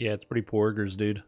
Yeah, it's pretty porgers, dude.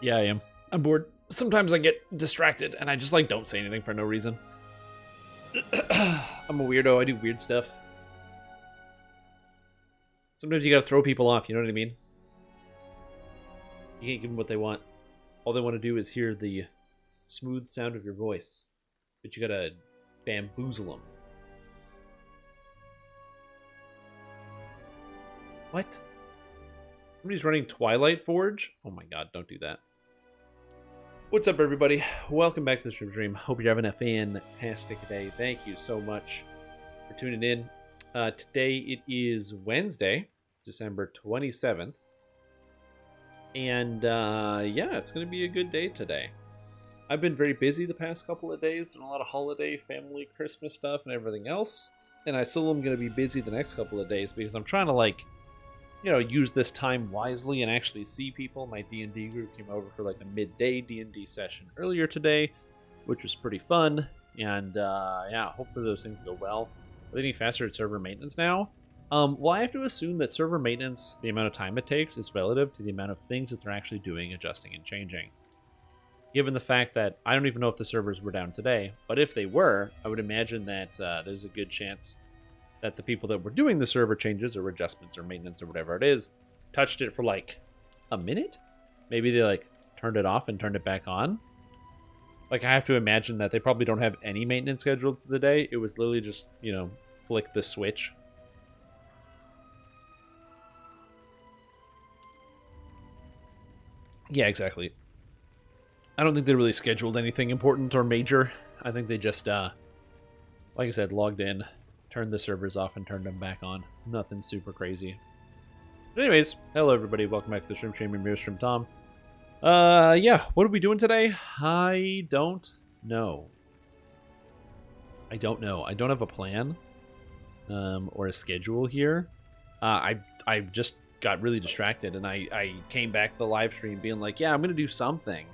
Yeah, I am. I'm bored. Sometimes I get distracted and I just like don't say anything for no reason. I'm a weirdo. I do weird stuff. Sometimes you gotta throw people off, you know what I mean? You can't give them what they want. All they want to do is hear the smooth sound of your voice. But you gotta bamboozle them. What? Somebody's running Twilight Forge? Oh my god, don't do that. What's up, everybody? Welcome back to the Stream. Hope you're having a fantastic day. Thank you so much for tuning in. Today it is Wednesday, December 27th. And yeah, it's going to be a good day today. I've been very busy the past couple of days and a lot of holiday, family, Christmas stuff and everything else. And I still am going to be busy the next couple of days because I'm trying to use this time wisely and actually see people. My D&D group came over for like a midday D&D session earlier today, which was pretty fun. And yeah, hopefully those things go well. Are they getting faster at server maintenance now? Well, I have to assume that server maintenance, the amount of time it takes, is relative to the amount of things that they're actually doing, adjusting, and changing. Given the fact that I don't even know if the servers were down today, but if they were, I would imagine that there's a good chance that the people that were doing the server changes or adjustments or maintenance or whatever it is touched it for like a minute. Maybe they like turned it off and turned it back on. Like, I have to imagine that they probably don't have any maintenance scheduled for the day. It was literally just, flick the switch. Yeah, exactly. I don't think they really scheduled anything important or major. I think they just, like I said, logged in, turned the servers off, and turned them back on. Nothing super crazy. But anyways, hello everybody. Welcome back to the Stream. I'm your Stream Tom. Yeah, what are we doing today? I don't know. I don't have a plan, or a schedule here. I just got really distracted, and I came back to the live stream being like, yeah, I'm gonna do something.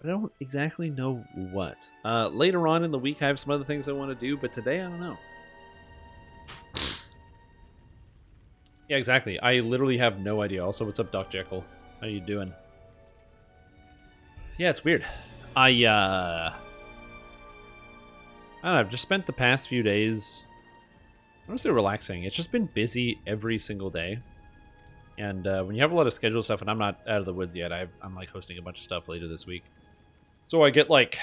But I don't exactly know what. Later on in the week, I have some other things I want to do, but today, I don't know. Yeah, exactly. I literally have no idea. Also, what's up, Doc Jekyll? How you doing? Yeah, it's weird. I don't know, I've just spent the past few days, I don't say relaxing. It's just been busy every single day. And when you have a lot of scheduled stuff, and I'm not out of the woods yet, I'm like hosting a bunch of stuff later this week. So I get like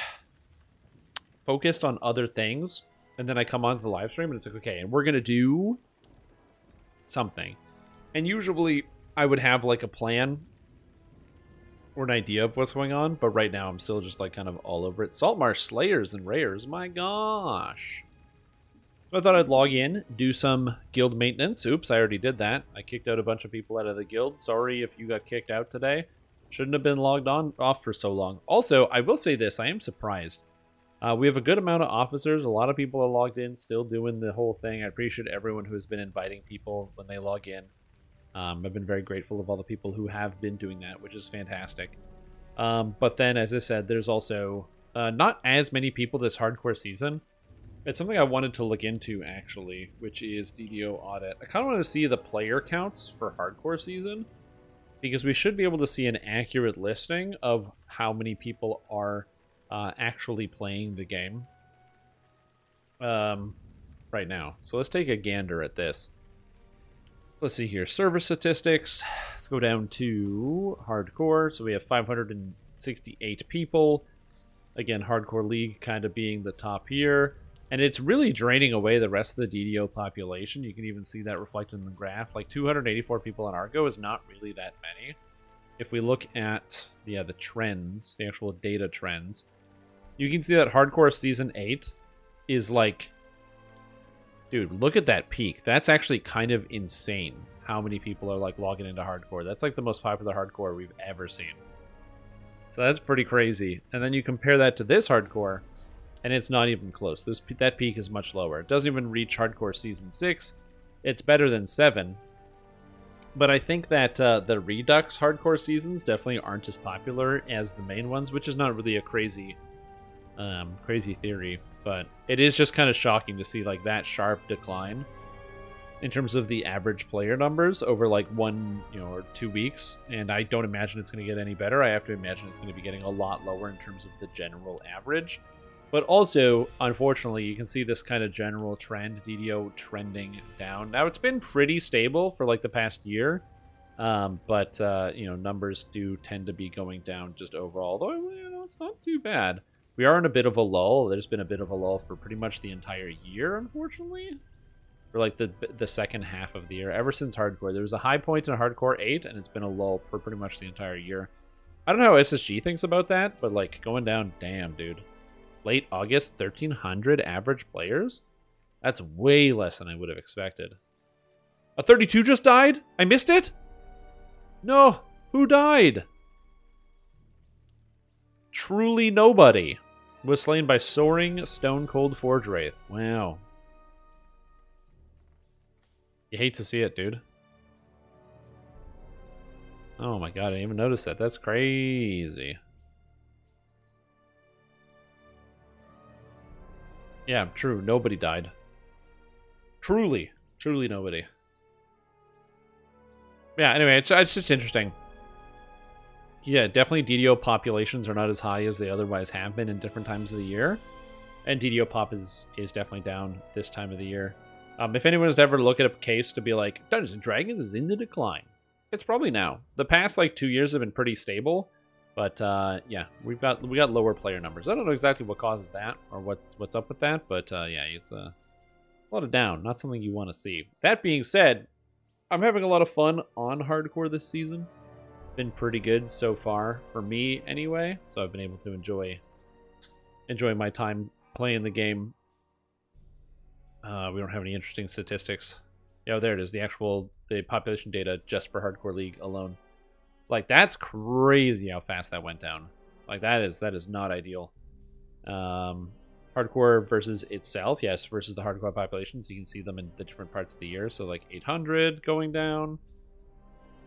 focused on other things, and then I come onto the live stream, and it's like, okay, and we're gonna do something. And usually I would have like a plan or an idea of what's going on, but right now I'm still just like kind of all over it. Saltmarsh Slayers and Rayers, my gosh. So I thought I'd log in, do some guild maintenance. Oops, I already did that. I kicked out a bunch of people out of the guild. Sorry if you got kicked out today. Shouldn't have been logged off for so long. Also, I will say this, I am surprised. We have a good amount of officers. A lot of people are logged in, still doing the whole thing. I appreciate everyone who's been inviting people when they log in. I've been very grateful of all the people who have been doing that, which is fantastic. But then, as I said, there's also not as many people this hardcore season. It's something I wanted to look into, actually, which is DDO Audit. I kind of want to see the player counts for hardcore season, because we should be able to see an accurate listing of how many people are actually playing the game right now. So let's take a gander at this. Let's see here. Server statistics. Let's go down to hardcore. So we have 568 people. Again, hardcore league kind of being the top here. And it's really draining away the rest of the DDO population. You can even see that reflected in the graph. Like 284 people on Argo is not really that many. If we look at the trends, the actual data trends, you can see that Hardcore Season 8 is like... Dude, look at that peak. That's actually kind of insane how many people are like logging into Hardcore. That's like the most popular Hardcore we've ever seen. So that's pretty crazy. And then you compare that to this Hardcore, and it's not even close. That peak is much lower. It doesn't even reach Hardcore Season 6. It's better than 7. But I think that the Redux Hardcore seasons definitely aren't as popular as the main ones, which is not really a crazy theory. But it is just kind of shocking to see like that sharp decline in terms of the average player numbers over like 1 or 2 weeks. And I don't imagine it's going to get any better. I have to imagine it's going to be getting a lot lower in terms of the general average. But also, unfortunately, you can see this kind of general trend, DDO trending down. Now, it's been pretty stable for like the past year, but numbers do tend to be going down just overall. Though, it's not too bad. We are in a bit of a lull. There's been a bit of a lull for pretty much the entire year, unfortunately. For like the second half of the year. Ever since Hardcore. There was a high point in Hardcore 8, and it's been a lull for pretty much the entire year. I don't know how SSG thinks about that, but like going down, damn, dude. Late August, 1,300 average players? That's way less than I would have expected. A 32 just died? I missed it? No. Who died? Truly nobody. Was slain by Soaring Stone Cold Forge Wraith. Wow. You hate to see it, dude. Oh my god, I didn't even notice that. That's crazy. Yeah, true. Nobody died. Truly nobody. Yeah, anyway, it's just interesting. Yeah, definitely DDO populations are not as high as they otherwise have been in different times of the year. And DDO pop is definitely down this time of the year. If anyone has ever looked at a case to be like, Dungeons & Dragons is in the decline, it's probably now. The past like 2 years have been pretty stable. But yeah, we got lower player numbers. I don't know exactly what causes that or what's up with that, but yeah, it's a lot of down. Not something you want to see. That being said, I'm having a lot of fun on Hardcore this season. Been pretty good so far for me, anyway. So I've been able to enjoy my time playing the game. We don't have any interesting statistics. Yeah, there it is. The population data just for Hardcore League alone. Like, that's crazy how fast that went down. Like, that is not ideal. Hardcore versus itself, yes, versus the hardcore population. So you can see them in the different parts of the year. So, like, 800 going down.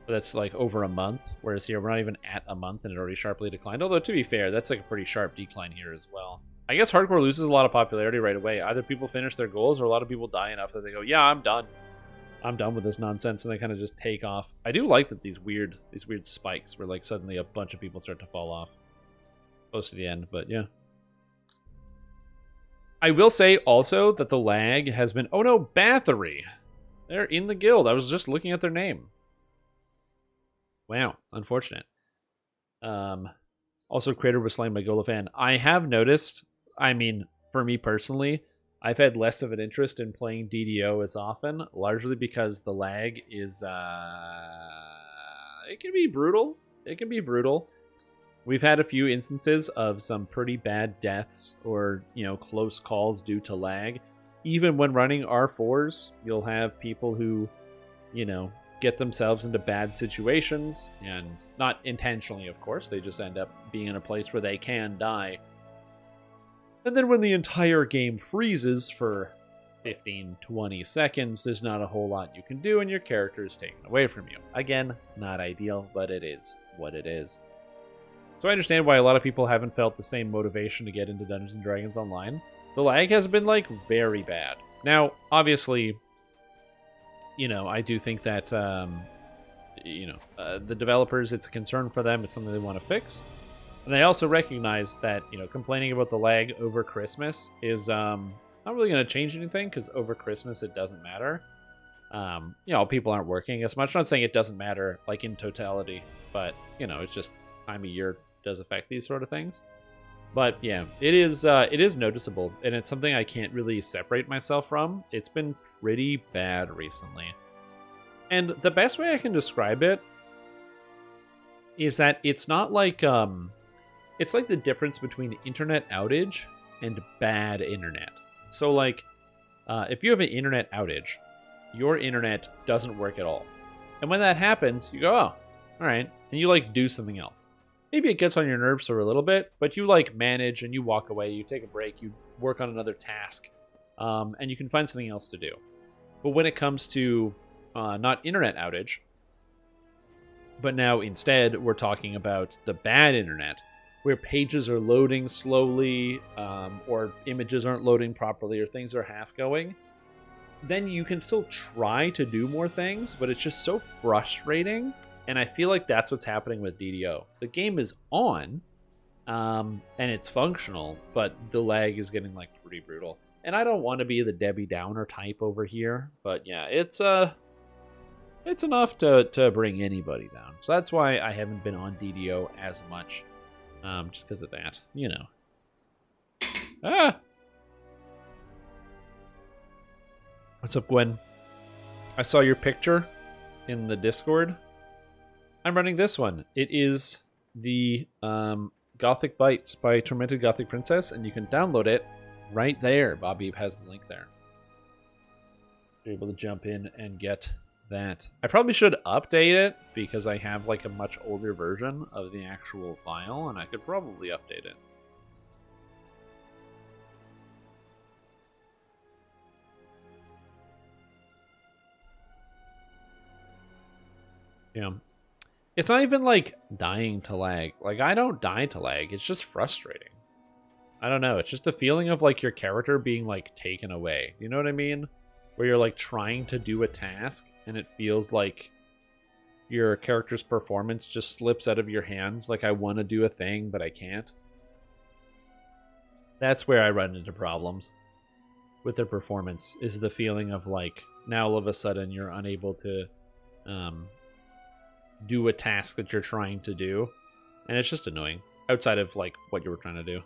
But that's, like, over a month. Whereas here, we're not even at a month, and it already sharply declined. Although, to be fair, that's, like, a pretty sharp decline here as well. I guess Hardcore loses a lot of popularity right away. Either people finish their goals, or a lot of people die enough that they go, yeah, I'm done. I'm done with this nonsense, and they kind of just take off. I do like that these weird spikes where like suddenly a bunch of people start to fall off close to the end, but yeah. I will say also that the lag has been... Oh no, Bathory! They're in the guild. I was just looking at their name. Wow, unfortunate. Also, Creator was slain by Golofan. I have noticed, I mean, for me personally, I've had less of an interest in playing DDO as often, largely because the lag is, it can be brutal. It can be brutal. We've had a few instances of some pretty bad deaths or, close calls due to lag. Even when running R4s, you'll have people who, get themselves into bad situations, and not intentionally, of course. They just end up being in a place where they can die. And then when the entire game freezes for 15, 20 seconds, there's not a whole lot you can do, and your character is taken away from you. Again, not ideal, but it is what it is. So I understand why a lot of people haven't felt the same motivation to get into Dungeons & Dragons Online. The lag has been, very bad. Now, obviously, I do think that, the developers, it's a concern for them. It's something they want to fix. And I also recognize that, complaining about the lag over Christmas is not really going to change anything, because over Christmas it doesn't matter. People aren't working as much. I'm not saying it doesn't matter, in totality, but, it's just time of year does affect these sort of things. But yeah, it is noticeable, and it's something I can't really separate myself from. It's been pretty bad recently. And the best way I can describe it is that it's not it's like the difference between internet outage and bad internet. So if you have an internet outage, your internet doesn't work at all. And when that happens, you go, oh, all right, and you do something else. Maybe it gets on your nerves for a little bit, but you manage and you walk away, you take a break, you work on another task, and you can find something else to do. But when it comes to not internet outage, but now instead we're talking about the bad internet, where pages are loading slowly, or images aren't loading properly, or things are half going, then you can still try to do more things, but it's just so frustrating. And I feel like that's what's happening with DDO. The game is on, and it's functional, but the lag is getting pretty brutal. And I don't want to be the Debbie Downer type over here, but yeah, it's enough to bring anybody down. So that's why I haven't been on DDO as much, just because of that, Ah! What's up, Gwen? I saw your picture in the Discord. I'm running this one. It is the Gothic Bites by Tormented Gothic Princess, and you can download it right there. Bobby has the link there. You're able to jump in and get that. I probably should update it, because I have a much older version of the actual file, and I could probably update it. Yeah. It's not even dying to lag. I don't die to lag. It's just frustrating. I don't know. It's just the feeling of your character being taken away. You know what I mean? Where you're trying to do a task, and it feels like your character's performance just slips out of your hands. I want to do a thing, but I can't. That's where I run into problems with their performance, is the feeling of now all of a sudden you're unable to do a task that you're trying to do, and it's just annoying outside of what you were trying to do.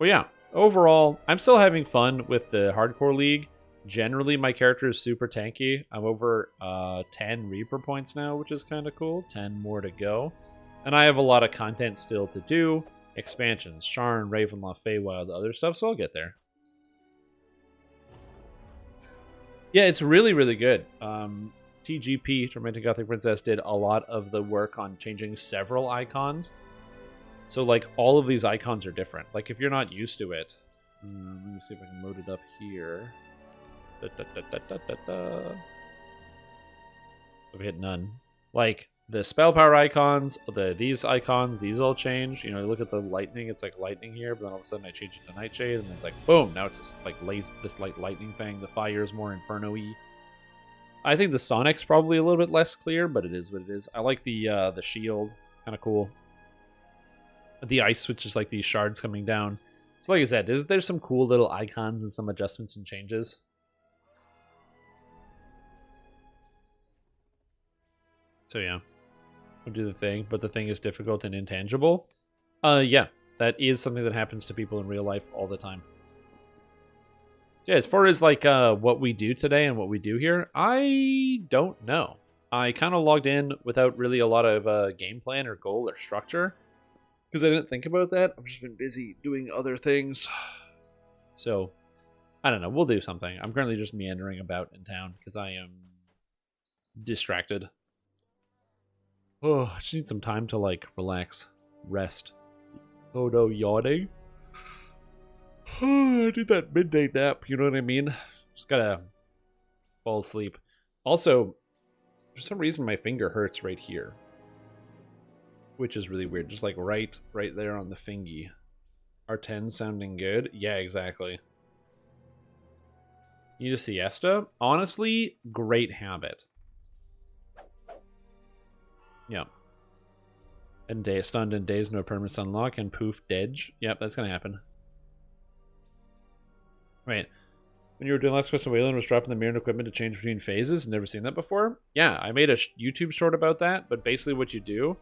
Well, yeah, overall I'm still having fun with the hardcore league. Generally my character is super tanky. I'm over 10 Reaper points now, which is kind of cool. 10 more to go, and I have a lot of content still to do. Expansions, Sharn, Ravenloft, Feywild, other stuff, so I'll get there. Yeah, it's really, really good. TGP, Tormented Gothic Princess, did a lot of the work on changing several icons. So, all of these icons are different. If you're not used to it... let me see if I can load it up here. I've hit none. The spell power icons, these icons, these all change. Look at the lightning, it's lightning here, but then all of a sudden I change it to Nightshade, and it's boom, now it's just this lightning thing. The fire is more Inferno-y. I think the Sonic's probably a little bit less clear, but it is what it is. I like the shield. It's kind of cool. The ice, which is these shards coming down. So like I said, there's some cool little icons and some adjustments and changes. So yeah, we'll do the thing, but the thing is difficult and intangible. Yeah, that is something that happens to people in real life all the time. Yeah, as far as what we do today and what we do here, I don't know. I kind of logged in without really a lot of game plan or goal or structure because I didn't think about that. I've just been busy doing other things. So, I don't know. We'll do something. I'm currently just meandering about in town because I am distracted. Oh, I just need some time to, like, relax, rest. Oh no, yawning. I did that midday nap, you know what I mean? Just gotta fall asleep. Also, for some reason my finger hurts right here. Which is really weird. Just like right there on the fingy. R10 sounding good? Yeah, exactly. You need a siesta? Honestly, great habit. Yeah. And day stunned in days, no permanent unlock, and poof, dedge. Yep, that's gonna happen. Right. When you were doing Last Quest of Wayland was dropping the mirror and equipment to change between phases. Never seen that before. Yeah, I made a YouTube short about that, but basically what you do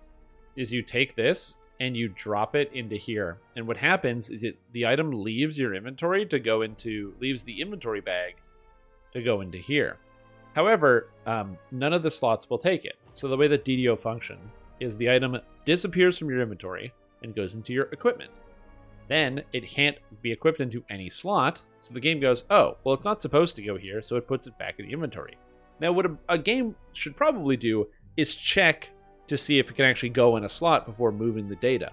is you take this and you drop it into here. And what happens is the item leaves your inventory to go into, leaves the inventory bag to go into here. However, none of the slots will take it. So the way that DDO functions is the item disappears from your inventory and goes into your equipment. Then it can't be equipped into any slot, so the game goes, oh, well, it's not supposed to go here, so it puts it back in the inventory. Now, what a game should probably do is check to see if it can actually go in a slot before moving the data.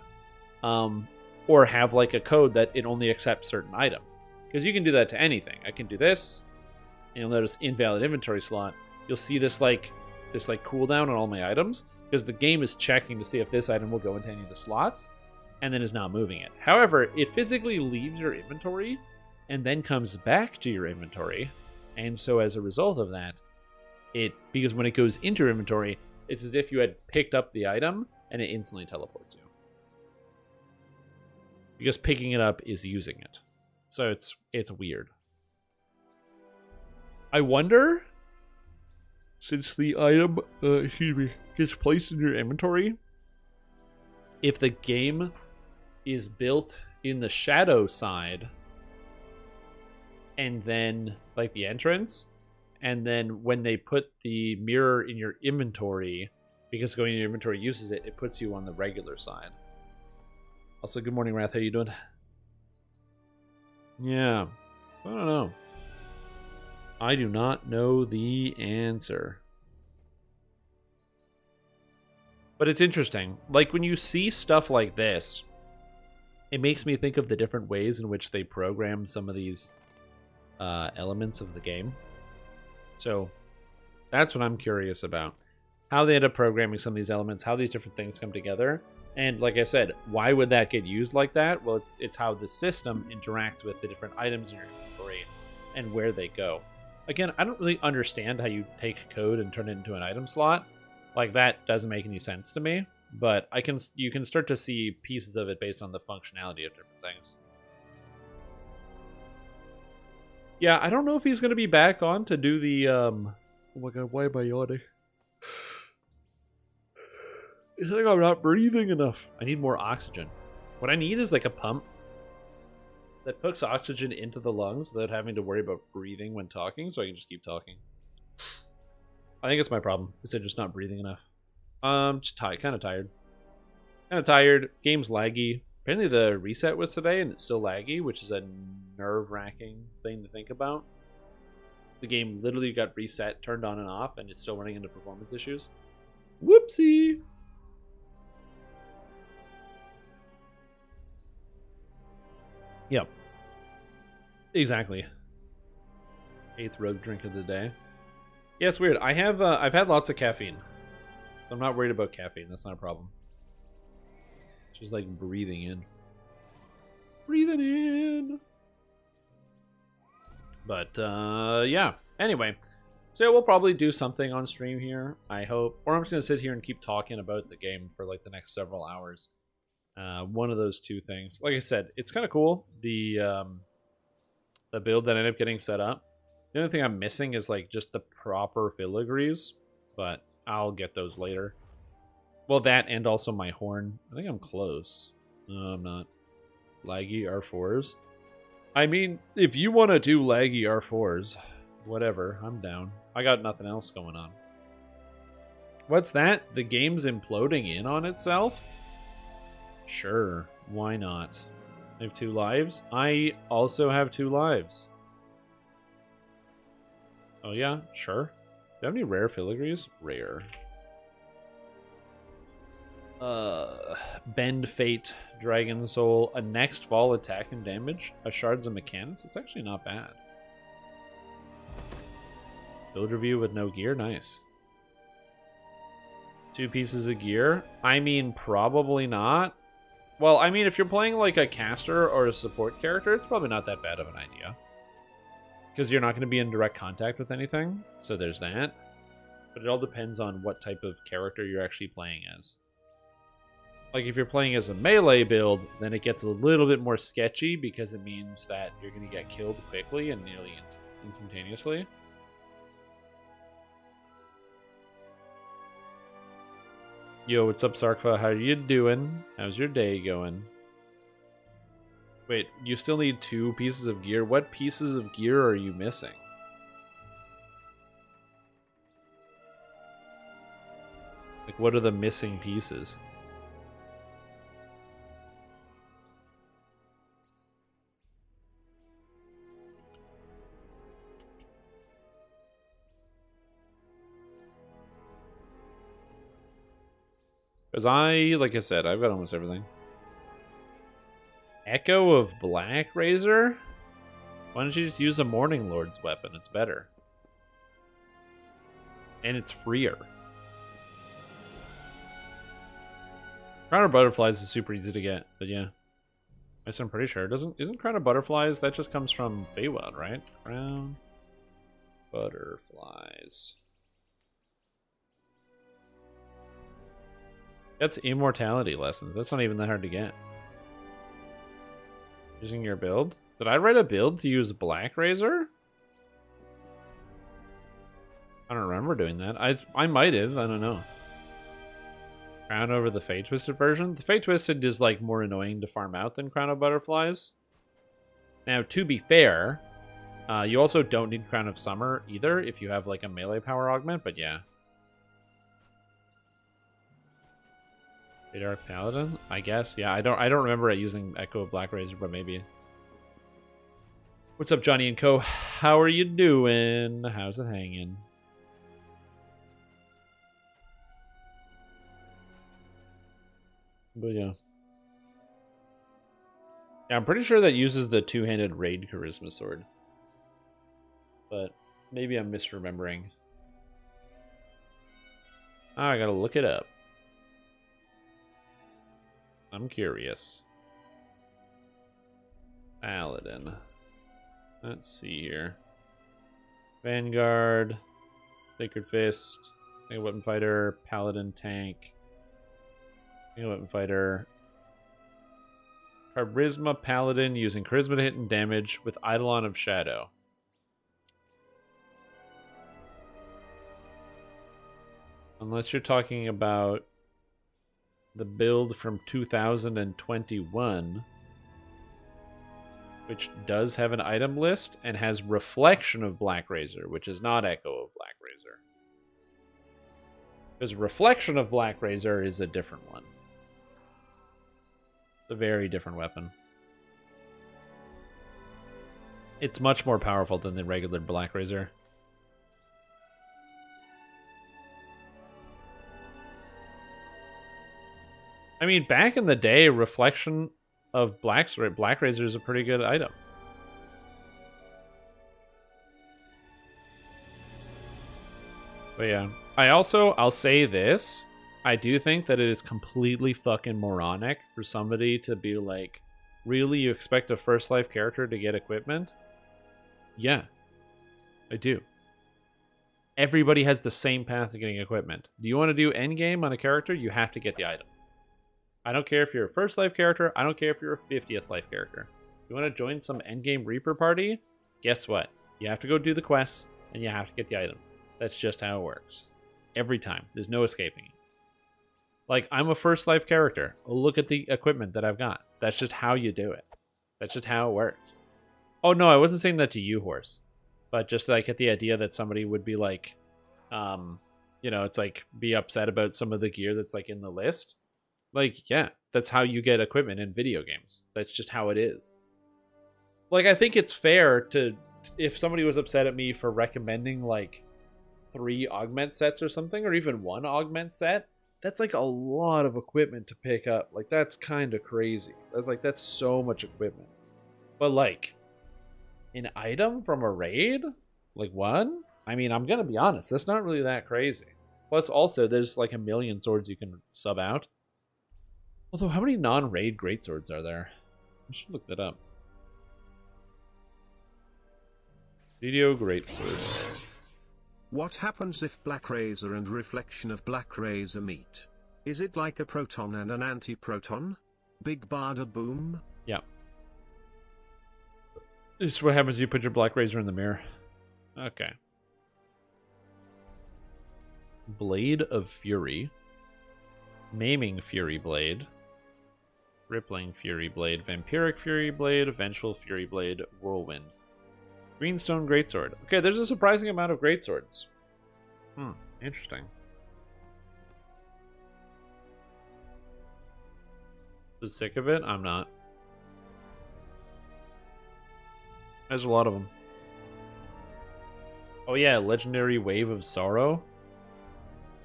Or have, like, a code that it only accepts certain items. Because you can do that to anything. I can do this, and you'll notice invalid inventory slot. You'll see this cooldown on all my items, because the game is checking to see if this item will go into any of the slots, and then is not moving it. However, it physically leaves your inventory and then comes back to your inventory. And so as a result of that, because when it goes into your inventory, it's as if you had picked up the item and it instantly teleports you. Because picking it up is using it. So it's weird. I wonder, since the item gets placed in your inventory, if the game is built in the shadow side and then like the entrance, and then when they put the mirror in your inventory, because going in your inventory uses it, it puts you on the regular side. Also, good morning, Wrath. How you doing? Yeah, I don't know. I do not know the answer. But it's interesting. Like, when you see stuff like this, it makes me think of the different ways in which they program some of these elements of the game. So that's what I'm curious about. How they end up programming some of these elements, how these different things come together. And like I said, why would that get used like that? Well, it's how the system interacts with the different items in your inventory and where they go. Again, I don't really understand how you take code and turn it into an item slot. Like, that doesn't make any sense to me. But you can start to see pieces of it based on the functionality of different things. Yeah, I don't know if he's going to be back on to do the, oh my god, why am I yawning? It's like I'm not breathing enough. I need more oxygen. What I need is like a pump that puts oxygen into the lungs without having to worry about breathing when talking, so I can just keep talking. I think it's my problem, is I'm just not breathing enough. Just kind of tired. Kind of tired. Game's laggy. Apparently the reset was today and it's still laggy, which is a nerve-wracking thing to think about. The game literally got reset, turned on and off, and it's still running into performance issues. Whoopsie! Yep. Exactly. 8th rogue drink of the day. Yeah, it's weird. I've had lots of caffeine. So I'm not worried about caffeine. That's not a problem. It's just like breathing in. Breathing in. But, yeah. Anyway. So we'll probably do something on stream here, I hope. Or I'm just going to sit here and keep talking about the game for like the next several hours. One of those two things. Like I said, it's kind of cool. The build that ended up getting set up. The only thing I'm missing is like just the proper filigrees, but I'll get those later. Well, that and also my horn. I think I'm close. No, I'm not. Laggy R4s. I mean, if you want to do laggy R4s, whatever, I'm down. I got nothing else going on. What's that? The game's imploding in on itself? Sure, why not? I have 2 lives. I also have 2 lives. Oh yeah, sure. Do you have any rare filigrees? Rare. Bend Fate, Dragon Soul, a next fall attack and damage, a Shards of Mechanics. It's actually not bad. Build review with no gear, nice. 2 pieces of gear? I mean, probably not. Well, I mean, if you're playing like a caster or a support character, it's probably not that bad of an idea. Because you're not going to be in direct contact with anything, so there's that. But it all depends on what type of character you're actually playing as. Like, if you're playing as a melee build, then it gets a little bit more sketchy because it means that you're going to get killed quickly and nearly instantaneously. Yo, what's up, Sarkfa? How you doing? How's your day going? Wait, you still need 2 pieces of gear? What pieces of gear are you missing? Like, what are the missing pieces? Because like I said, I've got almost everything. Echo of Black Razor? Why don't you just use a Morning Lord's weapon? It's better. And it's freer. Crown of Butterflies is super easy to get, but yeah. I'm pretty sure. Isn't Crown of Butterflies? That just comes from Feywild, right? Crown Butterflies. That's immortality lessons. That's not even that hard to get. Using your build? Did I write a build to use Black Razor? I don't remember doing that. I might have. I don't know. Crown over the Fate Twisted version. The Fate Twisted is like more annoying to farm out than Crown of Butterflies. Now, to be fair, you also don't need Crown of Summer either if you have like a melee power augment. But yeah. Dark Paladin, I guess. Yeah, I don't remember it using Echo of Black Razor, but maybe. What's up, Johnny and Co? How are you doing? How's it hanging? But yeah. Yeah, I'm pretty sure that uses the 2-handed Raid Charisma Sword. But maybe I'm misremembering. Oh, I gotta look it up. I'm curious. Paladin. Let's see here. Vanguard. Sacred Fist. Single Weapon Fighter. Paladin Tank. Single Weapon Fighter. Charisma Paladin using Charisma to hit and damage with Eidolon of Shadow. Unless you're talking about the build from 2021, which does have an item list and has Reflection of Black Razor, which is not Echo of Black Razor. Because Reflection of Black Razor is a different one. It's a very different weapon. It's much more powerful than the regular Black Razor. I mean, back in the day, Reflection of Black Razor is a pretty good item. But yeah, I'll say this. I do think that it is completely fucking moronic for somebody to be like, really, you expect a First Life character to get equipment? Yeah, I do. Everybody has the same path to getting equipment. Do you want to do endgame on a character? You have to get the item. I don't care if you're a First Life character. I don't care if you're a 50th Life character. You want to join some endgame Reaper party? Guess what? You have to go do the quests, and you have to get the items. That's just how it works. Every time. There's no escaping it. Like, I'm a First Life character. Look at the equipment that I've got. That's just how you do it. That's just how it works. Oh, no, I wasn't saying that to you, Horse. But just, like, get the idea that somebody would be like, you know, it's like be upset about some of the gear that's like in the list. Like, yeah, that's how you get equipment in video games. That's just how it is. Like, I think it's fair to, if somebody was upset at me for recommending like 3 augment sets or something, or even 1 augment set, that's like a lot of equipment to pick up. Like, that's kind of crazy. That's so much equipment. But like, an item from a raid, like 1, I mean, I'm gonna be honest, that's not really that crazy. Plus, also, there's like a million swords you can sub out. Although, how many non-raid greatswords are there? I should look that up. Video greatswords. What happens if Black Razor and Reflection of Black Razor meet? Is it like a proton and an anti-proton? Big bada boom? Yeah. This is what happens if you put your Black Razor in the mirror. Okay. Blade of Fury. Maiming Fury Blade. Rippling Fury Blade. Vampiric Fury Blade. Vengeful Fury Blade. Whirlwind. Greenstone Greatsword. Okay, there's a surprising amount of greatswords. Interesting. So sick of it? I'm not. There's a lot of them. Oh yeah, Legendary Wave of Sorrow.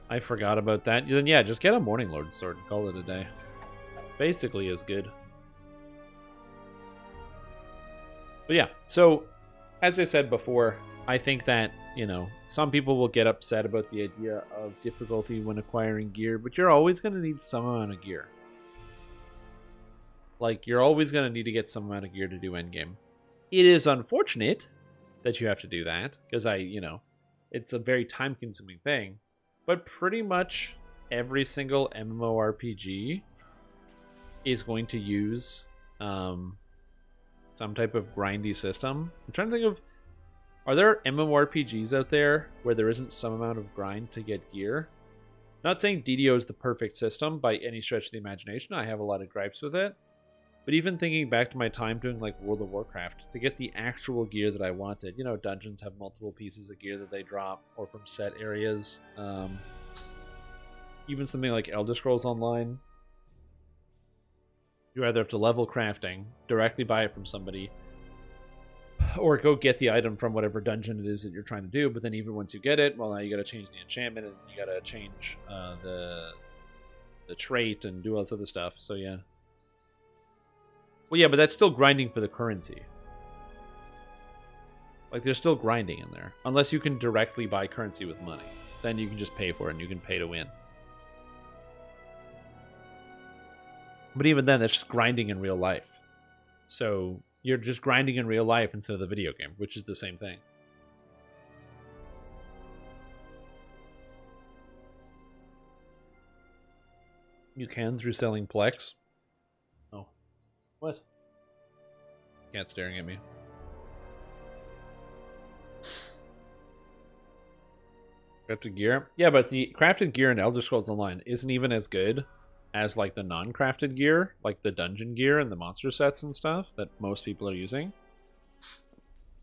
I forgot about that. Then yeah, just get a Morning Lord sword and call it a day. Basically as good. But yeah, so as I said before, I think that, you know, some people will get upset about the idea of difficulty when acquiring gear, but you're always going to need some amount of gear. Like, you're always going to need to get some amount of gear to do endgame. It is unfortunate that you have to do that, because it's a very time-consuming thing, but pretty much every single MMORPG is going to use some type of grindy system. I'm trying to think of, are there MMORPGs out there where there isn't some amount of grind to get gear? Not saying DDO is the perfect system by any stretch of the imagination. I have a lot of gripes with it. But even thinking back to my time doing like World of Warcraft, to get the actual gear that I wanted, you know, dungeons have multiple pieces of gear that they drop, or from set areas. Even something like Elder Scrolls Online, you either have to level crafting, directly buy it from somebody, or go get the item from whatever dungeon it is that you're trying to do. But then even once you get it, well, now you got to change the enchantment, and you got to change the trait and do all this other stuff. So yeah. Well, yeah, but that's still grinding for the currency. Like, there's still grinding in there. Unless you can directly buy currency with money. Then you can just pay for it, and you can pay to win. But even then, that's just grinding in real life. So, you're just grinding in real life instead of the video game, which is the same thing. You can through selling Plex. Oh. What? Cat's staring at me. Crafted gear? Yeah, but the crafted gear in Elder Scrolls Online isn't even as good as like the non-crafted gear, like the dungeon gear and the monster sets and stuff that most people are using.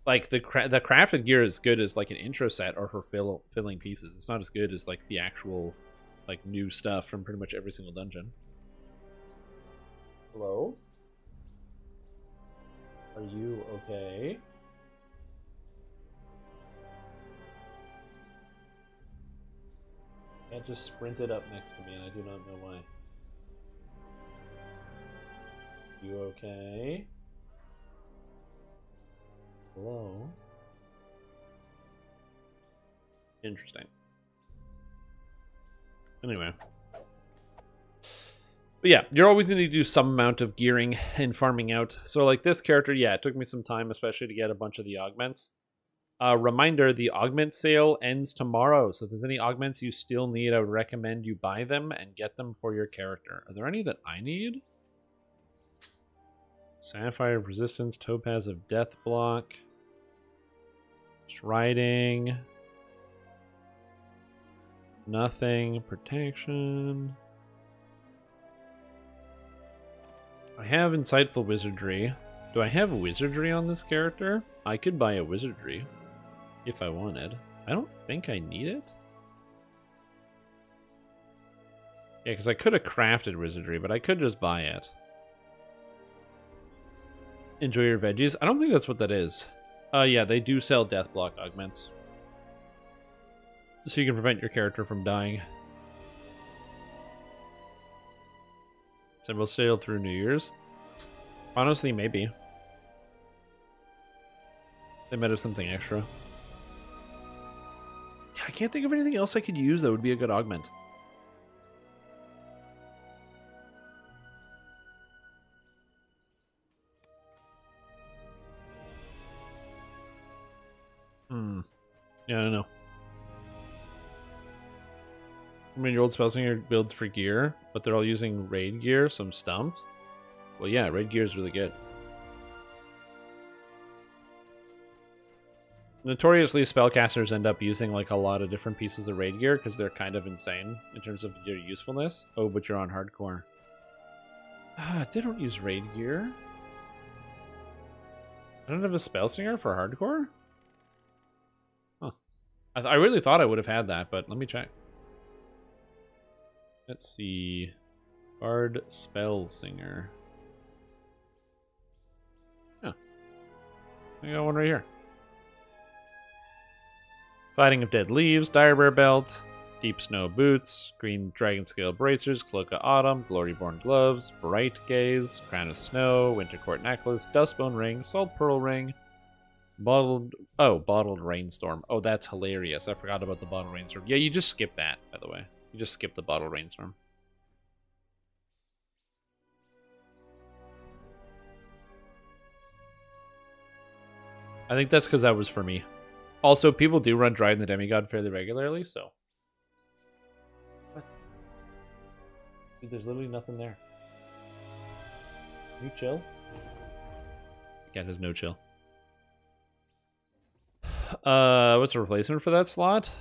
Like the crafted gear is good as like an intro set or for filling pieces. It's not as good as like the actual like new stuff from pretty much every single dungeon. Hello? Are you okay? Cat just sprinted up next to me and I do not know why. You okay? Hello? Interesting. Anyway. But yeah, you're always going to do some amount of gearing and farming out. So like this character, yeah, it took me some time, especially to get a bunch of the augments. Reminder, the augment sale ends tomorrow. So if there's any augments you still need, I would recommend you buy them and get them for your character. Are there any that I need? Sapphire of Resistance, Topaz of Death Block, Striding, nothing, Protection. I have Insightful Wizardry. Do I have Wizardry on this character? I could buy a Wizardry if I wanted. I don't think I need it. Yeah, because I could have crafted wizardry, but I could just buy it. Enjoy your veggies. I don't think that's what that is. Yeah, they do sell death block augments. So you can prevent your character from dying. So we'll sail through New Year's. Honestly, maybe. They might have something extra. Yeah, I can't think of anything else I could use that would be a good augment. Yeah, I don't know. I mean, your old Spellslinger builds for gear, but they're all using raid gear, so I'm stumped. Well, yeah, raid gear is really good. Notoriously, spellcasters end up using like a lot of different pieces of raid gear because they're kind of insane in terms of your usefulness. Oh, but you're on hardcore. They don't use raid gear. I don't have a Spellslinger for hardcore? Huh. I really thought I would have had that, but let me check. Let's see. Bard Spellslinger. Yeah. I got one right here. Fighting of Dead Leaves, Direbear Belt, Deep Snow Boots, Green Dragon Scale Bracers, Cloak of Autumn, Gloryborn Gloves, Bright Gaze, Crown of Snow, Wintercourt Necklace, Dustbone Ring, Salt Pearl Ring, Bottled Rainstorm. Oh, that's hilarious. I forgot about the Bottled Rainstorm. Yeah, you just skip that, by the way. You just skip the Bottled Rainstorm. I think that's because that was for me. Also, people do run Dryden the Demigod fairly regularly, so. What? Dude, there's literally nothing there. Can you chill? Yeah, there's no chill. What's a replacement for that slot?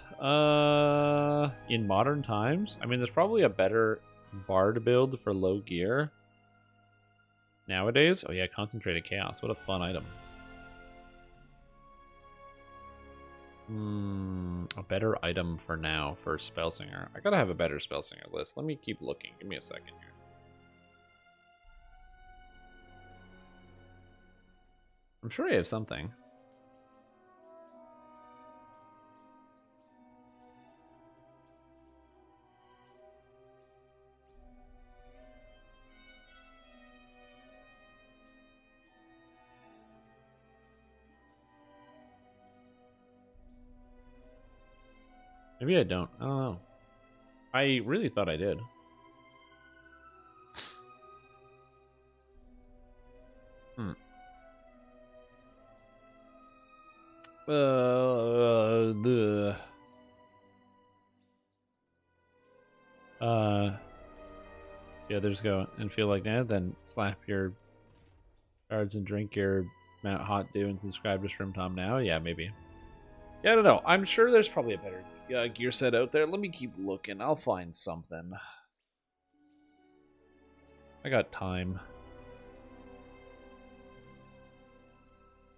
In modern times? I mean, there's probably a better Bard build for low gear. Nowadays? Oh yeah, Concentrated Chaos. What a fun item. A better item for now for Spellslinger. I gotta have a better Spellslinger list. Let me keep looking. Give me a second here. I'm sure I have something. Maybe I don't. I don't know. I really thought I did. The others go and feel like that, then slap your cards and drink your Mount Hot Dew and subscribe to Shrimp Tom now. Yeah, maybe. Yeah, I don't know. I'm sure there's probably a better gear set out there. Let me keep looking. I'll find something. I got time.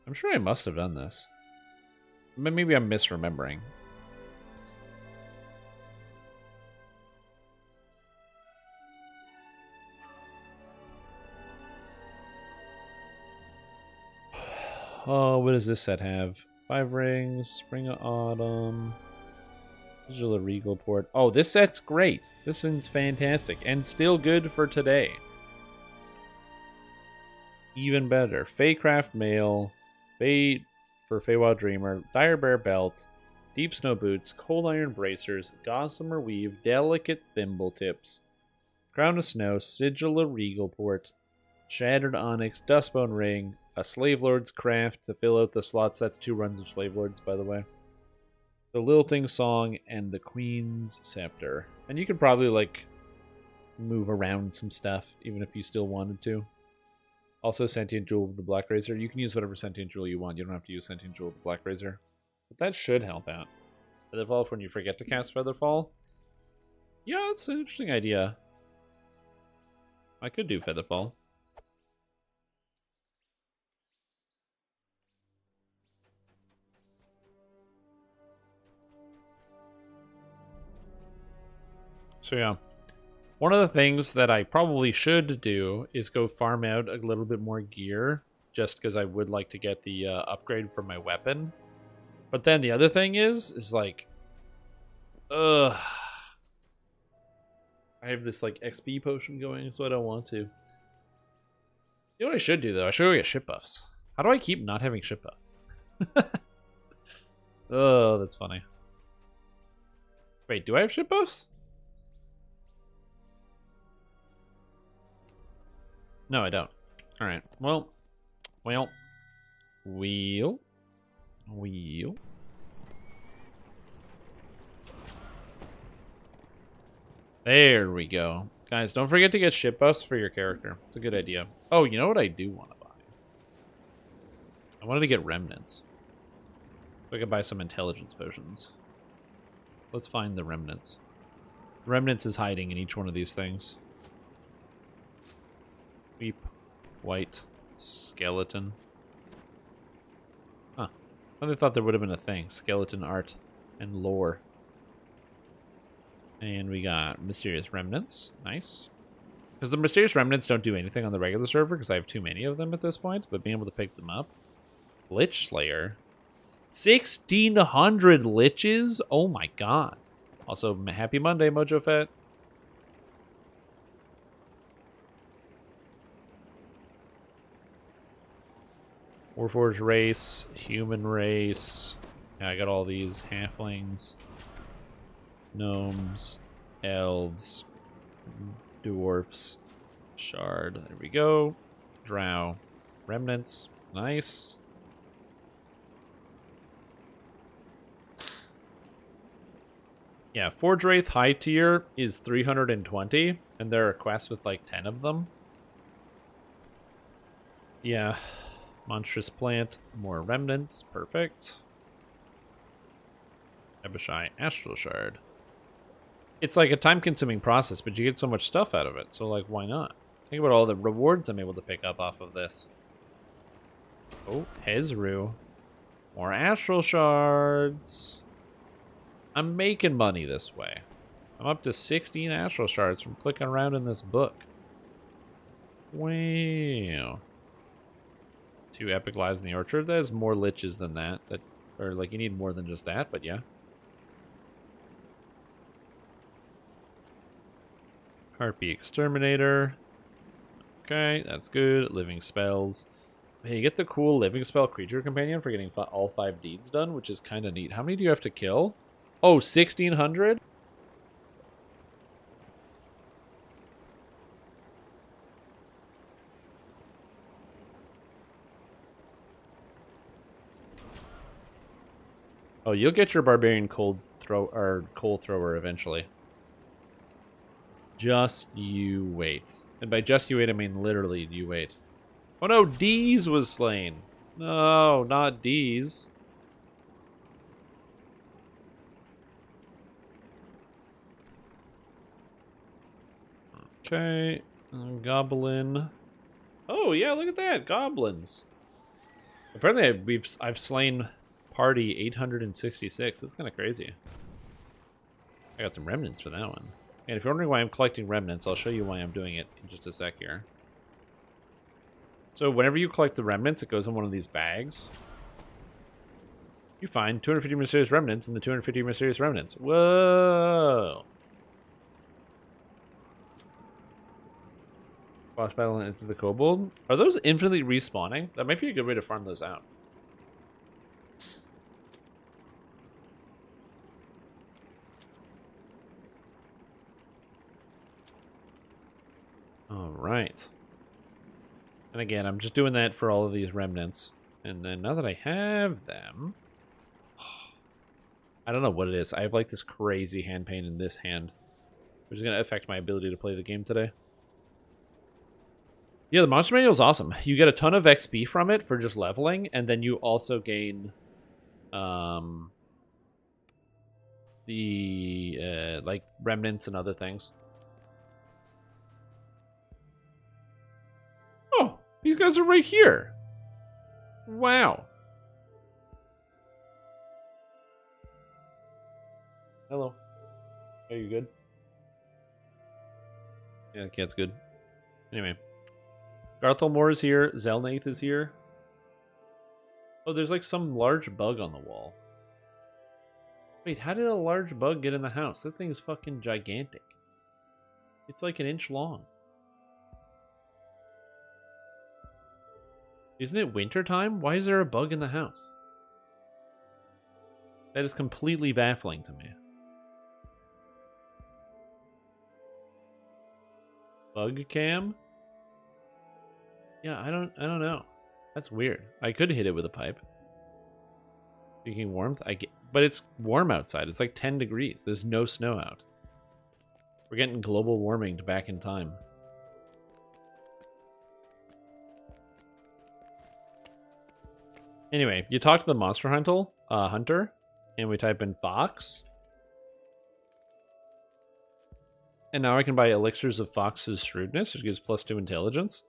I'm sure I must have done this. Maybe I'm misremembering. Oh, what does this set have? 5 rings, Spring of Autumn, Sigil of Regal Port. Oh, this set's great. This is fantastic and still good for today. Even better. Feycraft Mail, Fey for Feywild Dreamer, Direbear Belt, Deep Snow Boots, Cold Iron Bracers, Gossamer Weave, Delicate Thimble Tips, Crown of Snow, Sigil of Regal Port, Shattered Onyx, Dustbone Ring, a Slave Lord's Craft to fill out the slots. That's 2 runs of Slave Lords, by the way. The Lilting Song, and the Queen's Scepter. And you could probably, like, move around some stuff, even if you still wanted to. Also, Sentient Jewel of the Black Razor. You can use whatever Sentient Jewel you want. You don't have to use Sentient Jewel of the Black Razor. But that should help out. Featherfall when you forget to cast Featherfall. Yeah, it's an interesting idea. I could do Featherfall. So yeah, One of the things that I probably should do is go farm out a little bit more gear, just because I would like to get the upgrade for my weapon. But then the other thing is like, ugh, I have this like XP potion going, so I don't want to. You know what I should do though? I should go get ship buffs. How do I keep not having ship buffs? Oh, that's funny. Wait, do I have ship buffs? No, I don't. All right. Well. There we go. Guys, don't forget to get ship buffs for your character. It's a good idea. Oh, you know what I do want to buy? I wanted to get remnants. So I could buy some intelligence potions. Let's find the remnants. Remnants is hiding in each one of these things. Weep. White. Skeleton. Huh. I thought there would have been a thing. Skeleton art and lore. And we got Mysterious Remnants. Nice. Because the Mysterious Remnants don't do anything on the regular server because I have too many of them at this point. But being able to pick them up. Lich Slayer. 1,600 liches? Oh my god. Also, happy Monday, Mojo Fett. Warforged race, human race. Yeah, I got all these halflings, gnomes, elves, dwarfs, shard. There we go. Drow, remnants. Nice. Yeah, Forge Wraith high tier is 320, and there are quests with like 10 of them. Yeah. Monstrous Plant, more remnants, perfect. Ebashai Astral Shard. It's like a time-consuming process, but you get so much stuff out of it, so like, why not? Think about all the rewards I'm able to pick up off of this. Oh, Hezru. More Astral Shards. I'm making money this way. I'm up to 16 Astral Shards from clicking around in this book. Wow. 2 Epic Lives in the Orchard. There's more liches than that. Or, like, you need more than just that, but yeah. Harpy Exterminator. Okay, that's good. Living Spells. Hey, you get the cool Living Spell Creature Companion for getting all 5 deeds done, which is kind of neat. How many do you have to kill? Oh, 1,600? Oh, you'll get your Barbarian Coal Thrower eventually. Just you wait. And by just you wait, I mean literally you wait. Oh no, Deez was slain. No, not Deez. Okay, Goblin. Oh yeah, look at that, goblins. Apparently, I've slain party 866. That's kind of crazy. I got some remnants for that one. And if you're wondering why I'm collecting remnants, I'll show you why I'm doing it in just a sec here. So whenever you collect the remnants, it goes in one of these bags. You find 250 mysterious remnants and the 250 mysterious remnants. Whoa! Boss battle into the kobold. Are those infinitely respawning? That might be a good way to farm those out. Alright. And again, I'm just doing that for all of these remnants. And then now that I have them... I don't know what it is. I have like this crazy hand pain in this hand, which is going to affect my ability to play the game today. Yeah, the Monster Manual is awesome. You get a ton of XP from it for just leveling, and then you also gain the like remnants and other things. Oh, these guys are right here. Wow. Hello. Are you good? Yeah, the cat's good. Anyway. Garthelmore is here. Zelnath is here. Oh, there's like some large bug on the wall. Wait, how did a large bug get in the house? That thing is fucking gigantic. It's like an inch long. Isn't it wintertime? Why is there a bug in the house? That is completely baffling to me. Bug cam? Yeah, I don't know. That's weird. I could hit it with a pipe. Speaking warmth, but it's warm outside. It's like 10 degrees. There's no snow out. We're getting global warming back in time. Anyway, you talk to the monster hunter, and we type in Fox. And now I can buy elixirs of Fox's shrewdness, which gives +2 intelligence.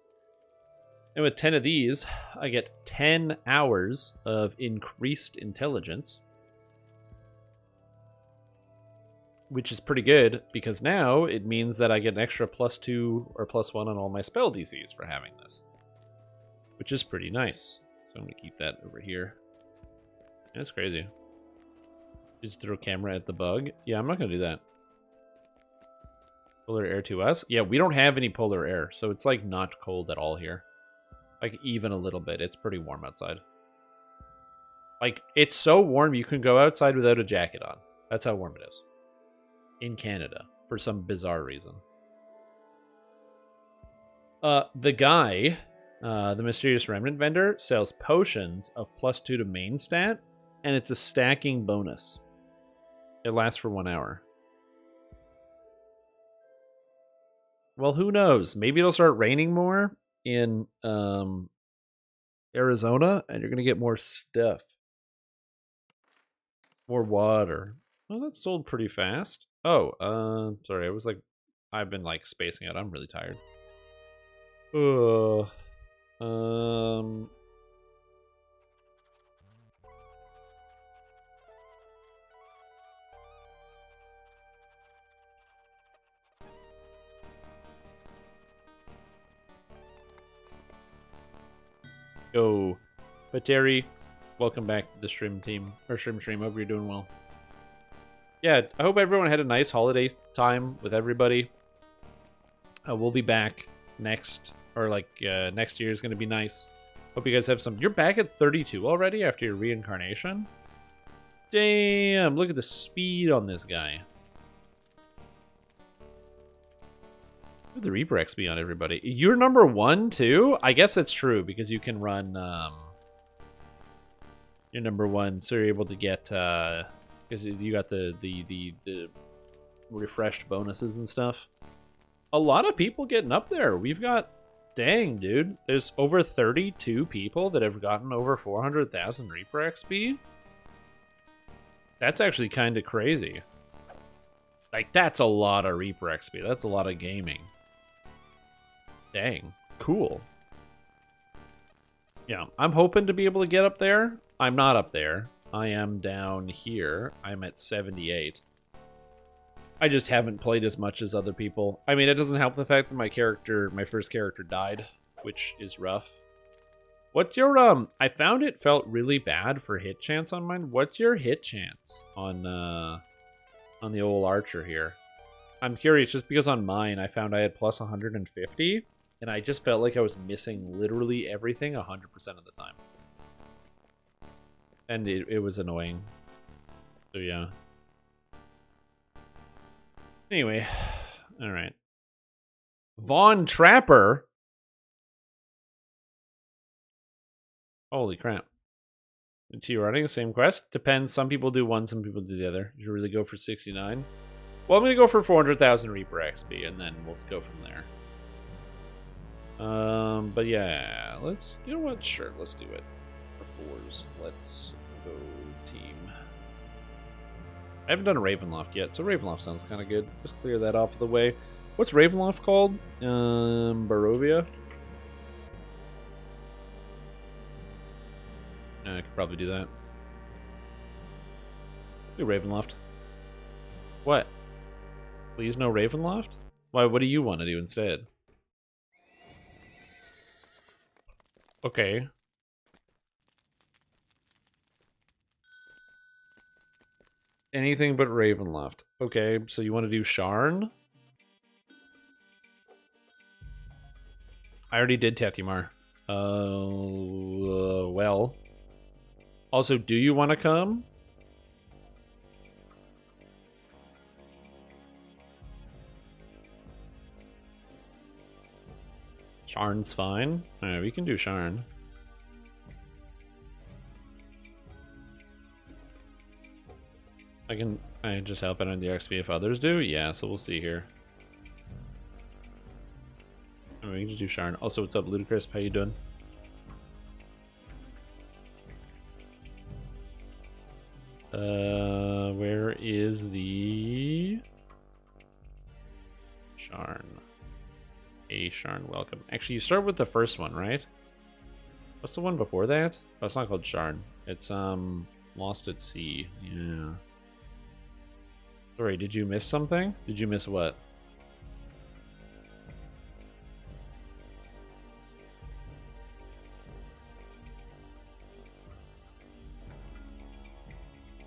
And with 10 of these, I get 10 hours of increased intelligence. Which is pretty good, because now it means that I get an extra +2 or +1 on all my spell DCs for having this. Which is pretty nice. So I'm going to keep that over here. That's crazy. Just throw a camera at the bug. Yeah, I'm not going to do that. Polar air to us? Yeah, we don't have any polar air, so it's like not cold at all here. Like even a little bit. It's pretty warm outside. Like it's so warm you can go outside without a jacket on. That's how warm it is. In Canada, for some bizarre reason. The guy, the mysterious remnant vendor, sells potions of +2 to main stat, and it's a stacking bonus. It lasts for 1 hour. Well, who knows? Maybe it'll start raining more in Arizona, and you're gonna get more stuff. More water. Oh, that sold pretty fast. Oh, sorry, I've been like spacing out. I'm really tired. Yo, Pateri, welcome back to the stream team, or stream. Hope you're doing well. Yeah, I hope everyone had a nice holiday time with everybody. We'll be back next year is going to be nice. Hope you guys have some. You're back at 32 already after your reincarnation? Damn, look at the speed on this guy. Look at the Reaper XP on everybody. You're number 1 too? I guess that's true because you can run you're number 1, so you're able to get because you got the refreshed bonuses and stuff. A lot of people getting up there. We've got, dang, dude. There's over 32 people that have gotten over 400,000 Reaper XP. That's actually kind of crazy. Like, that's a lot of Reaper XP. That's a lot of gaming. Dang, cool. Yeah, I'm hoping to be able to get up there. I'm not up there. I am down here. I'm at 78. I just haven't played as much as other people. I mean, it doesn't help the fact that my first character died, which is rough. What's your, I found it felt really bad for hit chance on mine. What's your hit chance on the old archer here? I'm curious, just because on mine, I found I had plus 150, and I just felt like I was missing literally everything 100% of the time. And it was annoying. So, yeah. Anyway, all right. Von Trapper. Holy crap. Are you running the same quest? Depends. Some people do one, some people do the other. You really go for 69? Well, I'm going to go for 400,000 Reaper XP, and then we'll go from there. But yeah, let's, you know what? Sure, let's do it. For 4s. Let's go team. I haven't done a Ravenloft yet, so Ravenloft sounds kind of good. Just clear that off of the way. What's Ravenloft called? Barovia? I could probably do that. Do Ravenloft. What? Please no Ravenloft? Why? What do you want to do instead? Okay. Anything but Ravenloft. Okay, so you want to do Sharn? I already did Tethumar. Well. Also, do you want to come? Sharn's fine. Alright, we can do Sharn. I just help out on the XP if others do? Yeah, so we'll see here. We can just do Sharn. Also, what's up, Ludicrous? How you doing? Where is the Sharn? A Sharn, welcome. Actually, you start with the first one, right? What's the one before that? Oh, it's not called Sharn. It's Lost at Sea. Yeah. Sorry, did you miss something? Did you miss what?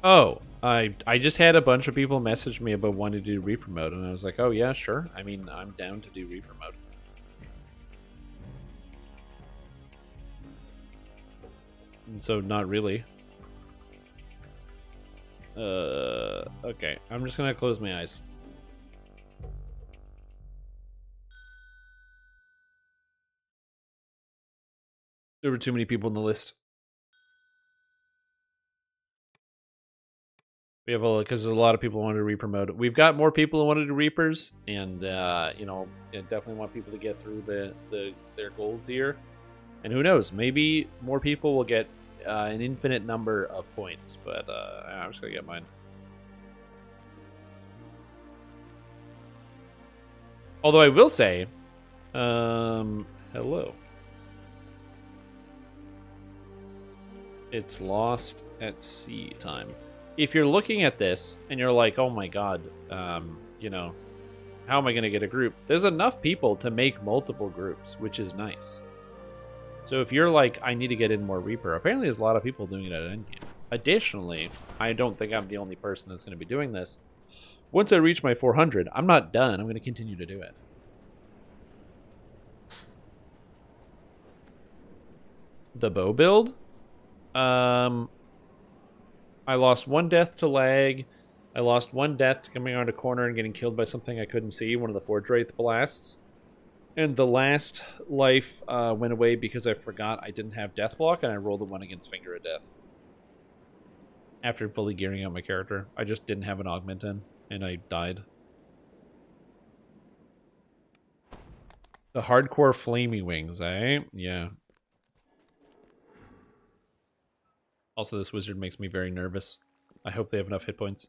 Oh, I just had a bunch of people message me about wanting to do Reaper mode, and I was like, oh yeah, sure. I mean, I'm down to do Reaper mode. And so not really. Okay. I'm just gonna close my eyes. There were too many people on the list. We have because there's a lot of people who wanted to Reaper mode. We've got more people who wanted to Reapers, and you know, I definitely want people to get through their goals here. And who knows, maybe more people will get an infinite number of points, but I'm just gonna get mine. Although I will say, hello. It's Lost at Sea time. If you're looking at this and you're like, oh my god, you know, how am I going to get a group? There's enough people to make multiple groups, which is nice. So if you're like, I need to get in more Reaper, apparently there's a lot of people doing it at Endgame. Additionally, I don't think I'm the only person that's going to be doing this. Once I reach my 400, I'm not done. I'm going to continue to do it. The bow build? I lost one death to lag. I lost one death to coming around a corner and getting killed by something I couldn't see, one of the Forge Wraith blasts. And the last life went away because I forgot I didn't have Death Block, and I rolled the one against Finger of Death. After fully gearing out my character. I just didn't have an augment in, and I died. The hardcore flamey wings, eh? Yeah. Also, this wizard makes me very nervous. I hope they have enough hit points.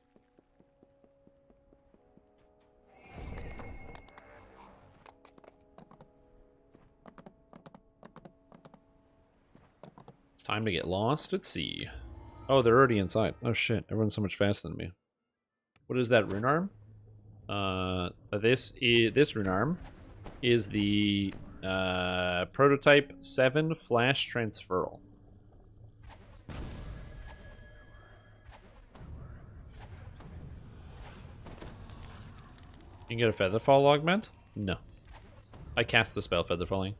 It's time to get lost at sea. Oh, they're already inside. Oh shit, everyone's so much faster than me. What is that rune arm? This rune arm is the prototype 7 flash transferal. You can get a Featherfall augment? No. I cast the spell Featherfalling.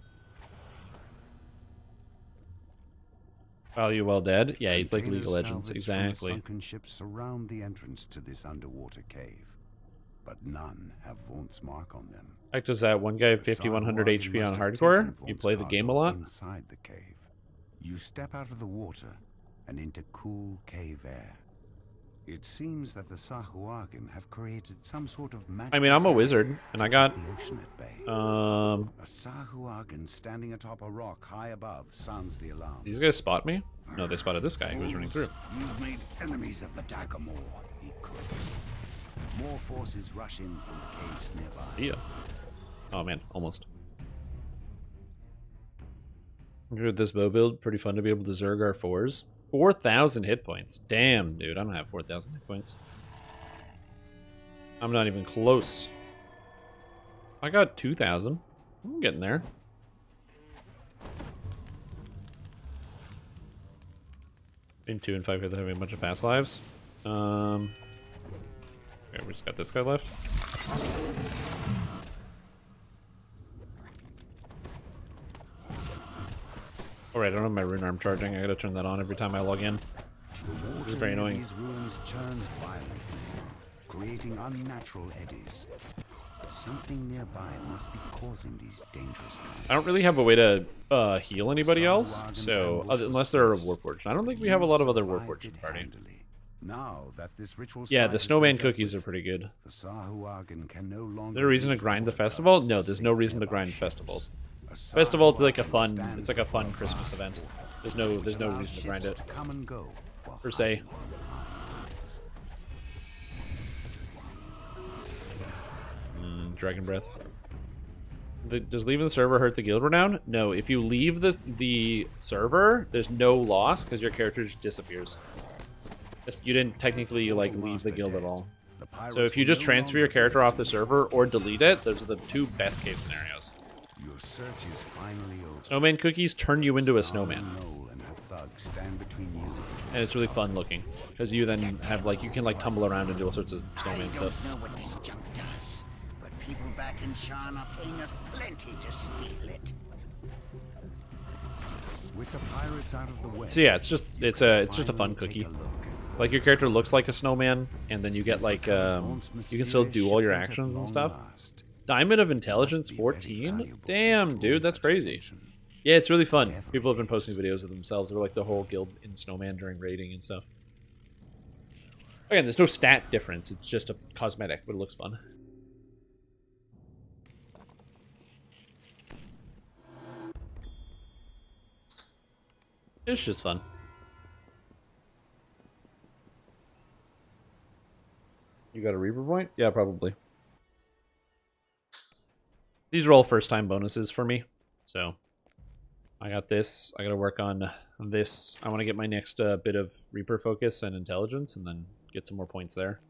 Value well dead? Yeah, he's like League of Legends, exactly. Sunken ships surround the entrance to this underwater cave, but none have Vaunt's mark on them. Like, does that one guy have 5100 HP on hardcore? You play the game a lot? Inside the cave, you step out of the water and into cool cave air. It seems that the Sahuagin have created some sort of magic. I mean, I'm a wizard, and I got the ocean at bay. A Sahuagin standing atop a rock high above sounds the alarm. These guys spot me? No, they spotted this guy who was running through. You've made enemies of the Daggermore, he croaks. More forces rush in from the caves nearby. Yeah. Oh man, almost. With this bow build, pretty fun to be able to Zerg our 4s. 4,000 hit points. Damn, dude, I don't have 4,000 hit points. I'm not even close. I got 2,000. I'm getting there. In 2 and 5 because having a bunch of past lives. Okay, we just got this guy left. Alright, I don't have my rune arm charging. I gotta turn that on every time I log in. It's very annoying. These ruins churns violently, creating unnatural eddies. Something nearby must be causing these dangerous currents. I don't really have a way to heal anybody else, so unless they're a Warforged. I don't think we have a lot of other Warforged in the party. Now that this ritual Yeah, site the has snowman been dealt cookies with, are pretty good. the Sahuagin can no longer Is there a reason to use grind the water festival? gardens No, to there's save no reason to nearby grind ships. festivals. A Festival, it's like a Sahuagin fun, stands it's like a fun before Christmas vast event. portal, There's no which reason to grind allows it, ships to come and go while per se. hiding from eyes. Dragon Breath. Does leaving the server hurt the guild renown? No, if you leave the server, there's no loss because your character just disappears. You didn't technically like leave the guild at all. So if you just transfer your character off the server or delete it, those are the two best case scenarios. Your search is finally over. Snowman cookies turn you into a snowman, Noel and her thugs stand between you. and it's really fun looking because you then have like you can like tumble around and do all sorts of snowman I stuff. don't know what this junk does, but people back in Shan are paying us plenty to steal it. With the pirates out of the way. So yeah, it's just a fun finally take cookie. a look at Like your character looks like a snowman, and then you get like Vaughn's you can still do all your mysterious actions and shipment stuff. at last. Diamond of Intelligence Must be very 14? valuable to Damn, draw dude, that's such crazy. attention. Yeah, it's really fun. Every People have been day. posting videos of themselves or like the whole guild in Snowman during raiding and stuff. Again, there's no stat difference. It's just a cosmetic, but it looks fun. It's just fun. You got a Reaper point? Yeah, probably. These are all first-time bonuses for me, so I got this. I got to work on this. I want to get my next bit of Reaper focus and intelligence, and then get some more points there.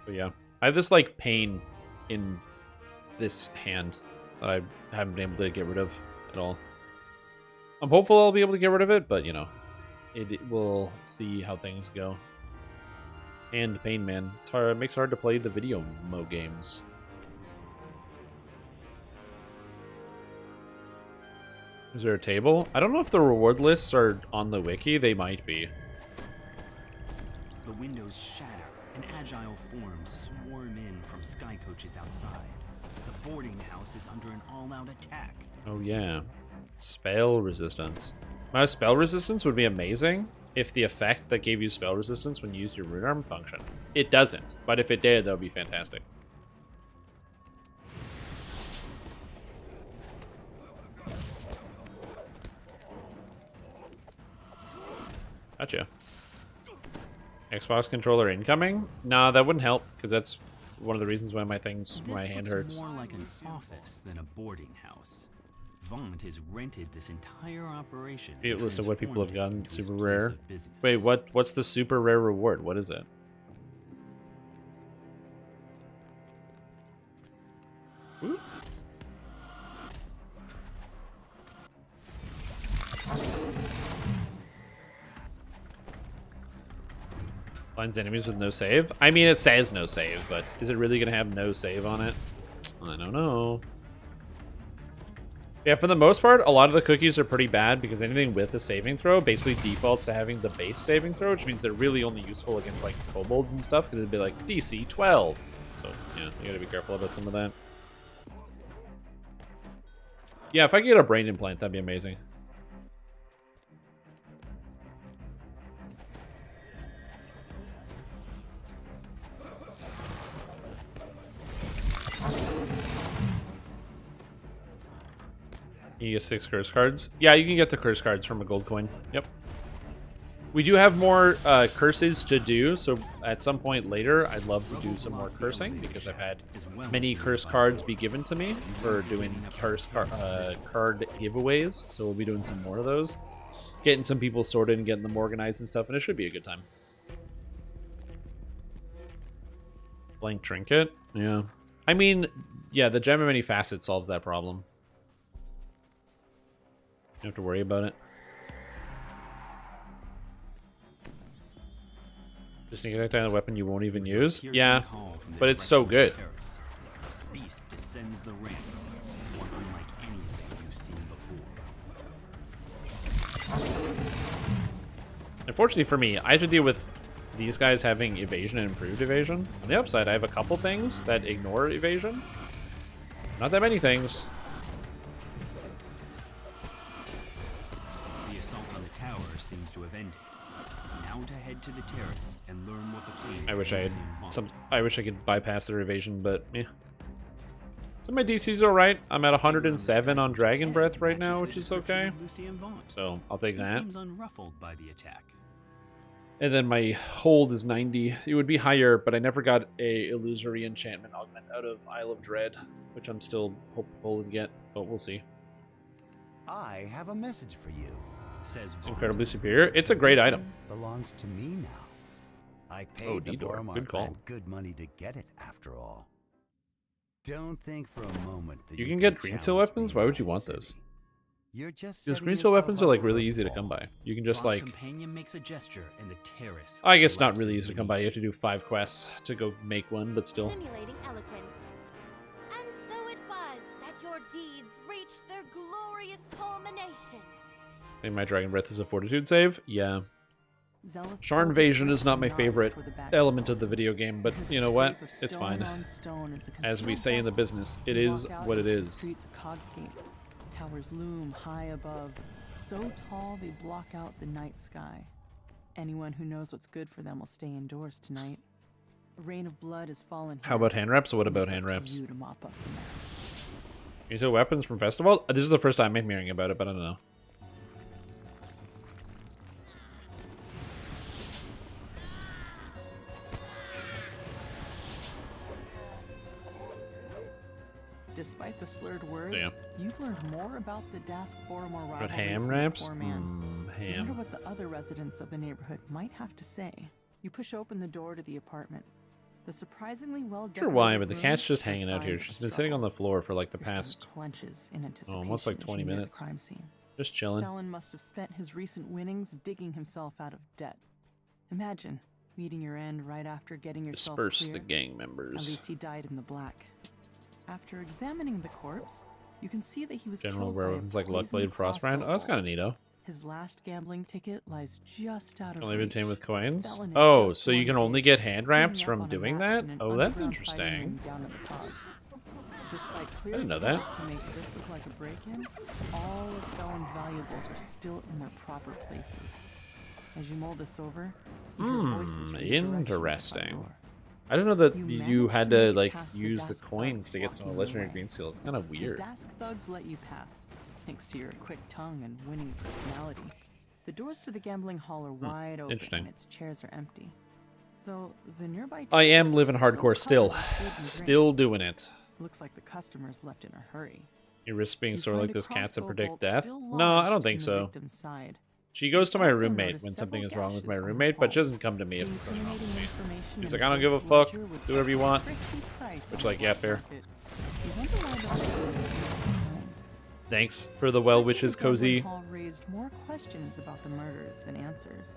But yeah, I have this like pain in this hand that I haven't been able to get rid of at all. I'm hopeful I'll be able to get rid of it, but you know, we'll see how things go. And pain, man. It's hard. It makes it hard to play the video mode games. Is there a table? I don't know if the reward lists are on the wiki. They might be. The windows shatter, and agile forms swarm in from sky coaches outside. The boarding house is under an all-out attack. Oh yeah. Spell resistance. My spell resistance would be amazing if the effect that gave you spell resistance when you used your rune arm function. It doesn't, but if it did, that would be fantastic. Gotcha. Xbox controller incoming? Nah, that wouldn't help, because that's one of the reasons why my hand This hurts. looks more like an office than a boarding house. Vaughn has rented this entire operation. Be a and list of what people have transformed it gotten. into his Super place rare. of business. Wait, what's the super rare reward? What is it? Ooh. Finds enemies with no save? I mean, it says no save, but is it really going to have no save on it? I don't know. Yeah, for the most part, a lot of the cookies are pretty bad because anything with a saving throw basically defaults to having the base saving throw, which means they're really only useful against like kobolds and stuff because it'd be like DC 12. So, yeah, you gotta be careful about some of that. Yeah, if I could get a brain implant, that'd be amazing. You get 6 curse cards. Yeah, you can get the curse cards from a gold coin. Yep. We do have more curses to do, so at some point later, I'd love to do some more cursing because I've had many curse cards be given to me for doing curse card giveaways. So we'll be doing some more of those, getting some people sorted and getting them organized and stuff, and it should be a good time. Blank trinket? Yeah. I mean, yeah, the gem of many facets solves that problem. You don't have to worry about it. Just sneak attack on a weapon you won't even use? Yeah, but it's so good. Beast descends the ramp, one unlike anything you've seen before. Unfortunately for me, I have to deal with these guys having evasion and improved evasion. On the upside, I have a couple things that ignore evasion. Not that many things. The assault on the tower seems to have ended. Now to head to the terrace and learn what became. I wish I had Lucy and Vaughn. some. I wish I could bypass their evasion, but yeah. So my DC's all right. I'm at 107 on Dragon Breath right now, which is okay. Lucy and Vaughn. So I'll take He that. seems unruffled by the attack. And then my hold is 90. It would be higher, but I never got a illusory enchantment augment out of Isle of Dread, which I'm still hopeful to get, but we'll see. I have a message for you. Says It's Vaughn. incredibly superior. It's a great item. Belongs to me now. I paid Oh, the Didor. Boromar Good call. clan good money to get it, after all. Don't think for a moment that You can get green seal challenge weapons? me Why in would you my want city. those? You're just Because setting green seal yourself weapons are up like for really a easy to fall. come by. You can just Vaughn's like, companion makes a gesture, and the terrace. I guess not collapses really easy to come by. You have beneath to do 5 quests to go make one, but still. Simulating eloquence. And so it was that your deeds reached their glorious culmination. I think my Dragon Breath is a fortitude save. Yeah. Zealot Shard pulls invasion the is not my nods favorite toward the back element door. of the video game, but The you know what? scrape of It's stone fine. on stone is a As we concealed say in the bubble. business, it You is walk out what it into the is. Streets of Cogsgate. Towers loom high above, so tall they block out the night sky. Anyone who knows what's good for them will stay indoors tonight. A rain of blood has fallen. How here, about hand wraps? What and about it's hand up to wraps? you to mop up the mess. You said weapons from Festival? This is the first time I'm hearing about it, but I don't know. Despite the slurred words, Damn. you've learned more about the Dask Boromar rivalry But ham from the wraps? poor man. You wonder Ham. what the other residents of the neighborhood might have to say. You push open the door to the apartment. The surprisingly well Sure why, decorated but the room cat's just shows hanging out here. signs of She's a been sitting on struggle. the floor for like the Your stomach past, clenches in anticipation almost like as 20 you near the minutes. crime scene. just chilling. Fallon must have spent his recent winnings digging himself out of debt. Imagine meeting your end right after getting yourself Disperse clear. the gang At members. least he died in the black. After examining the corpse, you can see that he was General killed by a weapons like poisoned Luckblade, Frostbrand. crossbow Oh, that's kind bolt. of neato. His last gambling ticket lies just out of Only reach. obtained with coins. Fallon had Oh, just so you won can big, only get hand cleaning wraps up from on a doing match that? in an Oh, that's underground fighting interesting. ring down at the Cogs. Despite clear didn't know that. attempts to make this look like a break-in, all of Fallon's valuables are still in their proper places. As you mull this over, you hear voices from the direction of the front Interesting. door. I don't know that You you managed had to to make it like past the use the Dask coins thugs to get some blocking legendary your way. green seal. It's kind of weird. The Dask thugs let you pass, thanks to your quick tongue and winning personality. The doors to the gambling hall are wide open interesting. and its chairs are empty. Though the nearby I am tables are living hardcore covered still. with food and drink. Still doing it. Looks like the customers left in a hurry. You risk being You sort of find like a those cats that crossbow predict bolt death. still No, I lodged don't think in the so. victim's side. She goes to my Also roommate noticed when something is several wrong with my gashes on the roommate, but she wall. doesn't come to me if The there's something wrong with incriminating me. information She's in like, I don't give a this fuck. ledger would Do whatever you fetch a want. thrifty price Which, on like, the yeah, black fair. market. You wonder why the home. Thanks for the well wishes, Searching the Cozy. gambling hall raised more questions about the murders than answers.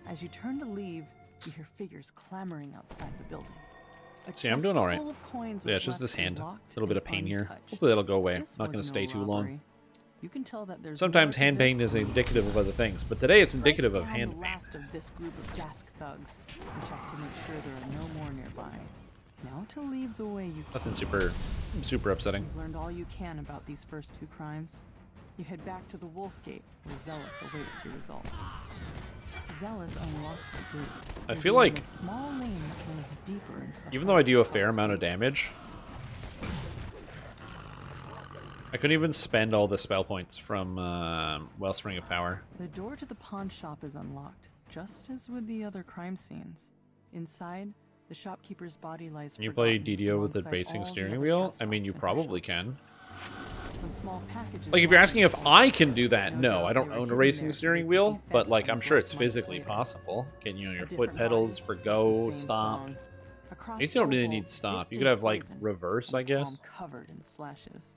As you turn to leave, you hear figures clamoring outside the building. A See, I'm chest doing all right. full of coins Yeah, was it's just left this hand. A unlocked little bit of and pain here. untouched. Hopefully that'll go away. This Not going to was stay no too long. robbery. You can tell that there's Sometimes more to hand this pain is than indicative of other things, but today it's Strike indicative of down hand the pain. last of this group of Dask thugs and check to make sure there are no more nearby. Now to leave the way you Nothing came. super upsetting. You've learned all you can about these first 2 crimes. You head back to the Wolf Gate, where Zealot awaits your results. Zealot unlocks the gate. I feel revealing like, a small lane that goes deeper into the even though I do a heart of fair Cogsgate. amount of damage, I couldn't even spend all the spell points from Wellspring of Power. The door to the pawn shop is unlocked, just as with the other crime scenes. Inside, the shopkeeper's body lies Can you play forgotten DDO with the alongside racing all the steering other wheel? cast I mean, offs you in her probably shop. can. Some small packages Like, if you're lie asking if inside. I can do that, No no, doubt I they don't were own a hidden racing there so steering they could wheel, be but fixed like, and I'm sure brought it's much physically later. possible. Getting, you know, your A foot different pedals body, for the go, same stop. song. Across I guess you don't really Orville, need stop. You dipped could in have like poison reverse, I and palm guess. covered in slashes.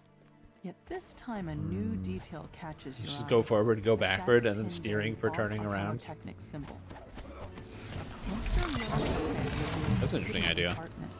Yet this time a new detail catches your Just eye. go forward, go A backward, shattered and then pin steering bearing for turning Voltron around. Pyrotechnic symbol. A closer look reveals That's an a interesting hidden idea. compartment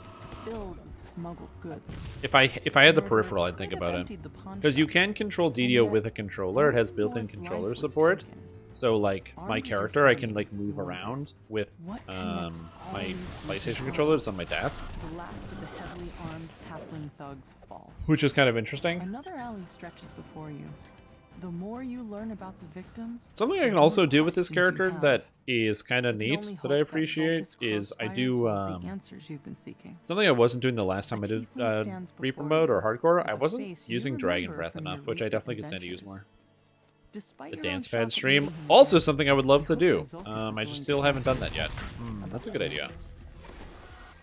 filled with smuggled goods. If I had the Murderer peripheral, I'd could think have about it. emptied the pawn Because you shop, can control and DDO yet with a controller. It has only built-in one's controller life was support. taken. So like my Armed with your character, I can like findings, move Logan, around with what connects all my these pieces PlayStation of controller evidence? that's on my desk, The last of the heavily armed halfling thugs falls. which is kind of interesting. Another alley stretches before you. The more you learn about the victims, Something I the can more also do with this questions you character have. that is kind of You can neat only that hope I that appreciate Zulkus is I Crossfire do holds the answers you've been seeking. something I wasn't doing the last time I A did tiefling stands Reaper before mode you, or Hardcore. with I a wasn't face you using Dragon remember Breath from enough, your which I recent definitely could stand to use adventures. more. Despite The your own dance shot pad at stream, leading him also there, something I would love I to hope do. that Zulkus is I willing just to still haven't answer done that yet. about That's a the good idea. others.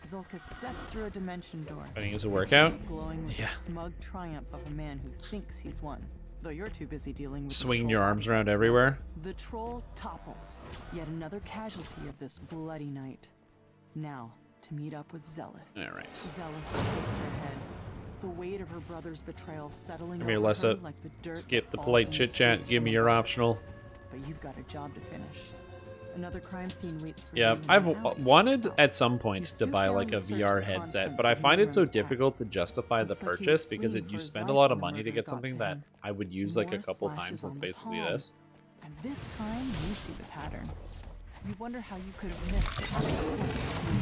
Zulkus steps through a dimension door. I think it's a his workout. face glowing with Yeah. the smug triumph of a man who thinks he's won. Though you're too busy dealing with this Swinging troll your arms body. around everywhere. The troll topples. Yet another casualty of this bloody night. Now, to meet up with Zelith. All right. Zelith shakes her head. The weight of her brother's betrayal settling Come here, over her Lessa. like the dirt Skip that the falls polite in the chit chat. streets Give me from your above. optional. But you've got a job to finish. Another crime scene waits for Yeah, you. in I've the alley. wanted So, at some you point to stoop buy down like to a search VR the headset, contents but I of find it so Newgrounds pack. difficult to justify the Looks like he was purchase because fleeing you for his spend a life lot of when the money to murder get got something to that him. I would use like a More couple slashes times. on That's the basically palm. this. And this time, you see the pattern. You wonder how you could have missed it.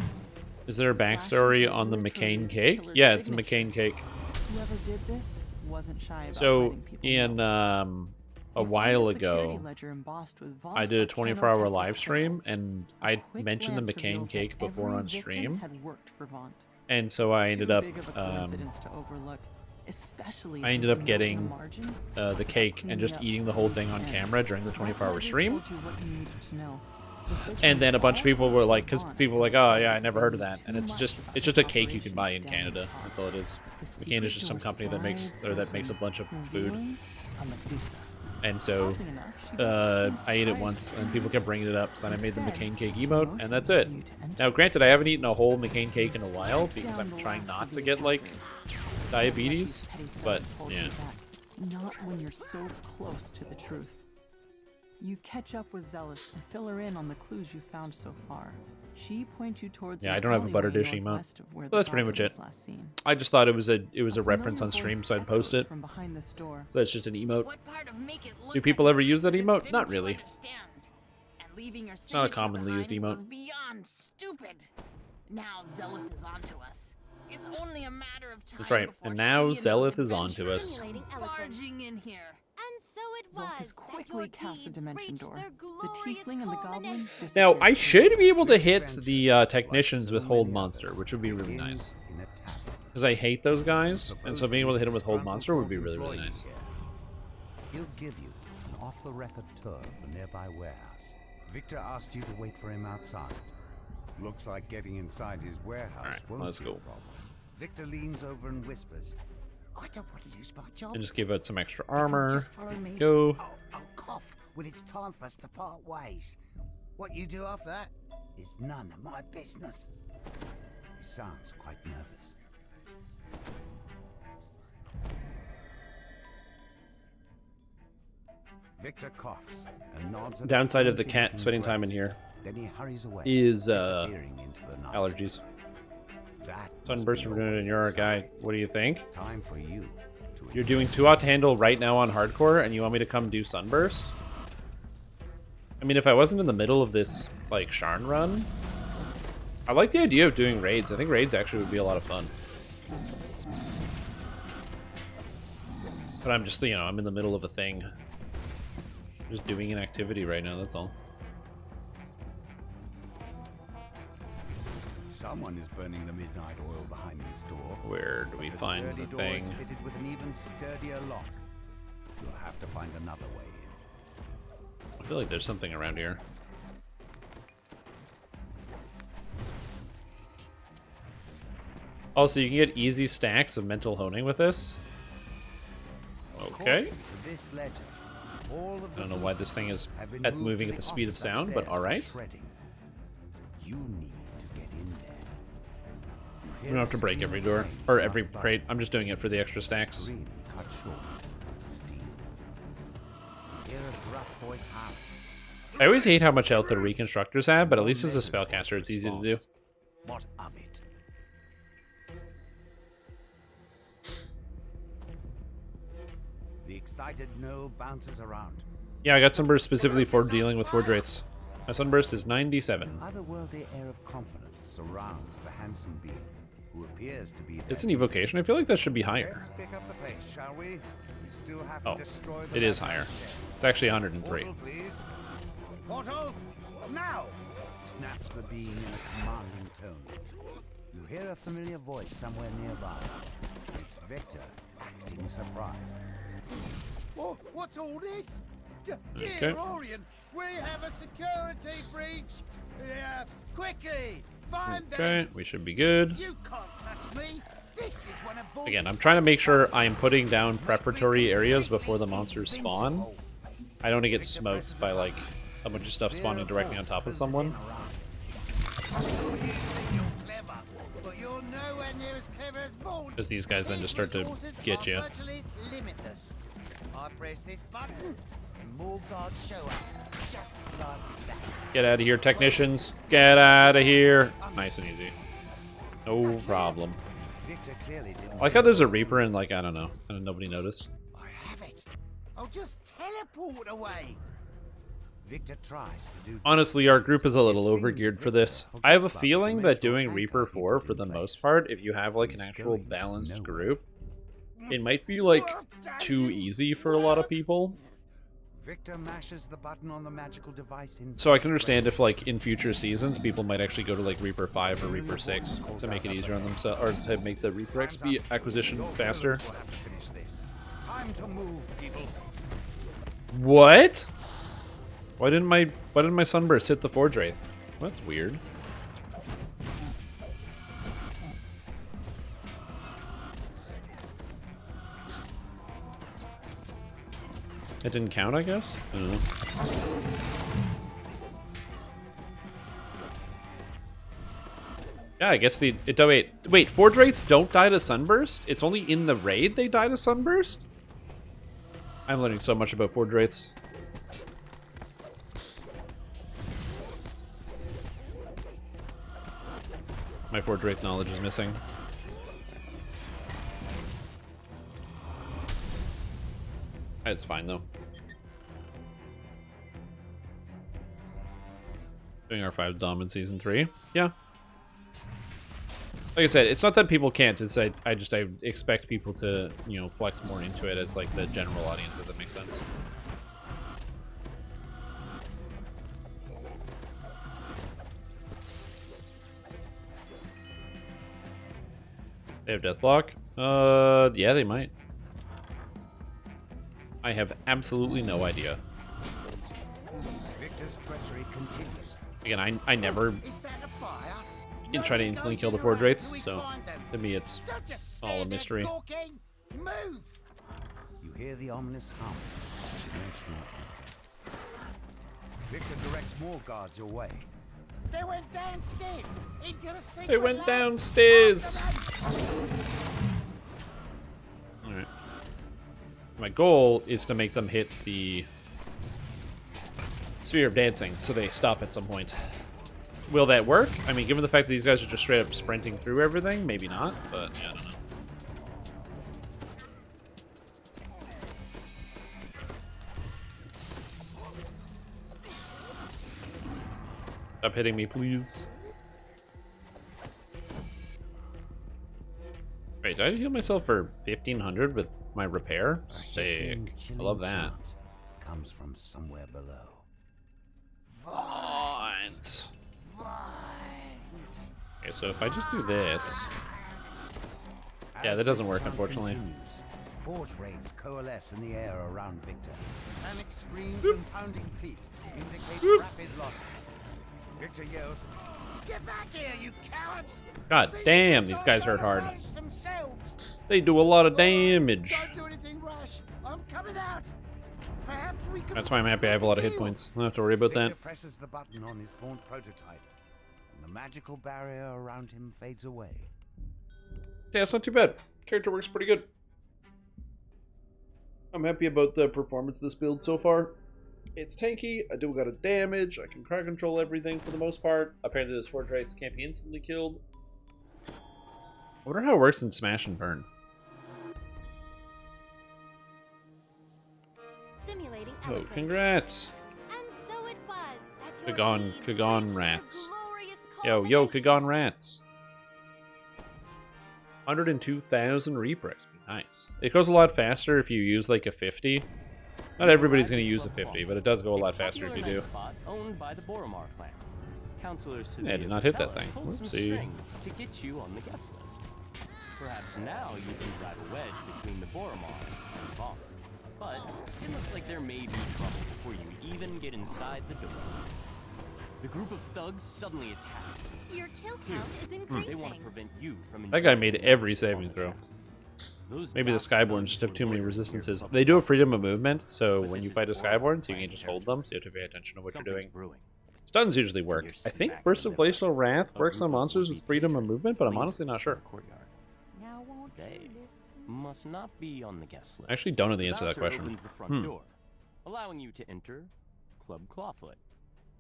Is there a Slashes backstory were on the literally McCain the cake? killer's Yeah, it's a signature. McCain cake. Whoever did this wasn't shy about So letting people in know. a You find while security ago, ledger embossed with I did a Vaunt 24-hour Arcanotech live stream, symbol. and A I quick mentioned the glance McCain reveals that cake before every on victim stream, had worked for Vaunt. and so It's I ended too up big of a coincidence to overlook, especially I ended since up a note in getting margin the talked about cake and cleaning just up eating the whole thing loose on ends. camera during the That 24-hour ledger stream. told you what you needed to know. The victims And then a bunch of people were like, all because gone. people were like, oh yeah, I never heard of Too that, and it's much just of it's this just a cake you can operation's buy in down Canada. the That's all it is. The McCain is just some secret company that makes door or that slides makes a open, bunch of food, revealing a Medusa. and so Often enough, she doesn't seem I ate it surprised once, to and see people you. kept bringing it up. So then I made the Instead, McCain cake she emote, motions and that's for it. you to enter. Now, granted, I haven't eaten a whole McCain cake in a while Strike because down I'm the trying last not of to the get like attackers. Don't let diabetes, these petty but villains hold yeah. you back. Not when you're so close to the truth. You catch up with Zealous and fill her in on the clues you found so far. She points you towards Yeah, an I don't have a butter alleyway dish emote. northwest of where Well, the that's pretty body much it. was last seen. I just thought it was a A reference familiar on stream, voice so I'd post echoes it. from behind this door. So it's just an emote. What part of make it look Do like people an ever use that accident emote? didn't Not you really. understand? And leaving your not a signature commonly used behind emote. was beyond stupid. Now Zelith is onto us. It's only a matter of time. That's right. before And now she and those Zelith is onto us. Simulating eloquence. barging in here. And so it Zulkus was quickly that casts a your dimension deeds door. reached their The glorious tiefling and the goblin culmination. Now, I disappear. should be able to hit the technicians with Hold Monster, which would be really nice. In a tavern. Because I hate those guys, and so being able to hit them with Hold Monster would be really, really nice. He'll give you an off-the-record tour of the nearby warehouse. Victor asked you to wait for him outside. Looks like getting inside his warehouse Alright, won't let's be go. a problem. Victor leans over and whispers, I don't want to lose my job. And just give out some extra If you'll armor. just follow me, Go. I'll cough when it's time for us to part ways. What you do after that is none of my business. he sounds quite nervous. Victor coughs and nods. at Downside of the things he cat can spending time in regret. here Then he hurries away, is disappearing into the night. allergies. That must Sunburst be from doing it, all and you're a guy. inside. What do you think? Time for you to You're doing 2 out to handle right now on hardcore, and you want me to come do Sunburst? I mean, if I wasn't in the middle of this, like, Sharn run, I like the idea of doing raids. I think raids actually would be a lot of fun. But I'm just, you know, I'm in the middle of a thing. Just doing an activity right now, that's all. Someone is burning the midnight oil behind this door. Where do we The find sturdy the door is thing? fitted with an even sturdier lock. You'll have to find another way in. I feel like there's something around here. Also, you can get easy stacks of mental honing with this. Okay. According to this legend, all of I don't know why this thing is have been at moved moving to at the the speed of office sound, but upstairs for alright. shredding. You need to get in there. We don't have to break every door or every crate. I'm just doing it for the extra stacks. Scream cut short with steel. You hear a gruff voice howl. I always hate how much health the reconstructors have, but at least as a spellcaster, it's easy to do. What of it? The excited Noel bounces around. Yeah, I got Sunburst specifically for dealing with Forge Wraiths. My Sunburst is 97. An otherworldly air of confidence surrounds the handsome being, who appears to be. It's an evocation. I feel like that should be higher. Let's pick up the pace, shall we? We still have Oh, to destroy the it is higher. It's actually 103. Portal, please. Portal, now! Snaps the being in a commanding tone. You hear a familiar voice somewhere nearby. It's Victor, acting surprised. Oh, what's all this? Okay. Dear Orion, we have a security breach! Quickly, find Okay, them! we should be good. You can't touch me! This is one of Vault's Again, I'm trying to make sure I'm putting down preparatory areas before the monsters spawn. I don't want to get smoked by, like, a bunch of stuff spawning directly on top of someone. Because these guys then just start to get you. I press this button, and more guards show up, just like that. Get out of here, technicians. Get out of here. Nice and easy. No problem. Victor clearly didn't. I like how there's a Reaper and, like, I don't know. And nobody noticed. I have it. I'll just teleport away. Victor tries to do. Honestly, our group is a little overgeared for this. I have a feeling that doing Reaper 4, for the most part, if you have, like, an actual balanced group, it might be, like, too easy for a lot of people. Victor mashes the button on the magical device in. So I can understand if, like, in future seasons, people might actually go to, like, Reaper 5 or Reaper 6 to make it easier on themselves, or to make the Reaper XP acquisition faster. We'll have to finish this. Time to move, people. What? Why didn't my Sunburst hit the Forge Wraith? That's weird. It didn't count, I guess? I don't know. Yeah, I guess wait, Forge Wraiths don't die to Sunburst? It's only in the raid they die to Sunburst? I'm learning so much about Forge Wraiths. My Forge Wraith knowledge is missing. It's fine, though. Doing our 5 Dom in Season 3. Yeah. Like I said, it's not that people can't. It's I expect people to, you know, flex more into it as, like, the general audience, if that makes sense. They have Deathblock? Yeah, they might. I have absolutely no idea. Victor's treachery continues. Again, I never Is that a fire? try to instantly kill the Forge Wraiths, so to me it's Don't just all a stand there mystery. talking. Move! You hear the ominous hum. Victor directs more guards your way. They went downstairs into the secret They went lab. downstairs. After them. Alright. My goal is to make them hit the Sphere of Dancing, so they stop at some point. Will that work? I mean, given the fact that these guys are just straight up sprinting through everything, maybe not, but yeah, I don't know. Stop hitting me, please. Wait, did I heal myself for 1500 with my repair? Sick. I love that. Comes from somewhere below. Vaunt. Okay, so if I just do this... Yeah, that doesn't work, unfortunately. Forge Wraiths coalesce in the air around Victor. Panic screams and pounding feet indicate rapid losses. Victor yells, "Get back here, you cowards!" God damn, these guys hurt hard. Themselves. They do a lot of damage. Don't do anything rash. I'm coming out. Perhaps we can. That's why I'm happy I have a lot of hit points. I don't have to worry about Victor that. presses the button on his Vaunt prototype, and the magical barrier around him fades away. Yeah, it's not too bad. Character works pretty good. I'm happy about the performance of this build so far. It's tanky, I do a lot of damage, I can crowd control everything for the most part. Apparently this Forge Wraiths can't be instantly killed. I wonder how it works in Smash and Burn. Simulating Oh, eloquence. congrats! And so it was that your Kagon, deeds Kagon reached rats. their glorious Yo, culmination. Kagon rats. 102,000 repress. Nice. It goes a lot faster if you use like a 50. Not everybody's going to use a 50, but it does go a lot faster if you do. Spot owned by the Boromar clan. Counselor Yeah, I did not hit that thing. pulled some Whoopsie. strings to get you on the guest list. Perhaps now you can drive a wedge between the Boromar and Bonk. But it looks like there may be trouble before you even get inside the door. The group of thugs suddenly attacks. Your kill count is They increasing. want to prevent you from That guy enjoying made the every benefits saving of throw. attack. Those Maybe the Dusk Skyborns thugs just have were too many loyal to your resistances. public They do have authority. freedom of movement, so But when this you is fight a Boromar Skyborn, so you clan can just hold them, so you have to pay attention to what you're Something's doing. brewing. Stuns usually work. You're I think smack Burst in of the middle Glacial Wrath A works on group of monsters with would-be freedom of patrons movement, but I'm lingers honestly not in sure. the courtyard. Now won't They you listen? must not be on the guest list. I actually don't know the answer to that Bouncer question. opens the front door, allowing you to enter Club Clawfoot.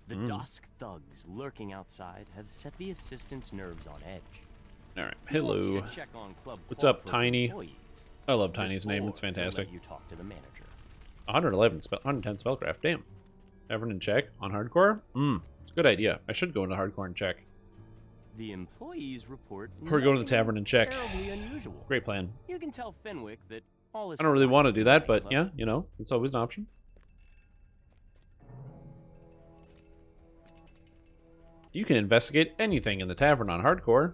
The Dusk thugs lurking outside have set the assistant's nerves on edge. Alright, He wants you hello. to check on Club What's up, Clawfoot's Tiny? employees I love Tiny's name, it's before he'll let fantastic. You talk to the manager. 110 spellcraft, damn. Everyone in check on hardcore? It's a good idea. I should go into hardcore and check. The employees report. Or go to the nothing tavern and check. terribly unusual. Great plan. You can tell Fenwick that all is I don't really quiet want to in do the that, but nightclub. yeah, you know, it's always an option. You can investigate anything in the tavern on hardcore.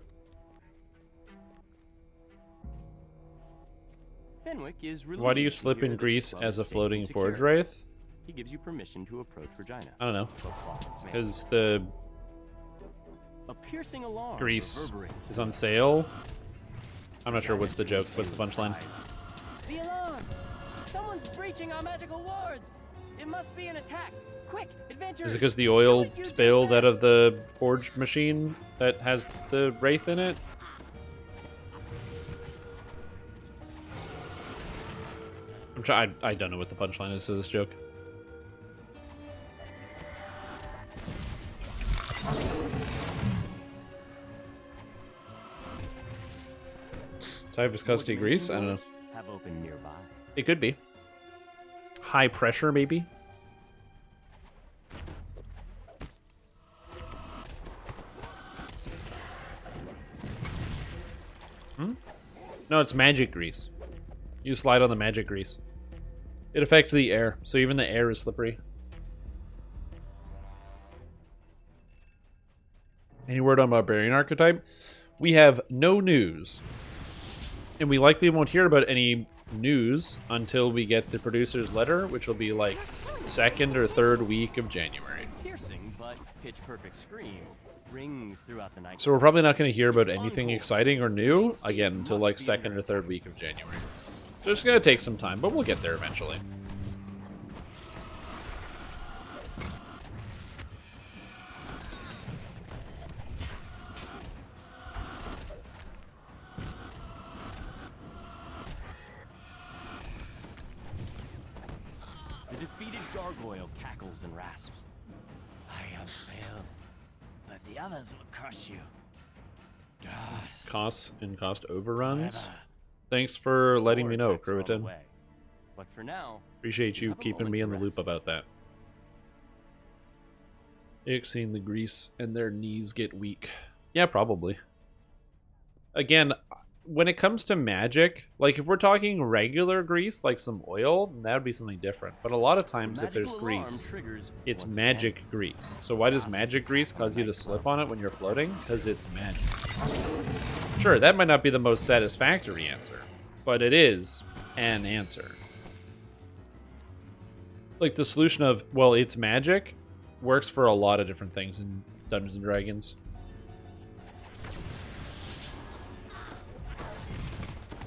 Fenwick is Why do you relieved to slip hear in that the grease club as is a safe floating and forge secure. wraith? He gives you permission to approach Regina. I don't know. Club Clawfoot's man. Because the A piercing alarm grease reverberates is on sale. I'm not sure what's the joke. What's the punchline? The alarm! Someone's breaching our magical wards! It must be an attack! Quick, adventurers! Is it because the oil Do what you do spilled out best. of the forge machine that has the wraith in it? I don't know what the punchline is to this joke. Type viscosity grease? I don't know. Have opened nearby. It could be. High pressure, maybe? No, it's magic grease. You slide on the magic grease. It affects the air, so even the air is slippery. Any word on Barbarian Archetype? We have no news. And we likely won't hear about any news until we get the producer's letter, which will be like second or third week of January. Piercing but pitch perfect scream rings throughout the night. So we're probably not going to hear about anything exciting or new again until like second or third week of January. So it's going to take some time, but we'll get there eventually. The defeated gargoyle cackles and rasps. I have failed, but the others will crush you. Dust. Cost overruns. Forever. Thanks for letting More me know, attacks are on the Cruiton. way. But for now, Appreciate you have a keeping moment me to in the loop rest. about that. Seeing the grease and their knees get weak. Yeah, probably. Again, when it comes to magic, like if we're talking regular grease, like some oil, that would be something different. But a lot of times if there's magical alarm grease, triggers it's once magic again. grease. So why does magic grease cause you to slip on it when you're floating? Because it's magic. Sure, that might not be the most satisfactory answer, but it is an answer. Like the solution of, well, it's magic, works for a lot of different things in Dungeons and Dragons.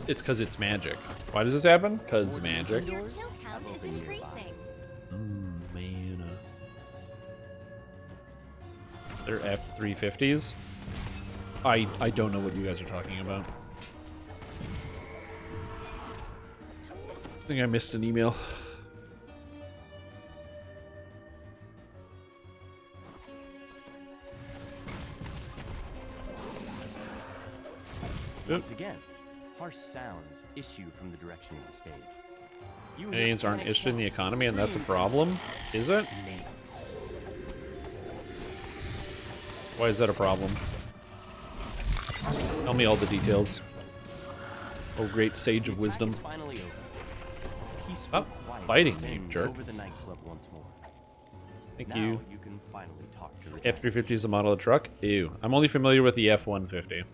It's because it's magic. Why does this happen? Because magic. Your kill count is increasing. Man. They're F350s? I don't know what you guys are talking about. think I missed an email. Once again, harsh sounds issue from the direction of the stage. You Aliens aren't interested in the economy, and that's a problem? Is it? Snakes. Why is that a problem? Tell me all the details. Oh, great sage of wisdom. Is finally over. Peaceful, Stop quiet fighting me, sing jerk. Over the nightclub once more. Thank Now you. you can finally talk to Richard. F-350 is a model of truck? Ew. I'm only familiar with the F-150.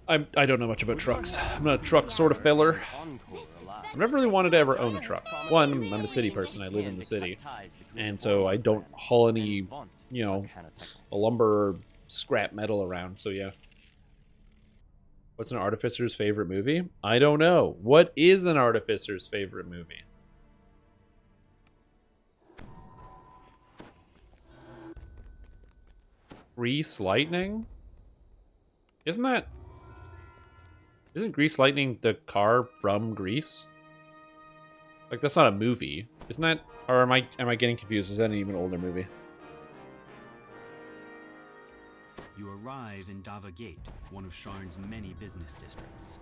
I don't know much about trucks. I'm not a truck sort of feller. I've never really wanted to ever own a truck. One, I'm a city person. I live in the city. And so I don't haul any, you know, lumber or scrap metal around. So yeah. What's an artificer's favorite movie? I don't know. What is an artificer's favorite movie? Grease Lightning? Isn't Grease Lightning the car from Grease? Like, that's not a movie. Isn't that, or am I getting confused? Is that an even older movie? You arrive in Dava Gate, one of Sharn's many business districts.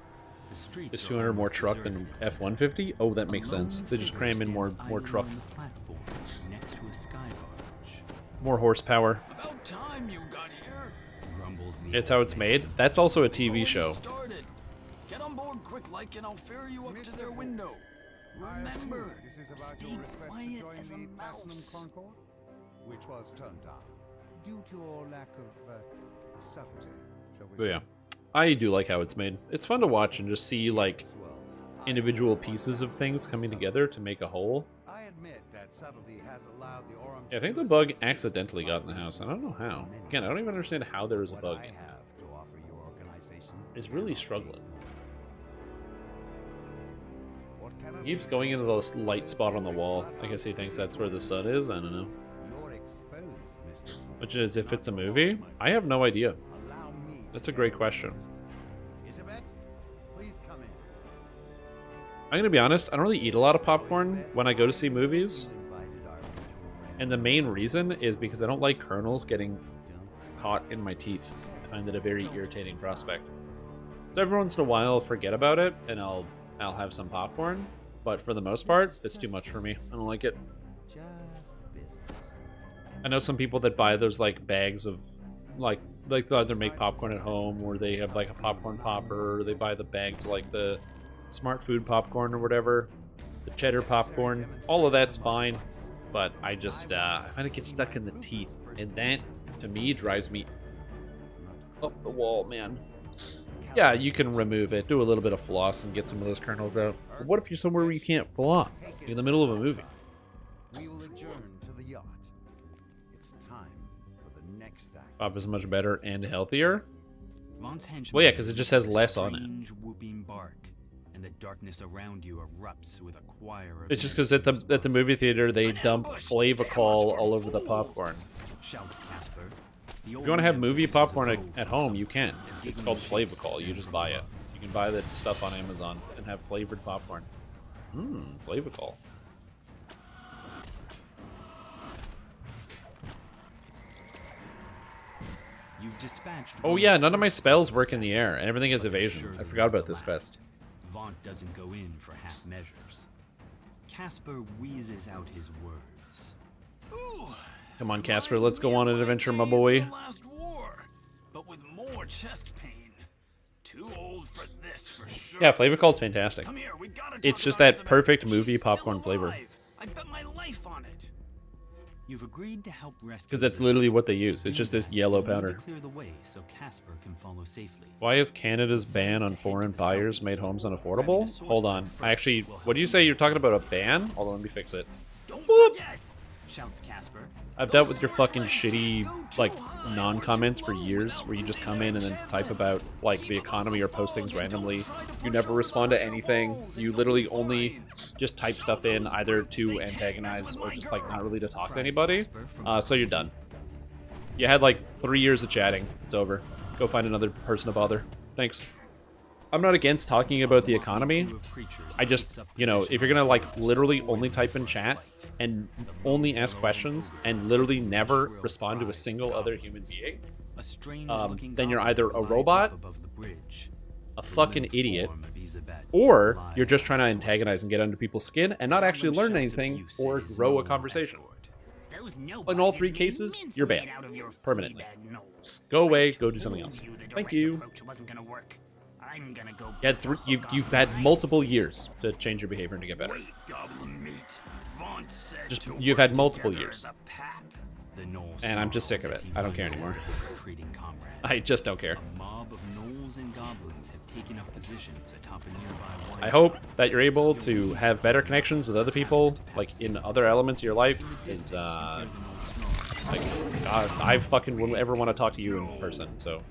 The streets Is are 200 more almost truck than deserted. F-150? Oh, that makes A lone sense. They just figure cram in more stands truck. idly on the platform next to a sky barge. More horsepower. About time you got here. Grumbles the It's old how it's man. made. That's also a Already TV show. Started. Get on board quick like and I'll ferry you up to their window. Remember, This is about stay your request to quiet join as a the Platinum mouse. Concord, which was turned down due to your lack of subtlety, shall we But say. yeah. I do like how it's made. It's fun to watch and just see, like, As well, individual pieces of things coming together to make a whole. I admit that subtlety has allowed the Aurum Yeah, I think to the do bug its accidentally got in the house. I don't know how. Again, I don't even understand how there was a what bug. I have to offer your organization. It's really struggling. What can I He keeps do? going into this light spot on the wall. I guess he thinks that's where the sun is. I don't know. You're exposed, Mr. Which is, if it's a movie, I have no idea. Allow me to That's a great question. Isabet, please come in. I'm gonna be honest, I don't really eat a lot of popcorn when I go to see movies. You invited our mutual friend. And the main reason is because I don't like kernels getting caught in my teeth. I find that a very irritating prospect. So every once in a while I'll forget about it and I'll have some popcorn. But for the most part, it's too much for me. I don't like it. Just business. I know some people that buy those like bags of like they either make popcorn at home or they have like a popcorn popper or they buy the bags like the smart food popcorn or whatever, the cheddar popcorn. All of that's fine, but I just I find it gets stuck in the teeth, and that to me drives me up the wall, man. Yeah, you can remove it, do a little bit of floss and get some of those kernels out. But what if you're somewhere where you can't floss? You're in the middle of a movie. We will adjourn to the yacht. It's time for the next act. Pop is much better and healthier. Vaughn's henchman Well, yeah, 'cause it just has releases less on it. strange whooping bark, and the darkness around you erupts with a choir of It's just because at the movie theater they dump Flavacol all over the popcorn. shouts Casper. If you want to have movie popcorn at home, you can. It's called Flavacol. You just buy it. You can buy the stuff on Amazon and have flavored popcorn. Flavacol. You've dispatched Oh yeah, none of my spells work in the air, and everything is evasion. I forgot about this quest. Vaughn doesn't go in for half measures. Casper wheezes out his words. Come on, Casper, let's go on an adventure, my boy. Last war, but with more chest pain. Too old for this, for sure. Yeah, Flavacol's fantastic. Come here, we gotta It's talk just about that Isabel. perfect She's movie still popcorn flavor. alive. I bet my life on it. You've agreed to help rescue. Because that's literally what they use. It's just this yellow You need to powder. clear the way so Casper can follow safely. Why is Canada's ban on foreign buyers made homes unaffordable? Hold on. I actually... What do you say? You're talking about a ban? Hold on, let me fix it. Don't forget. Shouts Casper. I've dealt with your fucking shitty, like, non-comments for years, where you just come in and then type about, like, the economy or post things randomly. You never respond to anything. You literally only just type stuff in, either to antagonize or just, like, not really to talk to anybody. So you're done. You had, like, 3 years of chatting. It's over. Go find another person to bother. Thanks. I'm not against talking about the economy. I just, you know, if you're gonna like literally only type in chat and only ask questions and literally never respond to a single other human being, then you're either a robot, a fucking idiot, or you're just trying to antagonize and get under people's skin and not actually learn anything or grow a conversation. In all three cases, you're banned permanently. Go away, go do something else. Thank you. You've had multiple years to change your behavior and to get better. You've had multiple years. And I'm just sick of it. I don't care anymore. I just don't care. I hope that you're able to have better connections with other people, like in other elements of your life. Is like, God, I fucking wouldn't ever want to talk to you in person, so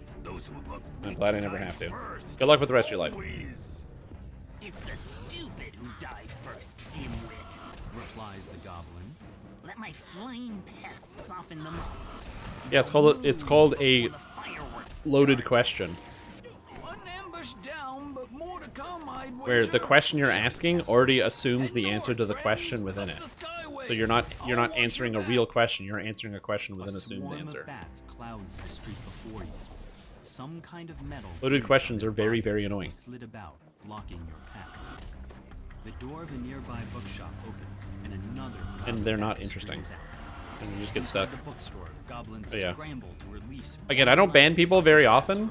I'm glad I never have to. Good luck with the rest of your life. It's the stupid who die first, dimwit, replies the goblin. Let my flying pets soften them up. Yeah, it's called a loaded question. Where the question you're asking already assumes the answer to the question within it. So you're not answering a real question, you're answering a question with an assumed answer. Some kind of metal loaded questions are very, very annoying. Blocking your path. The door of a nearby bookshop opens, and another and they're not interesting. And you just get stuck. The bookstore, goblins yeah. scramble to release Again, I don't ban people very often.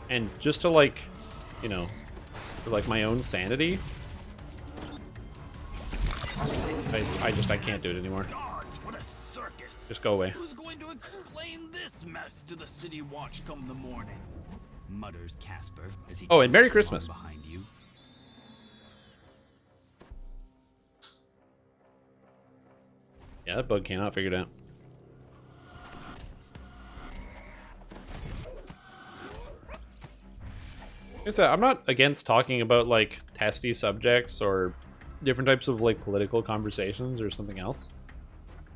And just to like, you know, for like my own sanity, I can't do it anymore. Just go away. Who's going to explain this mess to the city watch come the morning? Mutters Casper as he and Merry Christmas. Behind you. Yeah, that bug cannot figure it out. Like I said, I'm not against talking about like testy subjects or different types of like political conversations or something else.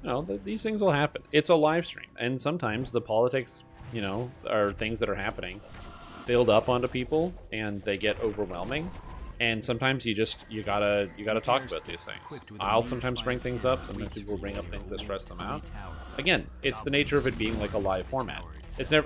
You know, these things will happen. It's a live stream, and sometimes the politics, you know, are things that are happening, build up onto people, and they get overwhelming. And sometimes you gotta talk about these things. I'll sometimes bring things up. Sometimes people will bring up things that stress them out. Again, it's the nature of it being like a live format.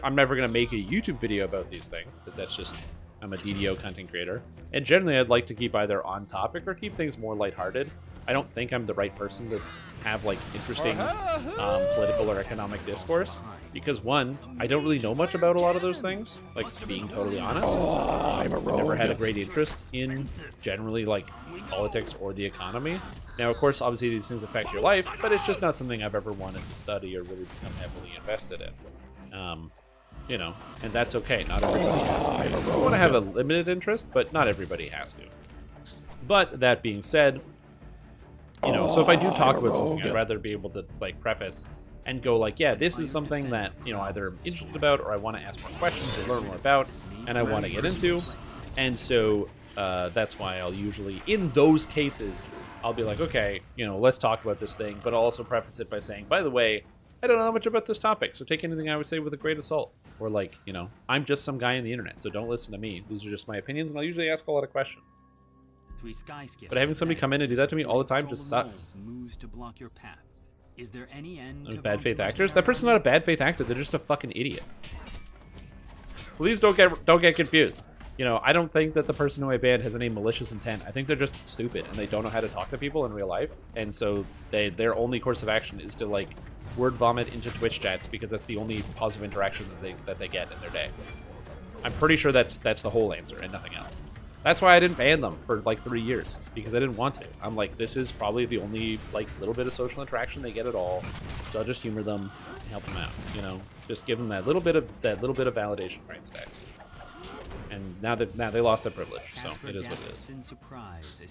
I'm never gonna make a YouTube video about these things because that's just, I'm a DDO content creator. And generally, I'd like to keep either on topic or keep things more lighthearted. I don't think I'm the right person to have like interesting political or economic discourse because one, I don't really know much about a lot of those things, like being totally honest. I've never had a great interest in generally like politics or the economy. Now, of course, obviously these things affect your life, but it's just not something I've ever wanted to study or really become heavily invested in. You know, and that's okay. Not everybody has to. I want to have a limited interest, but not everybody has to. But that being said, you know, so if I do talk about something, I'd rather be able to like preface and go like, yeah, this is something that, you know, either I'm interested about or I want to ask more questions or learn more about and I want to get into. And so that's why I'll usually, in those cases, I'll be like, okay, you know, let's talk about this thing, but I'll also preface it by saying, by the way, I don't know much about this topic, so take anything I would say with a grain of salt. Or like, you know, I'm just some guy on the internet, so don't listen to me. These are just my opinions, and I'll usually ask a lot of questions. But having somebody come in and do that to me all the time just sucks. Moves to block your path. Is there any end to bad faith actors? That person's not a bad faith actor, they're just a fucking idiot. Please don't get confused. You know, I don't think that the person who I banned has any malicious intent. I think they're just stupid and they don't know how to talk to people in real life. And so their only course of action is to like word vomit into Twitch chats because that's the only positive interaction that they get in their day. I'm pretty sure that's the whole answer and nothing else. That's why I didn't ban them for like 3 years, because I didn't want to. I'm like, this is probably the only like little bit of social interaction they get at all, so I'll just humor them and help them out. You know, just give them that little bit of validation right today. And now they lost that privilege, so it is what it is.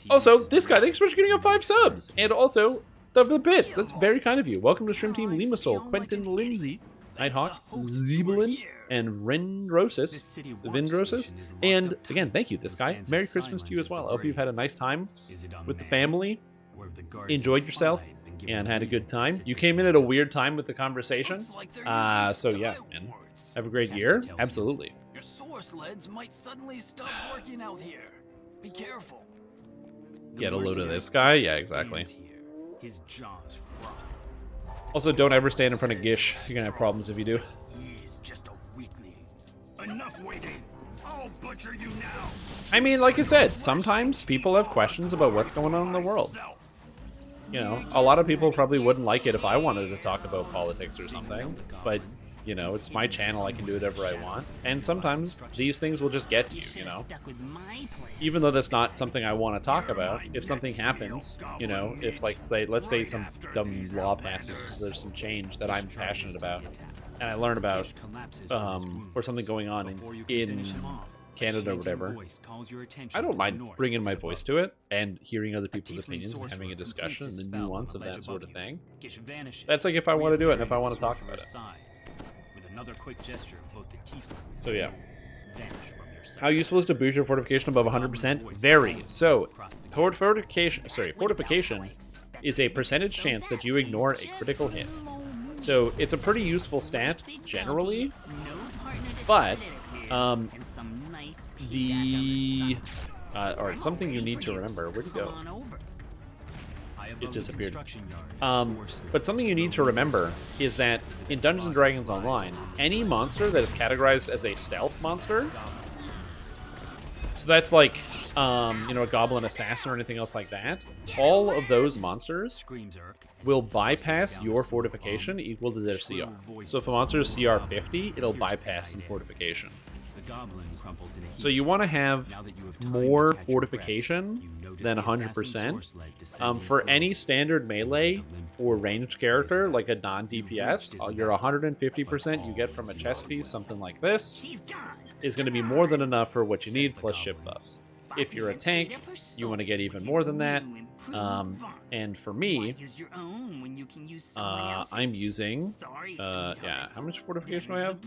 Also, this guy, thanks so much for getting up 5 subs, and also the bits. That's very kind of you. Welcome to Stream Team Limassol, Quentin Lindsay, Nighthawk, Zebulin, and Vindrosis. And again, thank you, this guy. Merry Christmas to you as well. I hope you've had a nice time with the family, enjoyed yourself, and had a good time. You came in at a weird time with the conversation. So yeah, man. Have a great year. Absolutely. source sleds might suddenly stop working out here. Be careful. Get a load of this guy? Yeah, exactly. His jaws frothing. Also, don't ever stand in front of Gish. You're gonna have problems if you do. He's just a weakling. Enough waiting. I'll butcher you now. I mean, like I said, sometimes people have questions about what's going on in the world. You know, a lot of people probably wouldn't like it if I wanted to talk about politics or something, but, you know, it's my channel, I can do whatever I want, and sometimes these things will just get to you, you know? Even though that's not something I want to talk about, if something happens, you know, if, like, let's say some dumb law passes, there's some change that I'm passionate about, and I learn about, or something going on in Canada or whatever, I don't mind bringing my voice to it and hearing other people's opinions and having a discussion and the nuance of that sort of thing. That's like if I want to do it and if I want to talk about it. So yeah. How useful is to boost your fortification above 100%? Very. So, fortification is a percentage chance that you ignore a critical hit. So it's a pretty useful stat generally, but or something you need to remember. Where'd you go? It disappeared. But something you need to remember is that in Dungeons & Dragons Online, any monster that is categorized as a stealth monster, so that's like, you know, a goblin assassin or anything else like that, all of those monsters will bypass your fortification equal to their CR. So if a monster is CR 50, it'll bypass some fortification. So you want to have more fortification than 100%. For any standard melee or ranged character, like a non-DPS, your 150% you get from a chest piece, something like this, is going to be more than enough for what you need, plus ship buffs. If you're a tank, you want to get even more than that. And for me, I'm using, yeah, how much fortification do I have?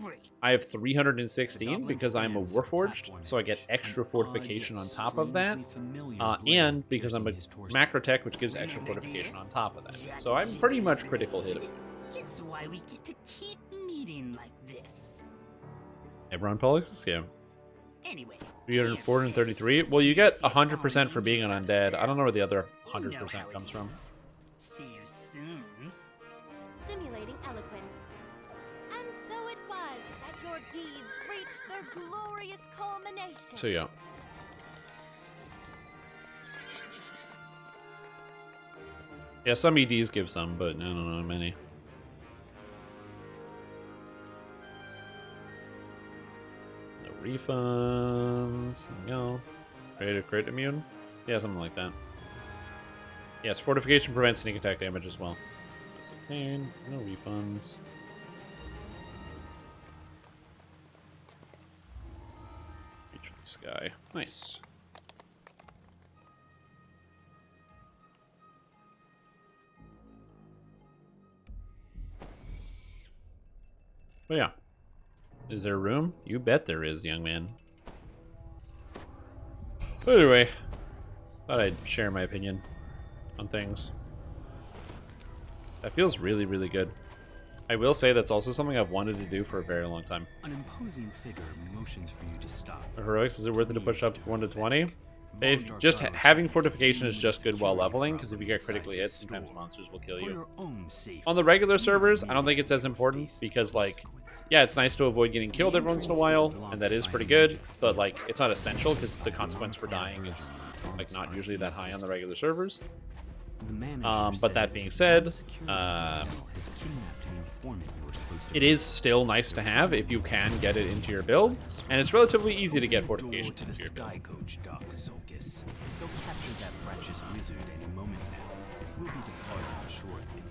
I have 316 because I'm a Warforged, so I get extra fortification on top of that. And because I'm a Macrotech, which gives extra fortification on top of that. So I'm pretty much critical hit. It's why we get to keep meeting like this. Everyone politics? Yeah. Anyway. 433. Well, you get 100% for being an undead. I don't know where the other 100% comes from. See you soon. Simulating eloquence. And so it was that your deeds reached their glorious culmination. So yeah. Yeah, some EDs give some, but I don't know many. Refunds, something else. Ready to crit immune? Yeah, something like that. Yes, fortification prevents sneak attack damage as well. Pain, no refunds. Reach for the sky. Nice. But yeah. Is there room? You bet there is, young man. Anyway, thought I'd share my opinion on things. That feels really, really good. I will say that's also something I've wanted to do for a very long time. An imposing figure motions for you to stop. Heroics, is it worth it to push up 1 to 20? Just having fortification is just good while leveling, because if you get critically hit, sometimes monsters will kill you. On the regular servers, I don't think it's as important, because, like, yeah, it's nice to avoid getting killed every once in a while, and that is pretty good, but, like, it's not essential, because the consequence for dying is, like, not usually that high on the regular servers. But that being said, it is still nice to have if you can get it into your build, and it's relatively easy to get fortification into your build. They'll capture that fractious wizard any moment now. We'll be departing shortly.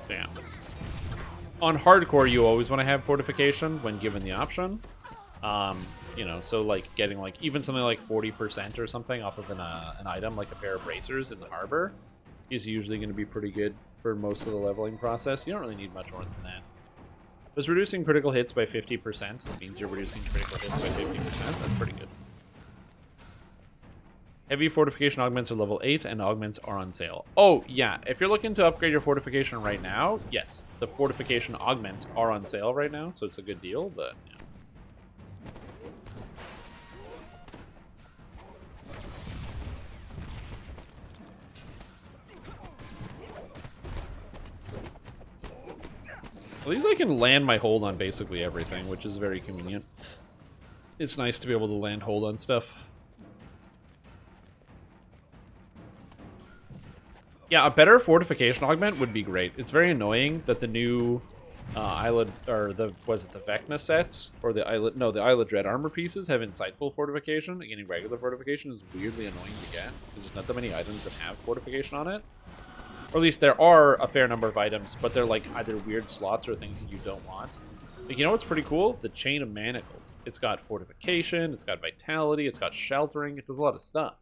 Damn. On hardcore, you always want to have fortification when given the option. You know, so like getting like even something like 40% or something off of an item like a pair of bracers in the harbor is usually going to be pretty good for most of the leveling process. You don't really need much more than that. Was reducing critical hits by 50%. That means you're reducing critical hits by 50%. That's pretty good. Heavy fortification augments are level 8 and augments are on sale. Oh, yeah. If you're looking to upgrade your fortification right now, yes. The fortification augments are on sale right now, so it's a good deal, but yeah. At least I can land my hold on basically everything, which is very convenient. It's nice to be able to land hold on stuff. Yeah, a better fortification augment would be great. It's very annoying that the new Isla, or the, was it the Vecna sets? Or the Isla, no, the Isla Dread armor pieces have insightful fortification. Getting regular fortification is weirdly annoying to get, because there's not that many items that have fortification on it. Or at least there are a fair number of items, but they're like either weird slots or things that you don't want. Like, you know what's pretty cool? The Chain of Manacles. It's got fortification, it's got vitality, it's got sheltering, it does a lot of stuff.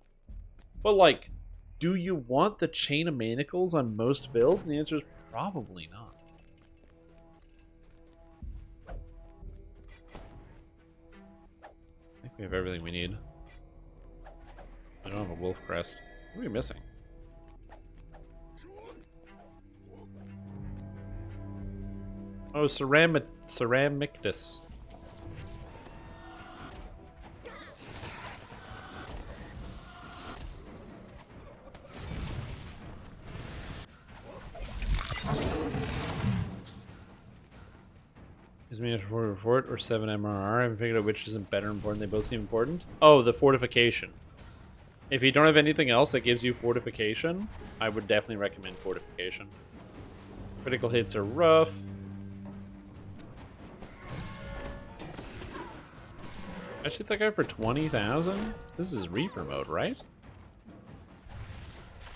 But like, do you want the Chain of Manacles on most builds? And the answer is probably not. I think we have everything we need. I don't have a wolf crest. What are we missing? Oh, Ceramictus. Is me for fort or 7 MRR? I haven't figured out which isn't better important. They both seem important. Oh, the fortification. If you don't have anything else that gives you fortification, I would definitely recommend fortification. Critical hits are rough. I shoot that guy for 20,000? This is Reaper mode, right?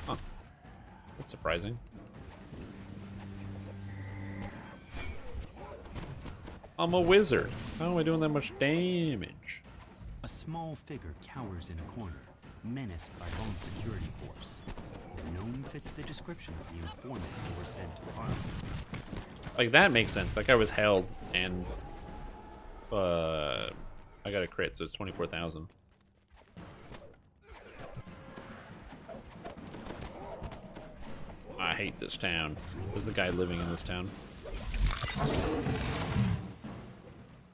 Huh. That's surprising. I'm a wizard. How am I doing that much damage? A small figure cowers in a corner, menaced by lone security force. The gnome fits the description of the informant who were sent to farm. Like, that makes sense. That guy was held, and I got a crit, so it's 24,000. I hate this town. There's the guy living in this town.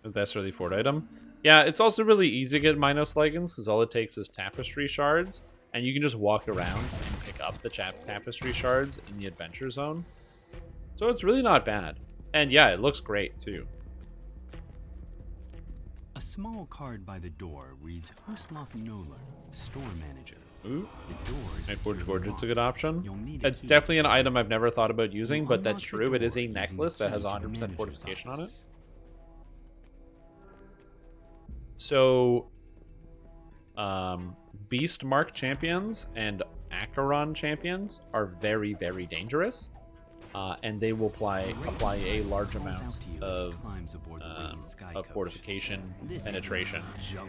The best early fort item. Yeah, it's also really easy to get Minos leggings because all it takes is tapestry shards, and you can just walk around and pick up the tapestry shards in the adventure zone. So it's really not bad. And yeah, it looks great too. A small card by the door reads Usloth Nolan, store manager. Ooh. The door is Nightforge Gorget's a good option. It's key. definitely an item I've never thought about using, but that's Unlock the true. It is door a using necklace the that has key to the 100% manager's fortification on it. office. So, Beast Mark champions and Acheron champions are very, very dangerous. And they will apply a large amount of fortification penetration,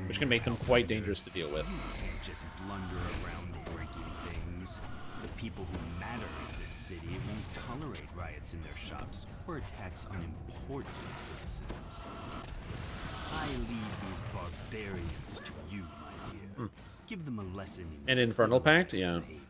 which can make them quite dangerous to deal with. You can't just blunder around breaking things. The people who matter in this city won't tolerate riots in their shops or attacks on important citizens. I leave these barbarians to you, my dear. Give them a lesson in An Infernal Pact? civilized Yeah. behavior.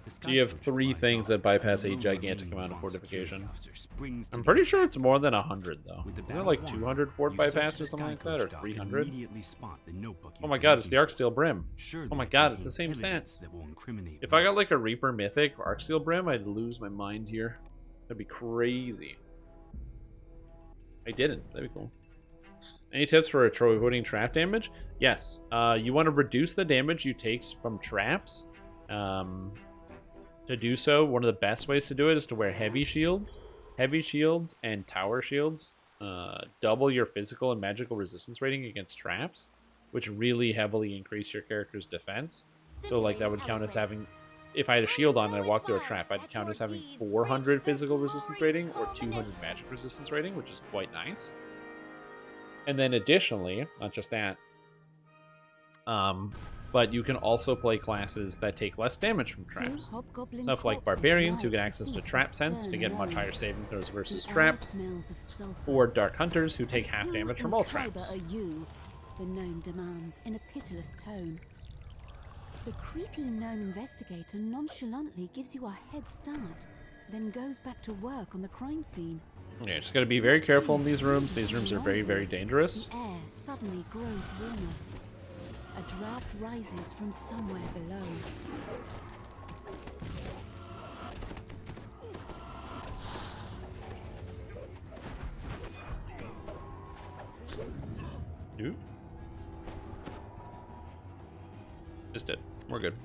The So you have Skycoach 3 flies things that off, bypass a and gigantic Lone amount of Raven fortification. Security Officer springs I'm to pretty their sure feet. it's more than 100 though. With the Isn't it battle like won, 200 fort you search bypass the or something like that, Skycoach or dock and 300? immediately spot the notebook Oh my you've god, been it's the looking Arcsteel Brim. Surely Oh my it god, it's the contains same evidence stats. that will incriminate If I got Vern. like a Reaper Mythic Arcsteel Brim, I'd lose my mind here. That'd be crazy. I didn't. That'd be cool. Any tips for avoiding trap damage? Yes. You want to reduce the damage you take from traps. To do so, one of the best ways to do it is to wear heavy shields. Heavy shields and tower shields double your physical and magical resistance rating against traps, which really heavily increase your character's defense. So like that would count as having, if I had a shield on and I walked through a trap, I'd count as having 400 physical resistance rating or 200 magic resistance rating, which is quite nice. And then additionally, not just that, but you can also play classes that take less damage from traps. Stuff like Barbarians, who get access to Trap Sense to get much higher saving throws versus traps, or Dark Hunters, who take half damage from all traps. Are you? The gnome demands in a pitiless tone. The creepy gnome investigator nonchalantly gives you a head start, then goes back to work on the crime scene. Yeah, just gotta be very careful in these rooms. These rooms are very, very dangerous. The air suddenly grows warmer. A draft rises from somewhere below. Ooh. Just did. We're good.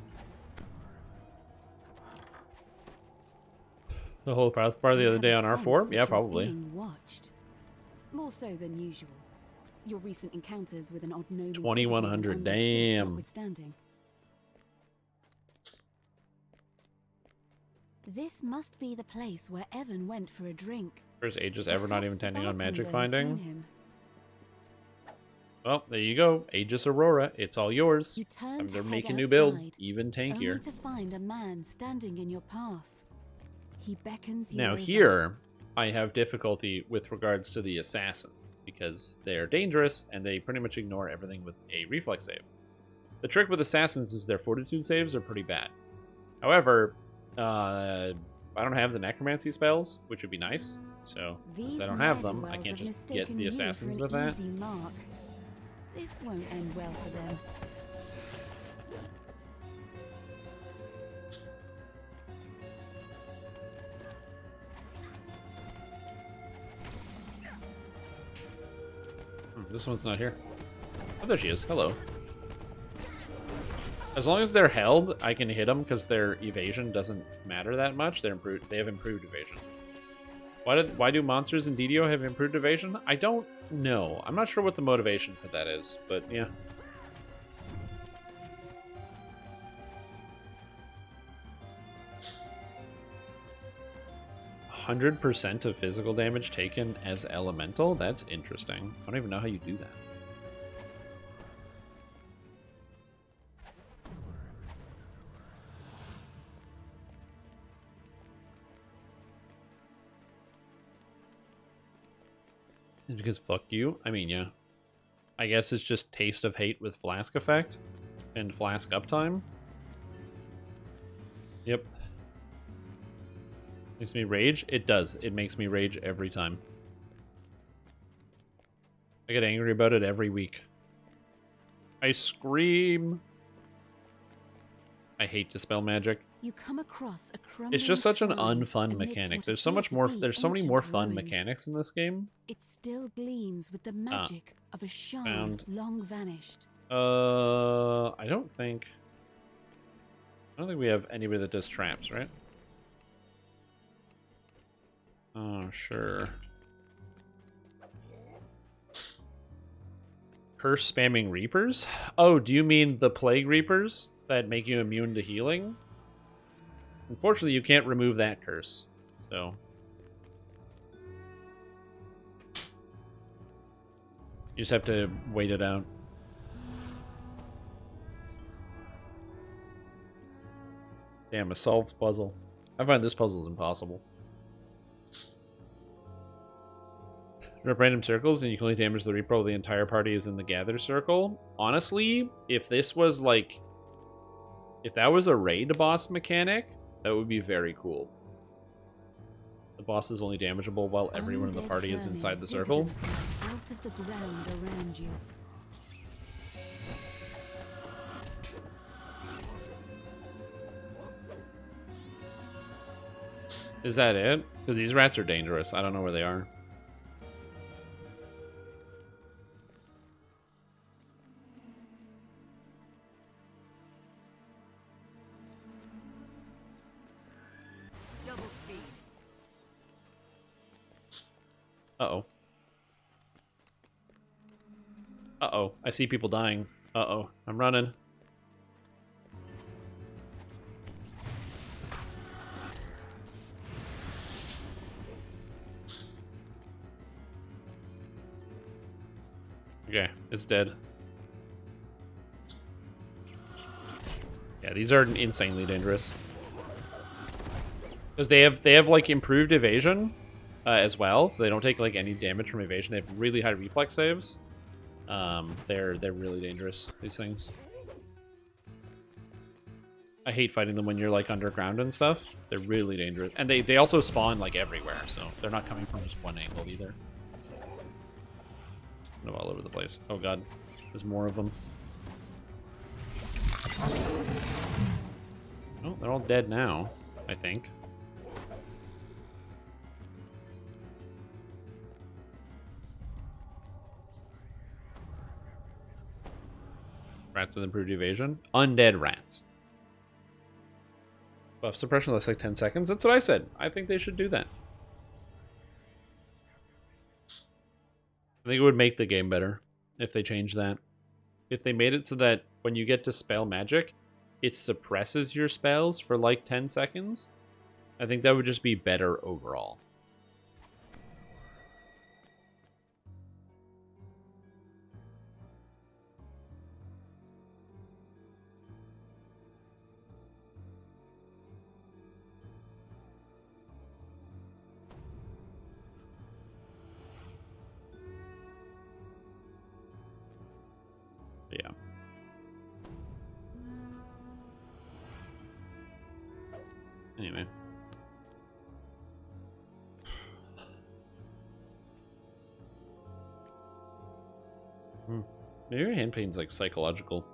The whole part of the other day on R4? Yeah, probably. Being watched. More so than usual. Your recent encounters with an odd gnome 2100, damn. Notwithstanding. This must be the place where Evan went for a drink. First Aegis ever not even tending on magic bartender has seen finding. him. Well, there you go. Aegis Aurora. It's all yours. You turn to They're head making new build. outside, Even only tankier. to find a man standing in your path. He beckons you Now over. here, I have difficulty with regards to the assassins, because they are dangerous, and they pretty much ignore everything with a reflex save. The trick with assassins is their fortitude saves are pretty bad. However, I don't have the necromancy spells, which would be nice, so since I don't have them, I can't just get the assassins with that. Mark. This won't end well for them. This one's not here. Oh, there she is. Hello. As long as they're held, I can hit them because their evasion doesn't matter that much. They're improved. They have improved evasion. Why do monsters in DDO have improved evasion? I don't know. I'm not sure what the motivation for that is, but yeah. %100% of physical damage taken as elemental? That's interesting. I don't even know how you do that. It's because fuck you? I mean, yeah. I guess it's just Taste of Hate with Flask effect and Flask uptime. Yep. Makes me rage? It does. It makes me rage every time. I get angry about it every week. I scream. I hate Dispel Magic. You come across a It's just such an shrine unfun amidst mechanic. what There's so appear much to more. be There's so many ancient more fun ruins. mechanics in this game. It still gleams with the magic of a shrine found. long vanished. I don't think we have anybody that does traps, right? Oh, sure. Curse spamming Reapers? Oh, do you mean the Plague Reapers that make you immune to healing? Unfortunately, you can't remove that curse, so... You just have to wait it out. Damn, a solved puzzle. I find this puzzle is impossible. Drop random circles and you can only damage the Reaper while the entire party is in the gather circle. Honestly, if this was like... If that was a raid boss mechanic, that would be very cool. The boss is only damageable while everyone in the party is inside the circle. Out of the ground around you. Is that it? Because these rats are dangerous. I don't know where they are. Double speed. Uh-oh. Uh-oh. I see people dying. Uh-oh. I'm running. Okay, it's dead. Yeah, these are insanely dangerous. Because they have like improved evasion as well, so they don't take like any damage from evasion. They have really high reflex saves. They're really dangerous, these things. I hate fighting them when you're like underground and stuff. They're really dangerous. And they also spawn like everywhere, so they're not coming from just one angle either. Kind of all over the place. Oh god, there's more of them. Oh, they're all dead now, I think. Rats with improved evasion. Undead rats. Buff suppression lasts like 10 seconds. That's what I said. I think they should do that. I think it would make the game better if they changed that. If they made it so that when you get to spell magic, it suppresses your spells for like 10 seconds. I think that would just be better overall. Yeah. Anyway. Maybe hand pain's like psychological.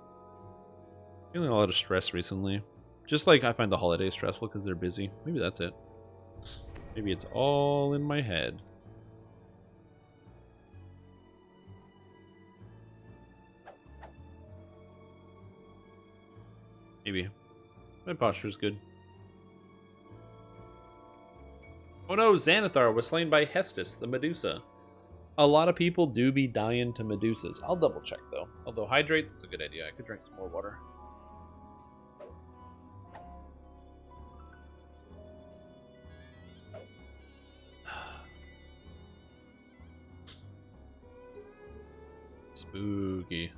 Feeling a lot of stress recently. Just like I find the holidays stressful because they're busy. Maybe that's it. Maybe it's all in my head. Maybe. My posture's good. Oh no, Xanathar was slain by Hestus, the Medusa. A lot of people do be dying to Medusas. I'll double check though. Although hydrate, that's a good idea. I could drink some more water. Spooky.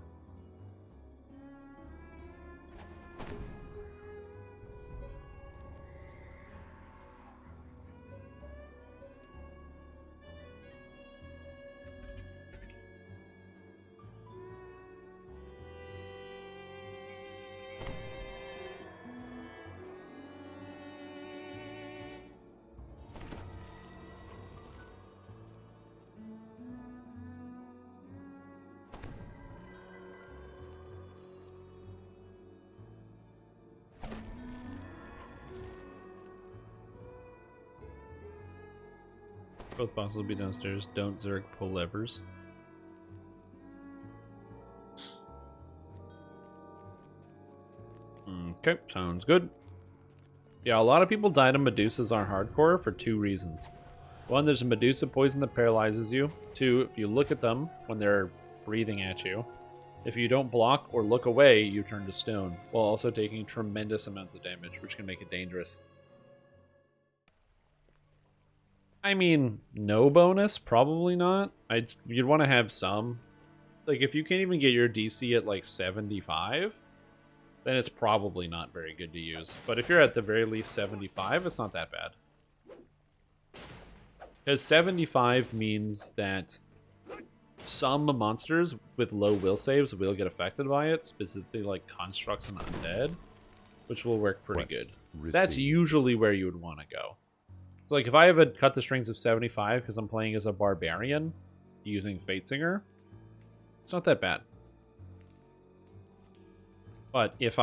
Both bosses will be downstairs. Don't Zerg pull levers. Okay, sounds good. Yeah, a lot of people die to Medusas on hardcore for two reasons. One, there's a Medusa poison that paralyzes you. Two, if you look at them when they're breathing at you, if you don't block or look away, you turn to stone, while also taking tremendous amounts of damage, which can make it dangerous. I mean, no bonus? Probably not. You'd want to have some. Like, if you can't even get your DC at, like, 75, then it's probably not very good to use. But if you're at the very least 75, it's not that bad. Because 75 means that some monsters with low will saves will get affected by it, specifically, like, constructs and undead, which will work pretty good. That's usually where you would want to go. So, like, if I have a cut the strings of 75 because I'm playing as a barbarian using Fatesinger, it's not that bad. But if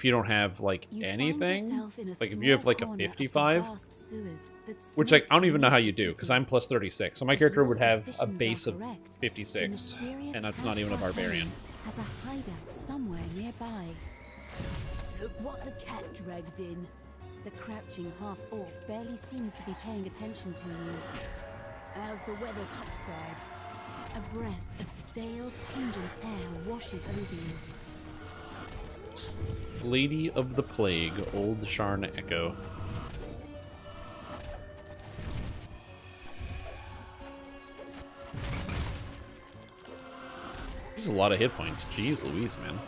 you don't have, like, anything, like, if you have, like, a 55, which, like, I don't even know how you do, because I'm plus 36, so my character would have a base of 56, and that's not even a barbarian. Has a hideout somewhere nearby. Look what the cat dragged in. The crouching half-orc barely seems to be paying attention to you. How's the weather topside? A breath of stale, pungent air washes over you. Lady of the Plague, Old Sharn Echo. There's a lot of hit points. Jeez Louise, man.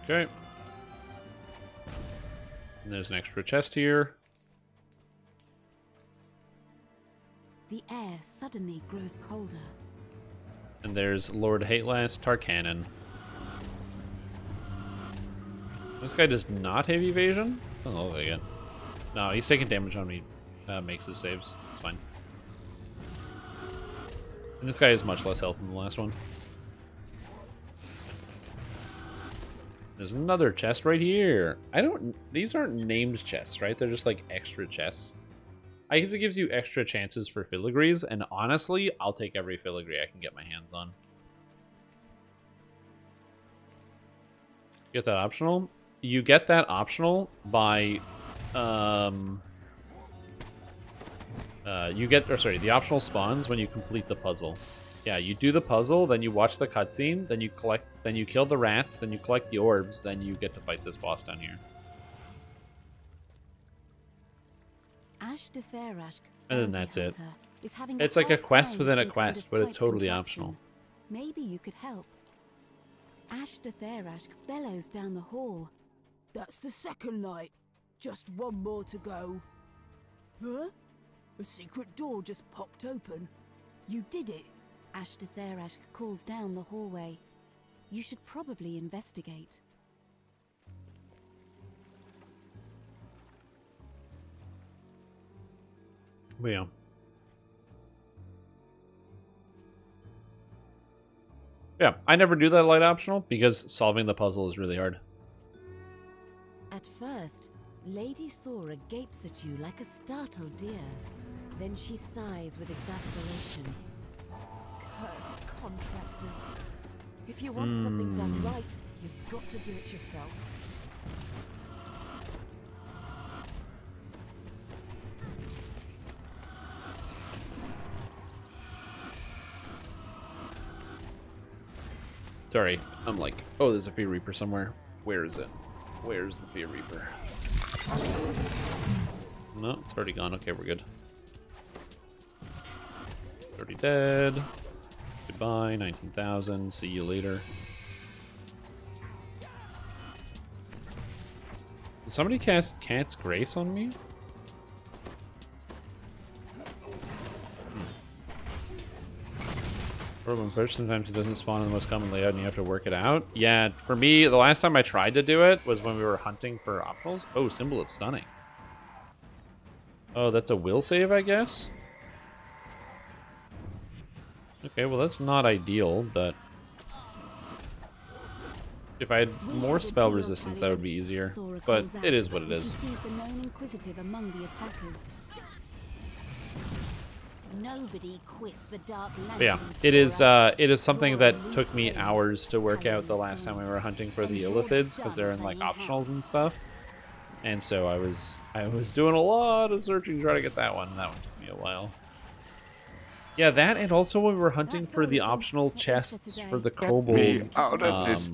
Okay. And there's an extra chest here. the air suddenly grows colder. And there's Lord Hatelast Tarkanan. This guy does not have evasion? Doesn't look like it. No, he's taking damage on me. Makes his saves. It's fine. And this guy has much less health than the last one. There's another chest right here. These aren't named chests, right? They're just like extra chests. I guess it gives you extra chances for filigrees, and honestly, I'll take every filigree I can get my hands on. Get that optional? You get that optional by, the optional spawns when you complete the puzzle. Yeah, you do the puzzle, then you watch the cutscene, then you kill the rats, then you collect the orbs, then you get to fight this boss down here. Ash de Therashk, And then that's it. Hunter, is having It's like a hard quest time within with a some kind quest, of but it's pipe totally contraption. optional. Maybe you could help. Ash de Therashk bellows down the hall. That's the second light. Just one more to go. Huh? A secret door just popped open. You did it. Ash de Therashk calls down the hallway. You should probably investigate. But yeah. Yeah, I never do that light optional because solving the puzzle is really hard. At first, Lady Thora gapes at you like a startled deer. Then she sighs with exasperation. Cursed contractors. If you want something done right, you've got to do it yourself. Sorry, I'm like, oh, there's a Fear Reaper somewhere. Where is it? Where's the Fear Reaper? No, it's already gone. Okay, we're good. Already dead. Goodbye, 19,000. See you later. Did somebody cast Cat's Grace on me? Problem push, sometimes it doesn't spawn in the most common layout and you have to work it out. Yeah, for me, the last time I tried to do it was when we were hunting for optionals. Oh, Symbol of Stunning. Oh, that's a will save, I guess? Okay, well that's not ideal, but if I had more spell resistance, that would be easier. But it is what it is. She sees the known inquisitive among the attackers. Nobody quits the Dark Lanterns. But yeah, it is something that took me hours to work out the last time we were hunting for the Illithids because they're in like optionals and stuff. And so I was doing a lot of searching to try to get that one. That one took me a while. Yeah, that and also when we were hunting for the optional chests for the kobold hardcore.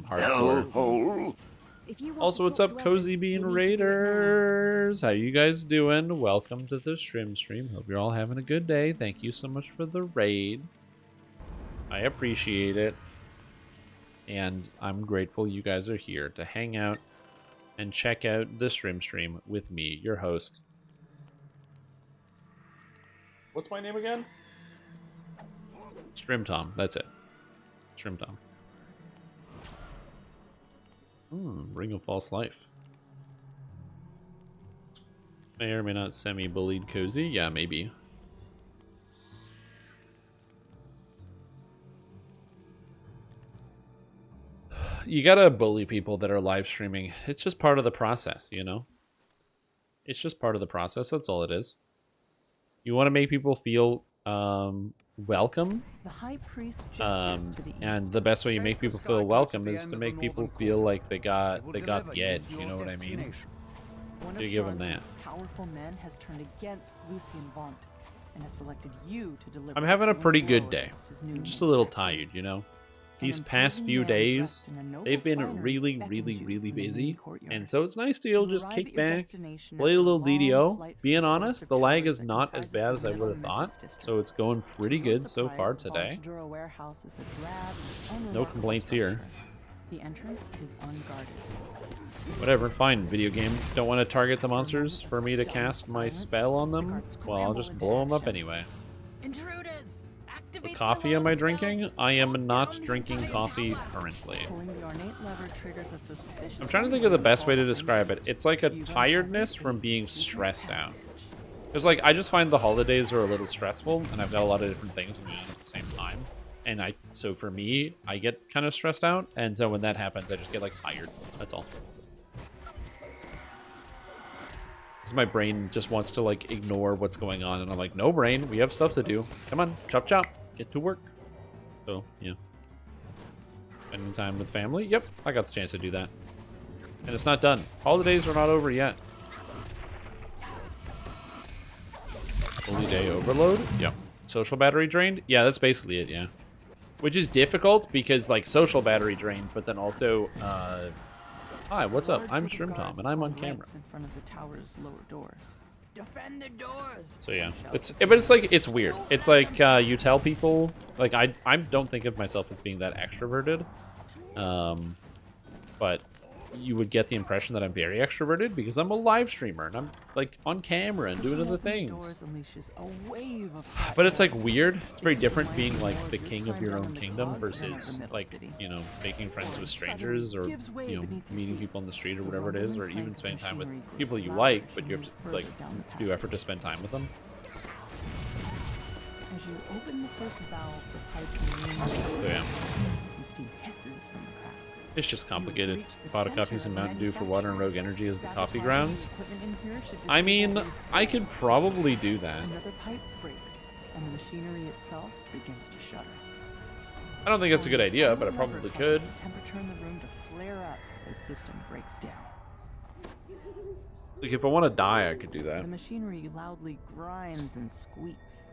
Also, what's up, Cozy Bean Raiders? How you guys doing? Welcome to the stream. Hope you're all having a good day. Thank you so much for the raid. I appreciate it. And I'm grateful you guys are here to hang out and check out the stream with me, your host. What's my name again? Strim Tom. That's it. Strim Tom. Ring of False Life. May or may not semi-bullied Cozy. Yeah, maybe. You gotta bully people that are live streaming. It's just part of the process, you know? It's just part of the process. That's all it is. You want to make people feel welcome. The High Priest gestures to the east. And the best way you make people feel welcome is to make people feel like they got the edge. You know what I mean? You give them that. Powerful men has turned against Lucien Vaunt and has selected you to deliver. I'm having a pretty good day. I'm just a little tired, you know. These past few days, they've been really busy, and so it's nice to be able to just kick back, play a little DDO. Being honest, the lag is not as bad as I would have thought, so it's going pretty good so far today. No complaints here. The entrance is unguarded. Whatever, fine, video game. Don't want to target the monsters for me to cast my spell on them? Well, I'll just blow them up anyway. Intruders! What coffee am I drinking? I am not drinking coffee currently. Pulling the ornate lever triggers a suspicious. I'm trying to think of the best way to describe it. It's like a tiredness from being stressed out. Because, like, I just find the holidays are a little stressful, and I've got a lot of different things going on at the same time. And so for me, I get kind of stressed out, and so when that happens, I just get, like, tired. That's all. Because my brain just wants to, like, ignore what's going on, and I'm like, no, brain, we have stuff to do. Come on, chop chop, get to work. So, yeah. Spending time with family? Yep, I got the chance to do that. And it's not done. Holidays are not over yet. Holy day overload? Yep. Social battery drained? Yeah, that's basically it, yeah. Which is difficult because, like, social battery drained, but then also, hi, what's up? I'm Shrimp Tom, and I'm on camera. In front of the tower's lower doors. Defend the doors. So yeah, but it's like, it's weird. It's like, you tell people, like, I don't think of myself as being that extroverted, but you would get the impression that I'm very extroverted because I'm a live streamer and I'm like on camera and doing other things. But it's like weird. It's very different being like the king of your own kingdom versus like, you know, making friends with strangers or, you know, meeting people on the street or whatever it is, or even spending time with people you like, but you have to like do effort to spend time with them. As you open the first valve, the pipes in the So yeah. and steam hisses from the cracks. It's just complicated. Pot of coffees and Mountain Dew for water and Rogue Energy as the coffee grounds. I mean, I could probably do that. Another pipe breaks, and the machinery itself begins to shudder. I don't think that's a good idea, but I probably could. The temperature in the room to flare up as system breaks down. Like if I want to die, I could do that. The machinery loudly grinds and squeaks.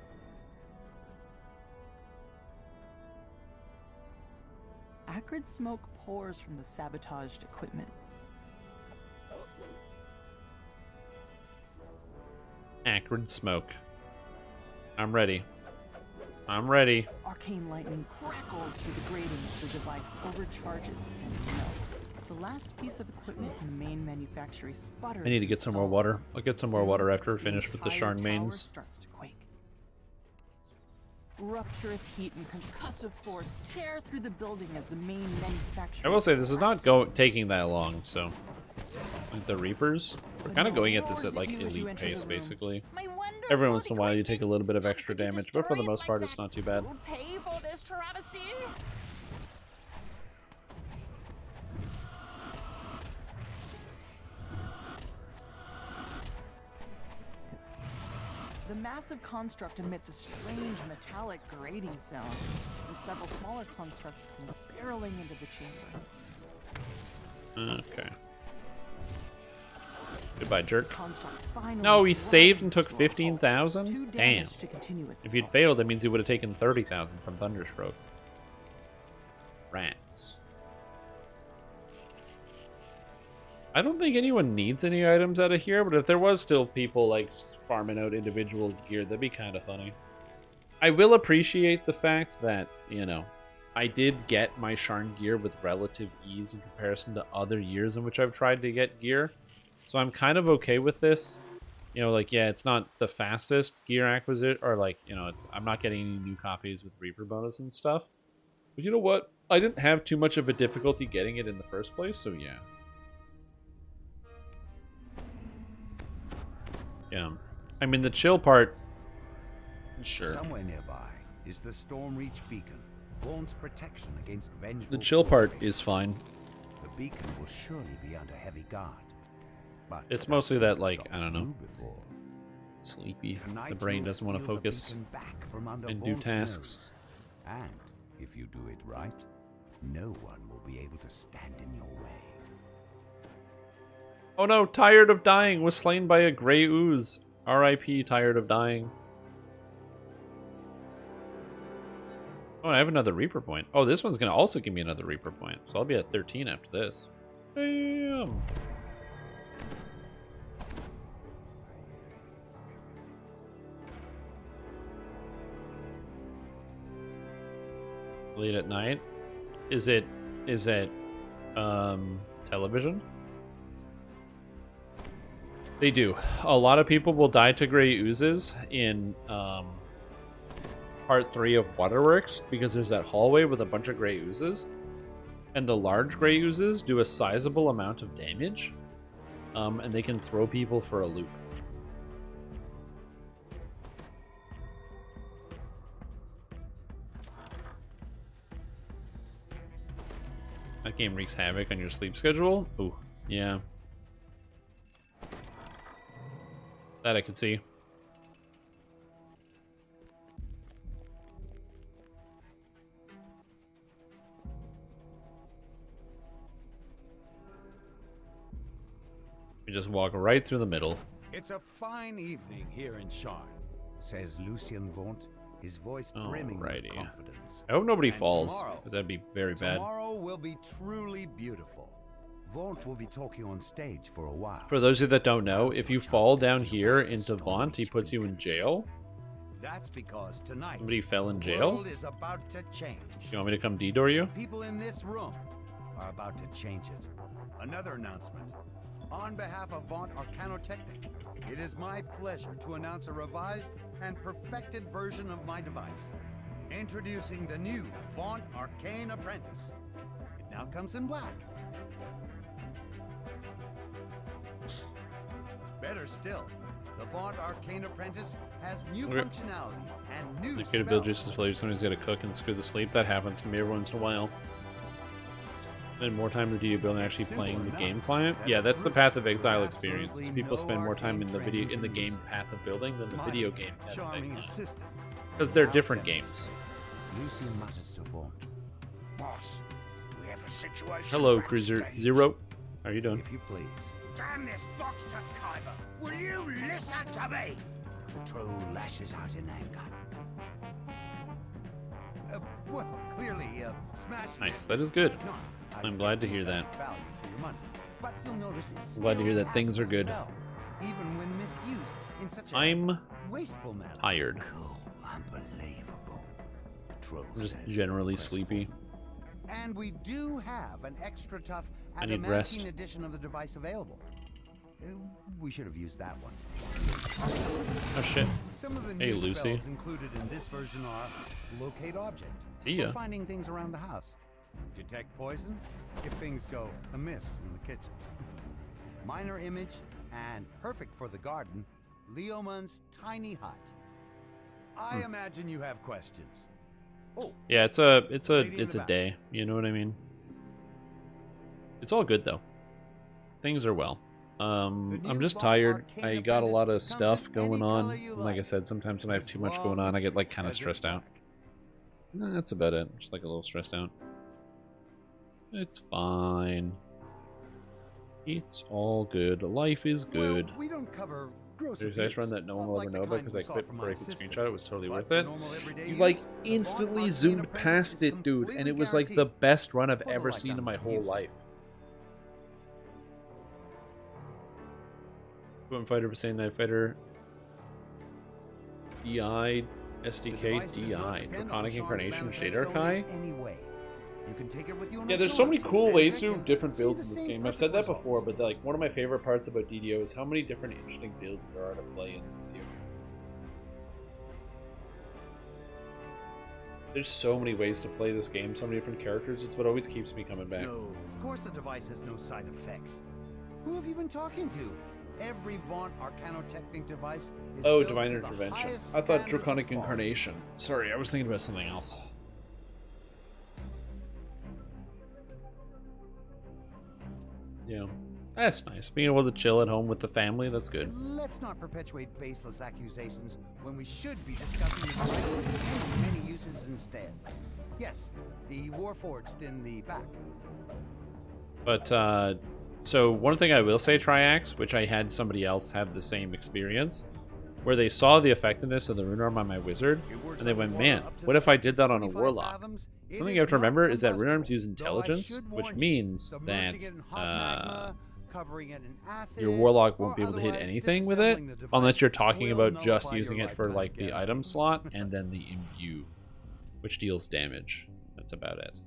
Acrid smoke pours from the sabotaged equipment. Acrid smoke. I'm ready. I'm ready. Arcane lightning crackles through the grating as the device overcharges and melts. The last piece of equipment in the main manufactory sputters. I need to get some more water. I'll get some more water after we're finished with the Sharn mains. Starts to quake. Rupturous heat and concussive force tear through the building as the main manufacturing. I will say this is not taking that long, so like the Reapers, we're kind of going at this at like elite pace basically. Every once in a while you take a little bit of extra damage, but for the most part it's not too bad. Pay for this travesty? The massive construct emits a strange metallic grating sound, and several smaller constructs come barreling into the chamber. Okay. Goodbye, jerk. No, he saved and took 15,000? Damn. If he'd failed, that means he would have taken 30,000 from Thunderstroke. Rats. I don't think anyone needs any items out of here, but if there was still people like farming out individual gear, that'd be kind of funny. I will appreciate the fact that, you know, I did get my Sharn gear with relative ease in comparison to other years in which I've tried to get gear. So I'm kind of okay with this. You know, like, yeah, it's not the fastest gear acquisition, or like, you know, I'm not getting any new copies with Reaper bonus and stuff. But you know what? I didn't have too much of a difficulty getting it in the first place, so yeah. Yeah. I mean, the chill part, sure. Somewhere nearby is the Stormreach beacon, Vaughnt's protection against vengeful. The chill part is fine. The beacon will surely be under heavy guard. But it's mostly that, like, I don't know, sleepy. Tonight the brain you'll doesn't want to steal the focus beacon back from under and do Vaunt's tasks. nose. And if you do it right, no one will be able to stand in your way. Oh no, Tired of Dying was slain by a gray ooze. R.I.P. Tired of Dying. Oh, and I have another Reaper point. Oh, this one's going to also give me another Reaper point. So I'll be at 13 after this. Damn. Late at night? Is it television? They do. A lot of people will die to gray oozes in part 3 of Waterworks, because there's that hallway with a bunch of gray oozes, and the large gray oozes do a sizable amount of damage, and they can throw people for a loop. That game wreaks havoc on your sleep schedule. Ooh, yeah. That I could see. We just walk right through the middle. It's a fine evening here in Sharn, says Lucien Vaunt, his voice brimming with confidence. I hope nobody And falls, tomorrow- because that'd be very bad. Tomorrow will be truly beautiful. Vaunt will be talking on stage for a while. For those of you that don't know, if you fall down here into Vaunt, he puts you in jail. That's because tonight Somebody fell in the jail? world is about to change. You want me to come D-door you? People in this room are about to change it. Another announcement. On behalf of Vaunt Arcanotechnic, it is my pleasure to announce a revised and perfected version of my device. Introducing the new Vaunt Arcane Apprentice. It now comes in black. Better still, the Vaunt Arcane Apprentice has new Okay. functionality and new The capability spells. juices for somebody's got to cook and screw the sleep. That happens to me every once in a while. Spend more time in video building actually playing the game client. Yeah, that's the Path of Exile experience. is people spend more time in the game Path of Building than the video game Path of Charming Exile. assistant. Because they're different games. Lucien mutters to Vaunt. Boss, we have a situation. Hello, Cruiser backstage. Zero. How are you doing? If you please. Damn this box to Kyber! Will you listen to me? The troll lashes out in anger. Well, clearly, smashing Nice, it that is good. not how I'm you glad to get hear the that. best value for your money. But you'll notice it's I'm glad to hear still that things casts are a good. spell, even when misused in such a I'm wasteful manner. tired. Cool, unbelievable. The troll I'm just says, generally sleepy. and we do have an extra tough I need rest. adamantine edition of the device available. We should have used that one. Oh shit. Some of the Hey, new Lucy. spells included in this version are locate object See ya. for finding things around the house, detect poison if things go amiss in the kitchen, minor image, and perfect for the garden, Leoman's tiny hut. I imagine you have questions. Oh, Yeah, it's Lady in a the back. day. You know what I mean? It's all good though. Things are well. I'm just tired. I got a lot of stuff going on. And like I said, sometimes when I have too much going on, I get like kind of stressed out. Nah, that's about it. Just like a little stressed out. It's fine. It's all good. Life is good. Well, we don't cover gross There's a nice run abuse, that no one not will like ever the know about kind because we I saw quit from before I my could sister. screenshot it. It was totally But worth for it. normal everyday You use, like the Vaunt instantly Arcane zoomed Apprentice past is it, dude, and completely it was like the guaranteed. best run I've For the ever seen in lifetime my of whole user. life. Twin Fighter, Insane Night Fighter, DI, The SDK, device does not DI, depend on Draconic Sean's Incarnation, manifest Shader zone Kai. in any way. You can take it with you on Yeah, a there's so many jaunt cool to ways to Sandvik do different and see builds the in this same game. I've said that perfect before, results. but like one of my favorite parts about DDO is how many different interesting builds there are to play in this video. There's so many ways to play this game, so many different characters. It's what always keeps me coming back. No, of course the device has no side effects. Who have you been talking to? Every Vaunt Arcanotechnic device is Oh, built Divine to the Intervention. highest I thought standards of Draconic quality. Incarnation. Sorry, I was thinking about something else. Yeah, that's nice. Being able to chill at home with the family, that's good. Let's not perpetuate baseless accusations when we should be discussing the device's many, many uses instead. Yes, the Warforged in the back. But, so one thing I will say, Triax, which I had somebody else have the same experience, where they saw the effectiveness of the Rune Arm on my wizard, and they went, man, what if I did that on a warlock? Something you have to remember is that Rune Arms use intelligence, which means that your warlock won't be able to hit anything with it, unless you're talking about just using it for like the item slot and then the imbue, which deals damage. That's about it.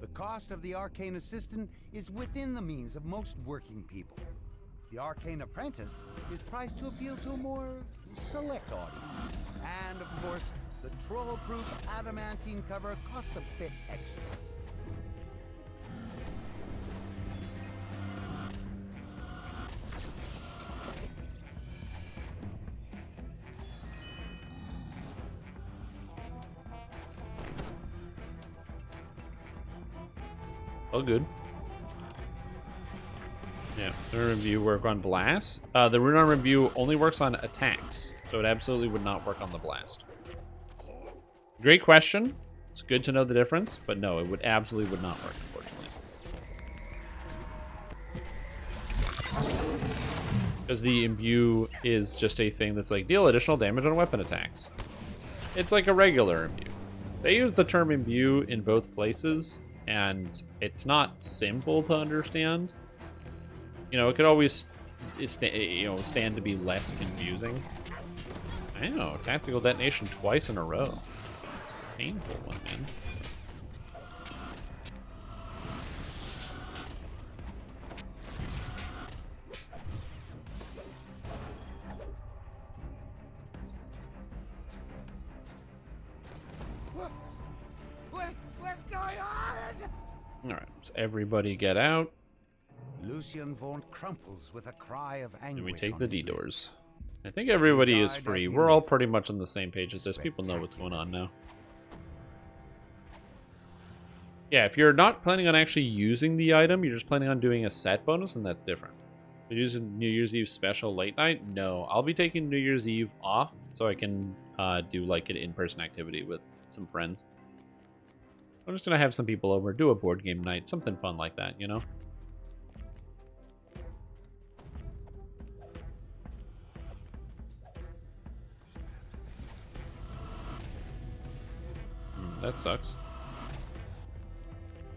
The cost of the Arcane Assistant is within the means of most working people. The Arcane Apprentice is priced to appeal to a more select audience. And of course, The troll-proof adamantine cover costs a bit extra. Oh, good. Yeah, the rune review work on blast. The rune arm review only works on attacks, so it absolutely would not work on the blast. Great question. It's good to know the difference, but no, it would absolutely would not work, unfortunately. Because the imbue is just a thing that's like deal additional damage on weapon attacks. It's like a regular imbue. They use the term imbue in both places, and it's not simple to understand. You know, it could always stand to be less confusing. I know, tactical detonation twice in a row. It's a painful one, man. What's going on? Alright, so everybody get out. Lucian Vaughn crumples with a cry of anguish. And we take on the his D lip. doors. I think everybody is died as free. he We're all lived. pretty much on the same page as this. People know what's going on now. Yeah, if you're not planning on actually using the item, you're just planning on doing a set bonus, and that's different. If you're using New Year's Eve special late night, no. I'll be taking New Year's Eve off so I can do like an in-person activity with some friends. I'm just gonna have some people over, do a board game night, something fun like that, you know? That sucks.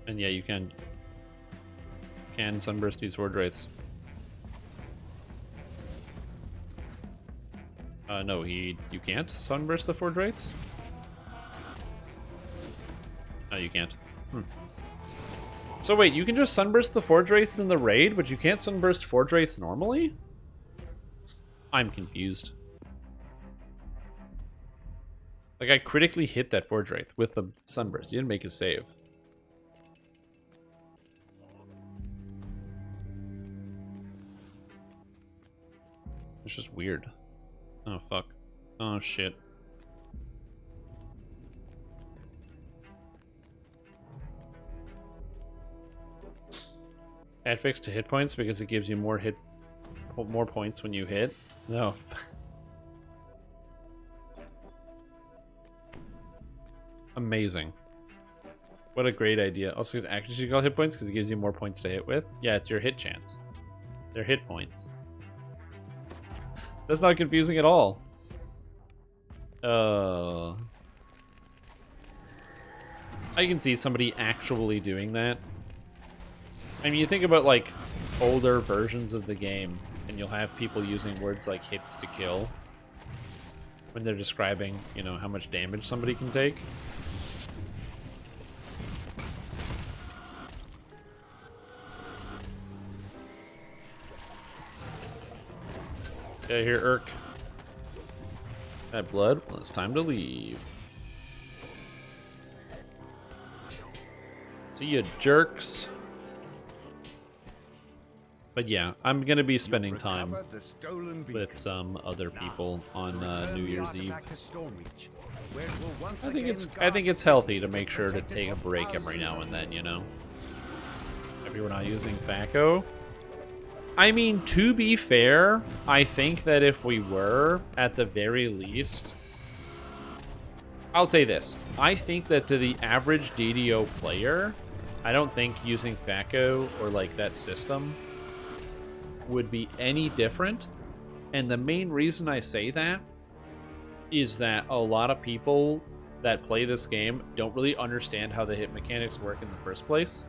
And yeah, you can sunburst these Horde Wraiths. No, you can't sunburst the Horde Wraiths? No, you can't. So wait, you can just sunburst the Forge Wraiths in the raid, but you can't sunburst Forge Wraiths normally? I'm confused. Like, I critically hit that Forge Wraith with the sunburst. He didn't make his save. It's just weird. Oh, fuck. Oh, shit. Add fix to hit points because it gives you more points when you hit. No. Amazing. What a great idea. Also, actually you call hit points because it gives you more points to hit with. Yeah, it's your hit chance. They're hit points. That's not confusing at all. I can see somebody actually doing that. I mean, you think about like older versions of the game, and you'll have people using words like hits to kill when they're describing, you know, how much damage somebody can take. Okay, here, Urk. That blood. Well, it's time to leave. See ya, jerks. But yeah, I'm gonna be spending time with some other people on New Year's Eve. I think it's healthy to make sure to take a break every now and then, you know. Maybe we're not using Thaco. I mean, to be fair, I think that if we were, at the very least, I'll say this. I think that to the average DDO player, I don't think using Thaco or like that system would be any different. And the main reason I say that is that a lot of people that play this game don't really understand how the hit mechanics work in the first place.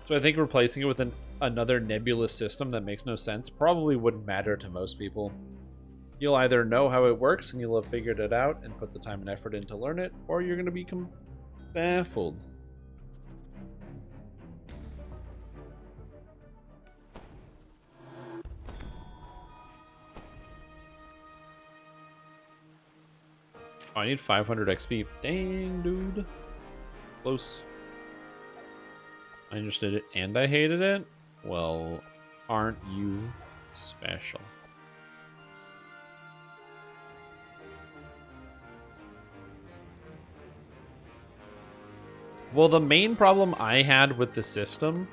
So I think replacing it with another nebulous system that makes no sense probably wouldn't matter to most people. You'll either know how it works and you'll have figured it out and put the time and effort in to learn it, or you're going to become baffled. Oh, I need 500 XP. Dang, dude. Close. I understood it and I hated it? Well, aren't you special? Well, the main problem I had with the system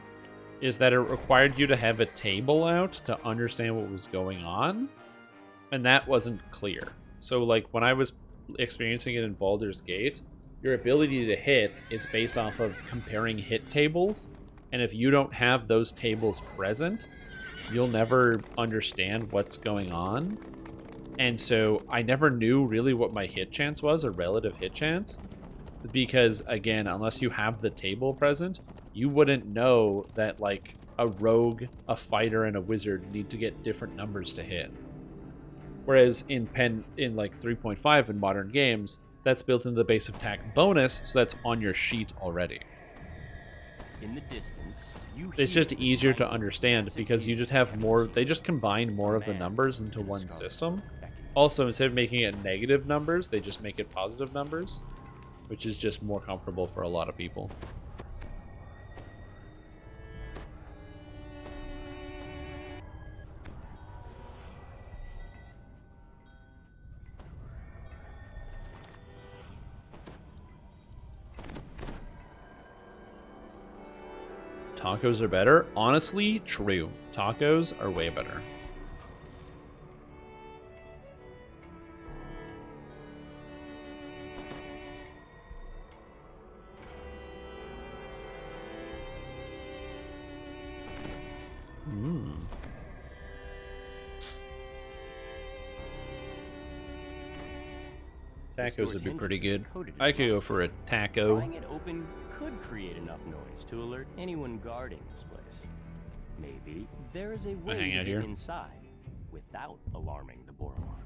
is that it required you to have a table out to understand what was going on, and that wasn't clear. So, like, when I was experiencing it in Baldur's Gate, your ability to hit is based off of comparing hit tables, and if you don't have those tables present, you'll never understand what's going on. And so I never knew really what my hit chance was, or relative hit chance, because, again, unless you have the table present, you wouldn't know that, like, a rogue, a fighter, and a wizard need to get different numbers to hit. Whereas in like 3.5 in modern games, that's built into the base attack bonus, so that's on your sheet already. In the distance, It's just easier to understand because you just have more, they just combine more of the numbers into one system. Also, instead of making it negative numbers, they just make it positive numbers, which is just more comfortable for a lot of people. Tacos are better? Honestly, true. Tacos are way better. Tacos would be pretty good. I could go for a taco. Prying it open could create enough noise to alert anyone guarding this place. Maybe there is a way to get inside without alarming the Boromon.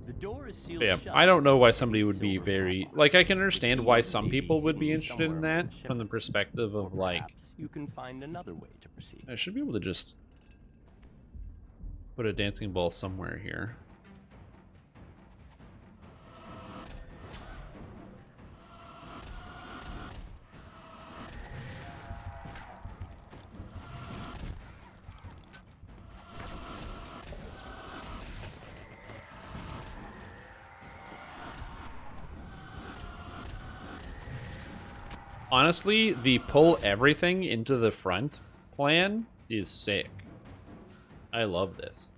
The door is sealed shut. I don't know why somebody would be very... Like, I can understand why some people would be interested in that from the perspective of, like... You can find another way to proceed. I should be able to just put a dancing ball somewhere here. Honestly, the pull everything into the front plan is sick. I love this.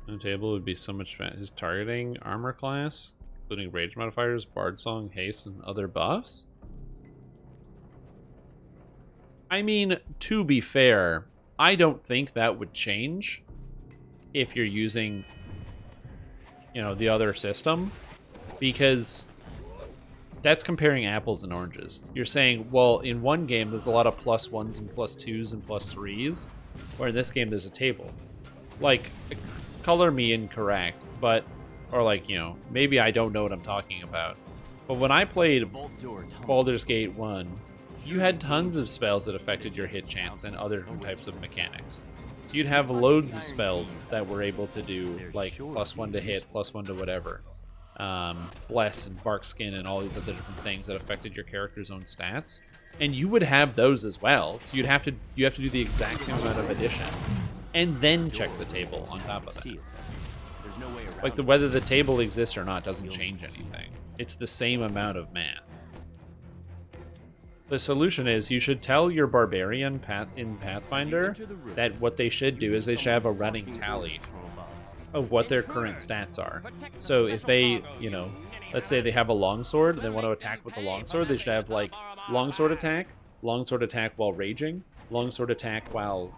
The table would be so much fun. His targeting armor class, including rage modifiers, bard song, haste, and other buffs. I mean, to be fair, I don't think that would change if you're using, you know, the other system. Because that's comparing apples and oranges. You're saying, well, in one game, there's a lot of +1s and +2s and +3s, where in this game, there's a table. Like, color me incorrect, but, or like, you know, maybe I don't know what I'm talking about. But when I played Baldur's Gate 1, you had tons of spells that affected your hit chance and other types of mechanics. So you'd have loads of spells that were able to do, like, +1 to hit, +1 to whatever. Bless and Bark Skin and all these other different things that affected your character's own stats, and you would have those as well. So you have to do the exact same amount of addition, and then check the table on top of that. Like whether the table exists or not doesn't change anything. It's the same amount of math. The solution is you should tell your barbarian in Pathfinder that what they should do is they should have a running tally of what their current stats are. So if they, you know, let's say they have a longsword and they want to attack with a longsword, they should have like longsword attack while raging, longsword attack while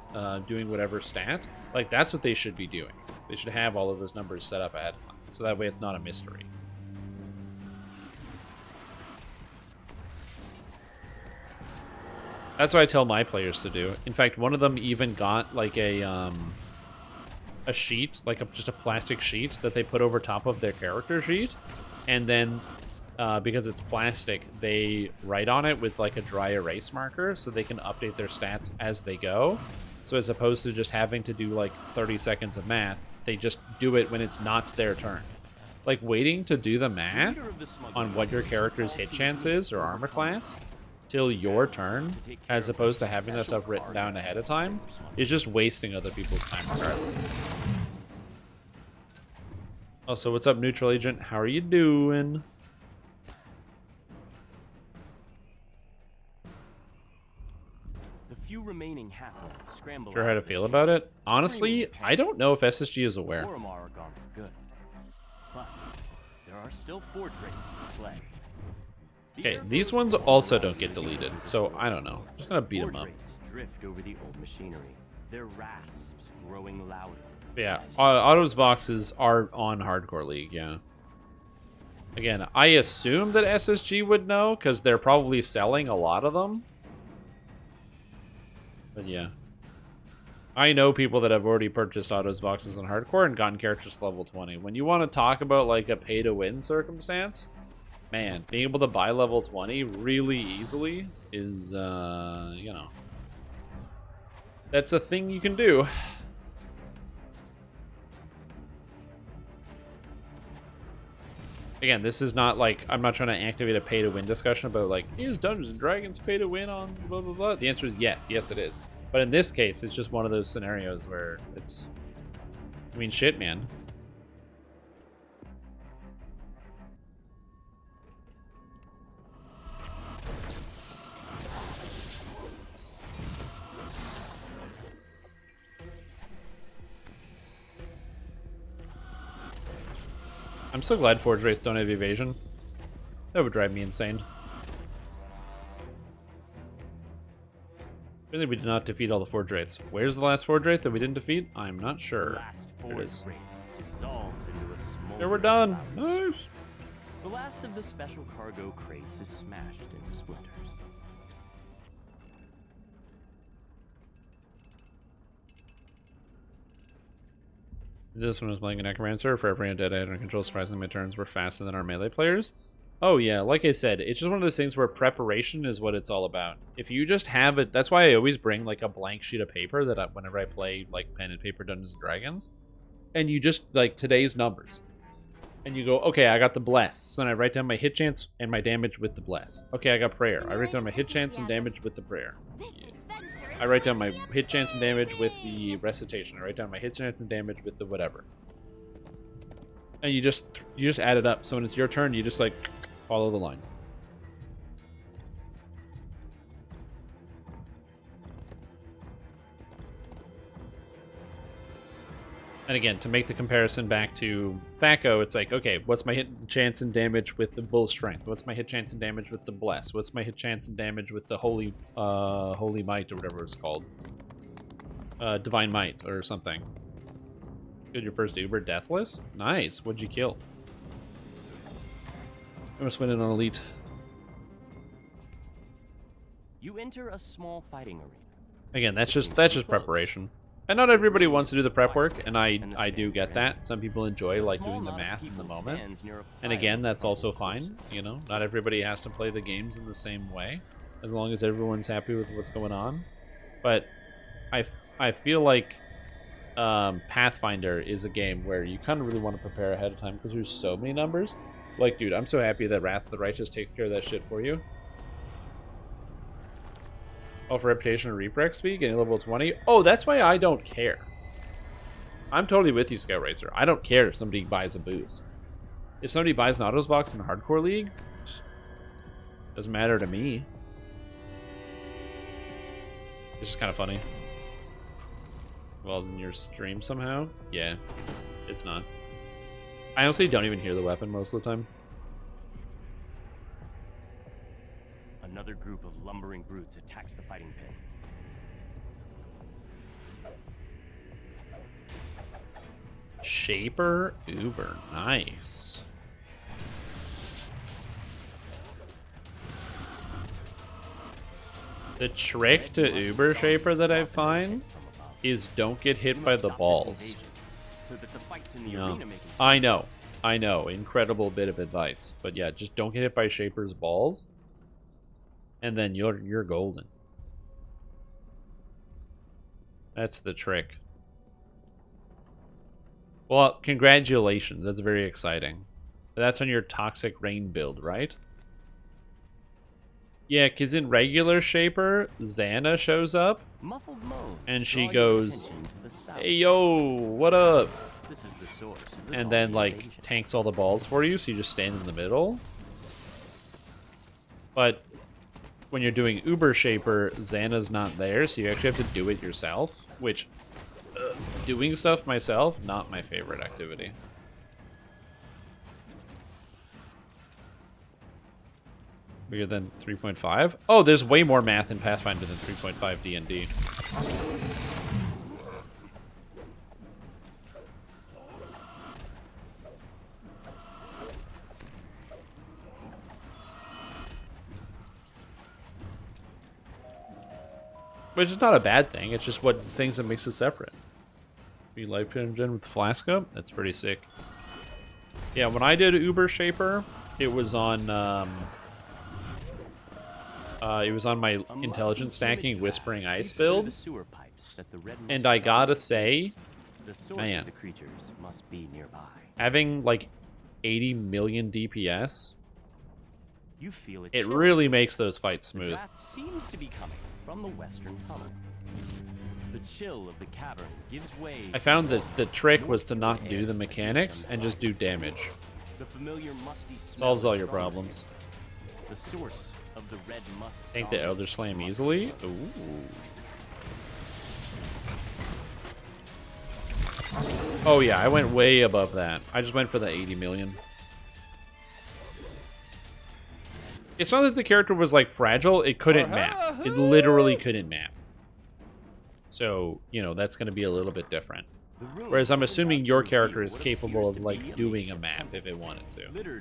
doing whatever stat. Like that's what they should be doing. They should have all of those numbers set up ahead of time, so that way it's not a mystery. That's what I tell my players to do. In fact, one of them even got like a sheet, like just a plastic sheet that they put over top of their character sheet, and then because it's plastic, they write on it with like a dry erase marker so they can update their stats as they go. So as opposed to just having to do like 30 seconds of math, they just do it when it's not their turn. Like waiting to do the math on what your character's hit chance is or armor class till your turn, as opposed to having that stuff written down ahead of time, is just wasting other people's time regardless. Also, what's up, Neutral Agent? How are you doing? The few remaining halflings scramble. Sure how to feel about it? Honestly, I don't know if SSG is aware. Oromar are gone for good. But there are still forge rates to slay. Okay, these ones also don't get deleted, so I don't know. I'm just gonna beat them up. Drift over the old machinery, their rasps growing louder. Yeah, Autos boxes are on Hardcore League, yeah. Again, I assume that SSG would know, because they're probably selling a lot of them. But yeah. I know people that have already purchased Autos boxes on Hardcore and gotten characters to level 20. When you want to talk about like a pay-to-win circumstance, man, being able to buy level 20 really easily is, you know, that's a thing you can do. Again, this is not like, I'm not trying to activate a pay-to-win discussion about like, is Dungeons & Dragons pay-to-win on blah, blah, blah. The answer is yes. Yes, it is. But in this case, it's just one of those scenarios where it's, I mean, shit, man. I'm so glad Forge Race don't have evasion. That would drive me insane. Really, we did not defeat all the Forge Wraiths. Where's the last Forge Wraith that we didn't defeat? I'm not sure. There it is. There, we're done. Nice. The last of the special cargo crates is smashed into splinters. This one was playing a Necromancer. For every undead I had under control, surprisingly my turns were faster than our melee players. Oh yeah, like I said, it's just one of those things where preparation is what it's all about. If you just have it, that's why I always bring like a blank sheet of paper that whenever I play like pen and paper Dungeons & Dragons. And you just, like, today's numbers. And you go, okay, I got the Bless. So then I write down my hit chance and my damage with the Bless. Okay, I got Prayer. I write down my hit chance and damage with the Prayer. I write down my hit chance and damage with the Recitation. I write down my hit chance and damage with the whatever. And you just add it up. So when it's your turn, you just, like, follow the line. And again, to make the comparison back to Thaco, it's like, okay, what's my hit chance and damage with the Bull Strength? What's my hit chance and damage with the Bless? What's my hit chance and damage with the Holy Might, or whatever it's called? Divine Might, or something. Good, your first Uber, Deathless? Nice, what'd you kill? I must win it on Elite. You enter a small fighting arena. Again, that's just preparation. And not everybody wants to do the prep work, and I do get that. Some people enjoy like doing the math in the moment. And again, that's also fine. You know, not everybody has to play the games in the same way, as long as everyone's happy with what's going on. But I feel like Pathfinder is a game where you kind of really want to prepare ahead of time because there's so many numbers. Like, dude, I'm so happy that Wrath of the Righteous takes care of that shit for you. Oh, for Reputation and Reprex speed, getting level 20. Oh, that's why I don't care. I'm totally with you, Scout Racer. I don't care if somebody buys a boost. If somebody buys an Autos box in a Hardcore League, doesn't matter to me. It's just kind of funny. Well, in your stream somehow? Yeah, it's not. I honestly don't even hear the weapon most of the time. Another group of lumbering brutes attacks the fighting pit. Shaper Uber, nice. The trick to Uber Shaper that I find is don't get hit by the balls. So that the fights in the No. arena make it I know. I know, incredible bit of advice. But yeah, just don't get hit by Shaper's balls. And then you're golden. That's the trick. Well, congratulations. That's very exciting. That's on your Toxic Rain build, right? Yeah, because in regular Shaper, Xana shows up. Muffled mode. And she Draw your goes, attention to the south. hey, yo, what up? This is the source of this And then, like, organization. tanks all the balls for you, so you just stand in the middle. But when you're doing Uber Shaper, Xana's not there, so you actually have to do it yourself, which, doing stuff myself, not my favorite activity. Bigger than 3.5? Oh, there's way more math in Pathfinder than 3.5 D&D. Which is not a bad thing, it's just what things that makes it separate. You light engine with Flasca? That's pretty sick. Yeah, when I did Uber Shaper, it was on my intelligence stacking Whispering Ice build. And I gotta say, man, the creatures must be nearby. having like 80 million DPS, You feel it really makes those fights The smooth. draft seems to be coming from the western tunnel. The chill of the cavern gives way. I found that the trick was to not do the mechanics and just do damage. The familiar musty smell Solves all is your strong. problems. The source of the red musk. Take the Elder Slam easily. Ooh. Oh yeah, I went way above that. I just went for the 80 million. It's not that the character was like fragile, it couldn't map. It literally couldn't map. So, you know, that's going to be a little bit different. Whereas I'm assuming your character is capable of like doing a map if it wanted to.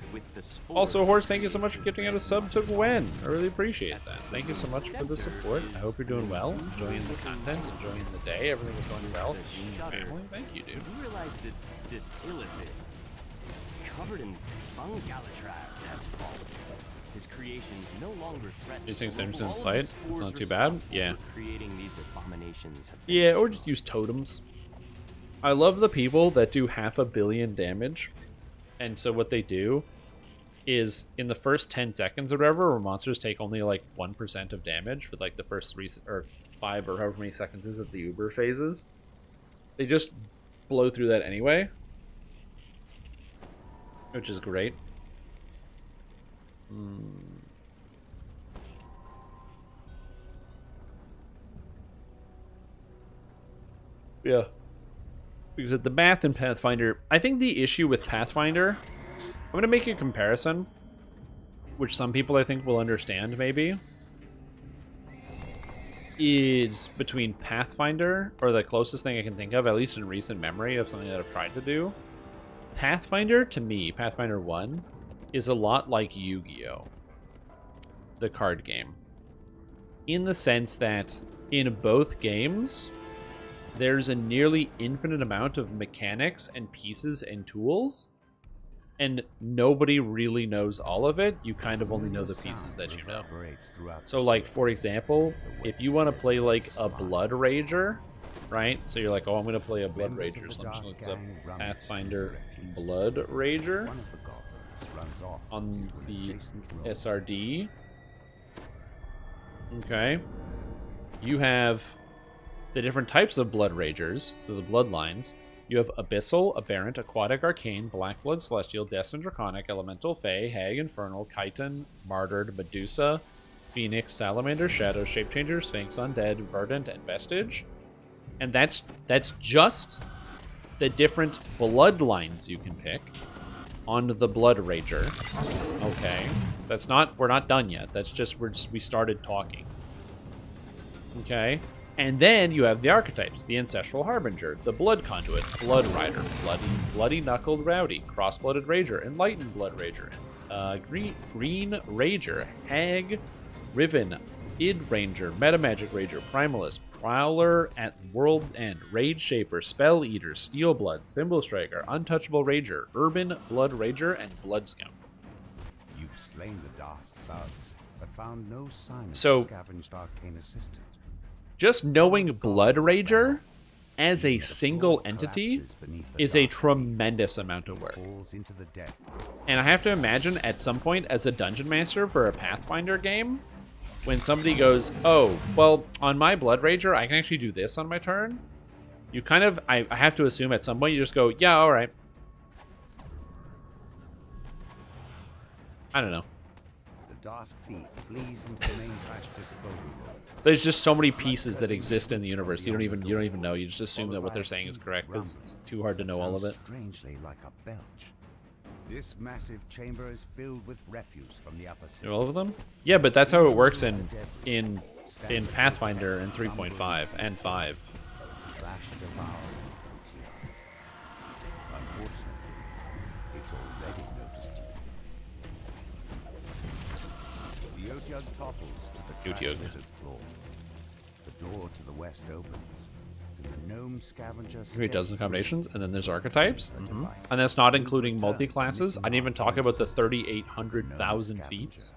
Also, Horse, thank you so much for giving out a sub to Gwen. I really appreciate that. Thank you so much for the support. I hope you're doing well, enjoying the content, enjoying the day. Everything is going well. Family, thank you, dude. You realize that this Illithid is covered in Fungalatraz has fallen. His creation no longer threatens. You think all of Simpsons the fight? It's spores not too bad. responsible Yeah. for creating these abominations have been Yeah, or just use totems. I love the people that do 500 million damage. And so what they do is in the first 10 seconds or whatever, where monsters take only like 1% of damage for like the first 3 or 5 or however many seconds is of the Uber phases, they just blow through that anyway, which is great. Yeah. Because at the math in Pathfinder, I think the issue with Pathfinder, I'm going to make a comparison, which some people I think will understand maybe, is between Pathfinder, or the closest thing I can think of, at least in recent memory of something that I've tried to do. Pathfinder, to me, Pathfinder 1, is a lot like Yu-Gi-Oh! The card game. In the sense that in both games, there's a nearly infinite amount of mechanics and pieces and tools, and nobody really knows all of it. You kind of only know the pieces that you know. So, like, for example, if you want to play, like, a Blood Rager, right? So you're like, oh, I'm going to play a Blood Rager. So I'm just looking up Pathfinder Blood Rager on the SRD. Okay. You have the different types of Blood Ragers, so the Bloodlines. You have Abyssal, Aberrant, Aquatic, Arcane, Black Blood, Celestial, Destined, Draconic, Elemental, Fey, Hag, Infernal, Chiton, Martyred, Medusa, Phoenix, Salamander, Shadow, Shapechanger, Sphinx, Undead, Verdant, and Vestige. And that's just the different Bloodlines you can pick on the Blood Rager. Okay. That's not, we're not done yet. That's just, we started talking. Okay. And then you have the archetypes: the Ancestral Harbinger, the Blood Conduit, Blood Rider, Bloody Knuckled Rowdy, Cross-Blooded Rager, Enlightened Blood Rager, Green Rager, Hag, Riven, Id Ranger, Meta Magic Ranger, Primalist, Prowler at World's End, Rage Shaper, Spell Eater, Steel Blood, Symbol Striker, Untouchable Ranger, Urban Blood Ranger, and Blood Scoundrel. You've slain the Darsk thugs, but found no sign of So, the scavenged arcane assistant. Just knowing Blood Ranger as a single entity is a tremendous amount of work. And I have to imagine at some point as a dungeon master for a Pathfinder game, when somebody goes, oh, well, on my Blood Ranger, I can actually do this on my turn. You kind of, I have to assume at some point you just go, yeah, all right. I don't know. The Darsk thief flees into the main trash disposal. There's just so many pieces that exist in the universe. You don't even know. You just assume that what they're saying is correct because it's too hard to know all of it. Strangely like a belch. This massive chamber is filled with refuse from the upper city. All of them? Yeah, but that's how it works in Pathfinder in 3.5 and 5. Trash devoured Otyugh. Unfortunately, it's already noticed you. The Otyugh topples to the trash-littered floor. The door to the west opens. The gnome scavenger 3,000 combinations, and then there's archetypes. And that's not including multi-classes. I didn't even talk about the 3,800,000 feats.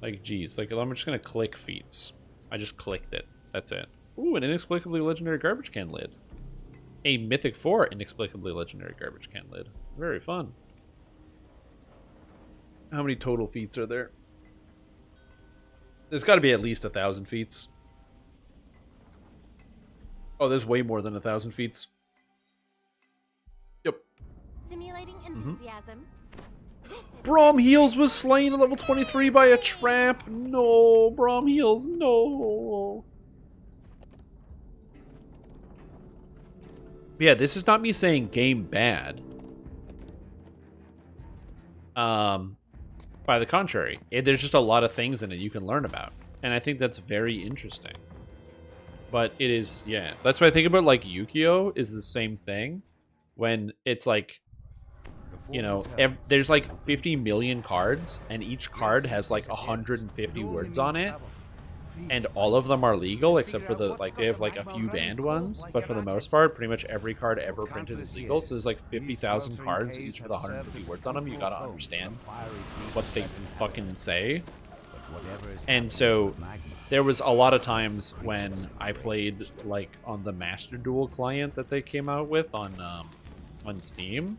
Like, geez, like, I'm just gonna click feats. I just clicked it. That's it. Ooh, an inexplicably legendary garbage can lid. A Mythic 4 inexplicably legendary garbage can lid. Very fun. How many total feats are there? There's got to be at least 1,000 feats. Oh, there's way more than 1,000 feats. Yep. Simulating enthusiasm. Braum Heels was slain at level 23 by a trap. No, Braum Heels, no. Yeah, this is not me saying game bad. By the contrary, there's just a lot of things in it you can learn about. And I think that's very interesting. But it is, yeah. That's what I think about, like, Yu-Gi-Oh! Is the same thing. When it's like, you know, there's like 50 million cards, and each card has like 150 words on it. And all of them are legal, except for the, like, they have like a few banned ones. But for the most part, pretty much every card ever printed is legal. So there's like 50,000 cards, each with 150 words on them. You gotta understand what they fucking say. And so there was a lot of times when I played like on the Master Duel client that they came out with on Steam.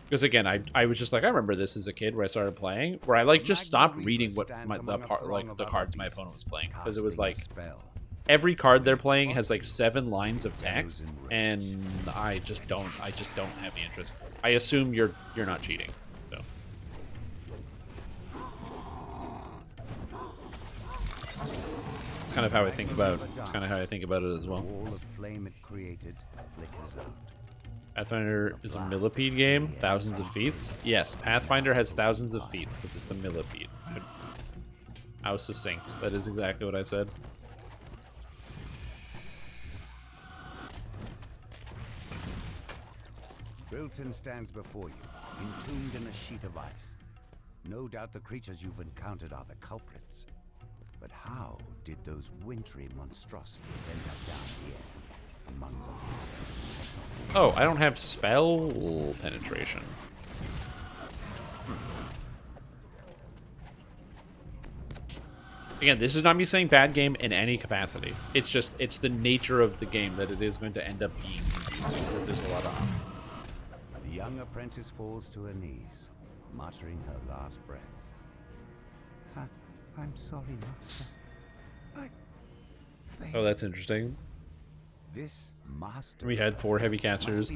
Because again, I was just like, I remember this as a kid where I started playing, where I like just stopped reading what the cards my opponent was playing, because it was like every card they're playing has like 7 lines of text, and I just don't have the interest. I assume you're not cheating, so. It's kind of how I think about it as well. Pathfinder is a millipede game, thousands of feats. Yes, Pathfinder has thousands of feats because it's a millipede. I was succinct. That is exactly what I said. Wilton stands before you, entombed in a sheet of ice. No doubt the creatures you've encountered are the culprits. But how did those wintry monstrosities end up down here, among the monsters? Oh, I don't have spell penetration. Again, this is not me saying bad game in any capacity. It's just, it's the nature of the game that it is going to end up being confusing because there's a lot of... The young apprentice falls to her knees, muttering her last breaths. I'm sorry, master. Oh, that's interesting. This master... We had 4 heavy casters,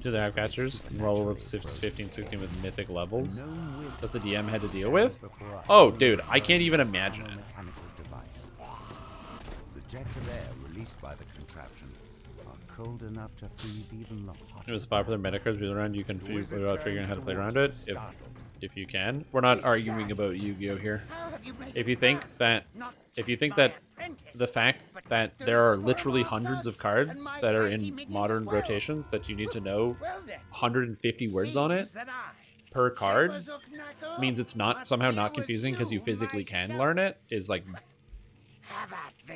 2 half casters, and roll of 15, 16 with mythic levels that the DM had to deal with. Oh, dude, I can't even imagine it. The jets of air released by the contraption are cold enough to freeze even the hottest. It was popular meta cards around. You can figure out how to play around it if you can. We're not arguing about Yu-Gi-Oh here. If you think that the fact that there are literally hundreds of cards that are in modern rotations that you need to know 150 words on it per card means it's not somehow not confusing because you physically can learn it is like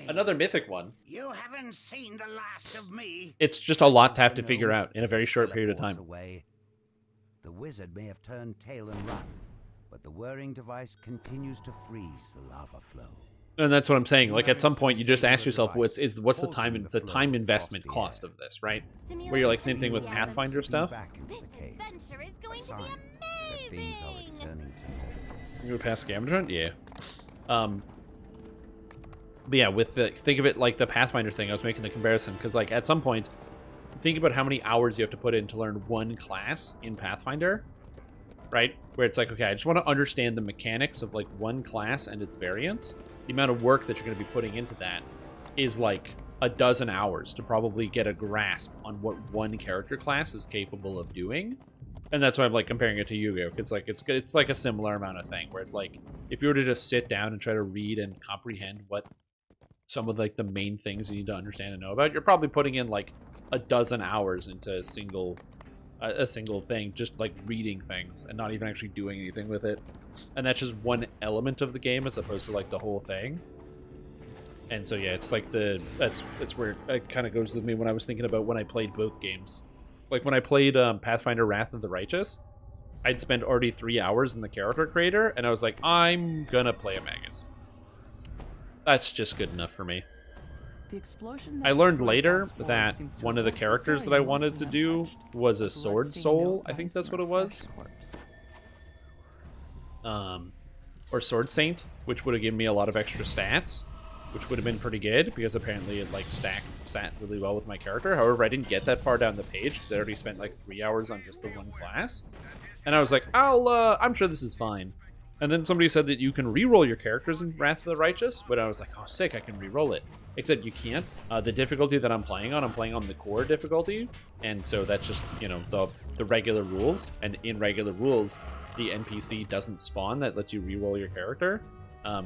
another Mythic one. You haven't seen the last of me. It's just a lot to have to figure out in a very short period of time. Away. The wizard may have turned tail and run, but the whirring device continues to freeze the lava flow. And that's what I'm saying. Like at some point, you just ask yourself, what's the time investment cost of this, right? Where you're like same thing with Pathfinder stuff. This adventure is going to be amazing. You go past Scavenger Hunt, yeah. But yeah, with the think of it like the Pathfinder thing. I was making the comparison because like at some point, think about how many hours you have to put in to learn one class in Pathfinder, right? Where it's like, okay, I just want to understand the mechanics of like one class and its variants. The amount of work that you're going to be putting into that is like a dozen hours to probably get a grasp on what one character class is capable of doing. And that's why I'm like comparing it to Yu-Gi-Oh! Because like it's like a similar amount of thing where it's like if you were to just sit down and try to read and comprehend what some of like the main things you need to understand and know about, you're probably putting in like a dozen hours into a single thing, just like reading things and not even actually doing anything with it. And that's just one element of the game as opposed to like the whole thing. And so yeah, it's like that's where it kind of goes with me when I was thinking about when I played both games. Like when I played Pathfinder Wrath of the Righteous, I'd spend already 3 hours in the character creator, and I was like, I'm gonna play a Magus. That's just good enough for me. I learned later that one of the characters that I wanted to do was a Sword Soul. I think that's what it was. Or Sword Saint, which would have given me a lot of extra stats, which would have been pretty good because apparently it like sat really well with my character. However, I didn't get that far down the page because I already spent like 3 hours on just the one class. And I was like, I'm sure this is fine. And then somebody said that you can re-roll your characters in Wrath of the Righteous, but I was like, oh sick, I can re-roll it. Except you can't. The difficulty that I'm playing on the core difficulty, and so that's just, you know, the regular rules. And in regular rules, the NPC doesn't spawn that lets you re-roll your character.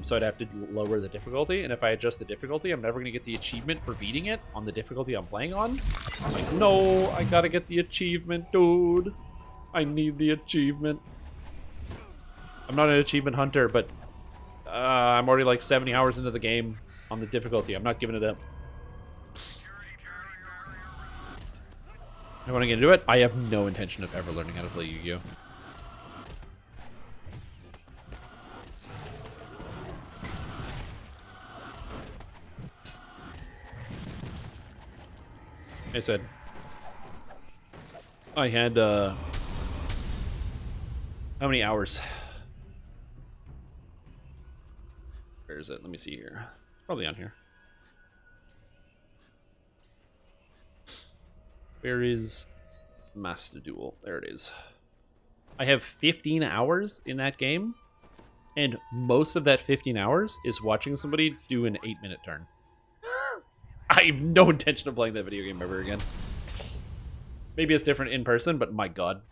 So I'd have to lower the difficulty, and if I adjust the difficulty, I'm never going to get the achievement for beating it on the difficulty I'm playing on. I'm like, no, I gotta get the achievement, dude. I need the achievement. I'm not an achievement hunter, but I'm already like 70 hours into the game on the difficulty. I'm not giving it up. I want to get into it. I have no intention of ever learning how to play Yu-Gi-Oh! I said I had how many hours? Where is it? Let me see here. It's probably on here. Where is Master Duel? There it is. I have 15 hours in that game, and most of that 15 hours is watching somebody do an 8-minute turn. I have no intention of playing that video game ever again. Maybe it's different in person, but my god.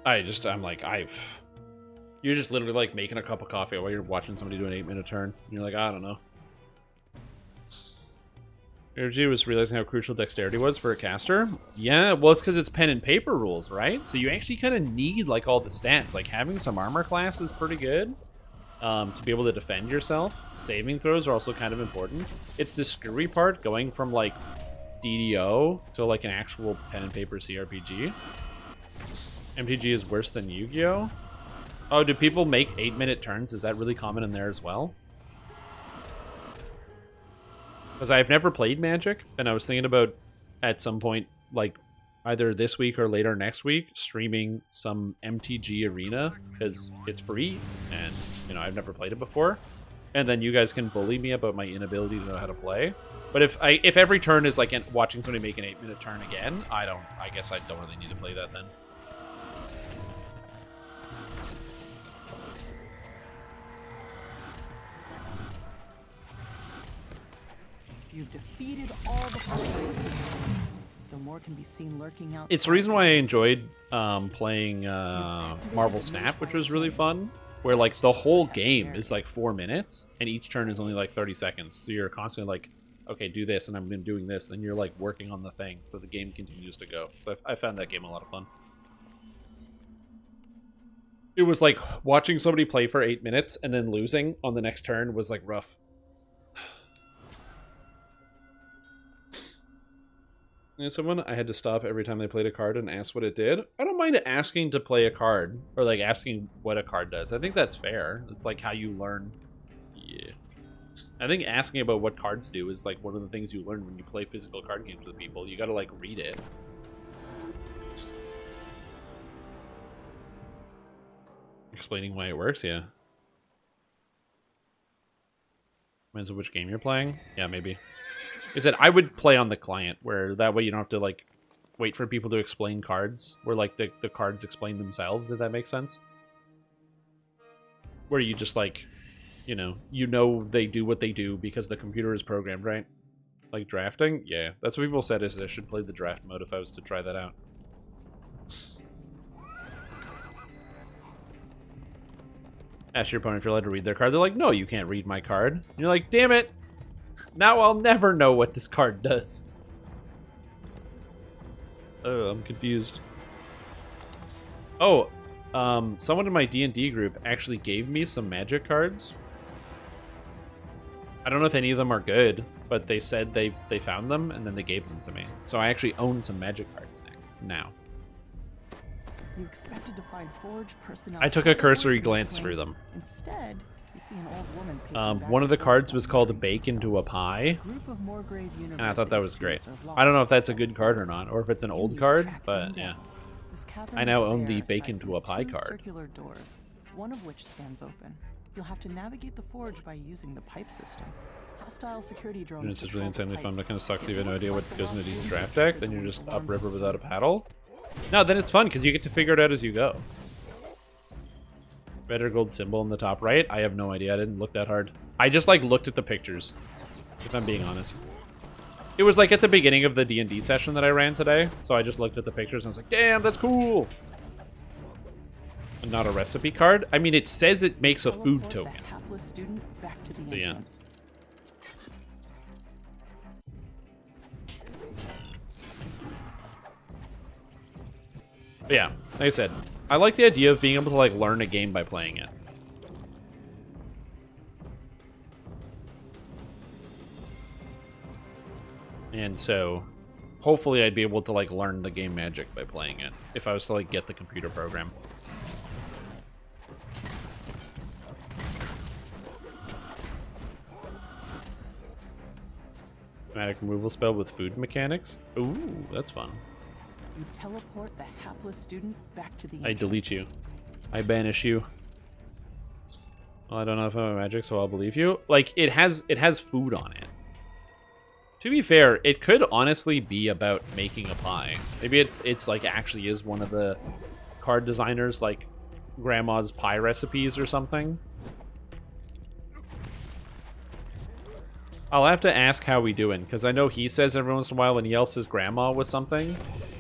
I'm like, you're just literally like making a cup of coffee while you're watching somebody do an 8-minute turn. And you're like, I don't know. Energy was realizing how crucial dexterity was for a caster. Yeah, well, it's because it's pen and paper rules, right? So you actually kind of need like all the stats. Like having some armor class is pretty good to be able to defend yourself. Saving throws are also kind of important. It's the screwy part going from like DDO to like an actual pen and paper CRPG. MTG is worse than Yu-Gi-Oh! Oh, do people make 8-minute turns? Is that really common in there as well? Because I've never played Magic, and I was thinking about at some point, like either this week or later next week, streaming some MTG Arena because it's free, and you know I've never played it before. And then you guys can bully me about my inability to know how to play. But if every turn is like watching somebody make an 8-minute turn again, I guess I don't really need to play that then. You've defeated all the foes. The more can be seen lurking out. It's the reason why I enjoyed playing Marvel Snap, which was really fun. where like the whole game is like 4 minutes and each turn is only like 30 seconds. So you're constantly like, okay, do this and I'm doing this, and you're like working on the thing so the game continues to go. So I found that game a lot of fun. It was like watching somebody play for 8 minutes and then losing on the next turn was like rough. And someone, I had to stop every time they played a card and ask what it did. I don't mind asking to play a card, or like asking what a card does. I think that's fair. It's like how you learn. Yeah. I think asking about what cards do is like one of the things you learn when you play physical card games with people. You gotta like read it. Explaining why it works, yeah. Depends on which game you're playing. Yeah, maybe. I said I would play on the client, where that way you don't have to like wait for people to explain cards, where like the cards explain themselves, if that makes sense. Where you just like, you know they do what they do because the computer is programmed, right? Like drafting? Yeah, that's what people said is I should play the draft mode if I was to try that out. Ask your opponent if you're allowed to read their card. They're like, no, you can't read my card. And you're like, damn it. Now I'll never know what this card does. Oh, I'm confused. Oh, someone in my D&D group actually gave me some magic cards. I don't know if any of them are good, but they said they found them and then they gave them to me. So I actually own some magic cards now. You expected to find Forge personnel. I took a cursory glance through them. Instead, you see an old woman pacing back one of the and cards forth was on called the Bake side. into a Pie, Group of Morgrave and I thought that was great. students are I don't know if lost that's a good card or not, or if it's an old card, track but them yeah. down. This cavern I now is own the bare Bake aside into from a Pie 2 card. circular doors, one of which stands open. You'll have to navigate the forge by using the pipe system. Hostile security drones. This is really patrol the insanely fun. That pipes. kind of sucks. It You have no looks idea like what the goes into lost each students draft have deck. Then you're just alarm upriver system. without a paddle. No, then it's fun because you get to figure it out as you go. Red or gold symbol in the top right? I have no idea. I didn't look that hard. I just like looked at the pictures, if I'm being honest. It was like at the beginning of the D&D session that I ran today, so I just looked at the pictures and I was like, damn, that's cool. And not a recipe card. I mean, it says it makes a food Teleport token. the hapless student back to the So, yeah. entrance. But yeah, like I said, I like the idea of being able to like learn a game by playing it. And so, hopefully I'd be able to like learn the game magic by playing it, if I was to like get the computer program. Automatic removal spell with food mechanics. Ooh, that's fun. You teleport the hapless student back to the I entrance. delete you. I banish you. Well, I don't know if I'm a magic, so I'll believe you. Like, it has food on it. To be fair, it could honestly be about making a pie. Maybe it's like actually is one of the card designers, like grandma's pie recipes or something. I'll have to ask how we doing, because I know he says every once in a while when he helps his grandma with something,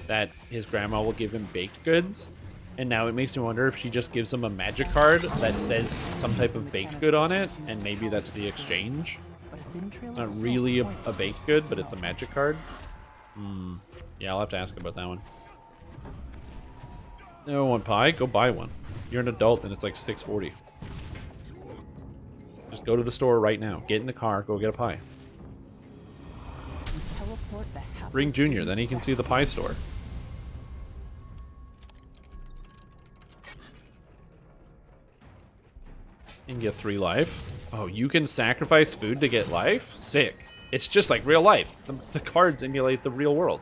that his grandma will give him baked goods. And now it makes me wonder if she just gives him a magic card that says some type of baked good on it, and maybe that's the exchange. It's not really a baked good, but it's a magic card. Yeah, I'll have to ask about that one. No one pie? Go buy one. You're an adult and it's like $6.40. Just go to the store right now. Get in the car, go get a pie. You teleport the hapless Bring Junior, student then he can back see to the pie store. And get 3 life. Oh, you can sacrifice food to get life? Sick. It's just like real life. The cards emulate the real world.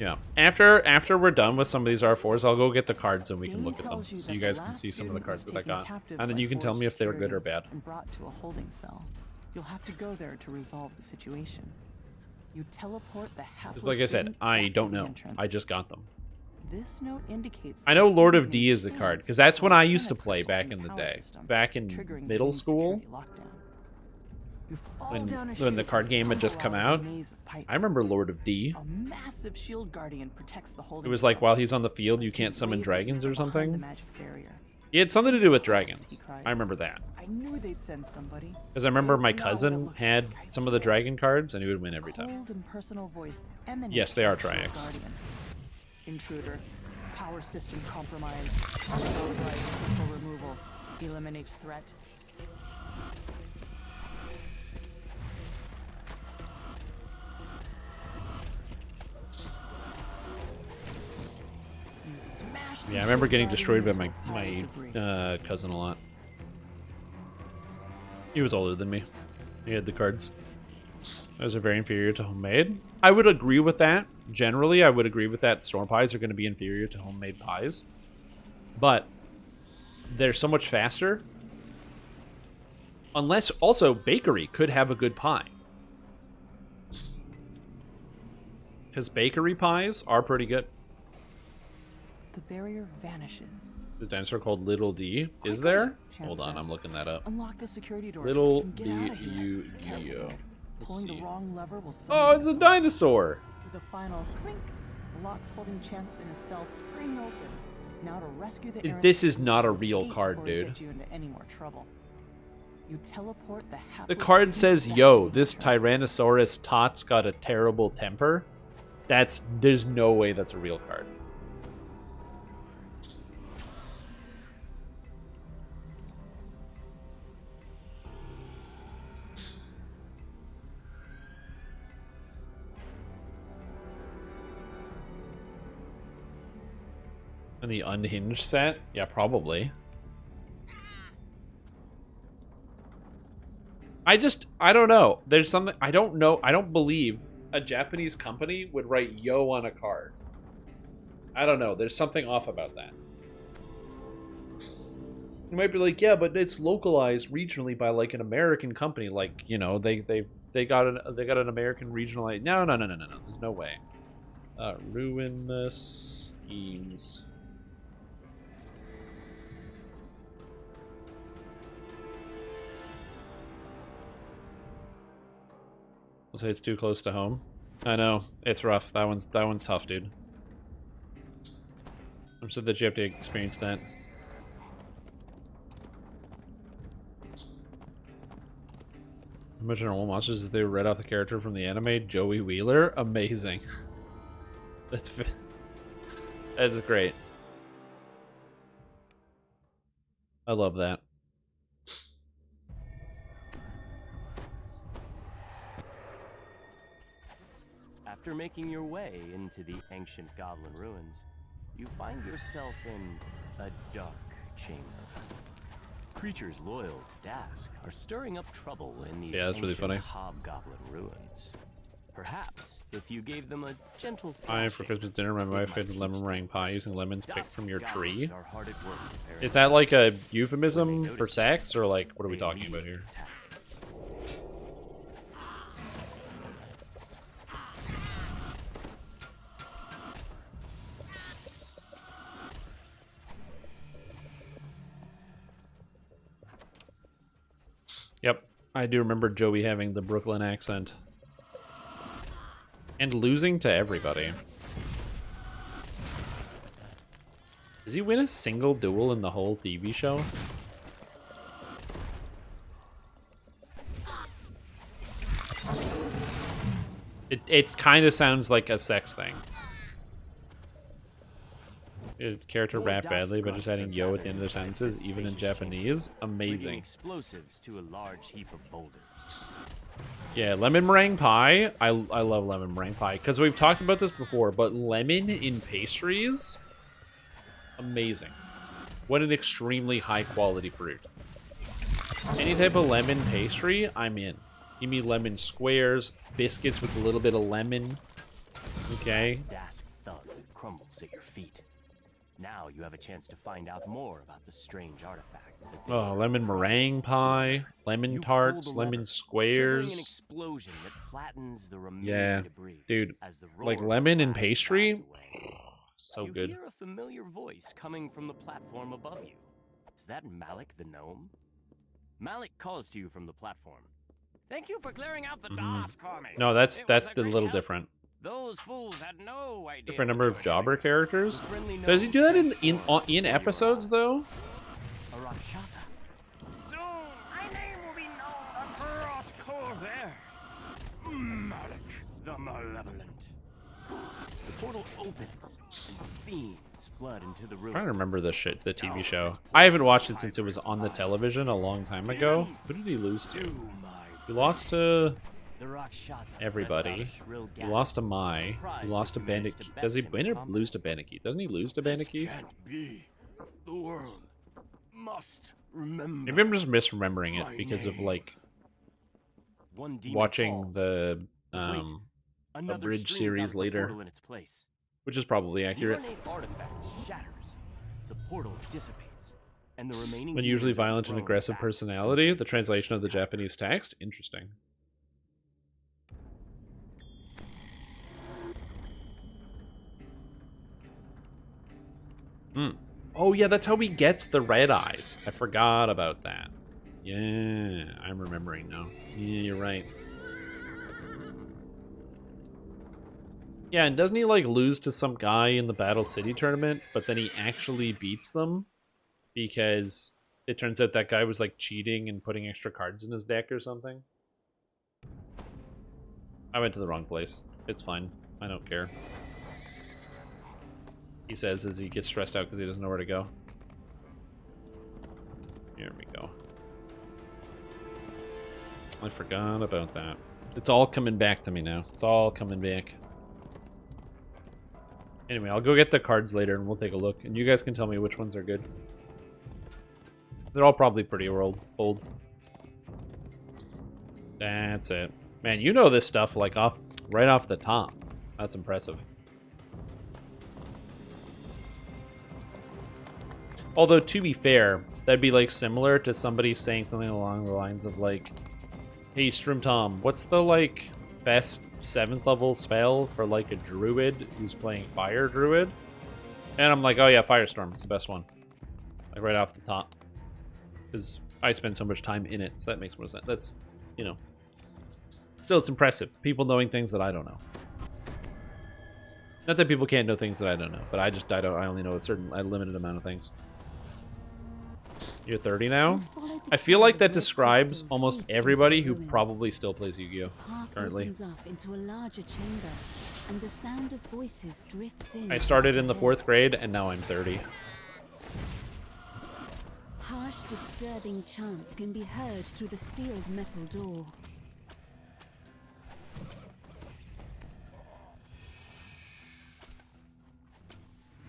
Yeah. After we're done with some of these R4s, I'll go get the cards and we can look at them, so you guys can see some of the cards that I got. And then you can tell me if they're good or bad. And brought to a holding cell. You'll have to go there to resolve the situation. You teleport the hapless Because like I said, student I back to don't the know. entrance. I just got them. This note indicates I that know the Lord of student D made is a card, chance because that's when to I used to penetrate play the back in the power day. system, Back in triggering the middle main school. security lockdown. You fall down a When the chute card and game had just tumble come out out. of a maze of pipes. I remember Lord of D. A massive shield guardian protects the holding It was like cell. while he's on the field, you The can't street summon waves at you dragons or from behind the something. magic barrier. It had something to do with dragons. He cries. I remember that. I knew they'd send somebody. Because I remember It's my not what it cousin looks had like, I some of the swear. dragon cards, and he would win every time. Cold and personal voice emanates Yes, they are from the shield Triax. guardian. Intruder. Power system compromise. Unauthorized crystal removal. Eliminate threat. You smash the Yeah, I remember shield getting guardian destroyed by into a pile of debris. my cousin a lot. He was older than me. He had the cards. Those are very inferior to homemade. I would agree with that. Generally, I would agree with that. Storm pies are going to be inferior to homemade pies. But they're so much faster. Unless, also, bakery could have a good pie. Because bakery pies are pretty good. The barrier vanishes. The dinosaur called Little D is there? Hold on, I'm looking that up. Unlock the security door. Little so we can D get out of here. U Careful, D O. Ned. Let's Pulling see. the wrong lever will Oh, it's a dinosaur. With a final clink, the locks holding Chance in his cell spring open. Now to rescue the This is Aristocrat not a and real escape card, before he dude. gets you into any more trouble. You teleport the The hapless card king says, back yo, to the this Huntress. Tyrannosaurus Tot's got a terrible temper. There's no way that's a real card. And the unhinged set? Yeah, probably. I don't know. There's something, I don't know. I don't believe a Japanese company would write yo on a card. I don't know. There's something off about that. You might be like, yeah, but it's localized regionally by like an American company. Like, you know, they got an American regional. No. There's no way. Ruinous schemes. I'll say it's too close to home. I know, it's rough. That one's tough, dude. I'm sad that you have to experience that. Imagine normal monsters if they read off the character from the anime, Joey Wheeler. Amazing. That's great. I love that. After making your way into the ancient goblin ruins, you find yourself in a dark chamber. Creatures loyal to Dask are stirring up trouble in these Yeah, that's really ancient funny. hobgoblin ruins. Perhaps if you gave them a gentle I, for Christmas dinner, my wife made lemon meringue pie using lemons picked from your tree. goblins are hard at work preparing Is that like a euphemism for sex, or like, what are we talking about here? Yep, I do remember Joey having the Brooklyn accent. And losing to everybody. Does he win a single duel in the whole TV show? It kind of sounds like a sex thing. Character rap badly, but just adding yo at the end of their sentences, even in Japanese. bringing Amazing. explosives to a large heap of boulders. Yeah, lemon meringue pie. I love lemon meringue pie because we've talked about this before, but lemon in pastries, amazing. What an extremely high quality fruit. Any type of lemon pastry, I'm in. Give me lemon squares, biscuits with a little bit of lemon. Okay. Dask thud crumbles at your feet. Now you have a chance to find out more about the strange artifact. that they Oh, were lemon meringue pie, lemon You tarts, pull the lemon lever, triggering an squares. explosion that flattens the remaining Yeah, debris dude, as the like roar of lemon the and blast pastry, dies away. so you good. hear a familiar voice coming from the platform above you. Is that Malik the gnome? Malik calls to you from the platform. Thank you for clearing out the DOS comic. No, that's a little different. Those fools had no idea. Different number of jobber characters. Does he do that in episodes though? A Rakshasa. Soon, my name will be known across Corvair. Malik the Malevolent. The portal opens, and fiends flood into the room. I'm trying to remember the TV show. I haven't watched it since it was on the television a long time ago. Who did he lose to? He lost to everybody. He lost to Mai. He lost to Bandit. Does he win or lose to Bandit? Doesn't he lose to Bandit? Can't be. The world must remember. Maybe I'm just misremembering it because of like watching the abridged series later, which is probably accurate. The portal dissipates, and the remaining When usually violent and aggressive personality, the translation of the Japanese text. Interesting. Oh yeah, that's how he gets the red eyes. I forgot about that. Yeah, I'm remembering now. Yeah, you're right. Yeah, and doesn't he like lose to some guy in the Battle City tournament, but then he actually beats them because it turns out that guy was like cheating and putting extra cards in his deck or something? I went to the wrong place. It's fine. I don't care. He says as he gets stressed out because he doesn't know where to go. Here we go. I forgot about that. It's all coming back to me now. It's all coming back. Anyway, I'll go get the cards later and we'll take a look. And you guys can tell me which ones are good. They're all probably pretty old. That's it. Man, you know this stuff like right off the top. That's impressive. Although, to be fair, that'd be like similar to somebody saying something along the lines of like, hey, Strim Tom, what's the like best 7th level spell for like a druid who's playing fire druid? And I'm like, oh yeah, Firestorm is the best one. Like right off the top. Because I spend so much time in it, so that makes more sense. That's, you know. Still, it's impressive. People knowing things that I don't know. Not that people can't know things that I don't know, but I only know a limited amount of things. You're 30 now? I feel like that describes almost everybody who probably still plays Yu-Gi-Oh! Currently. I started in the 4th grade, and now I'm 30. Harsh, disturbing chants can be heard through the sealed metal door.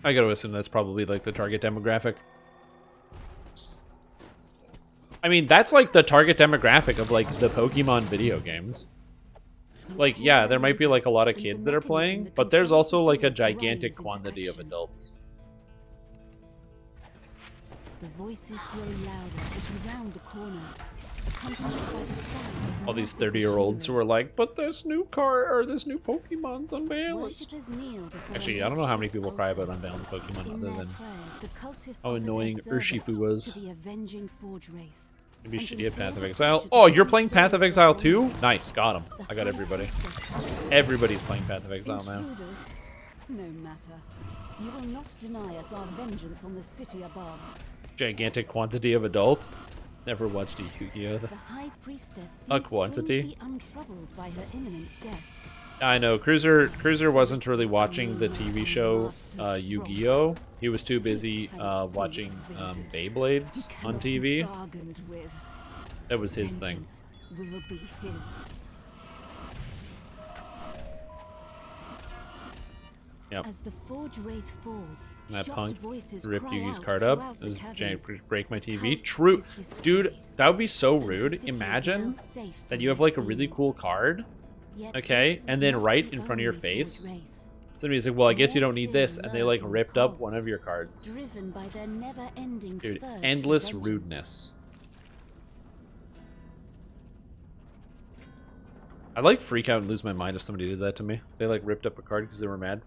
I gotta assume that's probably like the target demographic. I mean, that's like the target demographic of like the Pokemon video games. Like, yeah, there might be like a lot of kids that are playing, but there's also like a gigantic quantity of adults. The voices grow louder as you round the corner, accompanied by the sound of All these 30-year-olds who are like, but this new Pokemon's unbalanced. Actually, I don't know how many people cry about unbalanced Pokemon other than how annoying Urshifu was. Maybe shitty at Path of Exile. Oh, you're playing Path of Exile too? Nice, got him. I got everybody. Everybody's playing Path of Exile now. No matter. You will not deny us our vengeance on the city above. Gigantic quantity of adult. Never watched a Yu-Gi-Oh! The High Priestess A seems quantity. untroubled by her imminent death. I know. Cruiser wasn't really watching the TV show Yu-Gi-Oh! He was too busy watching Beyblades on TV. That was his thing. Will be his. Yep. As the Forge Wraith falls, That shocked punk voices ripped cry Yugi's out card up. throughout It was the cavern. giant break my TV. True. Dude, that would be so rude. Imagine that you have like a really cool card, okay, and then right in front of your face, somebody's like, well, I guess you don't need this, and they like ripped up one of your cards. Driven by their never-ending Dude, thirst for endless vengeance. rudeness. I'd like freak out and lose my mind if somebody did that to me. They like ripped up a card because they were mad.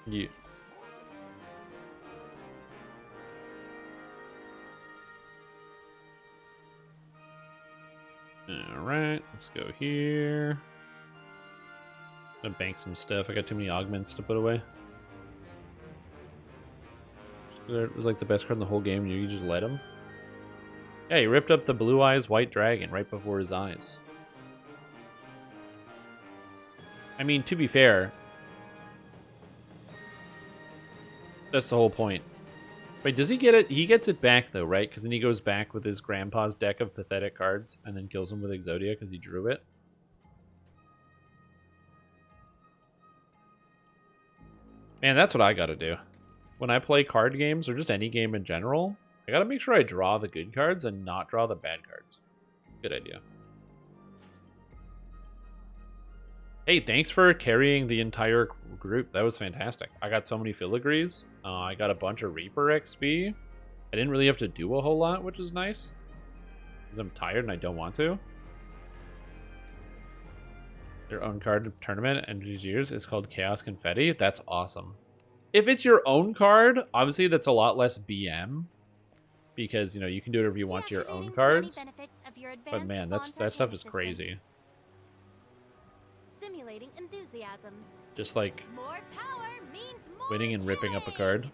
Yeah. Alright, let's go here. I'm gonna bank some stuff. I got too many augments to put away. It was like the best card in the whole game. You just let him. Yeah, he ripped up the Blue Eyes White Dragon right before his eyes. I mean, to be fair, that's the whole point. Wait, does he get it? He gets it back, though, right? Because then he goes back with his grandpa's deck of pathetic cards and then kills him with Exodia because he drew it. Man, that's what I gotta do. When I play card games, or just any game in general, I gotta make sure I draw the good cards and not draw the bad cards. Good idea. Hey, thanks for carrying the entire group. That was fantastic. I got so many filigrees. I got a bunch of Reaper XP. I didn't really have to do a whole lot, which is nice. Because I'm tired and I don't want to. Your own card tournament and these years is called Chaos Confetti. That's awesome. If it's your own card, obviously that's a lot less BM. Because, you know, you can do whatever you want to your own cards. But man, that stuff is crazy. Simulating enthusiasm. Just like more power means more winning and ripping up a card.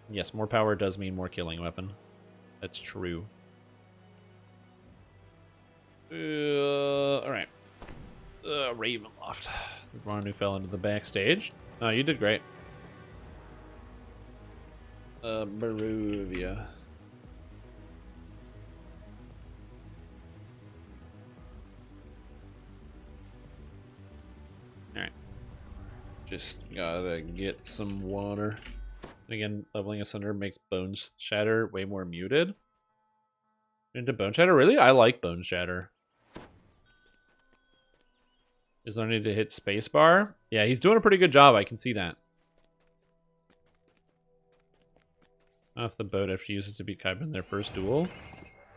Yes, more power does mean more killing weapon. That's true. Alright. Ravenloft. Ron who fell into the backstage. Oh, you did great. Barovia. Alright. Just gotta get some water. And again, leveling Asunder makes Bones Shatter way more muted. Into Bone Shatter? Really? I like Bone Shatter. Is there need to hit spacebar? Yeah, he's doing a pretty good job. I can see that. Off the boat after you use it to beat Kaiba in their first duel.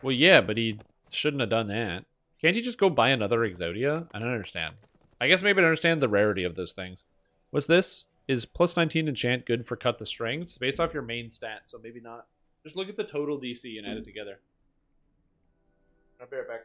Well, yeah, but he shouldn't have done that. Can't you just go buy another Exodia? I don't understand. I guess maybe I don't understand the rarity of those things. What's this? Is plus 19 enchant good for cut the strings? It's based off your main stat, so maybe not. Just look at the total DC and add it together. I'll be right back.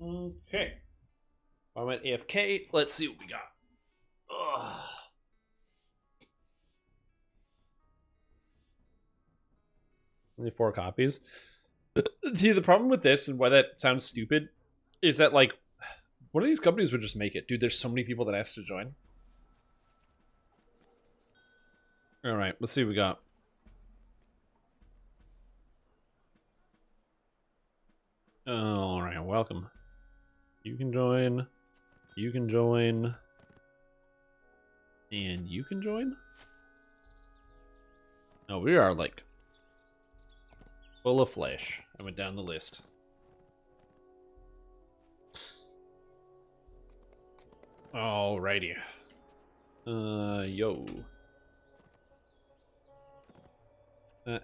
Okay. I went AFK. Let's see what we got. Ugh. Only 4 copies. See, the problem with this and why that sounds stupid is that, like, one of these companies would just make it. Dude, there's so many people that asked to join. All right, let's see what we got. All right, welcome. You can join. You can join. And you can join? Oh, we are, like, full of flesh. I went down the list. Alrighty. Yo.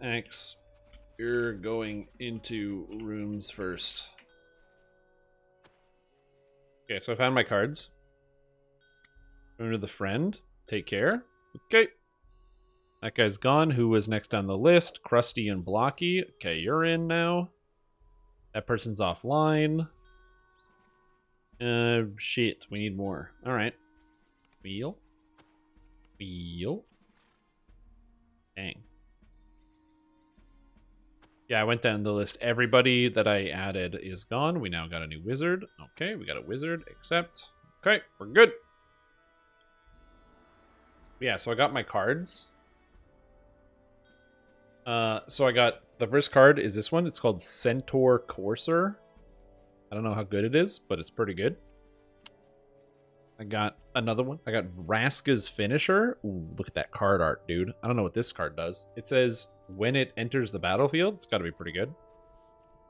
Axe, you're going into rooms first. Okay, so I found my cards. Going to the friend. Take care. Okay. That guy's gone. Who was next on the list? Krusty and Blocky. Okay, you're in now. That person's offline. Shit. We need more. Alright. Wheel. Wheel. Dang. Yeah, I went down the list. Everybody that I added is gone. We now got a new wizard. Okay, we got a wizard. Accept. Okay, we're good. Yeah, so I got my cards. So I got... The first card is this one. It's called Centaur Courser. I don't know how good it is, but it's pretty good. I got another one. I got Vraska's Finisher. Ooh, look at that card art, dude. I don't know what this card does. It says... when it enters the battlefield, it's got to be pretty good.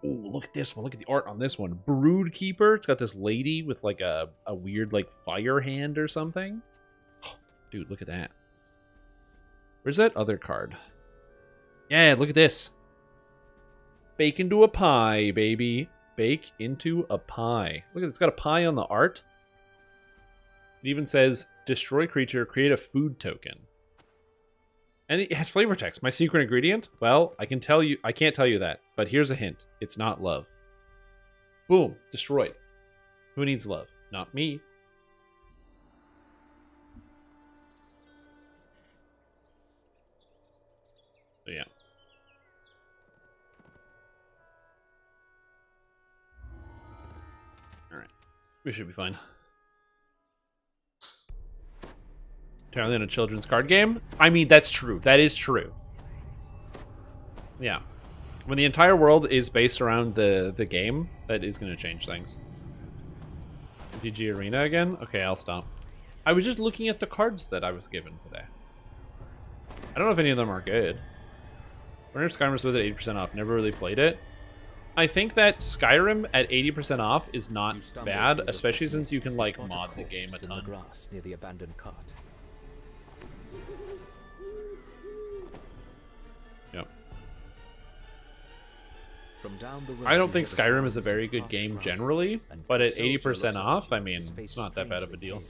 Oh, look at this one. Look at the art on this one. Brood Keeper. It's got this lady with like a weird like fire hand or something. Oh, dude, look at that. Where's that other card? Yeah, look at this. Bake into a pie, baby. Bake into a pie. Look at it. It's got a pie on the art. It even says, destroy creature, create a food token. And it has flavor text. My secret ingredient? Well, I can't tell you that, but here's a hint. It's not love. Boom, destroyed. Who needs love? Not me. So yeah. All right. We should be fine. Apparently in a children's card game. I mean, that's true. That is true. Yeah. When the entire world is based around the game, that is going to change things. DG Arena again? Okay, I'll stop. I was just looking at the cards that I was given today. I don't know if any of them are good. I wonder if Skyrim's with it 80% off. Never really played it. I think that Skyrim at 80% off is not bad, especially since you can like mod the game a ton. Near the abandoned cart. Yep. From down the road, I don't think Skyrim is a very good game generally, but at 80% off, I mean, it's not that bad of a deal.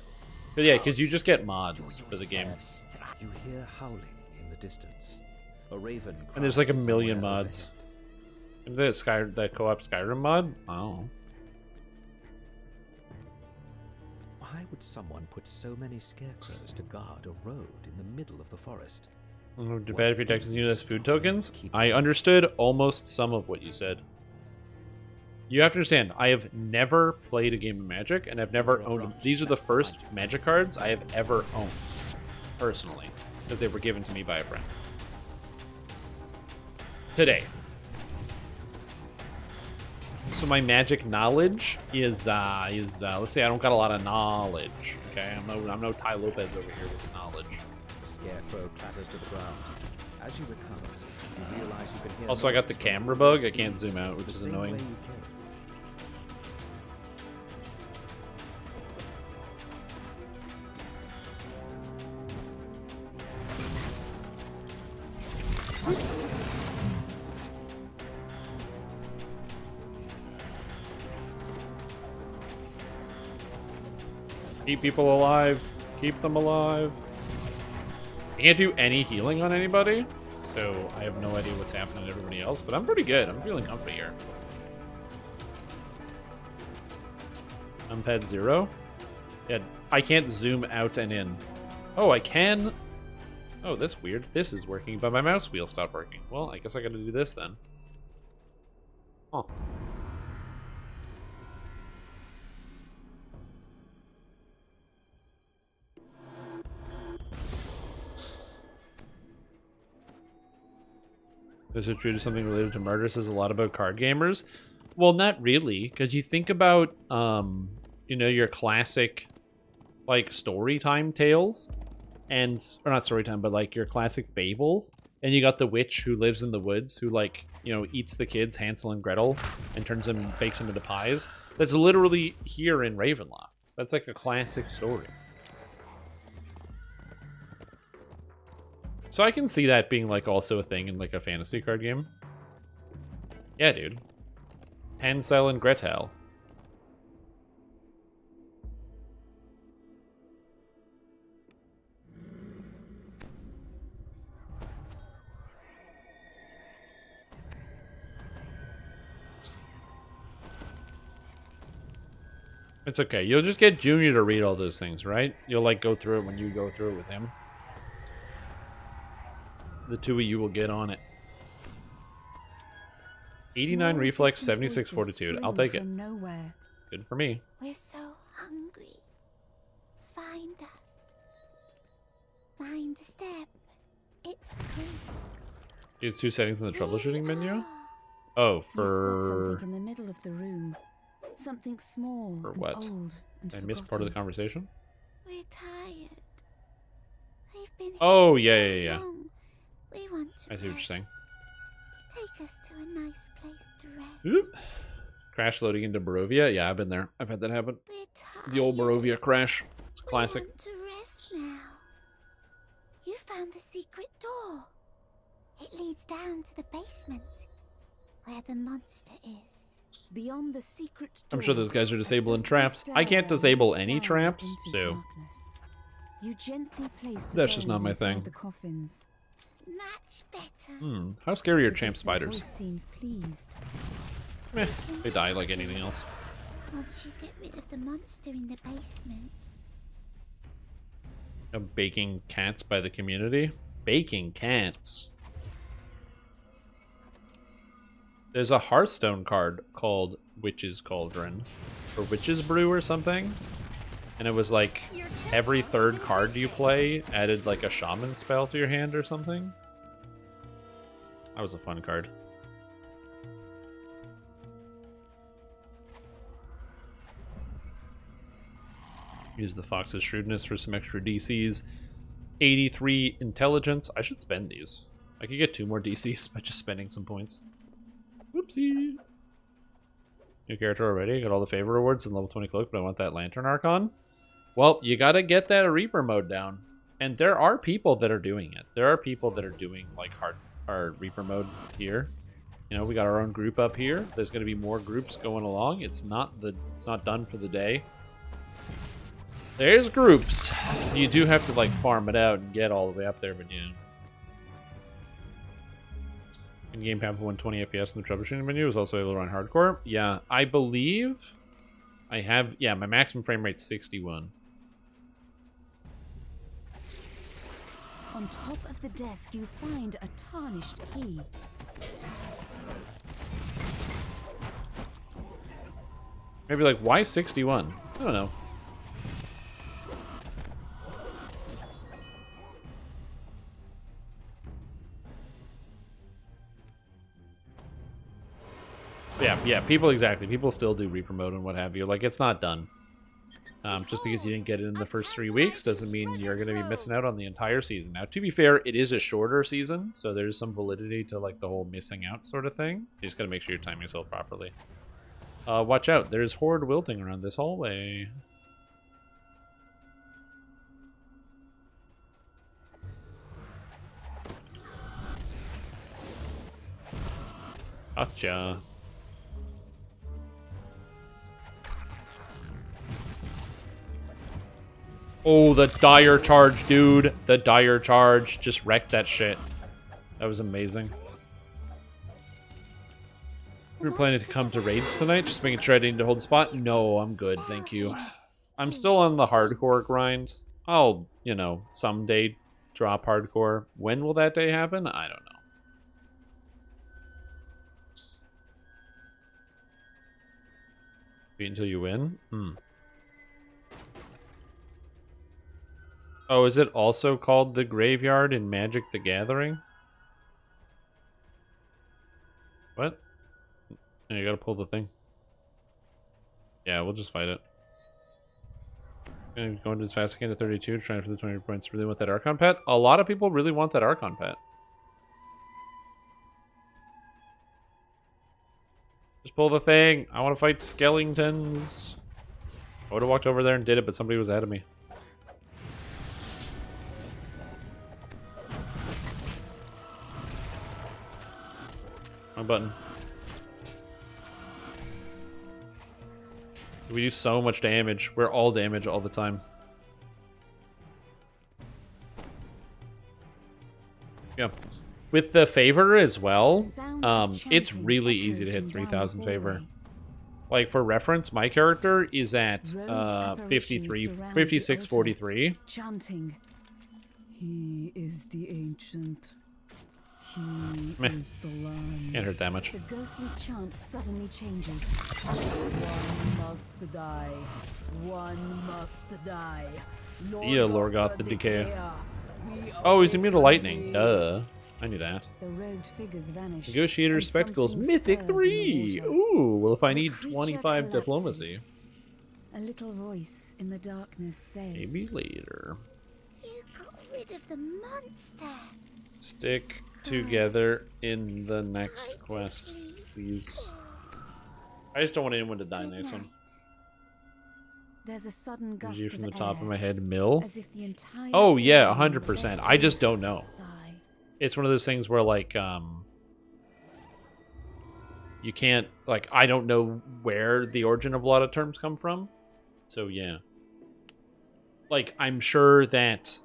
But yeah, because you just get mods for the game. You hear howling in the distance. A raven and there's like a million mods. The co-op Skyrim mod? Oh. Why would someone put so many scarecrows to guard a road in the middle of the forest? Oh, too bad if your deck doesn't use as food tokens? I understood almost some of what you said. You have to understand, I have never played a game of Magic, and I've never owned them. These are the first Magic cards I have ever owned, personally, because they were given to me by a friend. Today. So my Magic knowledge is let's say I don't got a lot of knowledge. Okay, I'm no Ty Lopez over here with knowledge. The scarecrow clatters to the ground. As you recover, you realize you can hear. Also, I got the camera bug. I can't zoom out, which is annoying. Keep people alive. Keep them alive. I can't do any healing on anybody, so I have no idea what's happening to everybody else, but I'm pretty good. I'm feeling comfy here. Numpad 0. Yeah, I can't zoom out and in. Oh, I can. Oh, that's weird. This is working, but my mouse wheel stopped working. Well, I guess I gotta do this then. Huh. Is it true to something related to murder says a lot about card gamers? Well, not really, because you think about, you know, your classic, like, story time tales, and, or not story time, but, like, your classic fables, and you got the witch who lives in the woods, who, like, you know, eats the kids, Hansel and Gretel, and turns them, bakes them into pies. That's literally here in Ravenloft. That's, like, a classic story. So I can see that being, like, also a thing in, like, a fantasy card game. Yeah, dude. Hansel and Gretel. It's okay. You'll just get Junior to read all those things, right? You'll, like, go through it when you go through it with him. The two of you will get on it. 89 reflex, 76 fortitude. I'll take it. Good for me. We're so hungry. Find us. Find the step. It squeaks. Use 2 settings in the troubleshooting menu. Oh, for something in the middle of the room. Something small. For what? I missed part of the conversation. We're tired. We've been Oh, here yeah. so long. We want to I see what you're saying. Take us to a nice place to rest. Oop. Crash loading into Barovia. Yeah, I've been there. I've had that happen. We're tired. The old Barovia crash. It's a classic. We want to rest now. You found the secret door. It leads down to the basement, where the monster is. Beyond the secret door, I'm sure those guys are disabling traps. I can't disable any traps, so you gently place the that's just not bones my inside thing. the coffins. Much better. How scary are The champ distant spiders? voice seems pleased. Meh, they die like anything else. Once you get rid of the monster in the basement. Baking cats by the community? Baking cats. There's a Hearthstone card called Witch's Cauldron, or Witch's Brew or something. And it was like every third card you play added like a shaman spell to your hand or something. That was a fun card. Use the Fox's Shrewdness for some extra DCs. 83 Intelligence. I should spend these. I could get 2 more DCs by just spending some points. Whoopsie. New character already. Got all the favor rewards and level 20 cloak, but I want that Lantern Archon. Well, you gotta get that Reaper mode down. And there are people that are doing it. There are people that are doing like Reaper mode here. You know, we got our own group up here. There's gonna be more groups going along. It's not done for the day. There's groups. You do have to like farm it out and get all the way up there, but yeah. In-game path 120 FPS in the troubleshooting menu is also able to run hardcore. Yeah, I believe I have. Yeah, my maximum frame rate's 61. On top of the desk, you find a tarnished key. Maybe like, why 61? I don't know. Yeah, people still do Reaper mode and what have you. Like, it's not done. Just because you didn't get it in the first 3 weeks doesn't mean you're going to be missing out on the entire season. Now, to be fair, it is a shorter season, so there's some validity to like the whole missing out sort of thing. You just got to make sure you're timing yourself properly. Watch out, there's horde wilting around this hallway. Gotcha. Oh, the dire charge, dude. The dire charge just wrecked that shit. That was amazing. We were planning to come to raids tonight, just making sure I didn't need to hold the spot. No, I'm good, thank you. I'm still on the hardcore grind. I'll, you know, someday drop hardcore. When will that day happen? I don't know. Wait until you win? Oh, is it also called the Graveyard in Magic the Gathering? What? No, you gotta pull the thing. Yeah, we'll just fight it. I'm going as fast as I can to 32, trying for the 20 points. Really want that Archon pet? A lot of people really want that Archon pet. Just pull the thing. I want to fight skeletons. I would have walked over there and did it, but somebody was ahead of me. My button. We do so much damage. We're all damage all the time. Yeah. With the favor as well, it's really easy to hit 3,000 favor. Like, for reference, my character is at 5643. Chanting. He is the ancient. He Meh. is the land. Can't hurt that much. The ghostly chant suddenly changes. One must die. One must die. Yeah, Lorgoth the Decayer. Oh, he's immune to lightning. Duh. I knew that. The robed figures vanish. Negotiator Spectacles, Mythic 3! Ooh, well if I need 25 diplomacy. A little voice in the darkness says, Maybe later. You got rid of the monster. Stick together in the next quest, please. I just don't want anyone to die. Nice one. There's a sudden gust You of from the air, top of my head, Mill. as if the entire Oh yeah, building 100%. I just don't know. sigh. It's one of those things where like you can't, like, I don't know where the origin of a lot of terms come from. So yeah. Like, I'm sure that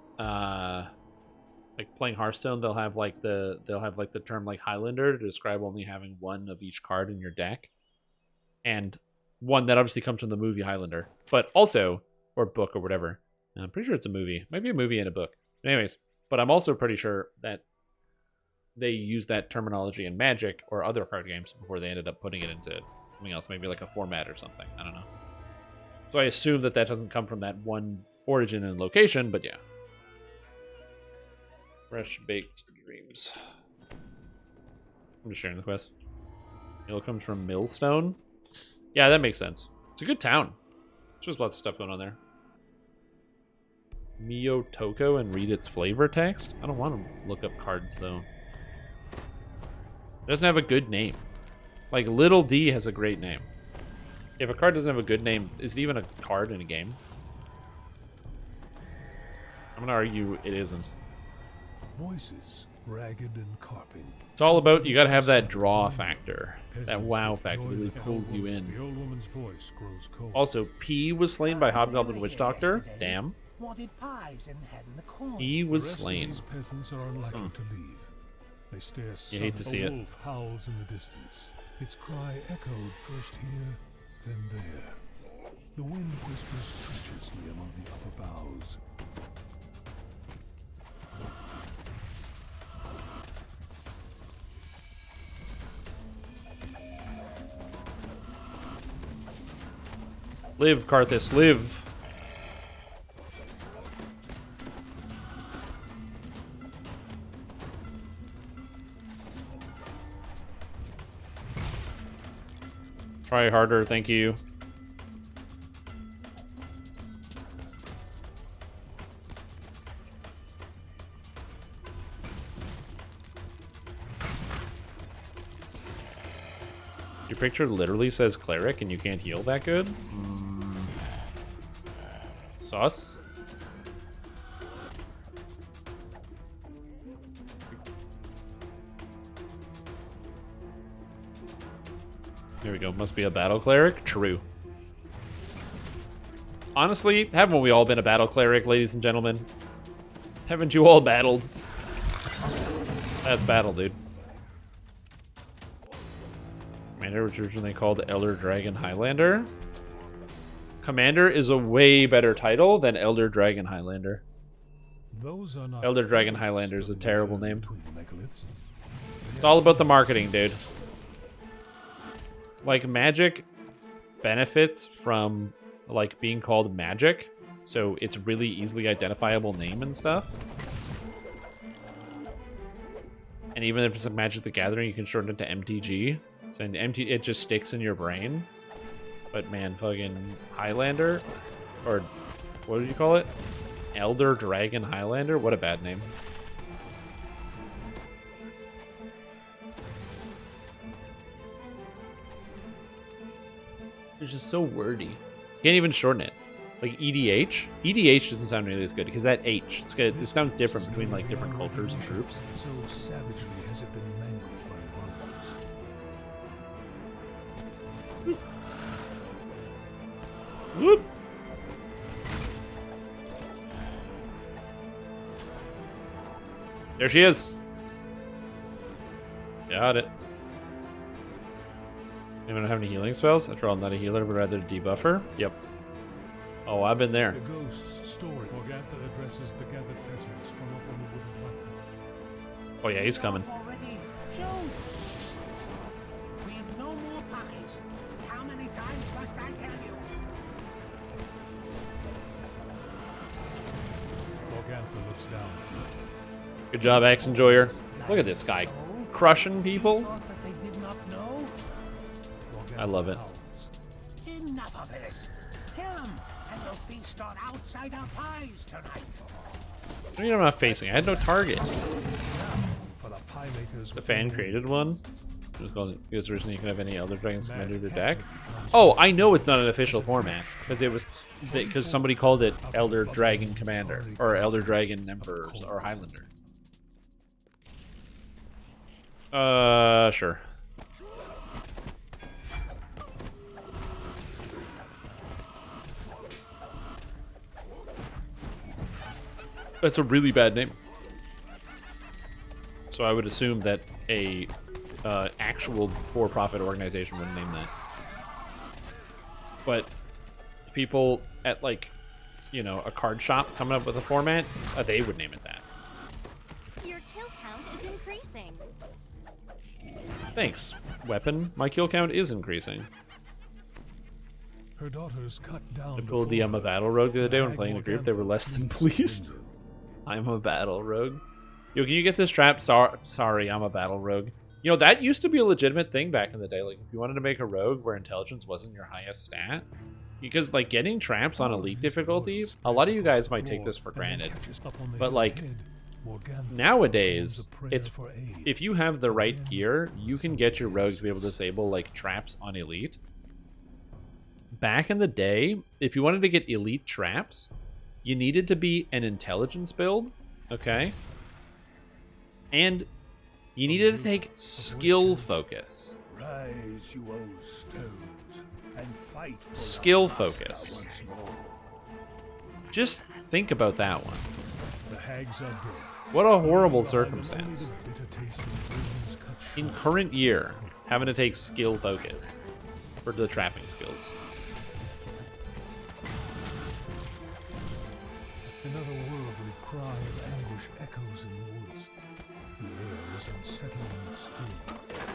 like playing Hearthstone, they'll have like the term like Highlander to describe only having one of each card in your deck. And one that obviously comes from the movie Highlander, but also, or book or whatever. I'm pretty sure it's a movie. Might be a movie and a book. But anyways, but I'm also pretty sure that they use that terminology in Magic or other card games before they ended up putting it into something else, maybe like a format or something. I don't know. So I assume that that doesn't come from that one origin and location, but yeah. Fresh baked dreams. I'm just sharing the quest. It comes from Millstone. Yeah, that makes sense. It's a good town. There's just lots of stuff going on there. Mio Toko and read its flavor text? I don't want to look up cards though. It doesn't have a good name. Like, Little D has a great name. If a card doesn't have a good name, is it even a card in a game? I'm gonna argue it isn't. Voices, ragged and carping. It's all about, you gotta have that draw factor. That wow factor really pulls you in. The old woman's voice grows cold. Also, P was slain by Hobgoblin Witch Doctor. Damn. Wanted pies and had in the corn. He was The rest of slain. these peasants are unlikely to leave. They stare You hate to see a it. wolf howls in the distance. Its cry echoed first here, then there. The wind whispers treacherously among the upper boughs. Live, Karthus, live. Try harder, thank you. Your picture literally says cleric and you can't heal that good? Sus? There we go. Must be a battle cleric. True. Honestly, haven't we all been a battle cleric, ladies and gentlemen? Haven't you all battled? That's battle, dude. Commander, which originally called Elder Dragon Highlander. Commander is a way better title than Elder Dragon Highlander. Those are not Elder Dragon Highlander is a terrible name. It's all about the marketing, dude. Like, Magic benefits from, like, being called Magic, so it's really easily identifiable name and stuff. And even if it's a Magic the Gathering, you can shorten it to MTG. So it just sticks in your brain. But man, fucking Highlander, or what did you call it? Elder Dragon Highlander? What a bad name. It's just so wordy. You can't even shorten it. Like EDH? EDH doesn't sound nearly as good because that H, it's good. It sounds different between like different cultures and groups. So savagely has it been mangled by robbers. Whoop. There she is. Got it. Anyone have any healing spells? After all, I'm not a healer, but rather a debuffer. Yep. Oh, I've been there. The ghost's story. Morgantha addresses the gathered peasants from up on the wooden platform. Oh yeah, he's coming. Already. Shoot! We have no more pockets. How many times must I tell you? Morgantha looks down. Good job, Axe Enjoyer. Look at this guy crushing people. I love it. Enough of this. Kill him, and we'll feast on outsider pies tonight. What do you mean I'm not facing? I had no target. For the pie makers, The fan created one. Just called it because originally you can have any Elder Dragons commander in your deck. Oh, I know it's not an official format because somebody called it Elder Dragon Commander or Elder Dragon Emperors or Highlander. Sure. That's a really bad name. So I would assume that a actual for-profit organization would name that. But the people at, like, you know, a card shop coming up with a format, they would name it that. Your kill count is increasing. Thanks, weapon. My kill count is increasing. Her daughters cut down. I pulled the I'm a Battle Rogue the other day when playing the group. They were less than pleased. I'm a Battle Rogue. Yo, can you get this trap? Sorry, I'm a Battle Rogue. You know, that used to be a legitimate thing back in the day. Like, if you wanted to make a rogue where intelligence wasn't your highest stat, because, like, getting traps on elite difficulty, a lot of you guys might take this for granted. But, like, nowadays, it's if you have the right gear, you can get your rogue to be able to disable, like, traps on elite. Back in the day, if you wanted to get elite traps, you needed to be an intelligence build, okay? And you needed to take skill focus. Rise, you old stones, and fight for skill focus. Just think about that one. The hags are dead. What a horrible circumstance. In current year, having to take skill focus for the trapping skills. Another worldly cry of anguish echoes in the woods. The air is unsettling and still,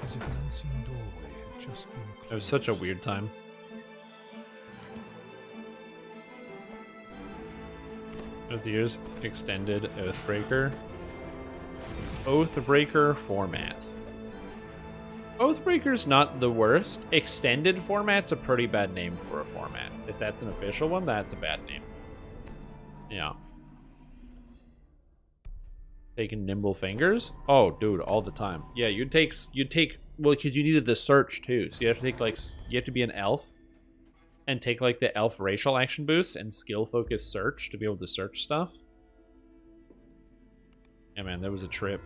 as if an unseen doorway had just been closed. It was such a weird time. Of the years extended Oathbreaker. Oathbreaker format. Oathbreaker's not the worst. Extended format's a pretty bad name for a format. If that's an official one, that's a bad name. Yeah. Taking nimble fingers? Oh, dude, all the time. Yeah, you'd take well, because you needed the search too. So you have to take, like, you have to be an elf and take, like, the elf racial action boost and skill focus search to be able to search stuff. Yeah, man, that was a trip.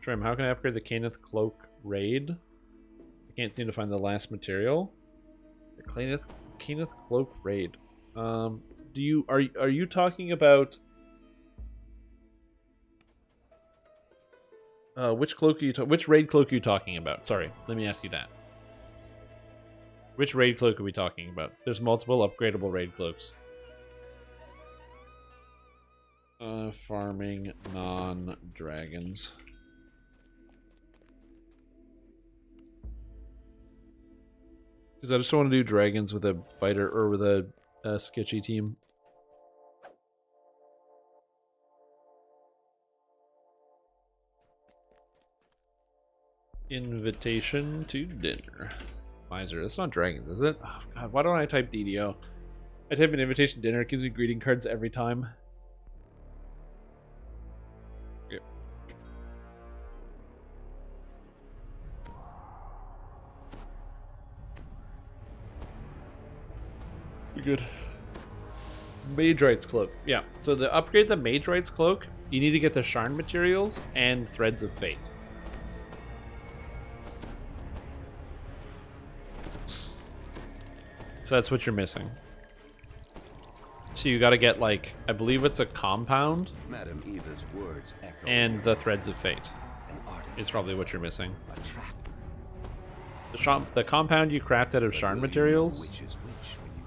Trim, how can I upgrade the Kenneth Cloak raid? I can't seem to find the last material. The Kenneth Cloak raid. Are you talking about which cloak are you which raid cloak are you talking about? Sorry, let me ask you that. Which raid cloak are we talking about? There's multiple upgradable raid cloaks. Farming non-dragons. Because I just don't want to do dragons with a fighter or with a sketchy team. Invitation to dinner. Miser. That's not dragons, is it? Oh, God, why don't I type DDO? I type an invitation to dinner. It gives me greeting cards every time. Okay. You're good. Mage Rights Cloak. Yeah, so to upgrade the Mage Rights Cloak, you need to get the Sharn materials and Threads of Fate. So that's what you're missing. So you gotta get, like, I believe it's a compound. Madam Eva's words echo and the Threads of Fate is probably what you're missing. The compound you craft out of Sharn materials,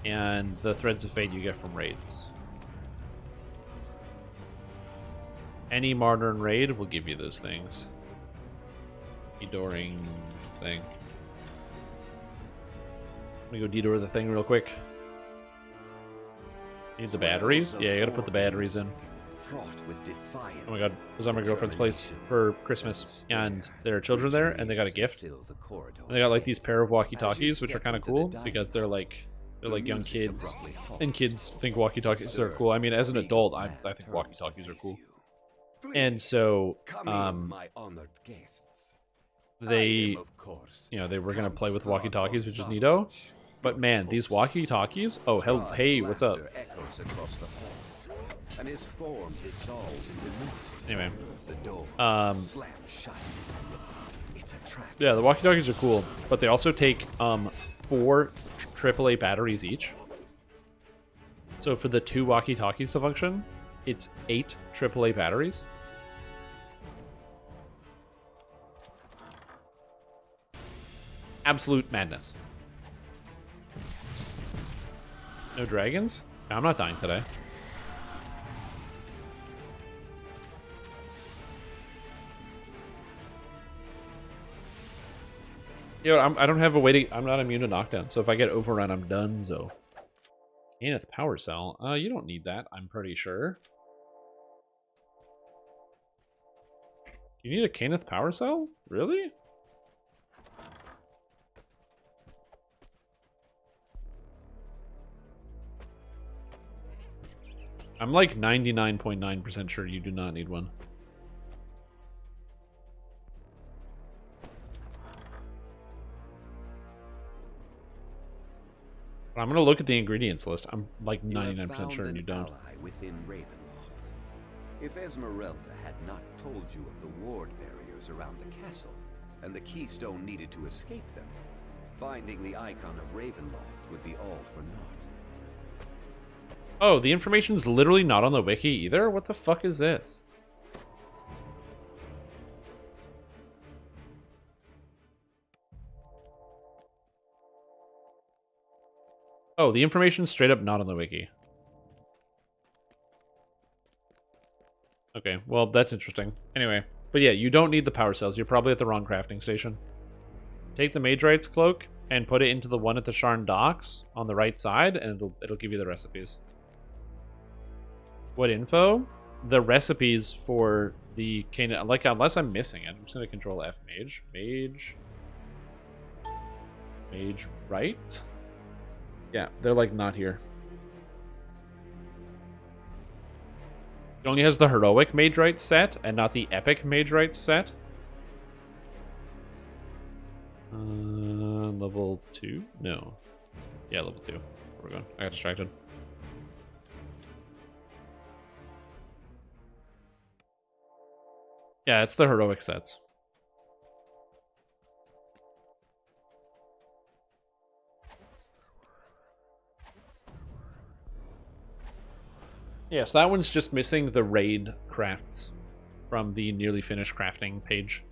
and the Threads of Fate you get from raids. Any modern raid will give you those things. Dedoring thing. Let me go detour the thing real quick. Need the batteries? Yeah, you gotta put the batteries in. Oh my god, I was at my girlfriend's place for Christmas, and there are children there, and they got a gift. And they got like these pair of walkie-talkies, which are kind of cool because they're like young kids, and kids think walkie-talkies are cool. I mean, as an adult, I think walkie-talkies are cool. And so, they, they were gonna play with walkie-talkies, which is neato. But man, these walkie-talkies. Oh, hell, hey, what's up? Anyway, yeah, the walkie-talkies are cool, but they also take 4 AAA batteries each. So for the 2 walkie-talkies to function, it's 8 AAA batteries. Absolute madness. No dragons? I'm not dying today. I don't have a way to... I'm not immune to knockdown, so if I get overrun, I'm done, so... Caneth Power Cell. You don't need that, I'm pretty sure. You need a Caneth Power Cell? Really? I'm like 99.9% sure you do not need one. But I'm gonna look at the ingredients list. I'm like 99% sure you don't. Within Ravenloft. If Esmeralda had not told you of the ward barriers around the castle, and the keystone needed to escape them, finding the icon of Ravenloft would be all for naught. Oh, the information's literally not on the wiki either? What the fuck is this? Oh, the information's straight up not on the wiki. Okay, well, that's interesting. Anyway, but yeah, you don't need the power cells. You're probably at the wrong crafting station. Take the Mage Rights Cloak and put it into the one at the Sharn docks on the right side, and it'll give you the recipes. What info? The recipes for the Canaan. Like, unless I'm missing it, I'm just gonna control F Mage. Mage right? Yeah, they're like not here. It only has the heroic Mage Rights set and not the epic Mage Rights set. Level 2? No. Yeah, level 2. Where are we going? I got distracted. Yeah, it's the heroic sets. Yeah, so that one's just missing the raid crafts from the nearly finished crafting page.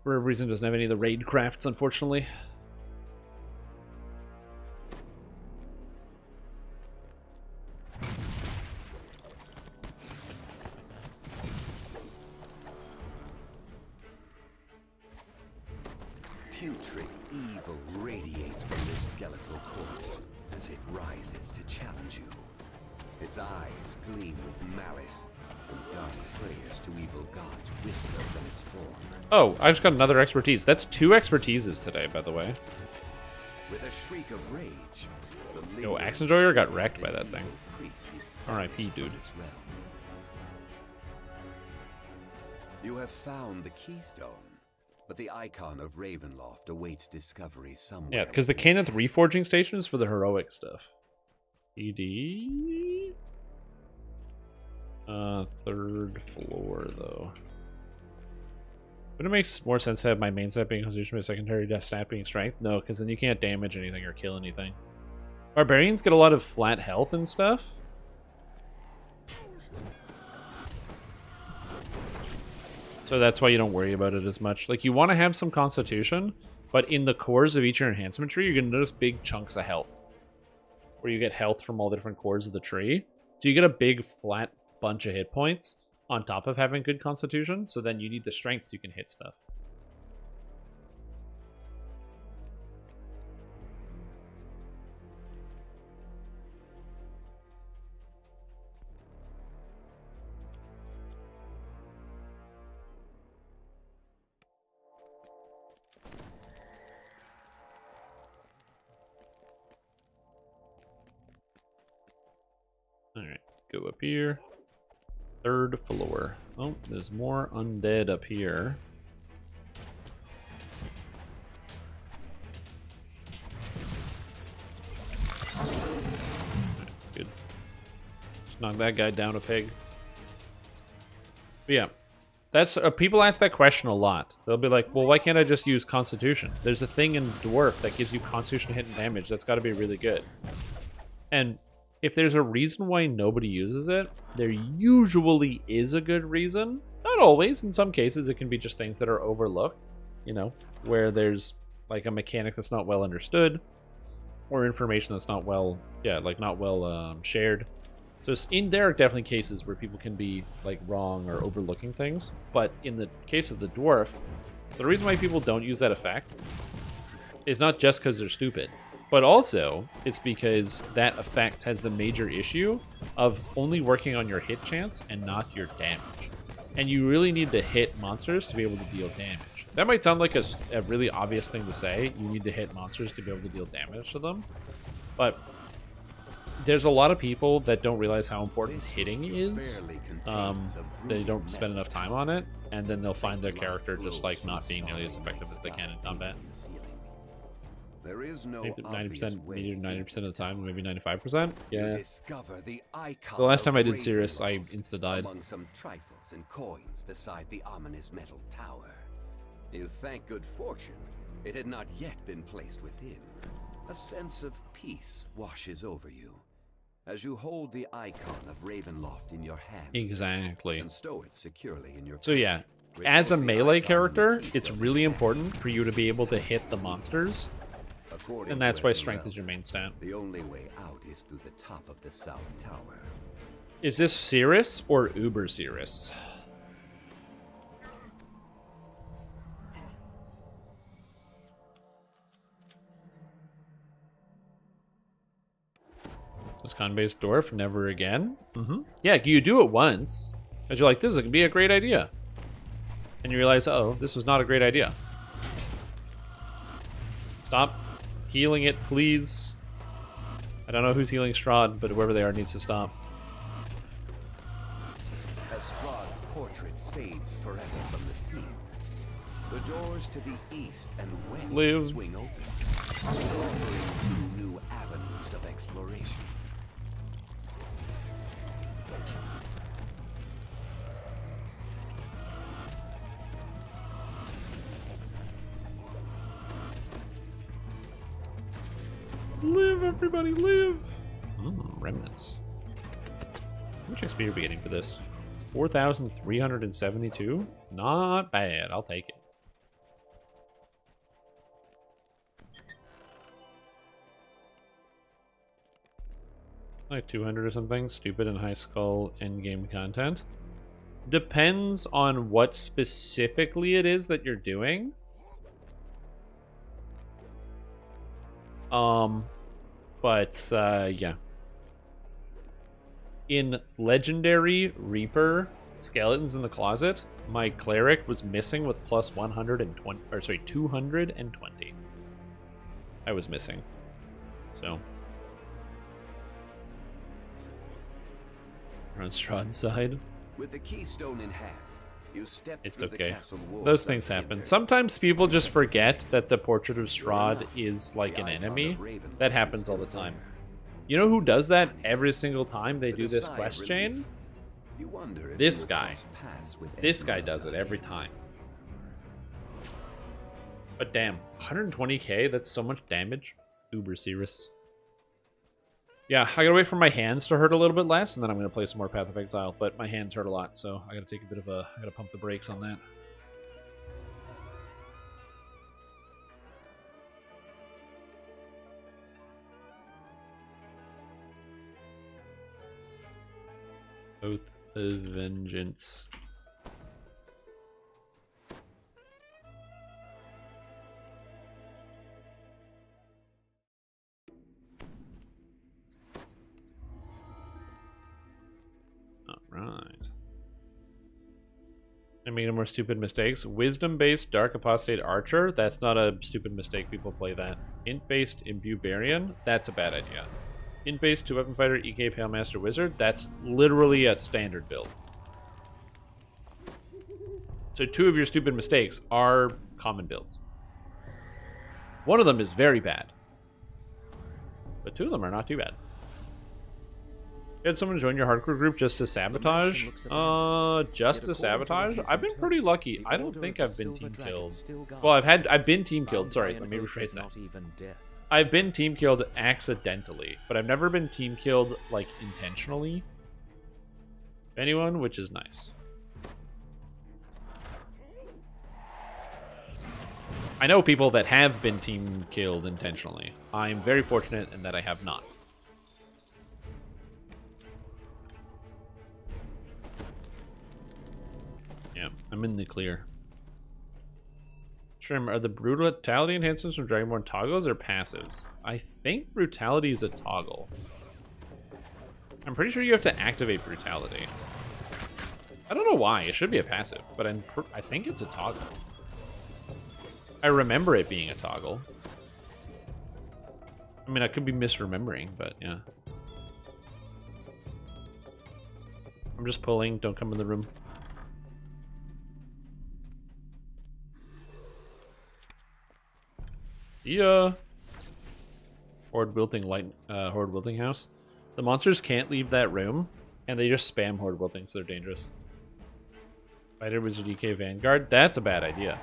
For a reason, doesn't have any of the raid crafts, unfortunately. Putrid evil radiates from this skeletal corpse as it rises to challenge you. Its eyes gleam with malice, and dark prayers to evil gods whisper from its form. Oh, I just got another expertise. That's 2 expertises today, by the way. With a shriek of rage, Yo, Axe Enjoyer got wrecked by that thing. R.I.P., dude. You have found the keystone, but the icon of Ravenloft awaits discovery somewhere. Yeah, because the Cannith reforging station is for the heroic stuff. ED? 3rd floor, though. But it makes more sense to have my main stat being Constitution, my secondary stat being Strength. No, because then you can't damage anything or kill anything. Barbarians get a lot of flat health and stuff. So that's why you don't worry about it as much. Like, you want to have some Constitution, but in the cores of each your enhancement tree, you're going to notice big chunks of health. Where you get health from all the different cores of the tree. So you get a big, flat bunch of hit points on top of having good Constitution. So then you need the Strength so you can hit stuff. Alright, let's go up here. 3rd floor. Oh, there's more undead up here. That's good. Just knock that guy down a peg. But yeah, that's people ask that question a lot. They'll be like, well, why can't I just use Constitution? There's a thing in Dwarf that gives you Constitution hit and damage. That's got to be really good. And if there's a reason why nobody uses it, there usually is a good reason. Not always. In some cases, it can be just things that are overlooked, you know, where there's like a mechanic that's not well understood or information that's not well, shared. So there are definitely cases where people can be like wrong or overlooking things. But in the case of the Dwarf, the reason why people don't use that effect is not just because they're stupid. But also, it's because that effect has the major issue of only working on your hit chance and not your damage. And you really need to hit monsters to be able to deal damage. That might sound like a really obvious thing to say. You need to hit monsters to be able to deal damage to them. But there's a lot of people that don't realize how important hitting is. They don't spend enough time on it. And then they'll find their character just like not being nearly as effective as they can in combat. There is no 90% needed 90% of the time, maybe 95%. Yeah. Discover the icon The last time I did of Cirrus, I Ravenloft insta-died. among some trifles and coins beside the ominous metal tower. You thank good fortune it had not yet been placed within. A sense of peace washes over you as you hold the icon of Ravenloft in your hand. Exactly. And stow it securely in your So yeah, as a melee character, it's really important for you to be able to hit the monsters. And that's why Strength is your main stat. The only way out is through the top of the South Tower. Is this Cirrus or Uber Cirrus? This con-based dwarf, never again? Yeah, you do it once, and you're like, this is going to be a great idea. And you realize, oh, this was not a great idea. Stop healing it, please. I don't know who's healing Strahd, but whoever they are needs to stop. As Strahd's portrait fades forever from the scene, the doors to the east and west swing open, offering 2 new avenues of exploration. Live, everybody, live! Remnants. How much XP are we getting for this? 4,372? Not bad, I'll take it. Like 200 or something. Stupid and high skull endgame content. Depends on what specifically it is that you're doing. Yeah. In Legendary Reaper Skeletons in the Closet, my cleric was missing with plus 120, or sorry, 220. I was missing. So. On Strahd's side. With the keystone in hand, you step It's through the okay. castle walls Those that things hinder happen. you. Sometimes people just forget that the Portrait of Strahd is like an enemy. That happens all the time. You know who does that every single time they do this quest chain? You wonder if This you will guy. cross paths with This guy Ezmerelda does it again. every time. But damn, 120k, that's so much damage. Uber serious. Yeah, I gotta wait for my hands to hurt a little bit less, and then I'm gonna play some more Path of Exile, but my hands hurt a lot, so I gotta take a bit of a... I gotta pump the brakes on that. Oath of Vengeance. Alright. And make no more stupid mistakes. Wisdom-based Dark Apostate Archer. That's not a stupid mistake. People play that. Int-based Imbue Barian. That's a bad idea. Int-based 2-Weapon Fighter EK Pale Master Wizard. That's literally a standard build. So 2 of your stupid mistakes are common builds. One of them is very bad. But 2 of them are not too bad. You had someone join your hardcore group just to sabotage? Just to sabotage? I've been pretty lucky. I don't think I've been team killed. Well, I've been team killed. Sorry, let me rephrase that. I've been team killed accidentally, but I've never been team killed like intentionally. Anyone, which is nice. I know people that have been team killed intentionally. I'm very fortunate in that I have not. Yeah, I'm in the clear. Shrim, are the brutality enhancements from Dragonborn toggles or passives? I think brutality is a toggle. I'm pretty sure you have to activate brutality. I don't know why. It should be a passive, but I think it's a toggle. I remember it being a toggle. I mean, I could be misremembering, but yeah. I'm just pulling. Don't come in the room. Yeah. Horde Wilting Horde Wilting House. The monsters can't leave that room, and they just spam Horde Wilting, so they're dangerous. Fighter Wizard EK Vanguard. That's a bad idea.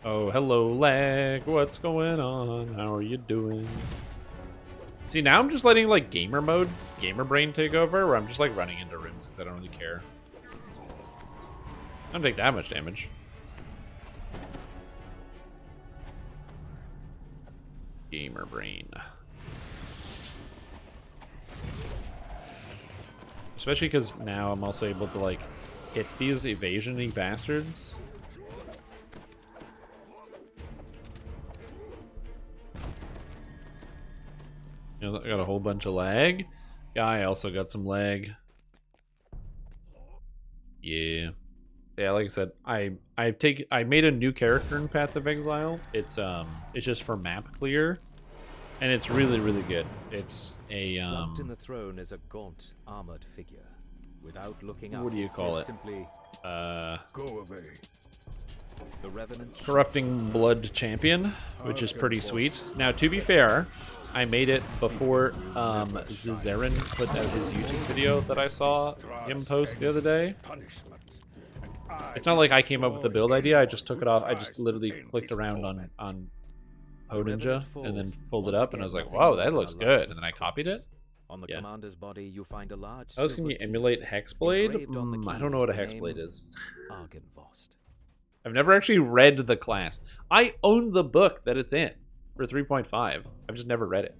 Oh, hello, lag. What's going on? How are you doing? See, now I'm just letting, like, gamer mode, gamer brain take over, where I'm just, like, running into rooms because I don't really care. I don't take that much damage. Gamer brain. Especially because now I'm also able to, like, hit these evasion-y bastards. You know, I got a whole bunch of lag. Guy also got some lag. Yeah. Yeah, like I said, I made a new character in Path of Exile. It's just for map clear, and it's really, really good. It's a Slumped in the throne is a gaunt, armored figure. Without looking up, what do you call it? Simply, go away. The Revenant Corrupting Blood Champion, which is pretty sweet. Now, to be fair, I made it before Zizarin put out his YouTube video that I saw him post the other day. It's not like I came up with the build idea. I just took it off. I just literally clicked around on Ninja and then pulled it up, and I was like, "Wow, that looks good." And then I copied it. On the commander's body, you find a large. How else can you emulate Hexblade? I don't know what a Hexblade is. Argynvost. I've never actually read the class. I own the book that it's in for 3.5. I've just never read it.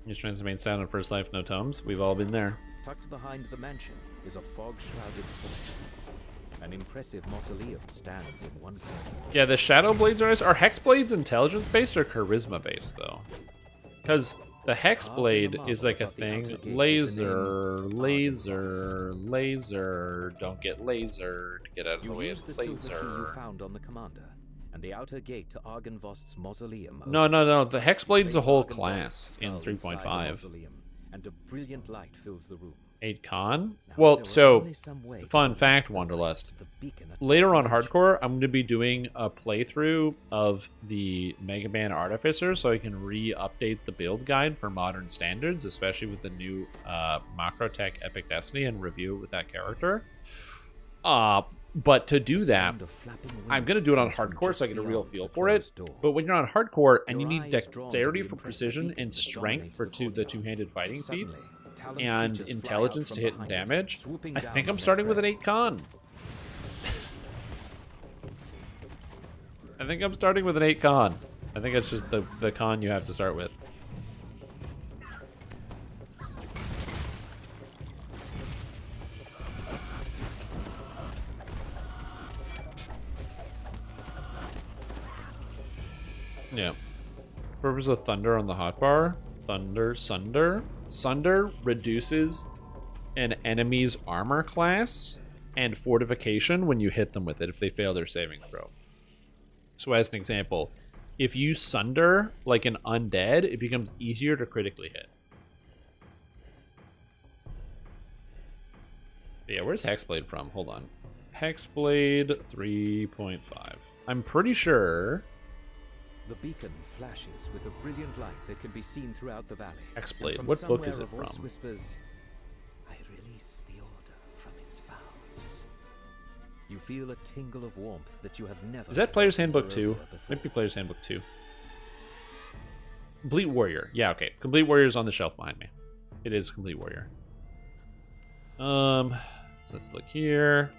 Just trying to main sound in First Life, no tomes. We've all been there. Tucked behind the mansion is a fog-shrouded cemetery. An impressive mausoleum stands in one corner. Yeah, the Shadow Blades are nice. Are Hex Blades intelligence-based or charisma-based, though? Because the Hex Blade is like a thing. Laser, laser, laser. Don't get lasered. Get out of the way of the silver key you laser. found on the commander, and the outer gate to Argynvost's mausoleum. No. The Hex Blade's a Place whole Argynvost's class in skull inside the 3.5. mausoleum, and a brilliant light fills the room. 8 Con? Well, so, fun fact, Wanderlust. Later on Hardcore, I'm going to be doing a playthrough of the Mega Man Artificer so I can re-update the build guide for modern standards, especially with the new Macrotech Epic Destiny, and review it with that character. But to do that, I'm going to do it on Hardcore so I get a real feel for it. But when you're on Hardcore and you need dexterity for precision and strength for the two-handed fighting feats, and intelligence to hit and damage, I think I'm starting with an 8 Con. I think I'm starting with an 8 Con. I think it's just the con you have to start with. Yeah. Purpose of Thunder on the hotbar. Sunder reduces an enemy's armor class and fortification when you hit them with it if they fail their saving throw. So as an example, if you sunder like an undead, it becomes easier to critically hit. But yeah, where's Hexblade from? Hold on. Hexblade 3.5. I'm pretty sure... The beacon flashes with a brilliant light that can be seen throughout the valley. Hexblade, what book is it from? Whispers, I release the order from its vows. You feel a tingle of warmth that you have never. Is that Player's Handbook 2? Might be Player's Handbook 2. Complete Warrior. Yeah, okay. Complete Warrior is on the shelf behind me. It is Complete Warrior. So let's look here.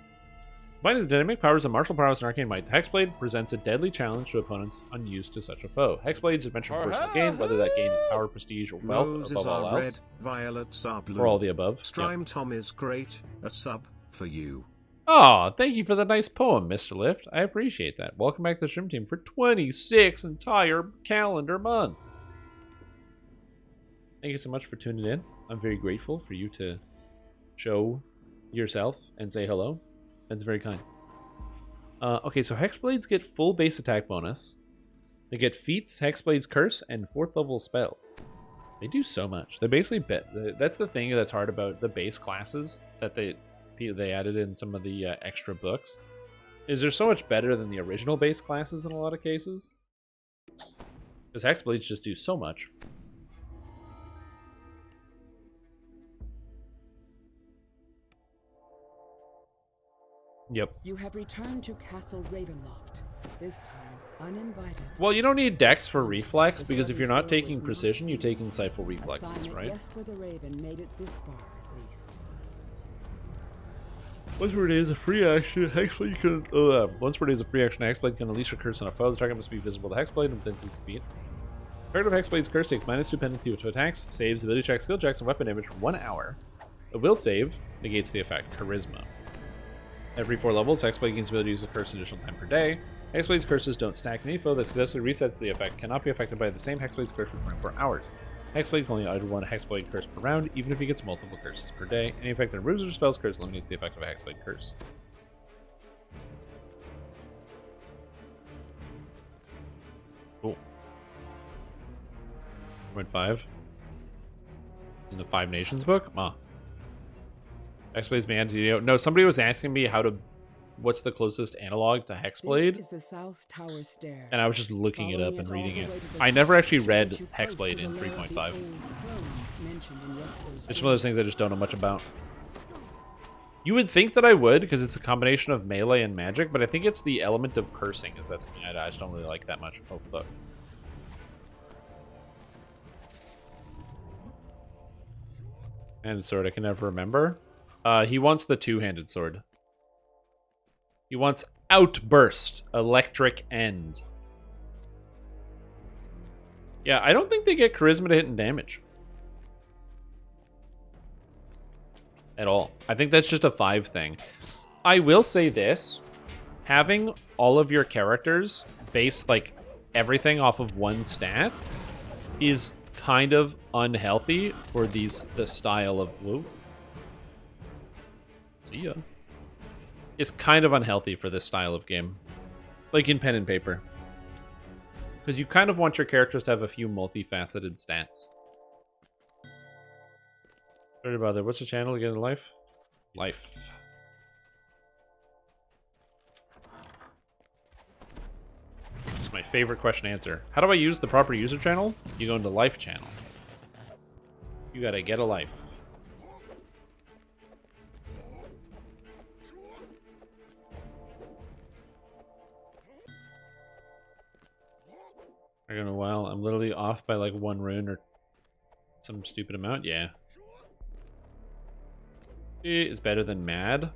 Combining the dynamic powers of martial prowess and arcane might, Hexblade presents a deadly challenge to opponents unused to such a foe. Hexblade's adventure personal gain, whether that gain is power, prestige, or wealth, Roses above all are else, red, violets are blue. or all the above. Strime Tom is great. A sub for you. Oh, thank you for the nice poem, Mr. Lift. I appreciate that. Welcome back to the stream team for 26 entire calendar months. Thank you so much for tuning in. I'm very grateful for you to show yourself and say hello. That's very kind. Okay, so Hexblades get full base attack bonus. They get feats, Hexblade's Curse, and 4th level spells. They do so much. They basically that's the thing that's hard about the base classes that they added in some of the extra books. Is they're so much better than the original base classes in a lot of cases. Because Hexblades just do so much. Yep. You have returned to Castle Ravenloft, this time uninvited. Well, you don't need Dex for Reflex, because if you're not taking Precision, you take Insightful Reflexes, right? Yes, for the Raven made it this far, at least. Once per day is a free action, Hexblade can... once per day is a free action, Hexblade can unleash a curse on a foe. The target must be visible to Hexblade and within 60 feet. Target of Hexblade's Curse takes -2 penalty to attacks, saves, ability checks, skill checks, and weapon damage for 1 hour. A will save negates the effect, Charisma. Every 4 levels, Hexblade gains the ability to use the curse additional time per day. Hexblade's curses don't stack. Any foe that successfully resets the effect cannot be affected by the same Hexblade's curse for 24 hours. Hexblade can only utter 1 Hexblade curse per round, even if he gets multiple curses per day. Any effect that removes or spells curse eliminates the effect of a Hexblade curse. Cool. 0.5 in the Five Nations book? Hexblade's man, no, somebody was asking me what's the closest analog to Hexblade? This is the South Tower Stair. And I was just looking it up and reading it. I never actually read Hexblade in 3.5. It's one of those things I just don't know much about. You would think that I would, because it's a combination of melee and magic, but I think it's the element of cursing, is that's something I just don't really like that much. Oh, fuck. And sword, I can never remember. He wants the two-handed sword. He wants Outburst, Electric End. Yeah, I don't think they get Charisma to hit and damage. at all. I think that's just a 5 thing. I will say this. Having all of your characters base, like, everything off of one stat is kind of unhealthy for the style of... Whoa. See ya. It's kind of unhealthy for this style of game. Like in pen and paper. Because you kind of want your characters to have a few multifaceted stats. Sorry about that. What's the channel again in life? Life. It's my favorite question answer. How do I use the proper user channel? You go into life channel. You gotta get a life. I don't know, while I'm literally off by like 1 rune or some stupid amount. Yeah. It is better than mad.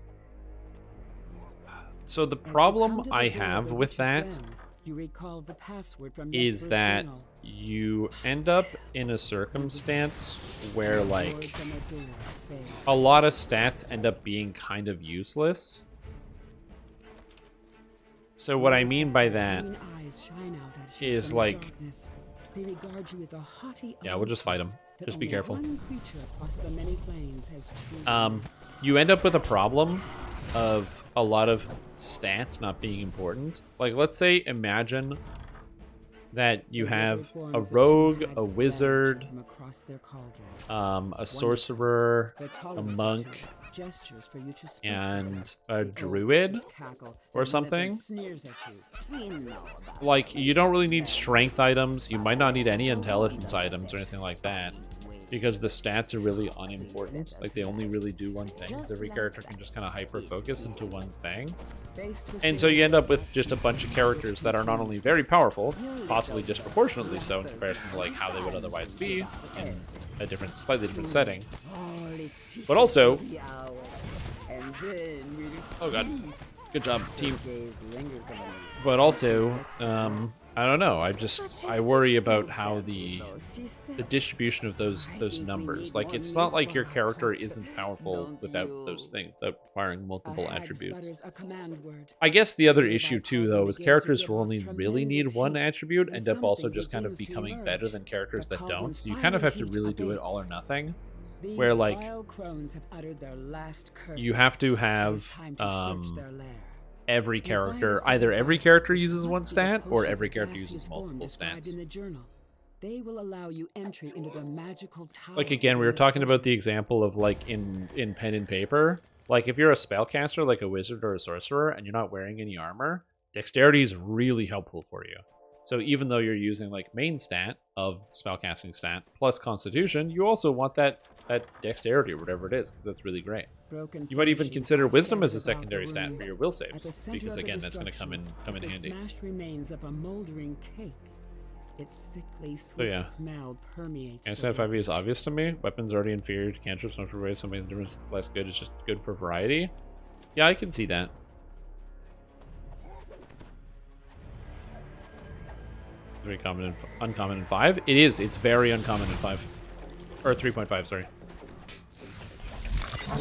So the problem I have with that is that you end up in a circumstance where like a lot of stats end up being kind of useless. So what I mean by that is like, yeah, we'll just fight him. Just be careful. You end up with a problem of a lot of stats not being important. Like, let's say, imagine that you have a rogue, a wizard, a sorcerer, a monk, and a druid or something. Like, you don't really need strength items. You might not need any intelligence items or anything like that, because the stats are really unimportant. Like, they only really do one thing, so every character can just kind of hyper-focus into one thing. And so you end up with just a bunch of characters that are not only very powerful, possibly disproportionately so in comparison to like how they would otherwise be in a different, slightly different setting, but also... Oh god. Good job, team. But also, I don't know. I worry about how the distribution of those numbers. Like, it's not like your character isn't powerful without those things, without requiring multiple attributes. I guess the other issue too, though, is characters who only really need one attribute end up also just kind of becoming better than characters that don't. So you kind of have to really do it all or nothing. Where like you have to have every character, either every character uses one stat or every character uses multiple stats. They will allow you entry into the magical tower. Like, again, we were talking about the example of like in pen and paper. Like, if you're a spellcaster, like a wizard or a sorcerer, and you're not wearing any armor, dexterity is really helpful for you. So even though you're using like main stat of spellcasting stat plus constitution, you also want that dexterity or whatever it is, because that's really great. You might even consider wisdom as a secondary stat for your will saves, because again, that's going to come in handy. Smashed remains of a moldering cake. Its sickly sweet smell permeates. Instant 5e is obvious to me. Weapons already inferior to cantrips, not for ways something different, less good. It's just good for variety. Yeah, I can see that. Very common, uncommon in 5. It is. It's very uncommon in 5, or 3.5. Sorry.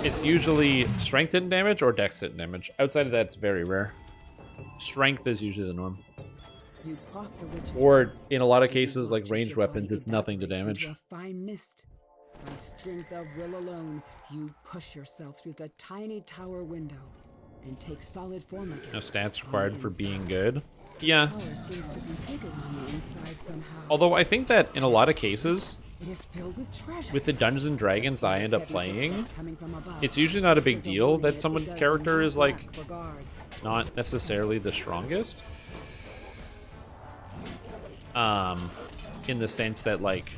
It's usually strength hidden damage or dex hidden damage. Outside of that, it's very rare. Strength is usually the norm. Or in a lot of cases, like ranged weapons, it's nothing to damage. Fine mist. By strength of will alone, you push yourself through the tiny tower window and take solid form again. No stats required for being good. Yeah. Although I think that in a lot of cases, with the Dungeons and Dragons I end up playing, it's usually not a big deal that someone's character is like not necessarily the strongest. In the sense that, like,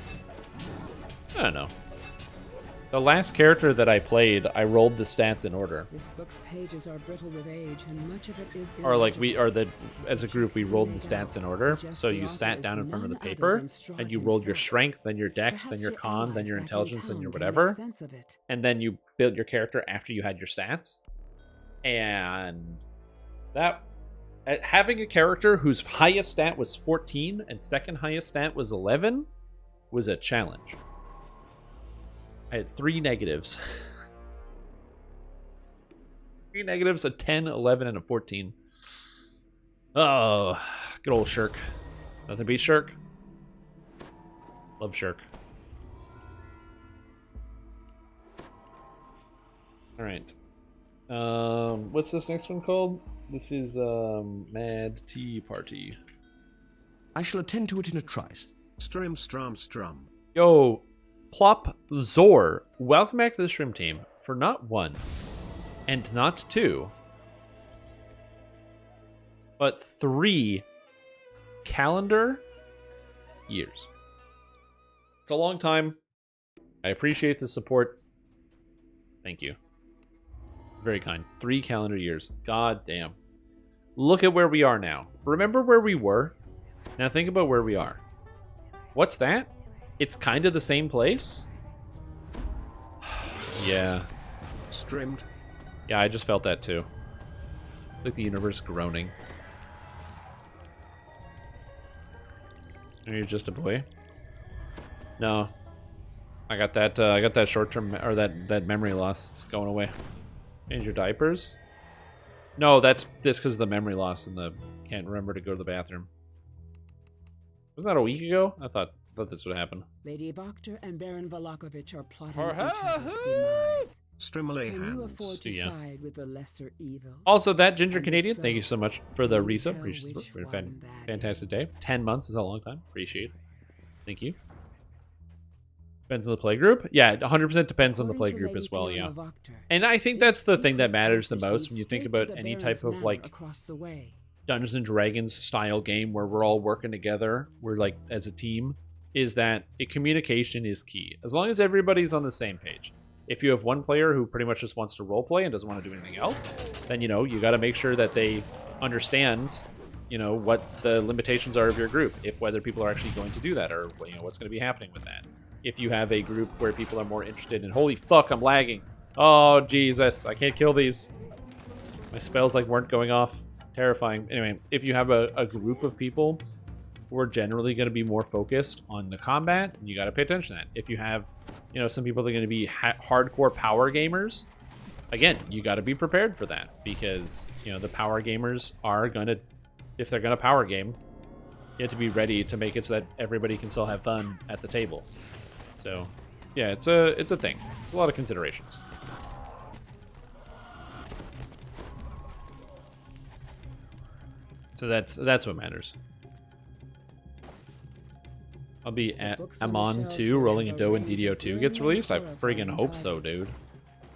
I don't know. The last character that I played, I rolled the stats in order. This book's pages are brittle with age, and much of it is or like as a group, we rolled the stats in order. So you sat down in front of the paper, and you rolled your strength, then your dex, then your con, then your intelligence, then your whatever. And then you built your character after you had your stats. And that... having a character whose highest stat was 14 and second highest stat was 11 was a challenge. I had 3 negatives. 3 negatives, a 10, 11, and a 14. Oh, good old Shirk. Nothing beats Shirk. Love Shirk. Alright. What's this next one called? This is Mad Tea Party. I shall attend to it in a trice. Strum. Yo, Plop Zor, welcome back to the stream team for not 1 and not 2, but 3 calendar years. It's a long time. I appreciate the support. Thank you. Very kind. 3 calendar years. God damn. Look at where we are now. Remember where we were? Now think about where we are. What's that? It's kind of the same place? Yeah. Strimmed. Yeah, I just felt that too. Like the universe groaning. Are you just a boy? No. I got that short-term or that memory loss. It's going away. Change your diapers? No, that's this because of the memory loss and the can't remember to go to the bathroom. Wasn't that a week ago? I thought this would happen. Lady Wachter and Baron Valakovich are plotting Perhaps. each other's demise. Strimley Can you hands. afford to Yeah. side with the lesser evil? Also, that Ginger And Canadian, so, thank you so much for the can you resub. tell Appreciate which it. Been a one that fantastic day. 10 months is a long time. Appreciate it. Thank you. Depends on the play group. Yeah, 100% depends on the play group as well, yeah. And I think that's the thing that matters the most when you think about any type of like across the way. Dungeons and Dragons style game where we're all working together, we're like as a team, is that communication is key. As long as everybody's on the same page. If you have one player who pretty much just wants to roleplay and doesn't want to do anything else, then you got to make sure that they understand, what the limitations are of your group, if whether people are actually going to do that or what's going to be happening with that. If you have a group where people are more interested in, holy fuck, I'm lagging. Oh, Jesus, I can't kill these. My spells weren't going off. Terrifying. Anyway, if you have a group of people who are generally going to be more focused on the combat, you got to pay attention to that. If you have, some people that are going to be hardcore power gamers, again, you got to be prepared for that because, the power gamers are going to, if they're going to power game, you have to be ready to make it so that everybody can still have fun at the table. So, yeah, it's a thing. It's a lot of considerations. So that's what matters. I'll be at Amon 2, Rolling a Dough, and DDO 2 gets released. I friggin' hope so, dude.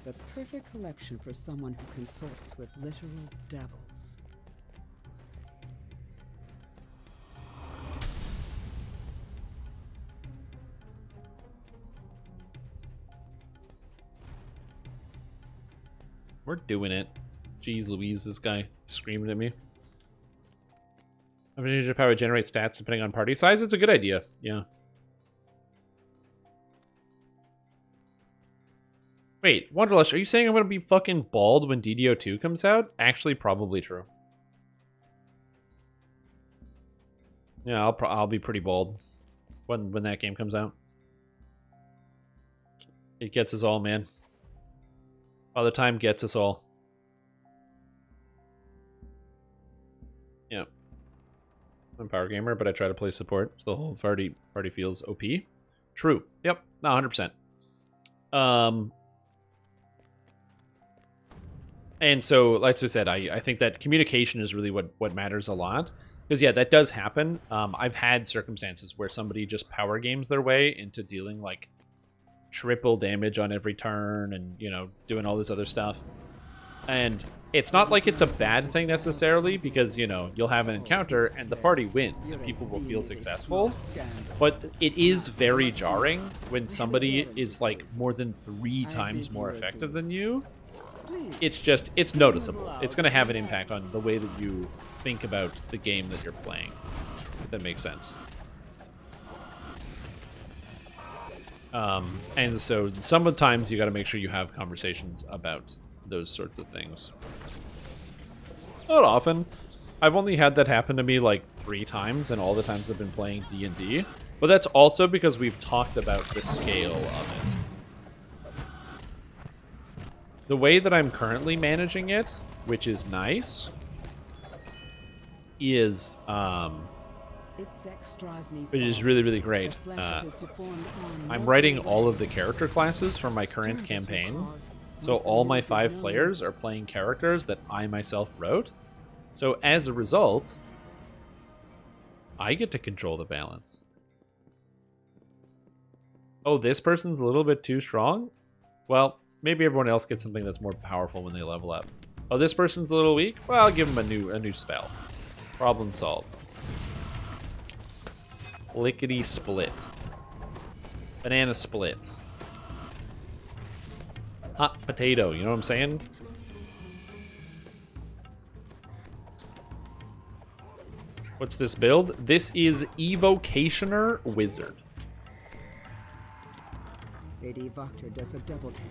The perfect collection for someone who consorts with literal devils. We're doing it. Jeez Louise, this guy screaming at me. I mean, ninja power generates stats depending on party size. It's a good idea. Yeah. Wait, Wanderlust, are you saying I'm going to be fucking bald when DDO 2 comes out? Actually, probably true. Yeah, I'll be pretty bald when that game comes out. It gets us all, man. Father Time gets us all. Yeah. I'm a power gamer, but I try to play support, so the whole party feels OP. True. Yep. No, 100%. And so, like I said, I think that communication is really what matters a lot. Because, yeah, that does happen. I've had circumstances where somebody just power games their way into dealing, triple damage on every turn and, doing all this other stuff. And it's not like it's a bad thing necessarily because, you'll have an encounter and the party wins and people will feel successful. But it is very jarring when somebody is, more than 3 times more effective than you. It's noticeable. It's going to have an impact on the way that you think about the game that you're playing, if that makes sense. And so sometimes you got to make sure you have conversations about those sorts of things. Not often. I've only had that happen to me 3 times, and all the times I've been playing D&D. But that's also because we've talked about the scale of it. The way that I'm currently managing it, which is nice, is which is really, really great. I'm writing all of the character classes for my current campaign, so all my 5 players are playing characters that I myself wrote. So as a result, I get to control the balance. Oh, this person's a little bit too strong? Well, maybe everyone else gets something that's more powerful when they level up. Oh, this person's a little weak? Well, I'll give them a new spell. Problem solved. Lickety split. Banana split. Hot potato, you know what I'm saying? What's this build? This is Evocationer Wizard. Lady Evoctor does a double tap.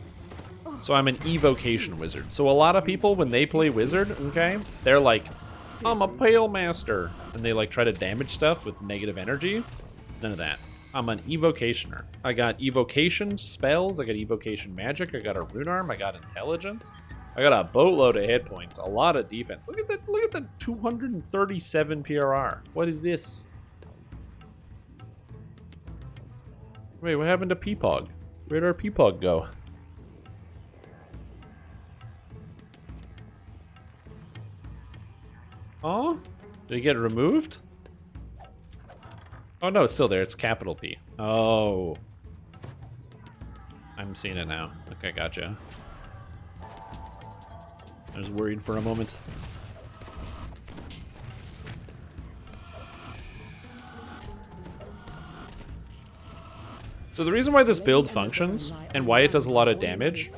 So I'm an Evocation Wizard. So a lot of people, when they play Wizard, okay, they're like, I'm a Pale Master. And they like try to damage stuff with negative energy. None of that. I'm an Evocationer. I got Evocation spells, I got Evocation magic, I got a Rune Arm, I got Intelligence. I got a boatload of hit points, a lot of defense. Look at the 237 PRR. What is this? Wait, what happened to Peepog? Where'd our Peepog go? Oh? Did it get removed? Oh no, it's still there. It's capital P. Oh. I'm seeing it now. Okay, gotcha. I was worried for a moment. So the reason why this build functions, and why it does a lot of damage,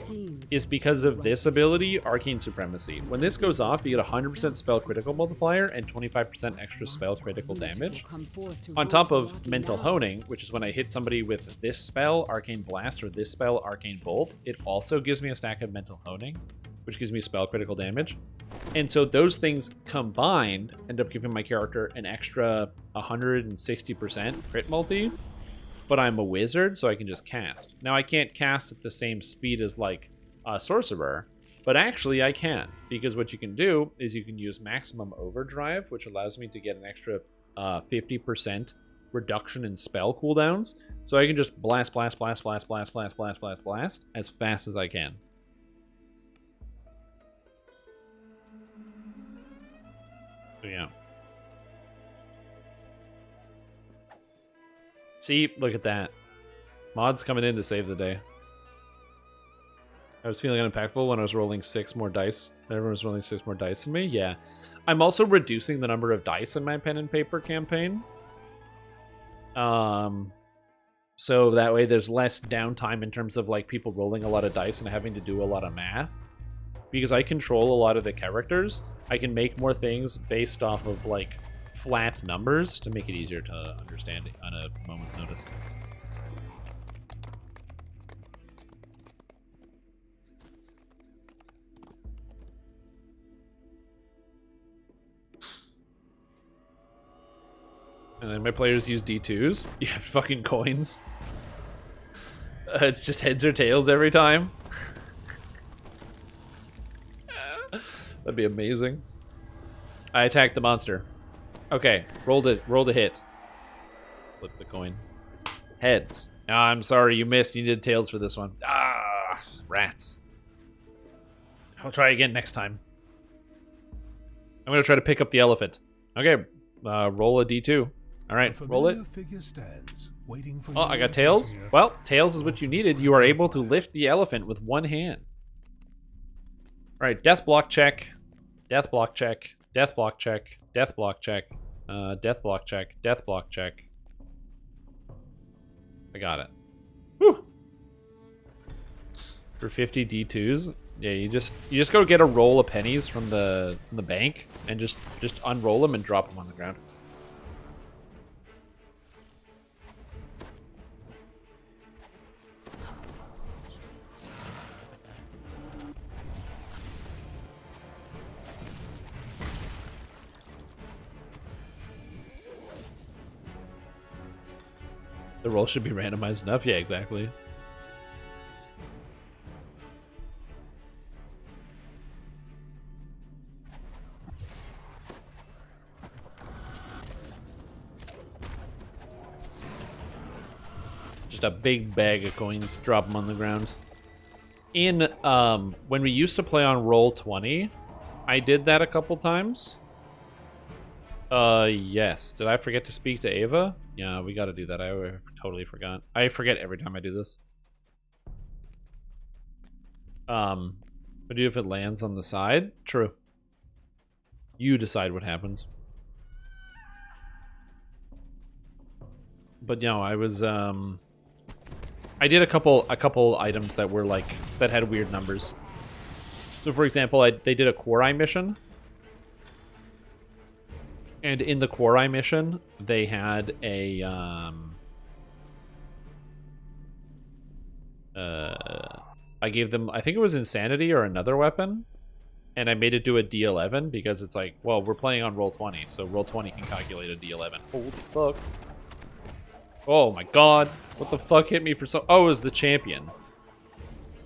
is because of this ability, Arcane Supremacy. When this goes off, you get 100% spell critical multiplier and 25% extra spell critical damage. On top of Mental Honing, which is when I hit somebody with this spell, Arcane Blast, or this spell, Arcane Bolt, it also gives me a stack of Mental Honing, which gives me spell critical damage. And so those things combined end up giving my character an extra 160% crit multi. But I'm a wizard, so I can just cast. Now, I can't cast at the same speed as, like, a sorcerer, but actually I can, because what you can do is you can use Maximum Overdrive, which allows me to get an extra 50% reduction in spell cooldowns, so I can just blast, blast, blast, blast, blast, blast, blast, blast, blast, as fast as I can. So, yeah. See, look at that. Mod's coming in to save the day. I was feeling unimpactful when I was rolling 6 more dice. Everyone was rolling 6 more dice than me? Yeah. I'm also reducing the number of dice in my pen and paper campaign. So that way there's less downtime in terms of like people rolling a lot of dice and having to do a lot of math. Because I control a lot of the characters, I can make more things based off of like flat numbers to make it easier to understand on a moment's notice. And then my players use D2s. Yeah, fucking coins. It's just heads or tails every time. That'd be amazing. I attacked the monster. Okay, roll the hit. Flip the coin. Heads. Oh, I'm sorry, you missed. You did tails for this one. Ah, rats. I'll try again next time. I'm gonna try to pick up the elephant. Okay, roll a D2. All right, roll it. Oh, I got tails. Well, tails is what you needed. You are able to lift the elephant with one hand. All right, death block check. Death block check. Death block check. Death block check. Death block check. Death block check. I got it. Whew. For 50 D2s, yeah, you just go get a roll of pennies from the bank and just unroll them and drop them on the ground. The roll should be randomized enough. Yeah, exactly. Just a big bag of coins, drop them on the ground. In, when we used to play on Roll20, I did that a couple times. Yes. Did I forget to speak to Ava? Yeah, we gotta do that. I totally forgot. I forget every time I do this. What do if it lands on the side? True. You decide what happens. But no, I was I did a couple items that were like that had weird numbers. So for example, they did a Quori mission. And in the Quori mission, they had a I gave them, I think it was Insanity or another weapon, and I made it do a D11 because it's like, well, we're playing on Roll20, so Roll20 can calculate a D11. Holy fuck. Oh my god. What the fuck hit me for so... Oh, it was the champion.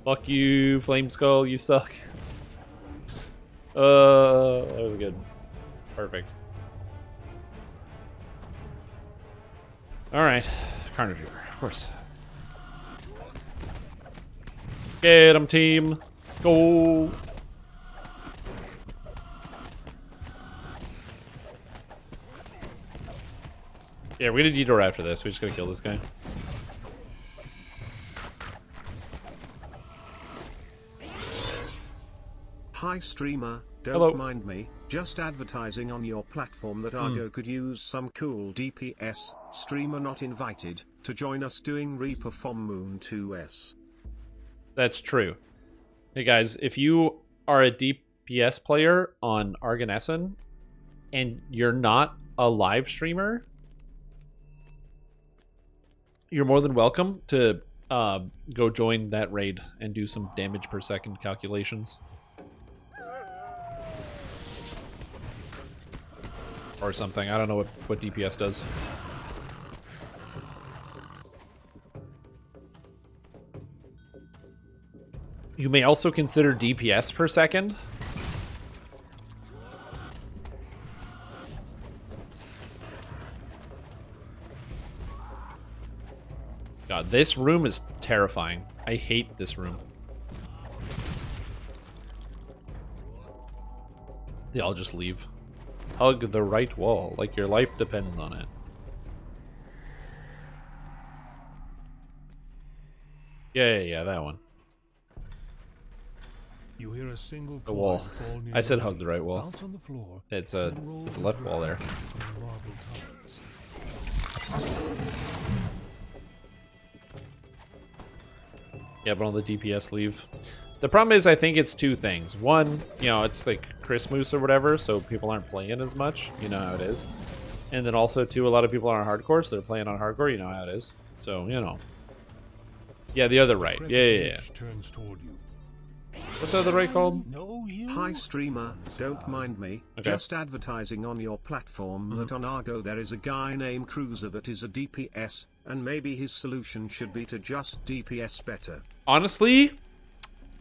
Fuck you, Flame Skull, you suck. That was good. Perfect. Alright. Carnage Reaper, of course. Get him, team. Go. Yeah, we're gonna detour after this. We're just gonna kill this guy. Hi streamer, don't mind me, just advertising on your platform that Argo could use some cool DPS, streamer not invited, to join us doing Reaper from Moon 2S. That's true. Hey guys, if you are a DPS player on Arganessen and you're not a live streamer, you're more than welcome to go join that raid and do some damage per second calculations. Or something. I don't know what DPS does. You may also consider DPS per second. God, this room is terrifying. I hate this room. They all just leave. Hug the right wall, like your life depends on it. Yeah, that one. You hear a single the wall. Fall near I said the hug the right wall. bounce on the floor, It's a left wall there. Yeah, but all the DPS leave. The problem is, I think it's two things. One, you know, it's like Christmas or whatever, so people aren't playing as much. You know how it is. And then also, two, a lot of people are on hardcore, so they're playing on hardcore. You know how it is. So, you know. Yeah, the other right. Yeah. Turns toward you. What's the other right called? Hi streamer, don't mind me, just advertising on your platform that on Argo there is a guy named Cruiser that is a DPS, and maybe his solution should be to just DPS better. Honestly,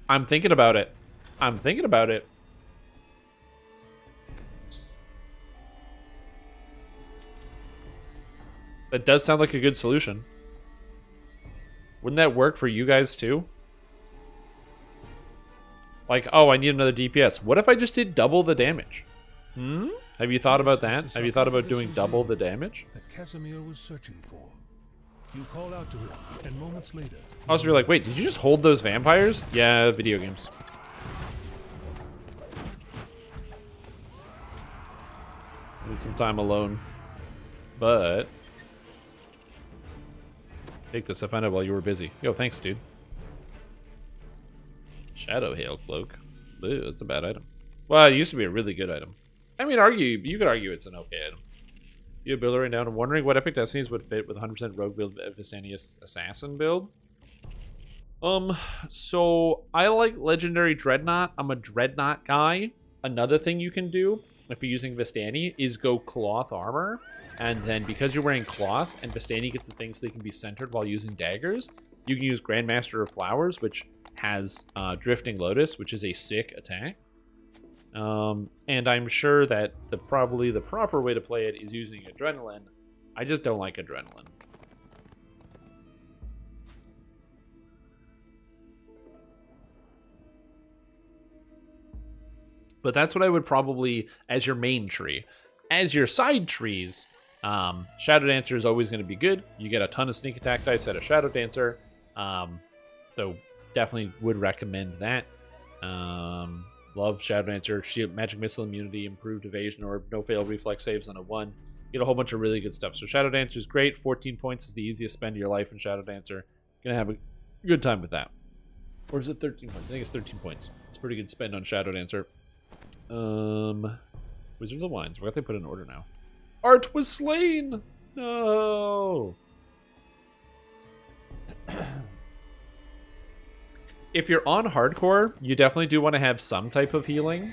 I'm thinking about it. That does sound like a good solution. Wouldn't that work for you guys too? Like, oh, I need another DPS. What if I just did double the damage? Have you thought about that? Have you thought about doing double the damage? That Casimir was searching for. You call out to him, and moments later... Also, you're like, wait, did you just hold those vampires? Yeah, video games. Need some time alone. But... take this, I found out while you were busy. Yo, thanks, dude. Shadow Hail Cloak. Ew, that's a bad item. Well, it used to be a really good item. I mean, you could argue it's an okay item. You build it right now. I'm wondering what Epic Destinies would fit with 100% rogue build Visanius Assassin build. So I like Legendary Dreadnought. I'm a Dreadnought guy. Another thing you can do, if you're using Vistani, is go cloth armor. And then because you're wearing cloth, and Vistani gets the things so they can be centered while using daggers, you can use Grandmaster of Flowers, which has Drifting Lotus, which is a sick attack. And I'm sure that probably the proper way to play it is using Adrenaline. I just don't like Adrenaline. But that's what I would probably, as your main tree. As your side trees, Shadow Dancer is always going to be good. You get a ton of sneak attack dice out of Shadow Dancer. So definitely would recommend that. Love Shadow Dancer. Shield, Magic Missile immunity, improved evasion, or no fail reflex saves on a 1. Get a whole bunch of really good stuff. So Shadow Dancer is great. 14 points is the easiest spend of your life in Shadow Dancer. Gonna have a good time with that. Or is it 13 points? I think it's 13 points. It's a pretty good spend on Shadow Dancer. Wizard of the Wines. What if they put in order now? Art was slain! No! If you're on hardcore, you definitely do want to have some type of healing.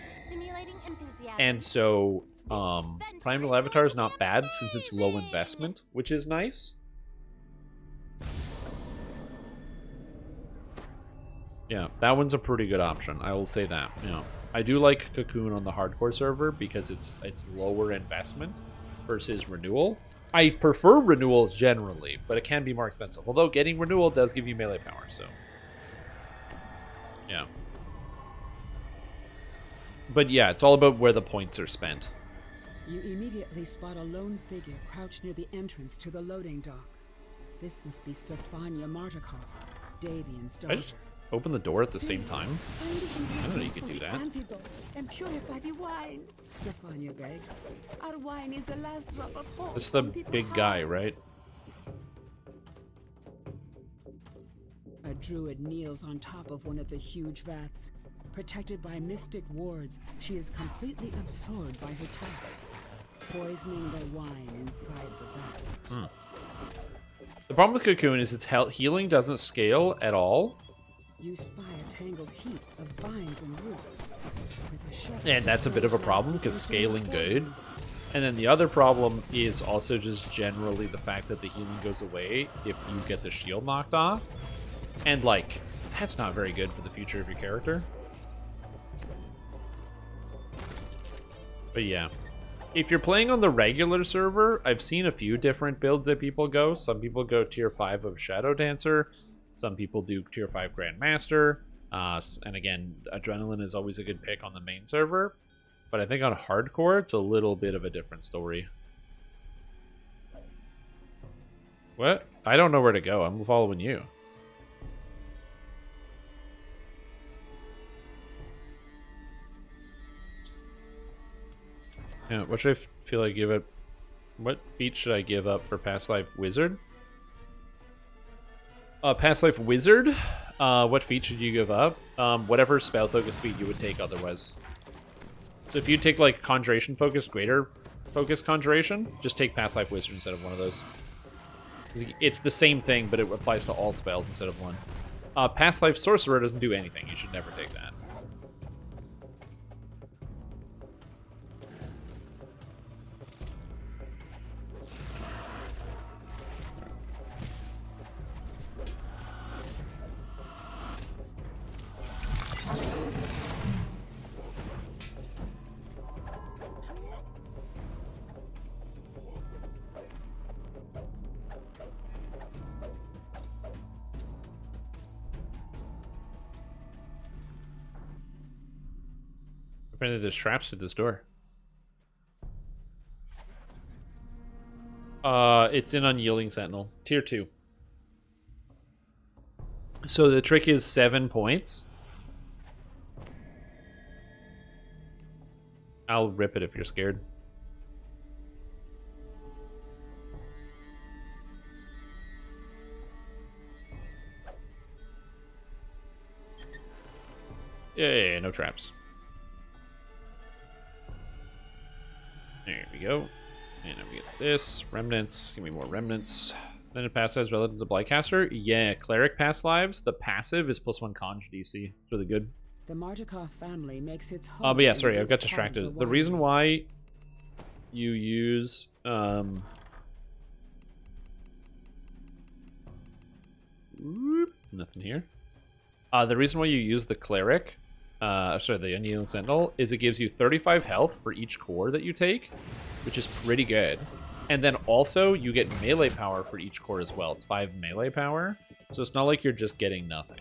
And so, Primal Avatar is not bad since it's low investment, which is nice. Yeah, that one's a pretty good option. I will say that. Yeah, I do like Cocoon on the hardcore server because it's lower investment versus Renewal. I prefer Renewal generally, but it can be more expensive. Although getting Renewal does give you melee power, so yeah. But yeah, it's all about where the points are spent. You immediately spot a lone figure crouched near the entrance to the loading dock. This must be Stefania Martikov, Davian's daughter. I just open the door at the same time? I don't know you can do that. And purify the wine. Stefania begs. Our wine is the last drop of hope. It's the big guy, right? A druid kneels on top of one of the huge vats. Protected by mystic wards, she is completely absorbed by her task, poisoning the wine inside the vat. The problem with Cocoon is its healing doesn't scale at all. You spy a tangled heap of vines and roots. And that's a bit of a problem because scaling good. And then the other problem is also just generally the fact that the healing goes away if you get the shield knocked off. And like, that's not very good for the future of your character. But yeah, if you're playing on the regular server, I've seen a few different builds that people go. Some people go tier 5 of Shadow Dancer. Some people do tier 5 Grandmaster. And again, Adrenaline is always a good pick on the main server. But I think on hardcore, it's a little bit of a different story. What? I don't know where to go. I'm following you. Yeah, what should I feel like give it? What feat should I give up for Past Life Wizard? Past Life Wizard? What feat should you give up? Whatever spell focus feat you would take otherwise. So if you take like Conjuration focus, Greater focus Conjuration, just take Past Life Wizard instead of one of those. It's the same thing, but it applies to all spells instead of one. Past Life Sorcerer doesn't do anything. You should never take that. Apparently there's traps at this door. It's in Unyielding Sentinel. Tier 2. So the trick is 7 points. I'll rip it if you're scared. Yeah, no traps. There we go. And we get this. Remnants. Give me more remnants. Then it passes relative to Blightcaster. Yeah, Cleric pass lives. The passive is +1 conj DC. It's really good. The Martikov family makes its home. But yeah, sorry, I got distracted. The reason why you use nothing here. The reason why you use the Cleric, sorry, the Unyielding Sentinel, is it gives you 35 health for each core that you take, which is pretty good. And then also you get melee power for each core as well. It's 5 melee power, so it's not like you're just getting nothing.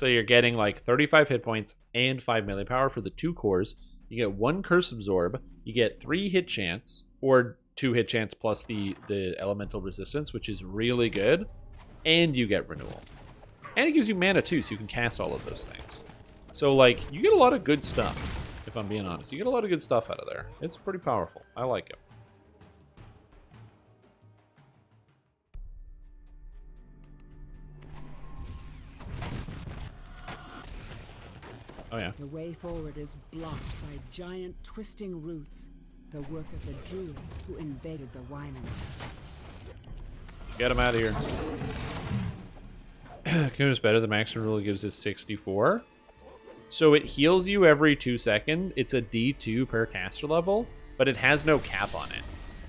So you're getting like 35 hit points and 5 melee power for the 2 cores. You get 1 curse absorb. You get 3 hit chance, or 2 hit chance plus the elemental resistance, which is really good. And you get renewal. And it gives you mana too, so you can cast all of those things. So like, you get a lot of good stuff, if I'm being honest. You get a lot of good stuff out of there. It's pretty powerful. I like it. Oh yeah. The way forward is blocked by giant twisting roots, the work of the druids who invaded the winery. Get him out of here. Cocoon is better. The maximum rule gives us 64. So it heals you every 2 seconds. It's a D2 per caster level, but it has no cap on it.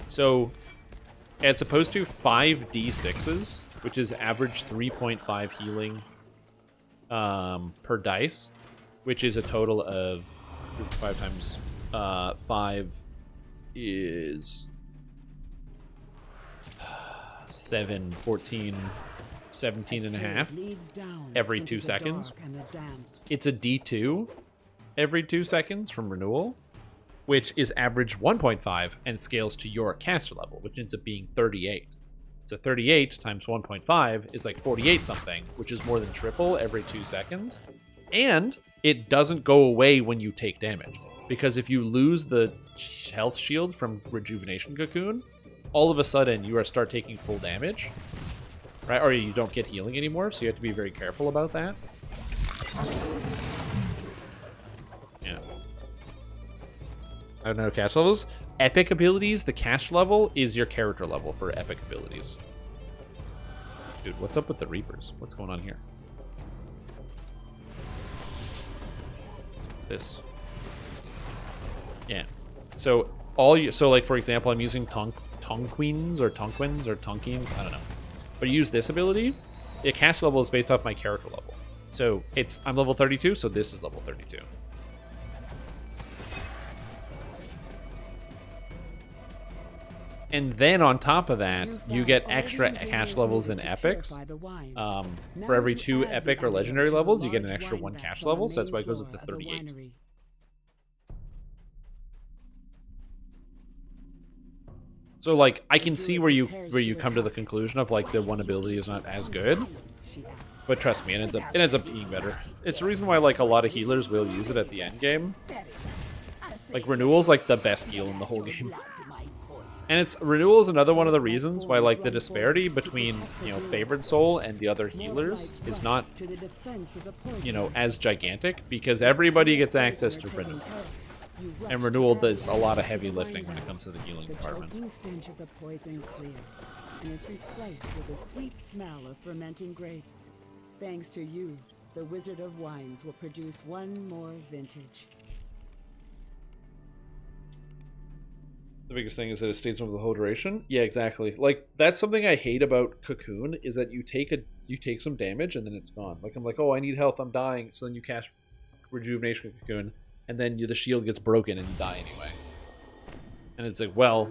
So as opposed to 5 D6s, which is average 3.5 healing per dice, which is a total of 5 times 5 is 7, 14, 17 and a half every 2 seconds. It's a D2 every 2 seconds from renewal, which is average 1.5 and scales to your caster level, which ends up being 38. So 38 times 1.5 is like 48 something, which is more than triple every 2 seconds. And it doesn't go away when you take damage, because if you lose the health shield from Rejuvenation Cocoon, all of a sudden you start taking full damage, right? Or you don't get healing anymore, so you have to be very careful about that. Yeah. I don't know cast levels. Epic abilities, the cast level is your character level for epic abilities. Dude, what's up with the Reapers? What's going on here? This. Yeah. So like for example, I'm using Tonquins or Tonquins or Tonkins, I don't know. But I use this ability. The cast level is based off my character level. So I'm level 32, so this is level 32. And then on top of that, you get extra cast levels in epics. For every 2 epic or legendary levels, you get an extra 1 cast level, so that's why it goes up to 38. So like, I can see where you come to the conclusion of like the one ability is not as good, but trust me, it ends up being better. It's the reason why like a lot of healers will use it at the end game. Like renewal's like the best heal in the whole game. And renewal is another one of the reasons why like the disparity between, favored soul and the other healers is not, as gigantic, because everybody gets access to renewal. And renewal does a lot of heavy lifting when it comes to the healing department. The stench of the poison clears and is replaced with a sweet smell of fermenting grapes. Thanks to you, the Wizard of Wines will produce one more vintage. The biggest thing is that it stays over the whole duration. Yeah, exactly. Like, that's something I hate about Cocoon, is that you take some damage and then it's gone. Like, I'm like, oh, I need health, I'm dying. So then you cast Rejuvenation Cocoon, and then the shield gets broken and you die anyway. And it's like, well,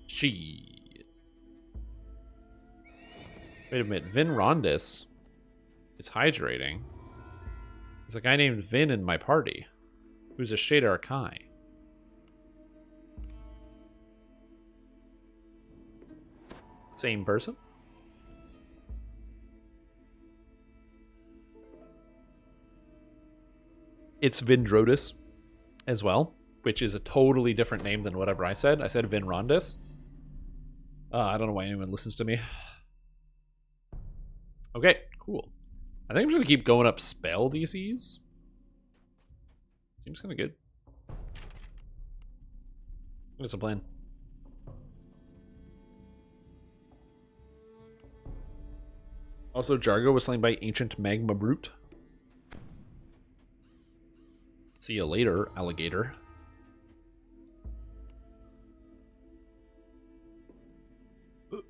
shit. Wait a minute, Vin Rondis is hydrating. There's a guy named Vin in my party, who's a Shadar Kai. Same person? It's Vindrodis as well, which is a totally different name than whatever I said. I said Vin Rondis. I don't know why anyone listens to me. Okay, cool. I think I'm just going to keep going up spell DCs. Seems kind of good. What's the plan? Also, Jargo was slain by Ancient Magma Brute. See you later, alligator. A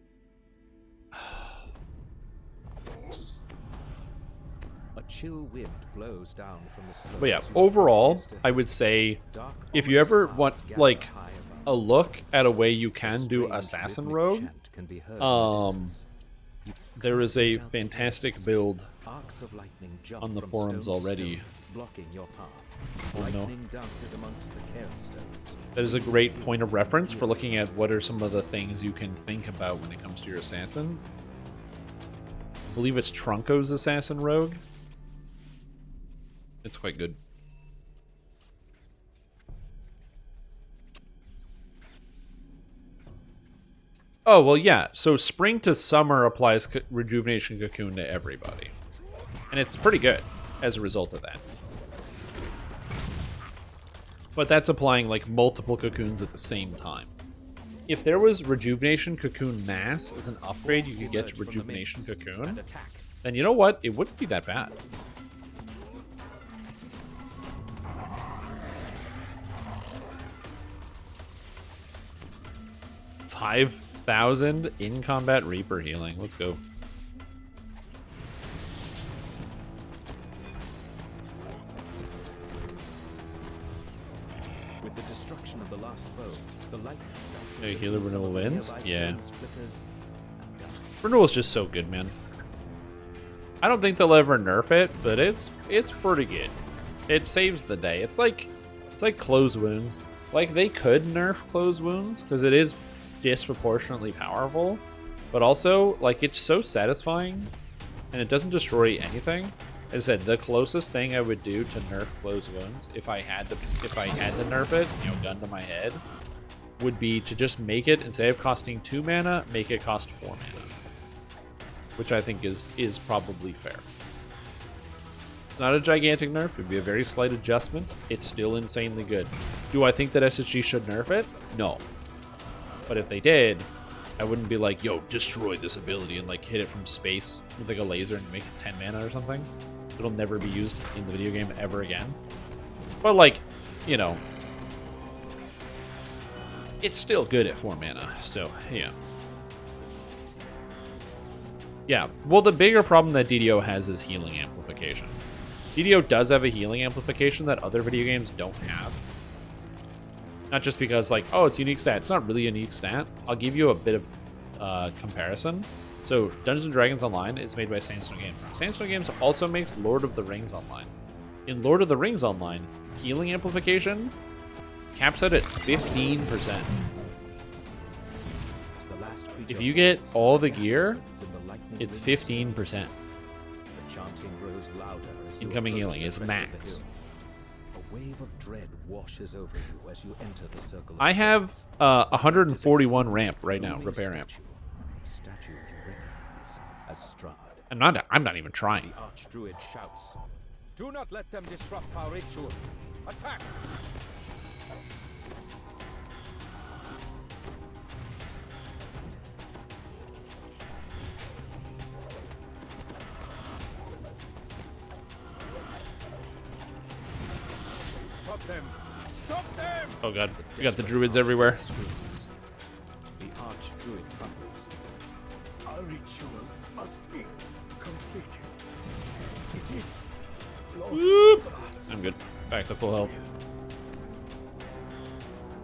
chill wind blows down from the slopes. But yeah, overall, I would say if you ever want like a look at a way you can do Assassin Rogue, There is a fantastic build Arcs of lightning jump on the from forums stone to already. stone, blocking your path. Oh, no. Lightning dances amongst the cairnstones. That is a great point of reference for looking at what are some of the things you can think about when it comes to your assassin. I believe it's Trunko's assassin rogue. It's quite good. Oh, well, yeah. So spring to summer applies Rejuvenation Cocoon to everybody. And it's pretty good as a result of that. But that's applying like multiple cocoons at the same time. If there was Rejuvenation Cocoon Mass as an upgrade you could get to Rejuvenation Cocoon, then you know what? It wouldn't be that bad. $5,000 in combat Reaper healing. Let's go. With the destruction of the last foe, the lightning darts Hey, healer renewal wins? Yeah. flickers. Renewal is just so good, man. I don't think they'll ever nerf it, but it's pretty good. It saves the day. It's like close wounds. Like they could nerf close wounds because it is disproportionately powerful, but also like it's so satisfying and it doesn't destroy anything. As I said, the closest thing I would do to nerf close wounds if I had to nerf it, you know, gun to my head, would be to just make it, instead of costing 2 mana, make it cost 4 mana. Which I think is probably fair. It's not a gigantic nerf, it'd be a very slight adjustment. It's still insanely good. Do I think that SSG should nerf it? No. But if they did, I wouldn't be like, yo, destroy this ability and like hit it from space with like a laser and make it 10 mana or something. It'll never be used in the video game ever again. But like, you know, it's still good at 4 mana, so yeah. Yeah, well, the bigger problem that DDO has is healing amplification. DDO does have a healing amplification that other video games don't have. Not just because, like, oh, it's a unique stat. It's not really a unique stat. I'll give you a bit of comparison. So, Dungeons & Dragons Online is made by Sandstone Games. Sandstone Games also makes Lord of the Rings Online. In Lord of the Rings Online, healing amplification caps out at 15%. If you get all the gear, it's 15%. Incoming healing is max. A wave of dread washes over you as you enter the circle of I have 141 ramp right now, repair ramp. Statue you recognize as Strahd. I'm not even trying. The Archdruid shouts, "Do not let them disrupt our ritual. Attack!" Stop them! Stop them! Oh god, we got the druids everywhere. The Archdruid crumbles. Our ritual must be completed. It is Whoop. I'm good. Back to full health.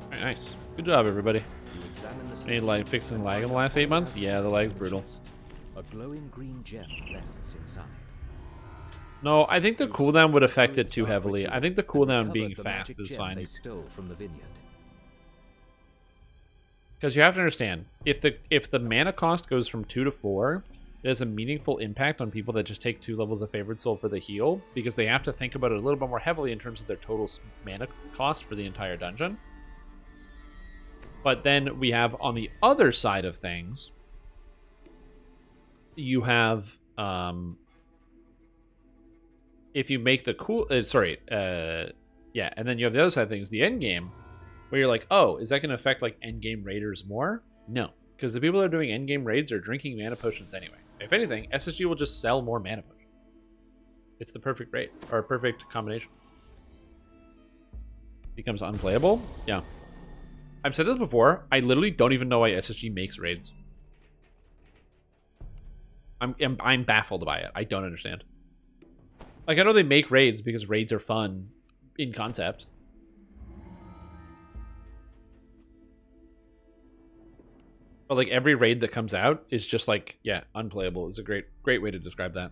Alright, nice. Good job, everybody. Any like fixing lag in the last 8 months? Yeah, the lag's brutal. A glowing green gem rests inside. No, I think the cooldown would affect it too heavily. I think the cooldown being fast is fine. Because you have to understand, if the mana cost goes from 2 to 4, it has a meaningful impact on people that just take 2 levels of Favored Soul for the heal, because they have to think about it a little bit more heavily in terms of their total mana cost for the entire dungeon. But then we have, on the other side of things, you have... if you make the yeah, and then you have the other side of things, the end game, where you're like, oh, is that going to affect like end game raiders more? No, because the people that are doing end game raids are drinking mana potions anyway. If anything, SSG will just sell more mana potions. It's the perfect raid, or perfect combination. Becomes unplayable? Yeah. I've said this before, I literally don't even know why SSG makes raids. I'm baffled by it. I don't understand. Like, I know they make raids because raids are fun in concept. But like every raid that comes out is just like, yeah, unplayable is a great way to describe that.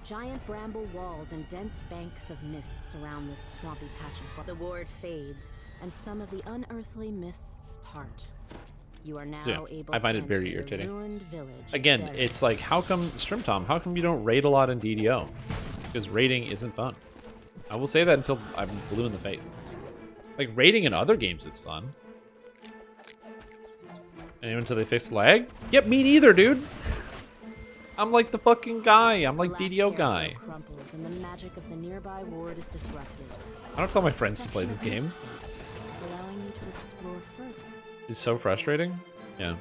Giant bramble walls and dense banks of mist surround this swampy patch of the ward fades, and some of the unearthly mists part. You are now able I find to it very enter the irritating. ruined village Again, buried. it's like, how come, Strimtom, how come you don't raid a lot in DDO? Because raiding isn't fun. I will say that until I'm blue in the face. Like, raiding in other games is fun. And until they fix lag? Yep, me neither, dude! I'm like the fucking guy. I'm like DDO guy. Crumples and the magic of the nearby ward is disrupted. I don't tell my friends to play this game. Allowing you to explore further. It's so frustrating. Yeah.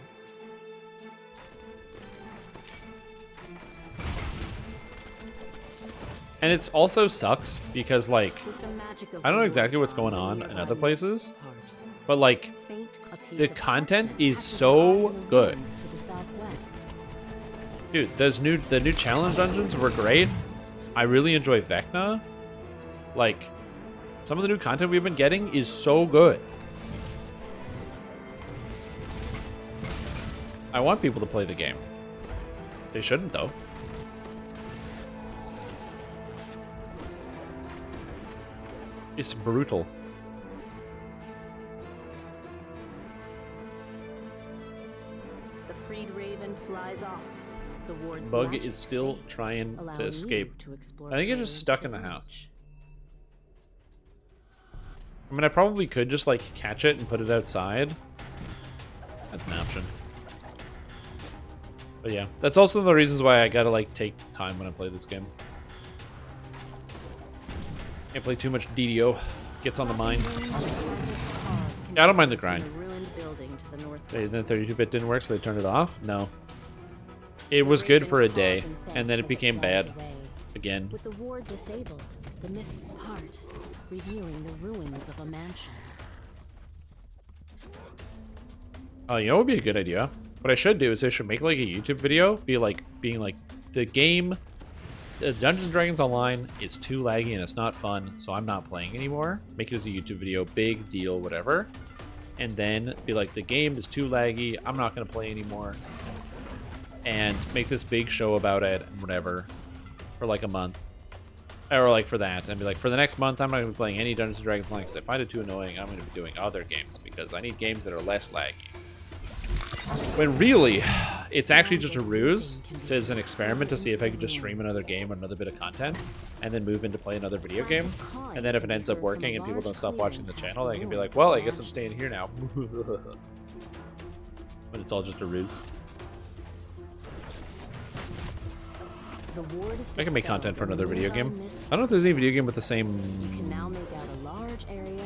And it's also sucks because, like, I don't know exactly what's going on in other places, but, like, the content is so good. Dude, the new challenge dungeons were great. I really enjoy Vecna. Like, some of the new content we've been getting is so good. I want people to play the game. They shouldn't, though. It's brutal. The freed raven flies off. The ward's Bug magic is still fades, trying allowing to you escape. to explore I think it's further just stuck in into the village. house. I mean, I probably could just, like, catch it and put it outside. That's an option. But yeah, that's also the reasons why I gotta, like, take time when I play this game. Can't play too much DDO. Gets on the mind. Yeah, I don't mind the grind. Hey, then 32-bit didn't work, so they turned it off? No. It was good for a day, and then it became bad. Again. With the ward disabled, the mists part, revealing the ruins of a mansion. Oh, you know what would be a good idea? What I should do is I should make, like, a YouTube video, being like, the game, Dungeons & Dragons Online is too laggy and it's not fun, so I'm not playing anymore. Make it as a YouTube video, big deal, whatever. And then be like, the game is too laggy, I'm not going to play anymore. And make this big show about it and whatever for like a month. Or like for that. And be like, for the next month, I'm not going to be playing any Dungeons & Dragons Online because I find it too annoying. I'm going to be doing other games because I need games that are less laggy. When really, it's actually just a ruse as an experiment to see if I could just stream another game or another bit of content and then move into play another video game. And then if it ends up working and people don't stop watching the channel, they can be like, well, I guess I'm staying here now. But it's all just a ruse. I can make content for another video game. I don't know if there's any video game with the same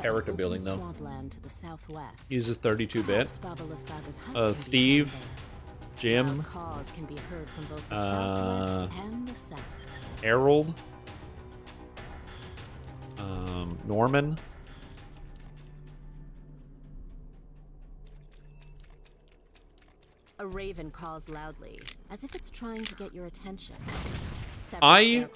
character building though. Uses 32-bit. Steve, Jim, Harold, Norman. A raven calls loudly, as if it's trying to get your attention. I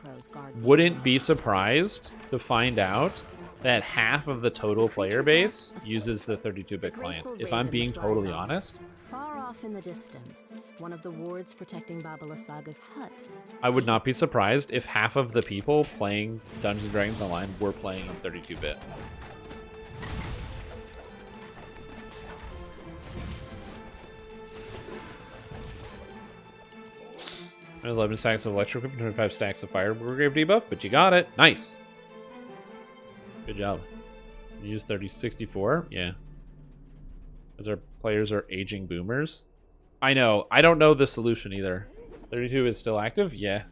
wouldn't be surprised to find out that half of the total player base uses the 32-bit client, if I'm being totally honest. Far off in the distance, one of the wards protecting Baba Lysaga's hut. I would not be surprised if half of the people playing Dungeons & Dragons Online were playing in 32-bit. There's 11 stacks of electrical equipment, 25 stacks of fire brigade debuff, but you got it. Nice. Good job. You use 3064? Yeah. As our players are aging boomers. I know. I don't know the solution either. 32 is still active? Yeah.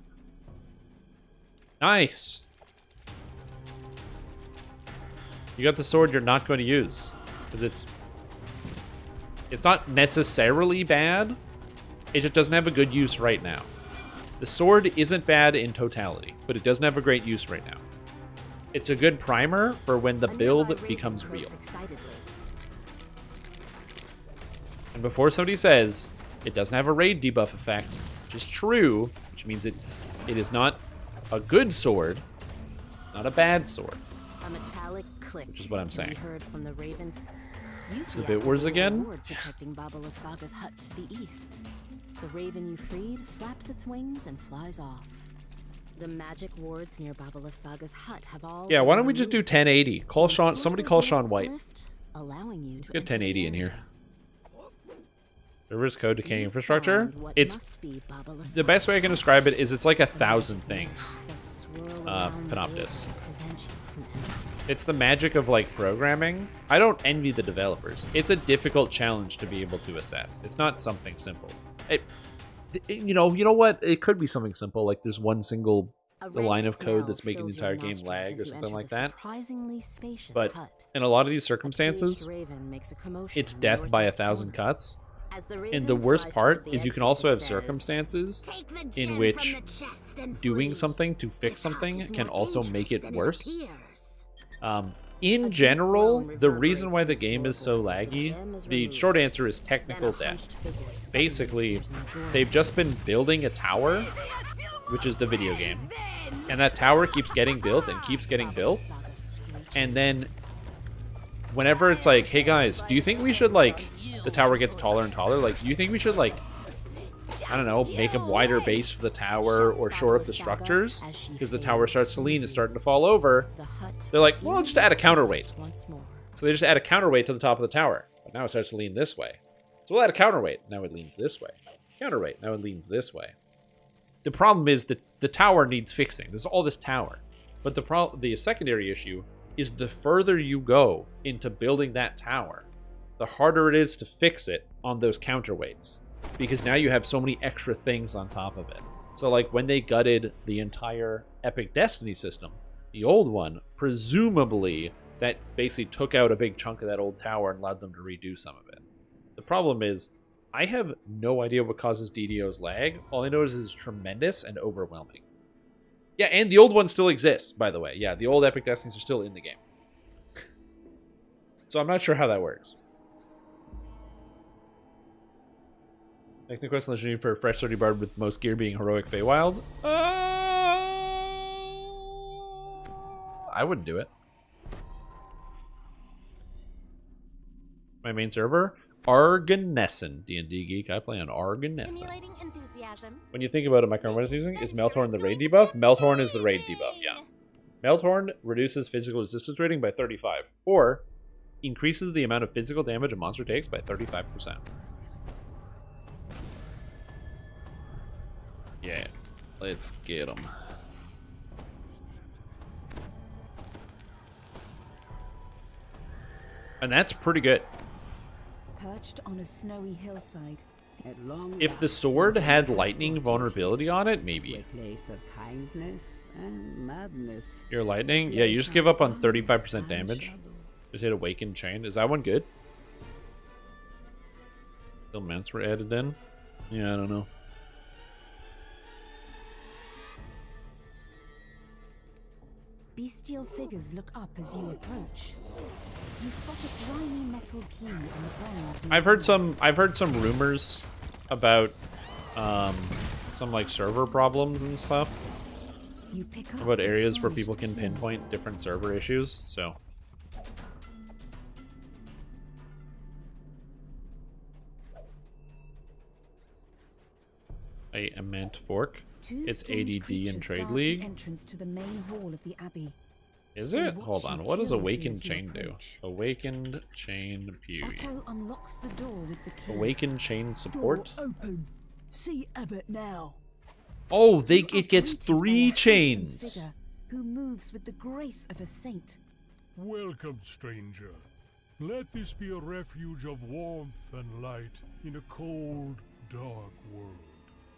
Nice. You got the sword you're not going to use. Because it's It's not necessarily bad. It just doesn't have a good use right now. The sword isn't bad in totality, but it doesn't have a great use right now. It's a good primer for when the build becomes real. And before somebody says it doesn't have a raid debuff effect, which is true, which means it is not a good sword, not a bad sword. A metallic click, which is what I'm saying. Heard from the ravens. It's the Bit Wars again. Protecting Baba Lysaga's hut to the east. The raven you freed flaps its wings and flies off. The magic wards near Baba Lysaga's hut have all. Yeah, why don't we just do 1080? Call Sean. Somebody call Sean White. Allowing you Let's get 1080 in here. Reverse code decaying infrastructure. It's the best way I can describe it is it's like 1,000 things. Panoptis. It's the magic of like programming. I don't envy the developers. It's a difficult challenge to be able to assess. It's not something simple. You know what? It could be something simple, like there's one single line of code that's making the entire game lag or something like that. But in a lot of these circumstances, it's death by 1,000 cuts. And the worst part is you can also have circumstances in which doing something to fix something can also make it worse. In general, the reason why the game is so laggy, the short answer is technical debt. Basically, they've just been building a tower, which is the video game, and that tower keeps getting built and keeps getting built, and then whenever it's like, hey guys, do you think we should, like, the tower gets taller and taller, like, do you think we should, like, I don't know, make a wider base for the tower or shore up the structures because the tower starts to lean, it's starting to fall over? They're like, well, just add a counterweight. So they just add a counterweight to the top of the tower. But now it starts to lean this way. So we'll add a counterweight. Now it leans this way. Counterweight. Now it leans this way. The problem is that the tower needs fixing. There's all this tower. But the secondary issue is the further you go into building that tower, the harder it is to fix it on those counterweights. Because now you have so many extra things on top of it. So like when they gutted the entire Epic Destiny system, the old one, presumably that basically took out a big chunk of that old tower and allowed them to redo some of it. The problem is, I have no idea what causes DDO's lag. All I know is it's tremendous and overwhelming. Yeah, and the old one still exists, by the way. Yeah, the old Epic Destinies are still in the game. So I'm not sure how that works. Techniquest Legendary for a fresh 30 bard with most gear being heroic Feywild. I wouldn't do it. My main server? Arganessen. D&D Geek. I play on Arganessen. When you think about it, my current one is using is Melthorn the raid debuff? Melthorn is the raid debuff, yeah. Melthorn reduces physical resistance rating by 35, or increases the amount of physical damage a monster takes by 35%. Yeah, let's get them. And that's pretty good. Perched on a snowy hillside, if the sword had lightning vulnerability on it, maybe. A place of kindness and madness. Your lightning? Yeah, you just give up on 35% damage. Just hit Awakened Chain. Is that one good? Elements were added in? Yeah, I don't know. Bestial figures look up as you approach. You spot a grimy metal key on the ground. I've heard some rumors about some like server problems and stuff. You pick up about areas where people can pinpoint different server issues, so a Ament Fork. It's ADD in Trade League. Entrance to the main hall of the Abbey. Is it? Hold on. What does Awakened Chain do? Awakened Chain period. Otto unlocks the door with the key. Awakened Chain support. Door open. See Abbott now. Oh, it gets 3 chains. Who moves with the grace of a saint. Welcome, stranger. Let this be a refuge of warmth and light in a cold, dark world.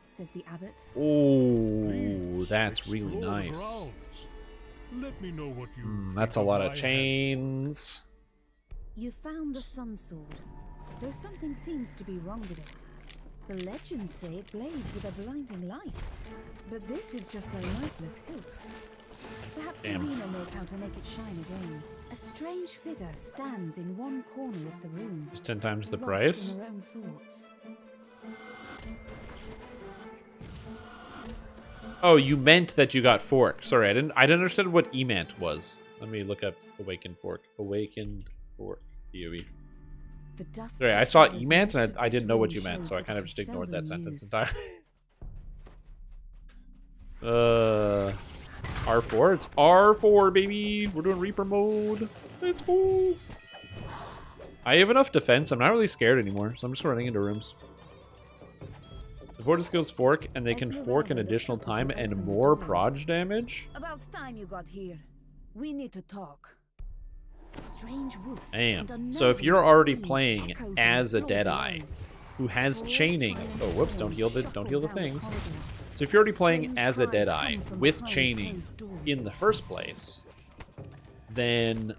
Says the abbot. Oh, that's really nice. Let me know what you that's a lot of chains. You found the Sun Sword, though something seems to be wrong with it. The legends say it blazed with a blinding light, but this is just a lifeless hilt. Perhaps Irina knows how to make it shine again. A strange figure stands in one corner of the room. It's 10 times the lost price. in her own thoughts. Oh, you meant that you got fork. Sorry, I didn't understand what EMANT was. Let me look up Awakened Fork. Awakened Fork. DOE. Sorry, I saw EMANT and I didn't know what you meant, so I kind of just ignored that sentence entirely. R4? It's R4, baby! We're doing Reaper mode. Let's go! I have enough defense. I'm not really scared anymore, so I'm just running into rooms. The Vortex goes fork, and they can fork an additional time and more proj damage? About time you got here. We need to talk. Strange whoops. Damn. So if you're already playing as a Deadeye who has chaining, oh whoops! Don't heal the things. So if you're already playing as a Deadeye with chaining in the first place, then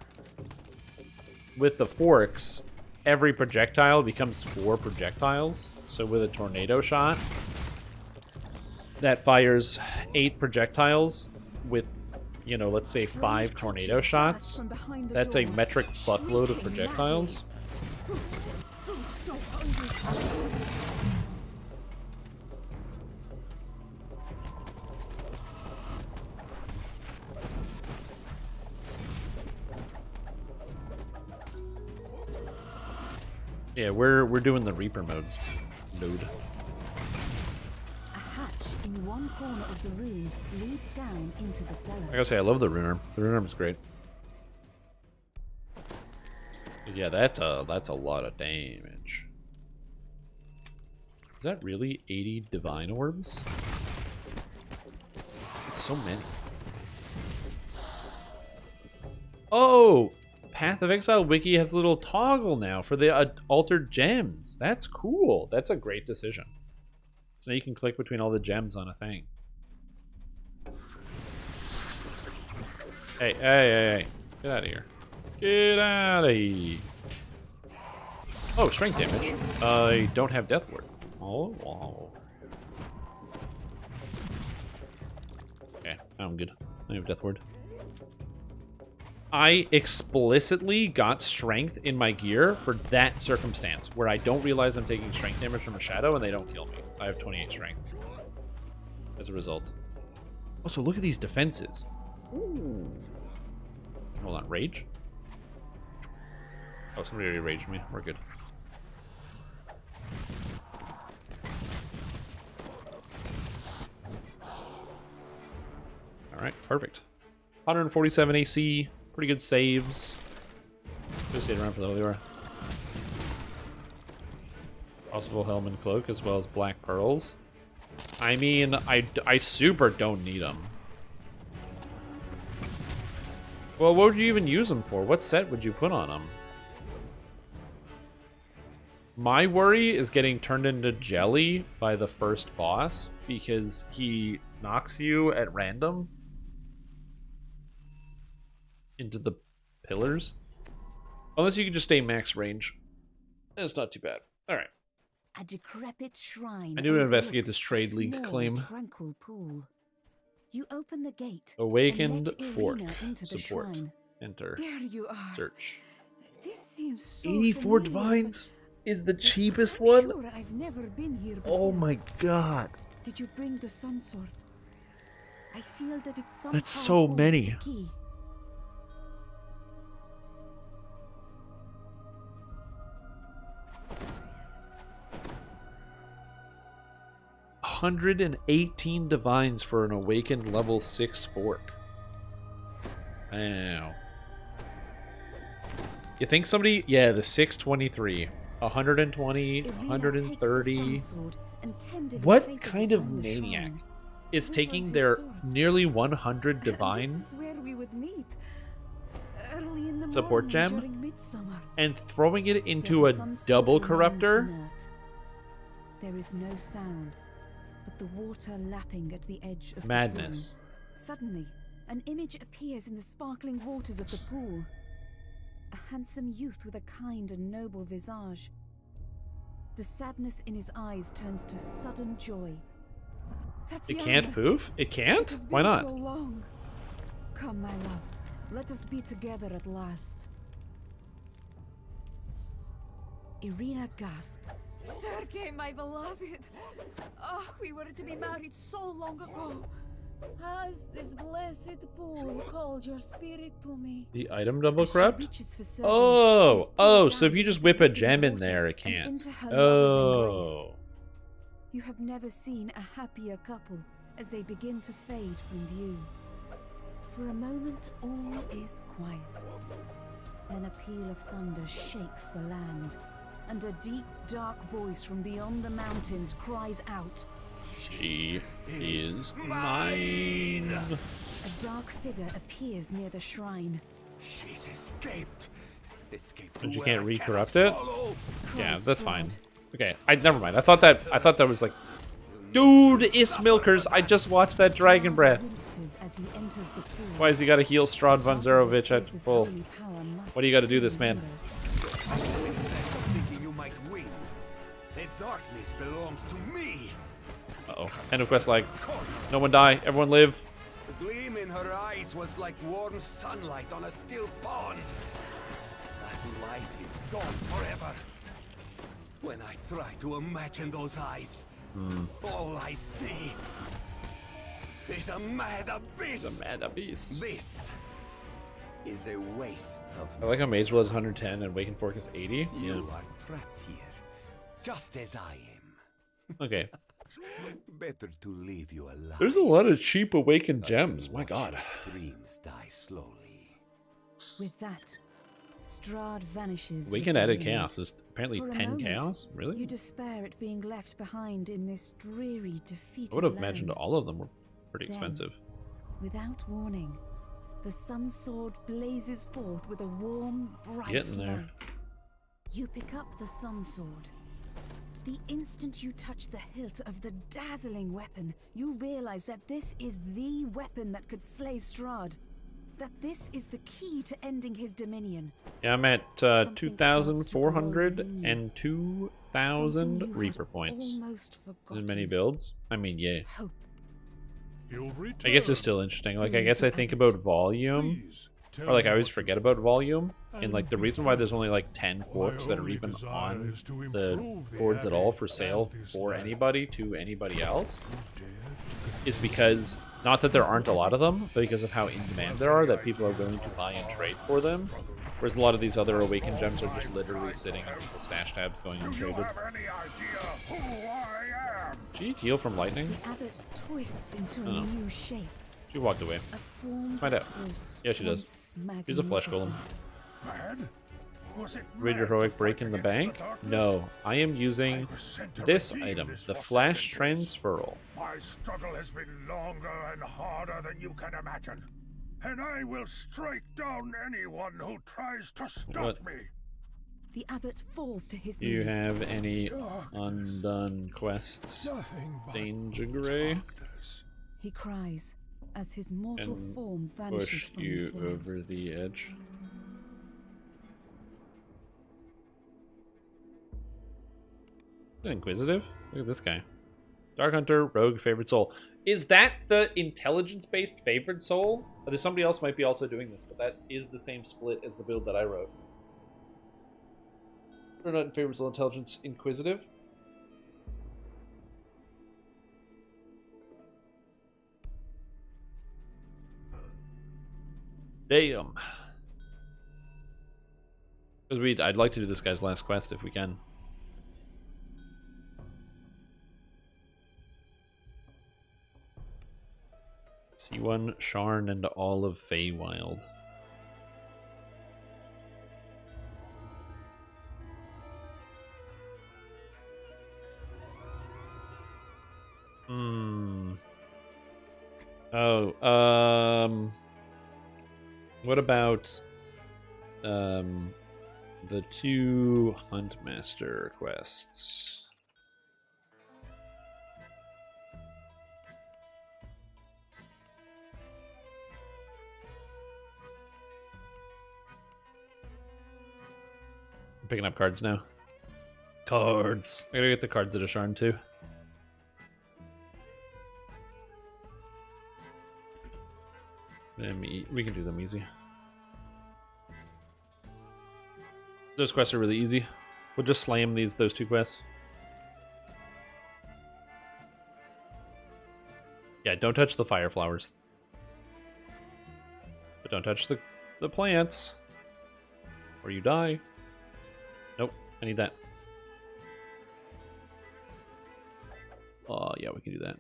with the forks, every projectile becomes 4 projectiles. So with a tornado shot that fires 8 projectiles with, you know, let's say 5 tornado shots, that's a metric fuckload of projectiles. Yeah, we're doing the Reaper modes. Node. A hatch in one corner of the room leads down into the cellar. I gotta say, I love the Rune Arm. The Rune Arm is great. Yeah, that's a lot of damage. Is that really 80 Divine Orbs? It's so many. Oh! Path of Exile Wiki has a little toggle now for the altered gems. That's cool. That's a great decision. So now you can click between all the gems on a thing. Hey. Get out of here. Get out of here. Oh, strength damage. I don't have Death Ward. Oh, wow. Okay, I'm good. I have Death Ward. I explicitly got strength in my gear for that circumstance, where I don't realize I'm taking strength damage from a shadow and they don't kill me. I have 28 strength as a result. Also, look at these defenses. Ooh. Hold on, rage? Oh, somebody already raged me. We're good. Alright, perfect. 147 AC. Pretty good saves. Just stayed around for the Holy War. Possible Helm and Cloak, as well as Black Pearls. I mean, I super don't need them. Well, what would you even use them for? What set would you put on them? My worry is getting turned into jelly by the first boss, because he knocks you at random into the pillars. Unless you can just stay max range. And it's not too bad. Alright. A decrepit shrine. I need to investigate this Trade League claim. Tranquil pool. You open the gate. Awakened and let Fork. Irina into the Support. shrine. Enter. There you are. Search. This seems so 84 familiar, divines is the but cheapest I'm one? Sure I've never been here Oh before. my god. Did you bring the sun sword? I feel that it's somehow That's so holds many. the key. $118 divines for an awakened level 6 fork. Wow. You think somebody... Yeah, the 623. 120, 130. What kind of maniac is taking their nearly 100 divine This is where we would meet. Early in the support morning gem during midsummer. and throwing it into Where a the sun sword double remains corruptor? inert. There is no sound, but the water lapping at the edge of Madness. the pool. Suddenly, an image appears in the sparkling waters of the pool. a handsome youth with a kind and noble visage. The sadness in his eyes turns to sudden joy. It Tatiana, can't poof? It can't? it has Why been not? so long. Come, my love. Let us be together at last. Irina gasps. Sergei, my beloved! Oh, we were to be married so long ago. Has this blessed pool called your spirit to me? The item double corrupt? reaches for Sergei, Oh, she's oh, pulled so if down you just the whip a dripping gem in water there, it and can't. into her lover's embrace. Oh. You have never seen a happier couple as they begin to fade from view. For a moment, all is quiet. Then a peal of thunder shakes the land, and a deep, dark voice from beyond the mountains cries out, She is mine. A dark figure appears near the shrine. She's escaped. Escaped. But you where can't I re-corrupt cannot it? follow. Yeah, that's fine. Okay, never mind. I thought that was like, dude, it's Milkers. I just watched that Dragon Breath. Why has he got to heal Strahd von Zarovich at full? What do you got to do this, man? Thinking you might win. The darkness belongs to me. Uh-oh. End of quest lag. No one die. Everyone live. The gleam in her eyes was like warm sunlight on a still pond. That light is gone forever. When I try to imagine those eyes, all I see is a mad abyss. The mad abyss. This is a waste of. I like how Magewell is 110 and Waken Fork is 80. You are trapped here, just as I am. Okay. Better to leave you alive. There's a lot of cheap Awakened gems. My god. Dreams die slowly. With that, Strahd vanishes. Awakened with the added wind. chaos. Is apparently For a 10 moment, chaos? Really? You despair at being left behind in this dreary, defeated I would have land. imagined all of them were pretty Then, expensive. Without warning, the sun sword blazes forth with a warm, bright Getting there. light. You pick up the sun sword. The instant you touch the hilt of the dazzling weapon, you realize that this is the weapon that could slay Strahd. That this is the key to ending his dominion. Yeah, I'm at 2,400 and 2,000 Reaper points. In many builds. I mean, yeah. I guess it's still interesting. Like, I guess I think about volume, or like I always forget about volume, and like the reason why there's only like 10 forks that are even on the boards at all for sale for anybody to anybody else is because, not that there aren't a lot of them, but because of how in demand there are, that people are willing to buy and trade for them. Whereas a lot of these other Awakened gems are just literally sitting in people's stash tabs going untraded. Did she heal from lightning? The abbot twists into a Oh. new shape. She walked away. A form Let's find out. that was Yeah, she does. once She's a flesh golem. magnificent. Read your heroic break in the bank? No, I am using this item, the Flash Transferal. My struggle has been longer and harder than you can imagine. And I will strike down anyone who tries to stop What? me. The abbot falls to his Do you knees. have any undone quests? Danger Gray? He cries as his mortal And form vanishes push from you this world. over the edge. Inquisitive? Look at this guy. Dark Hunter, Rogue, Favorite Soul. Is that the intelligence-based Favorite Soul? There's somebody else might be also doing this, but that is the same split as the build that I wrote. Or not in Favorite Soul Intelligence, Inquisitive. Damn. Because I'd like to do this guy's last quest if we can. C1, Sharn, and all of Feywild. Oh, what about the 2 Huntmaster quests? I'm picking up cards now. Cards. I gotta get the cards at Asharn too. We can do them easy. Those quests are really easy. We'll just slam those 2 quests. Yeah, don't touch the fire flowers. But don't touch the plants. Or you die. Nope, I need that. Oh, yeah, we can do that.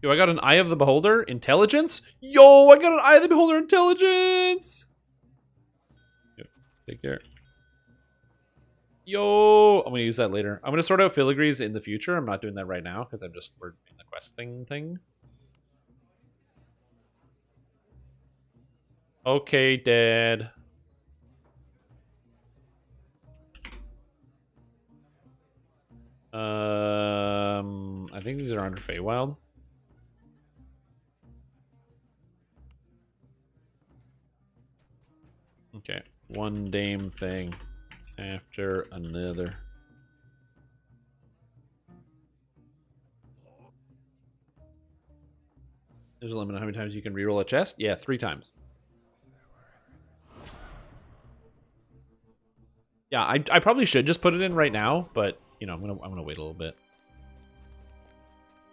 Yo, I got an Eye of the Beholder intelligence. Yo, I got an Eye of the Beholder intelligence. Yo, take care. Yo, I'm gonna use that later. I'm gonna sort out filigrees in the future. I'm not doing that right now because we're in the quest thing. Okay, Dad. I think these are under Feywild. Okay, one dame thing after another. There's a limit on how many times you can reroll a chest. Yeah, 3 times. Yeah, I probably should just put it in right now, but you know, I'm gonna wait a little bit.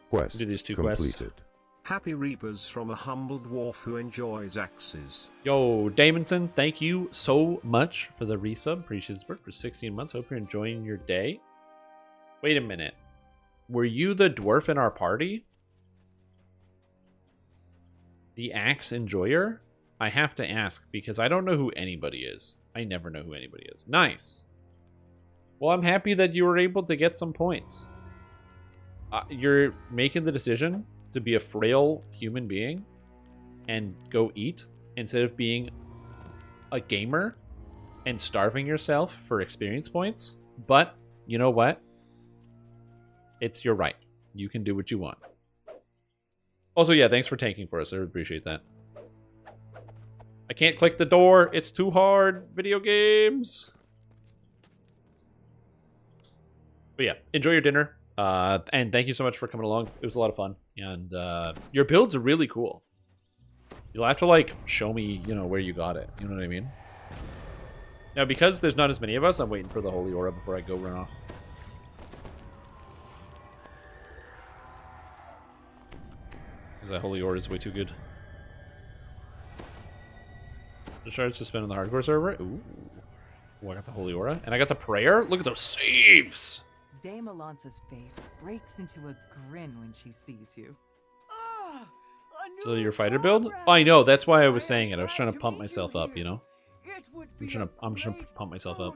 Quest do these 2 completed. quests. Happy Reapers from a humble dwarf who enjoys axes. Yo, Damonson, thank you so much for the resub. Appreciate it for 16 months. Hope you're enjoying your day. Wait a minute. Were you the dwarf in our party? The axe enjoyer? I have to ask because I don't know who anybody is. I never know who anybody is. Nice. Well, I'm happy that you were able to get some points. You're making the decision to be a frail human being and go eat instead of being a gamer and starving yourself for experience points. But you know what? It's your right. You can do what you want. Also, yeah, thanks for tanking for us. I appreciate that. I can't click the door. It's too hard. Video games. But yeah, enjoy your dinner. And thank you so much for coming along. It was a lot of fun. And your builds are really cool. You'll have to, like, show me, you know, where you got it. You know what I mean? Now, because there's not as many of us, I'm waiting for the Holy Aura before I go run off. Because that Holy Aura is way too good. The shards to spend on the hardcore server. Ooh. Ooh, I got the Holy Aura. And I got the Prayer. Look at those saves! Dame Alonsa's face breaks into a grin when she sees you. So your fighter build? Oh, I know. That's why I was saying it. I was trying to pump myself up, you know? I'm just gonna pump myself up.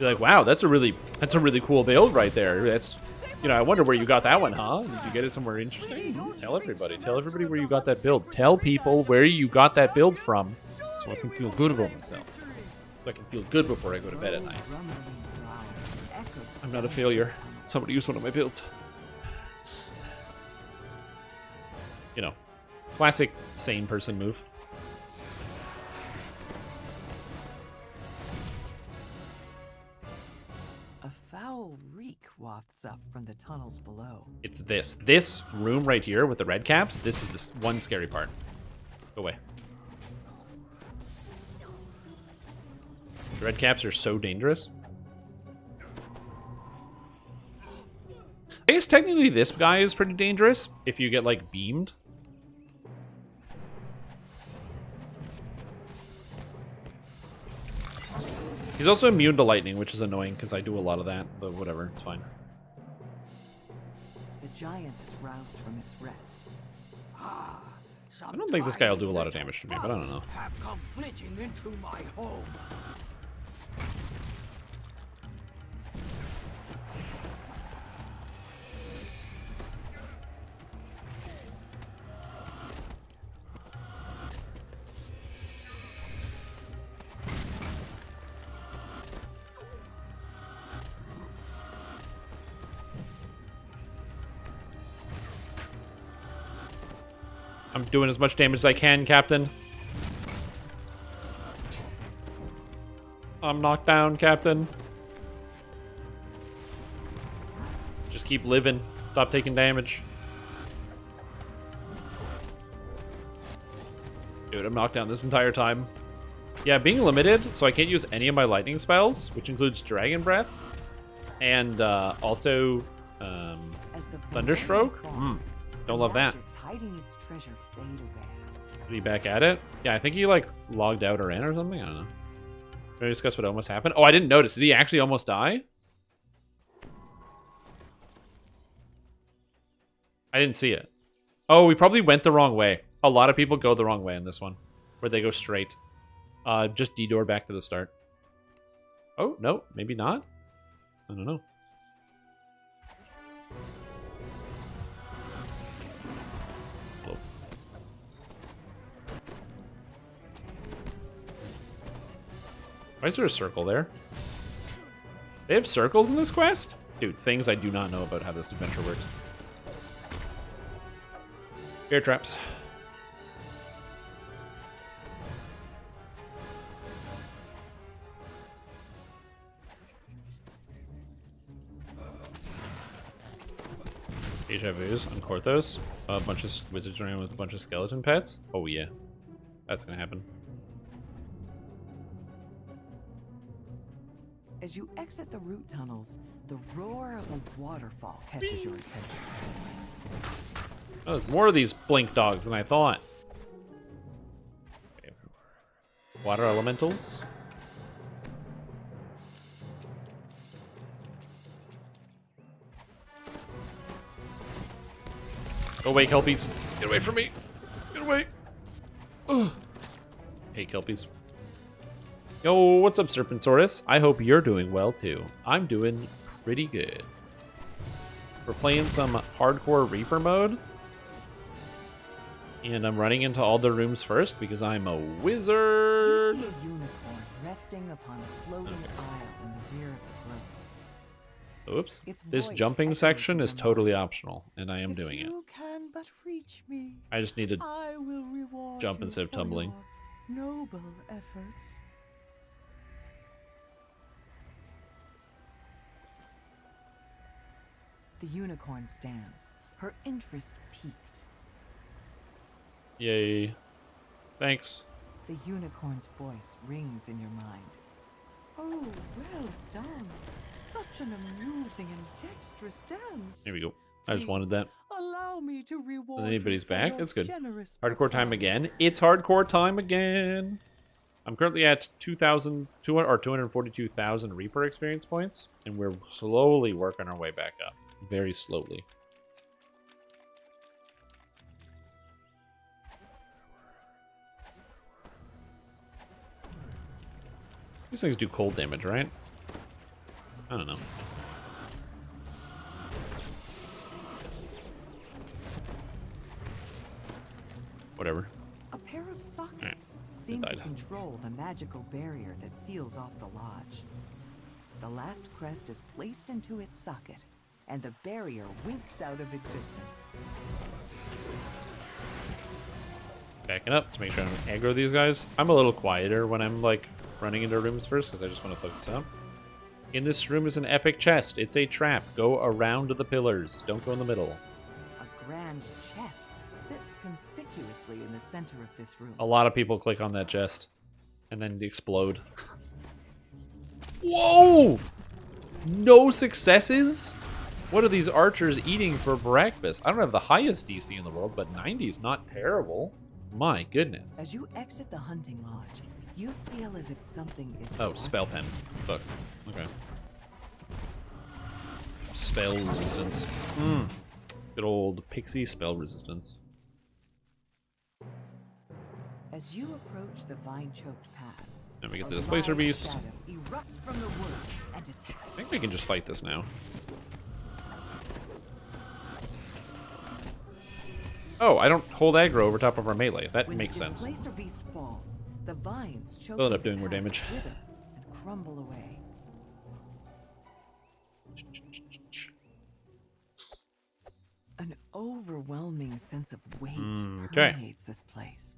You're like, wow, that's a really cool build right there. That's, you know, I wonder where you got that one, huh? Did you get it somewhere interesting? Tell everybody where you got that build. Tell people where you got that build from, so I can feel good about myself. So I can feel good before I go to bed at night. I'm not a failure. Somebody used one of my builds. You know, classic sane person move. A foul reek wafts up from the tunnels below. It's this room right here with the red caps. This is the one scary part. Go away. The red caps are so dangerous. I guess technically this guy is pretty dangerous if you get, like, beamed. He's also immune to lightning, which is annoying because I do a lot of that, but whatever, it's fine. The giant is roused from its rest. I don't think this guy will do a lot of damage to me, but I don't know. Have come flitting into my home. I'm doing as much damage as I can, Captain. I'm knocked down, Captain. Just keep living. Stop taking damage. Dude, I'm knocked down this entire time. Yeah, being limited, so I can't use any of my lightning spells, which includes Dragon Breath, and also Thunderstroke. Don't love that. Hiding its treasure fade away. Be back at it? Yeah, I think he like logged out or in or something. I don't know. Can we discuss what almost happened? Oh, I didn't notice. Did he actually almost die? I didn't see it. Oh, we probably went the wrong way. A lot of people go the wrong way in this one, where they go straight. Just D-door back to the start. Oh, no, maybe not. I don't know. Whoa. Why is there a circle there? They have circles in this quest? Dude, things I do not know about how this adventure works. Bear traps. Deja vus on Korthos. A bunch of wizards running with a bunch of skeleton pets. Oh yeah, that's gonna happen. As you exit the root tunnels, the roar of a waterfall catches your attention. Oh, there's more of these blink dogs than I thought. Okay. Water elementals. Go away, Kelpies. Get away from me. Get away. Ugh. Hey, Kelpies. Yo, what's up, Serpentsaurus? I hope you're doing well, too. I'm doing pretty good. We're playing some hardcore Reaper mode. And I'm running into all the rooms first because I'm a wizard. You see a unicorn resting upon a floating isle in the rear of the grove. Oops. This jumping section is totally optional, and I am doing it. You can but reach me, I just need to I will reward jump you instead of for tumbling. your noble efforts. The unicorn stands, her interest piqued. Yay. Thanks. The unicorn's voice rings in your mind. Oh, well done. Such an amusing and dexterous dance. Here we go. I just wanted that. Allow me to reward And anybody's you for back? your That's good. generous Hardcore time again. It's hardcore time again. I'm currently at 242,000 Reaper experience points, and we're slowly working our way back up. Very slowly. These things do cold damage, right? I don't know. Whatever. A pair of sockets seem to control the magical barrier that seals off the lodge. The last crest is placed into its socket, and the barrier winks out of existence. Backing up to make sure I don't aggro these guys. I'm a little quieter when I'm like running into rooms first because I just want to focus out. In this room is an epic chest. It's a trap. Go around the pillars. Don't go in the middle. A grand chest sits conspicuously in the center of this room. A lot of people click on that chest and then explode. Whoa! No successes? What are these archers eating for breakfast? I don't have the highest DC in the world, but 90 is not terrible. My goodness. As you exit the hunting lodge, you feel as if something is Oh, spell pen. Fuck. Okay. Spell resistance. Good old pixie spell resistance. As you approach the vine-choked pass, Then we get the Displacer Beast. shadow erupts from the woods and attacks. I think we can just fight this now. Oh, I don't hold aggro over top of our melee. That When makes the sense. Displacer Beast falls, the vines choke They'll end up doing more damage. wither and crumble away. An overwhelming sense of weight Okay. permeates this place.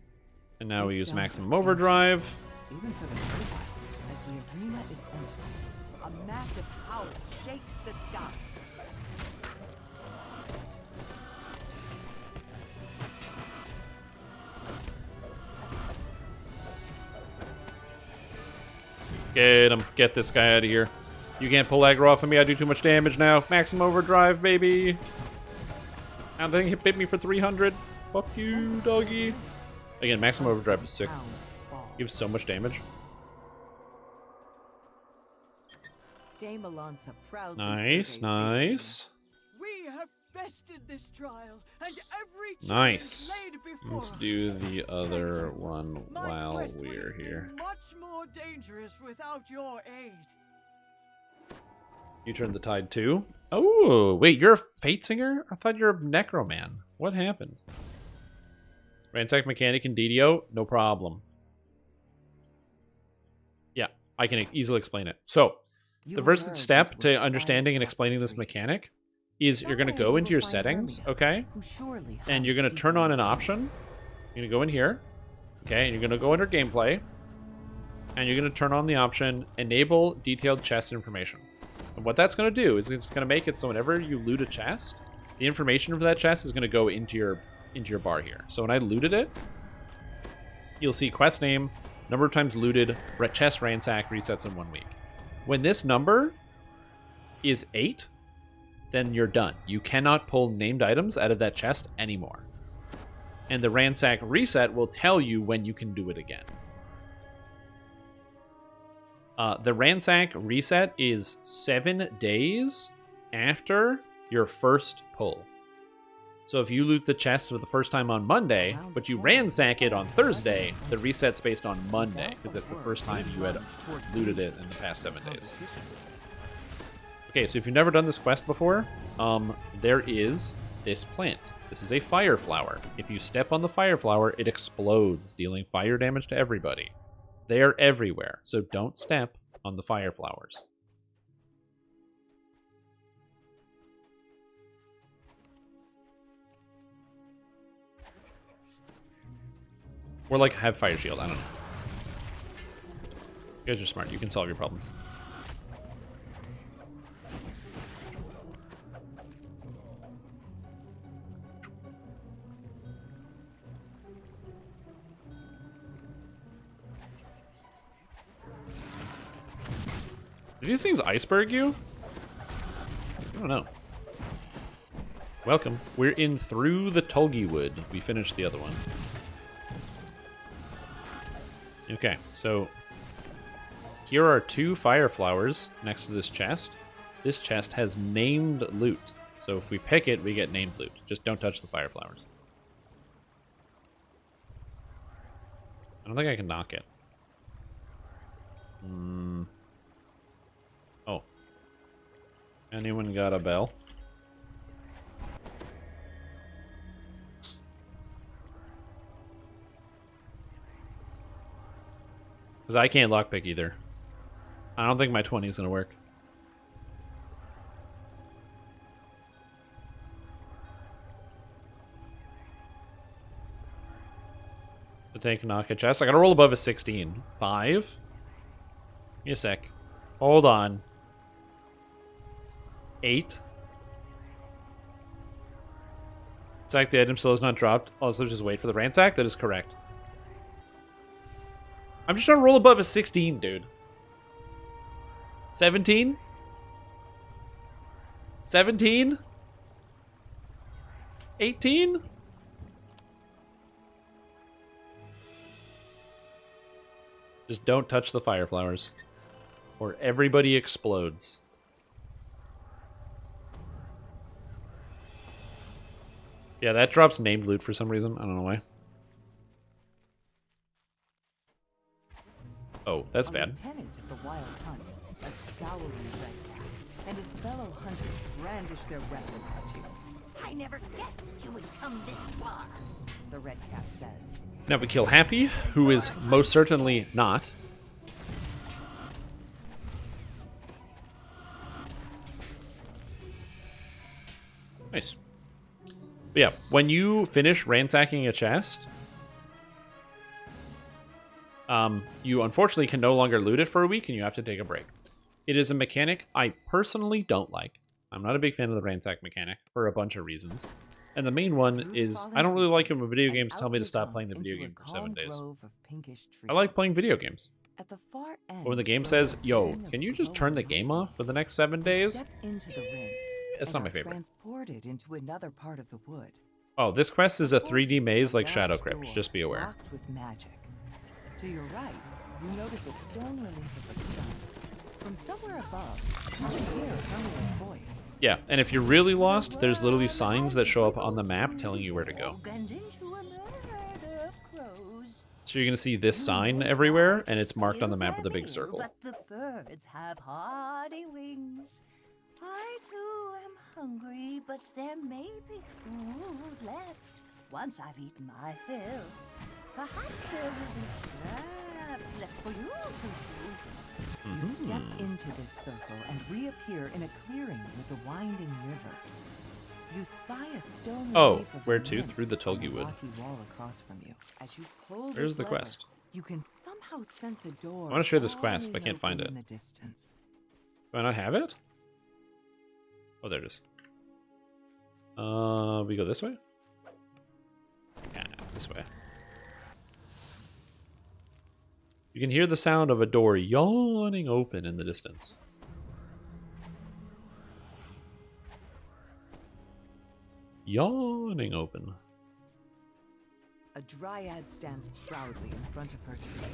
And now we These use stones maximum are overdrive. ancient, even for the Feywild, as the arena is entering. A massive howl shakes the sky. Get him. Get this guy out of here. You can't pull aggro off of me. I do too much damage now. Maximum overdrive, baby. That thing hit me for 300. Fuck you, doggy. Again, maximum overdrive is sick. Gives so much damage. Dame Alonsa proudly Nice, surveys nice. We have bested this trial, and every Nice. challenge laid before Let's us. do the other one My while quest would we're have been here. much more dangerous without your aid. You turned the tide too? Oh, wait, you're a Fate Singer? I thought you're a Necroman. What happened? Ransack Mechanic and DDO? No problem. Yeah, I can easily explain it. So, the first step to understanding and explaining this mechanic is you're going to go into your settings, okay? And you're going to turn on an option. You're going to go in here, okay? And you're going to go under gameplay. And you're going to turn on the option, enable detailed chest information. And what that's going to do is it's going to make it so whenever you loot a chest, the information for that chest is going to go into your bar here. So when I looted it, you'll see quest name, number of times looted, chest ransack resets in 1 week. When this number is 8, then you're done. You cannot pull named items out of that chest anymore. And the ransack reset will tell you when you can do it again. The ransack reset is 7 days after your first pull. So if you loot the chest for the first time on Monday, but you ransack it on Thursday, the reset's based on Monday, because that's the first time you had looted it in the past 7 days. Okay, so if you've never done this quest before, there is this plant. This is a fire flower. If you step on the fire flower, it explodes, dealing fire damage to everybody. They are everywhere, so don't step on the fire flowers. Or like have fire shield, I don't know. You guys are smart, you can solve your problems. Did these things iceberg you? I don't know. Welcome. We're in Through the Tulgi Wood. We finished the other one. Okay, so here are 2 fire flowers next to this chest. This chest has named loot. So if we pick it, we get named loot. Just don't touch the fire flowers. I don't think I can knock it. Oh. Anyone got a bell? Because I can't lockpick either. I don't think my 20 is going to work. To take knock a chest. I got to roll above a 16. 5. Give me a sec. Hold on. 8. Ransack, the item still is not dropped. Also, just wait for the ransack. That is correct. I'm just trying to roll above a 16, dude. 17? 17? 18? Just don't touch the fire flowers, or everybody explodes. Yeah, that drops named loot for some reason. I don't know why. Oh, that's bad. Lieutenant of the Wild Hunt, a scowling redcap, and his fellow hunters brandish their weapons at you. I never guessed that you would come this far. The redcap says. Now we kill Happy, who is most certainly not. Nice. But yeah, when you finish ransacking a chest, you unfortunately can no longer loot it for a week and you have to take a break. It is a mechanic I personally don't like. I'm not a big fan of the ransack mechanic for a bunch of reasons. And the main one is I don't really like it when video games tell me to stop playing the video game for 7 days. I like playing video games. At the far end, But when the game says, yo, can you just turn the game off for the next 7 days? into the ring, It's not my favorite. Transported into another part of the wood. Oh, this quest is a 3D maze like Shadow Crypt, just be aware. Locked with magic. To your right, you notice a stone relief of the sun. From somewhere above, you can hear Hermia's voice. Yeah, and if you're really lost, there's literally signs that show up on the map telling you where to go. So you're going to see this sign everywhere, and it's marked on the map with a big circle. But the birds have hardy wings. I too am hungry, but there may be food left once I've eaten my fill. Perhaps there will be scraps left for you to chew. You step into this circle and reappear in a clearing with a winding river. You spy a stone relief of where a to? nymph Through the on Tulgi Wood. rocky wall across from you. As you pull Where's this the lever, quest? You can somehow sense a door. I want to share this quest, but I yawning can't find open it. in the distance. Do I not have it? Oh, there it is. We go this way? Yeah, this way. You can hear the sound of a door yawning open in the distance. Yawning open. A dryad stands proudly in front of her tree.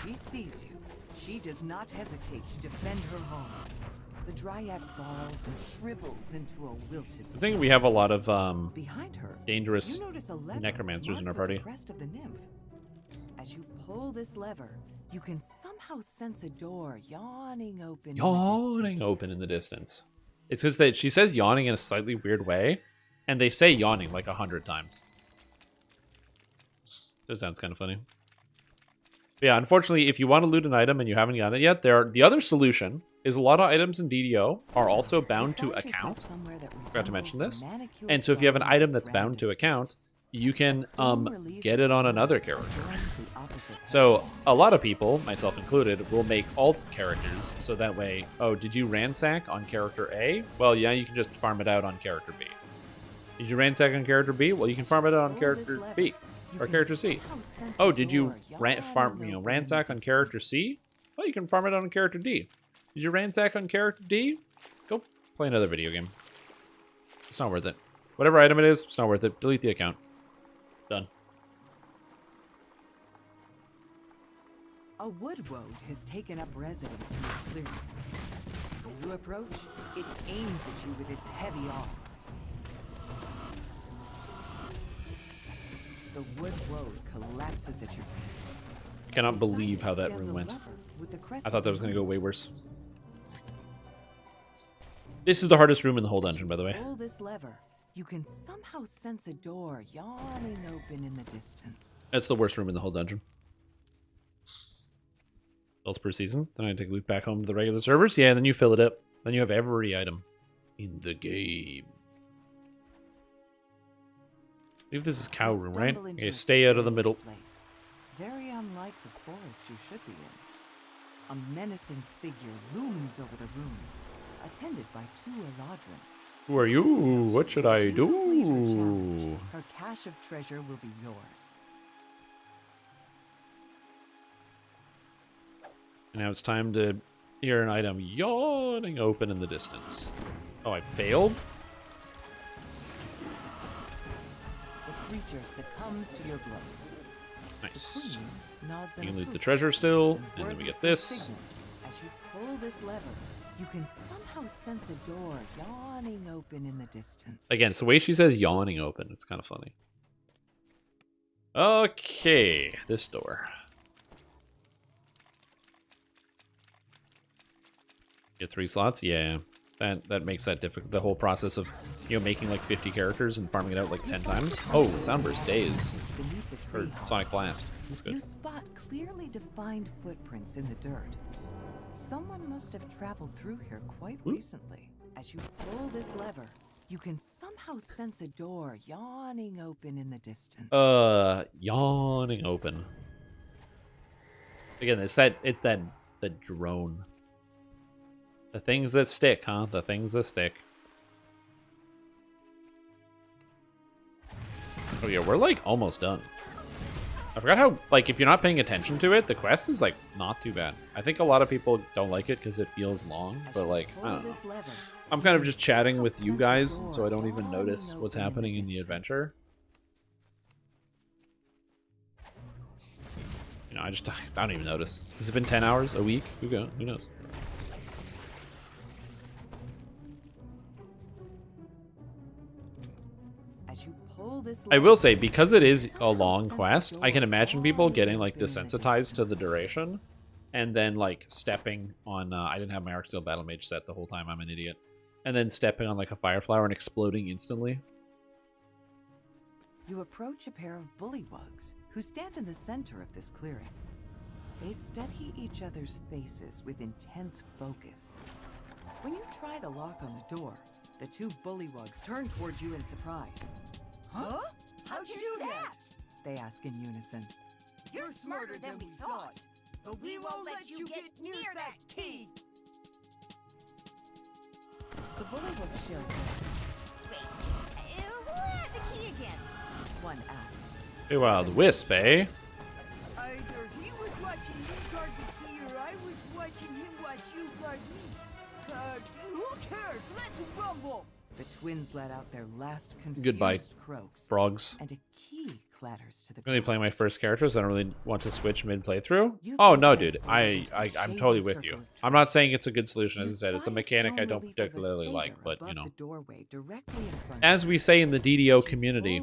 When she sees you, she does not hesitate to defend her home. The dryad falls and shrivels into a wilted I think we have a lot of Behind her, dangerous you notice a lever necromancers in our marked with party. the crest of the nymph. As you pull this lever, you can somehow sense a door yawning open. Yawning open in the distance. It's just that she says yawning in a slightly weird way, and they say yawning like 100 times. So it sounds kind of funny. But yeah, unfortunately, if you want to loot an item and you haven't gotten it yet, the other solution is a lot of items in DDO are also bound to account. Forgot to mention this. And so if you have an item that's bound to account, you can get it on another character. So a lot of people, myself included, will make alt characters so that way, oh, did you ransack on character A? Well, yeah, you can just farm it out on character B. Did you ransack on character B? Well, you can farm it out on character B or character C. Oh, did you ransack on character C? Well, you can farm it out on character D. Did you ransack on character D? Go play another video game. It's not worth it. Whatever item it is, it's not worth it. Delete the account. Done. A wood woad has taken up residence in this clearing. When you approach, it aims at you with its heavy arms. The wood woad collapses at your feet. I cannot believe how that room went. I thought that was going to go way worse. This is the hardest room in the whole dungeon, by the way. Pull this lever. You can somehow sense a door yawning open in the distance. It's the worst room in the whole dungeon. Builds per season. Then I take loot back home to the regular servers. Yeah, and then you fill it up. Then you have every item in the game. I believe this is cow room, right? Okay, stay out of the middle. Place. Very unlike the forest you should be in. A menacing figure looms over the room, attended by two Eladrin. Who are you? What should I do? Her cache of treasure will be yours. And now it's time to hear an item yawning open in the distance. Oh, I failed? The creature succumbs to your blows. Nice. Nods You can loot the treasure still, and then we get this. As you pull this lever, you can somehow sense a door yawning open in the distance. Again, it's the way she says yawning open. It's kind of funny. Okay, this door. Get 3 slots? Yeah. That makes that difficult. The whole process of, making like 50 characters and farming it out like 10 times. Oh, Soundburst Days. Or Sonic Blast. That's good. You spot clearly defined footprints in the dirt. Someone must have traveled through here quite recently. As you pull this lever, you can somehow sense a door yawning open in the distance. Yawning open. Again, it's the drone. The things that stick, huh? The things that stick. Oh yeah, we're like almost done. I forgot how, like, if you're not paying attention to it, the quest is like not too bad. I think a lot of people don't like it because it feels long, but like, I don't know. I'm kind of just chatting with you guys, so I don't even notice what's happening in the adventure. You know, I don't even notice. Has it been 10 hours? A week? Who knows? I will say, because it is a long quest, I can imagine people getting like desensitized to the duration and then like stepping on I didn't have my Arcsteel Battle Mage set the whole time, I'm an idiot. And then stepping on like a Fireflower and exploding instantly. You approach a pair of bullywugs who stand in the center of this clearing. They study each other's faces with intense focus. When you try the lock on the door, the two bullywugs turn towards you in surprise. Huh? How'd you do that? They ask in unison. You're smarter than we thought, but we won't let you get near that key. The bullywugs share. Wait, who had the key again? One asks. Hey, Wild Wisp, eh? Either he was watching you guard the key, or I was watching him watch you guard me. Who cares? Let's rumble. The twins let out their last confused Goodbye, croaks, frogs. and a key clatters to the Really ground. playing my first character, so I don't really want to switch mid playthrough. Oh no, dude, I'm totally with you. I'm not saying it's a good solution. As I said, it's a mechanic I don't particularly like, but you know, as we say in the DDO community,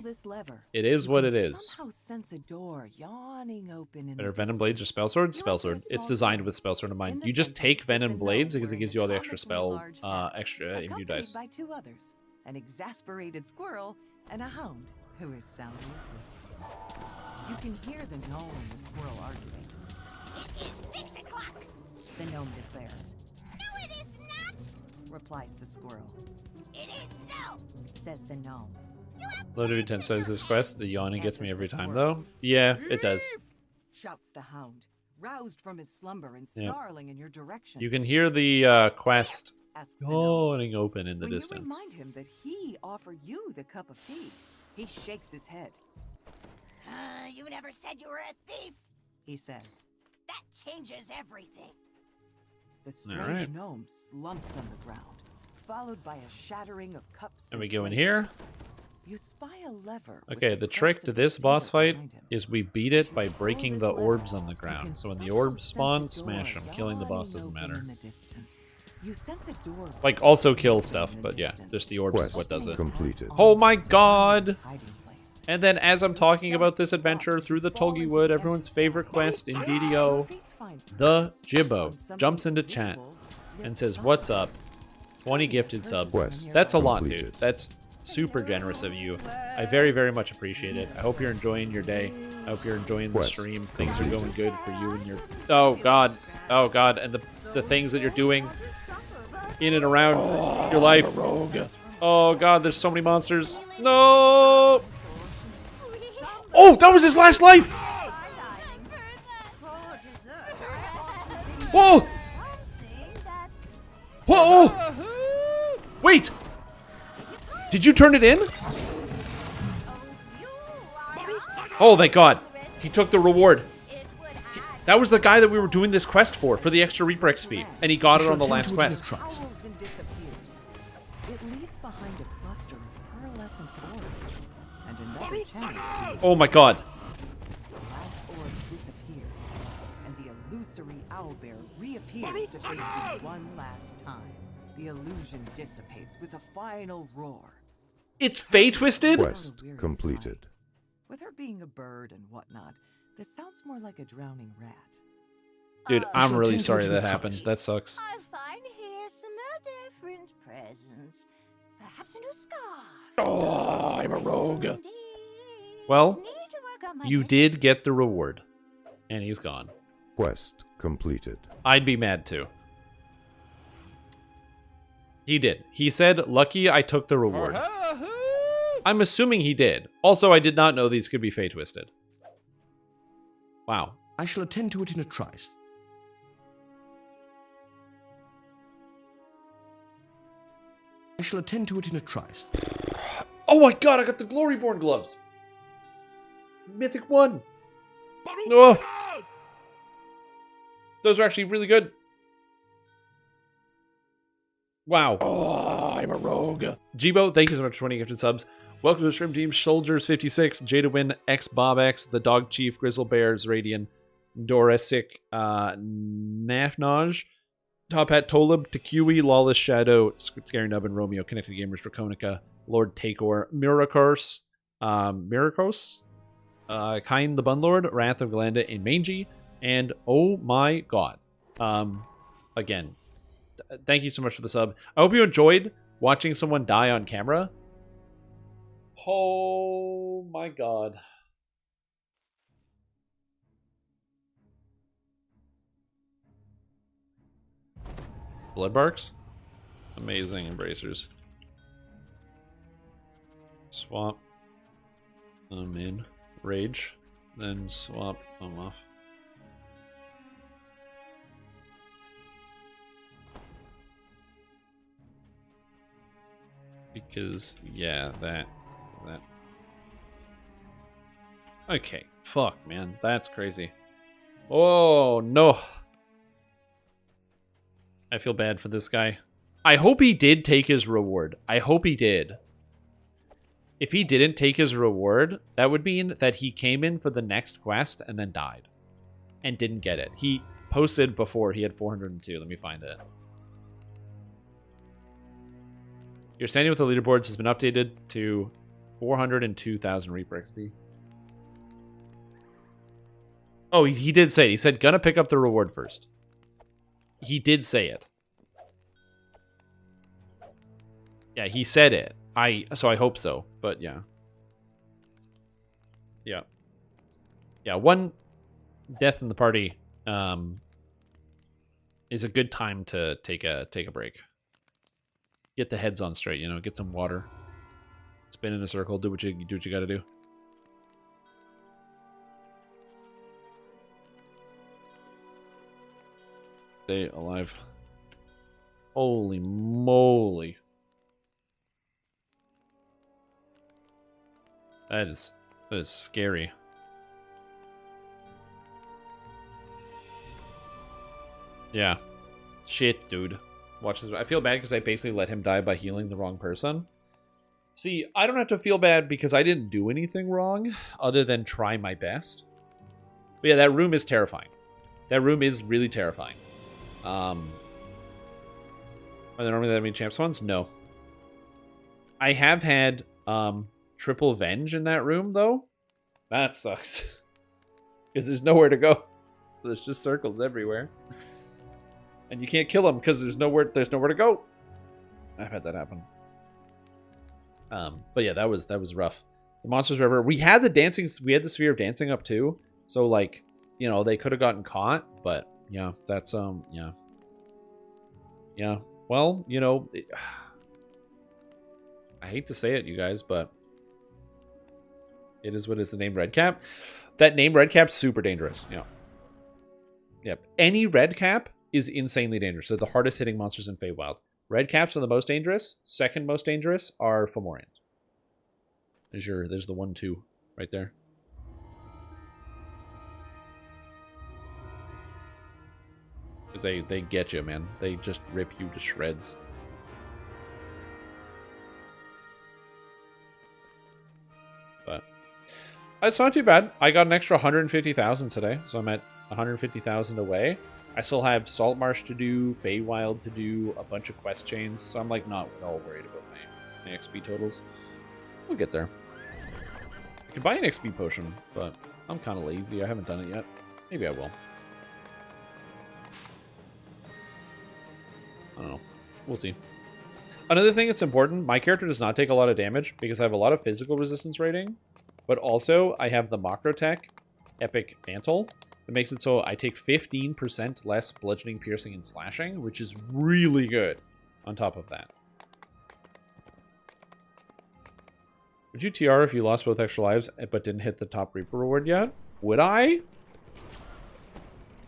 it is what it is. Somehow sense a door yawning open in Better the Venom Blades or Spell Sword? Spell Sword. It's designed with Spell Sword in mind. You just take Venom Blades because it gives you all the extra spell, extra immune dice. By two others, an exasperated squirrel and a hound who is soundly asleep. You can hear the gnome and the squirrel arguing. It is 6 o'clock. The gnome declares. No, it is not. Replies the squirrel. It is so. Says the gnome. Low to 10 says this quest. The yawning gets me every time, though. Yeah, it does. Shouts the hound, roused from his slumber and Yep. snarling in your direction. You can hear the quest Asks the gnome. yawning open in the When distance. you remind him that he offered you the cup of tea, he shakes his head. You never said you were a thief. He says. That changes everything. The strange Alright. gnome slumps on the ground, followed by a shattering of cups. And we and go in plates. here. You spy a lever. with Okay, the crest trick of to the this boss saber fight behind him. is we beat it by breaking the orbs on the ground. So when the orbs spawn, Sense a smash door them. Killing the boss yawning doesn't open matter. in the distance. You sense a door Like, also kill stuff, but yeah, just the orbs is what Quest does it. completed. Oh my god! And then as I'm talking about this adventure through the Tulgi Wood, everyone's favorite quest in DDO, the Jibbo jumps into chat and says, "What's up? 20 gifted subs." Quest That's a lot, completed. dude. That's super generous of you. I very, very much appreciate it. I hope you're enjoying your day. I hope you're enjoying the Quest stream. Things are going good for you and your... Oh, God. Oh, God. And the things that you're doing in and around your life. Oh, God. There's so many monsters. No! Oh, that was his last life! Whoa! Whoa! Wait! Did you turn it in? Oh, thank God. He took the reward. That was the guy that we were doing this quest for the extra Reaper XP. And he got it on the last quest. Howls and disappears. It leaves behind a cluster of pearlescent orbs and another challenge. Oh my God. The last orb disappears, and the illusory owlbear reappears to face you one last time. The illusion dissipates with a final roar. It's Fey Twisted? Quest completed. With her being a bird and whatnot, this sounds more like a drowning rat. Dude, I'm Sure, really tend to sorry it to that the happened. trucks. That sucks. I'll find here some different presents. Perhaps a new scarf. Oh, I'm a rogue. Well, you did get the reward. And he's gone. Quest completed. I'd be mad too. He did. He said, "Lucky I took the reward." I'm assuming he did. Also, I did not know these could be Fey Twisted. Wow. I shall attend to it in a trice. I shall attend to it in a trice. Oh my god, I got the Gloryborn gloves! Mythic 1! Oh. Those are actually really good. Wow. Oh, I'm a rogue. Jibo, thank you so much for 20 gifted subs. Welcome to the Shrimp Team. Soldiers56, Jadawin, X Bob X, The Dog Chief, Grizzle Bears, Radian, Doresic, Nafnaj, Top Hat Tolib, Tekiwi, Lawless Shadow, Scary Nubbin, Romeo, Connected Gamers, Draconica, Lord Takor, Miracors, Kind the Bunlord, Wrath of Galanda, and Mangy, and oh my god. Again, thank you so much for the sub. I hope you enjoyed watching someone die on camera. Oh my god. Bloodbarks? Amazing embracers. Swap them in. Rage. Then swap them off. Because, yeah, that. Okay, fuck, man. That's crazy. Oh, no. I feel bad for this guy. I hope he did take his reward. I hope he did. If he didn't take his reward, that would mean that he came in for the next quest and then died. And didn't get it. He posted before he had 402. Let me find it. Your standing with the leaderboards has been updated to 402,000 Reaper XP. Oh, he did say it. He said, gonna pick up the reward first. He did say it. Yeah, he said it. So I hope so, but yeah. Yeah. Yeah, one death in the party is a good time to take a break. Get the heads on straight, you know, get some water. Spin in a circle, do what you gotta do. Stay alive. Holy moly. That is scary. Yeah. Shit, dude. Watch this. I feel bad because I basically let him die by healing the wrong person. See, I don't have to feel bad because I didn't do anything wrong other than try my best. But yeah, that room is terrifying. That room is really terrifying. Are there normally that many champ spawns? No. I have had triple venge in that room though. That sucks. Because there's nowhere to go. There's just circles everywhere. And you can't kill them because there's nowhere to go. I've had that happen. But yeah, that was rough. The Monsters River. We had the Sphere of Dancing up too. So like, you know, they could have gotten caught, but yeah, that's yeah. Yeah. Well, you know, I hate to say it, you guys, but it is what is the name Redcap. That name Redcap's super dangerous. Yeah. Yep. Any Redcap is insanely dangerous. They're the hardest hitting monsters in Feywild. Redcaps are the most dangerous. Second most dangerous are Fomorians. There's the 1-2 right there. Because they get you, man. They just rip you to shreds. But it's not too bad. I got an extra 150,000 today, so I'm at 150,000 away. I still have Saltmarsh to do, Feywild to do, a bunch of quest chains, so I'm like not at all worried about my XP totals. We'll get there. I could buy an XP potion, but I'm kind of lazy. I haven't done it yet. Maybe I will. I don't know. We'll see. Another thing that's important, my character does not take a lot of damage because I have a lot of physical resistance rating, but also I have the Macrotech Epic Mantle. It makes it so I take 15% less bludgeoning, piercing, and slashing, which is really good on top of that. Would you TR if you lost both extra lives but didn't hit the top Reaper reward yet? Would I?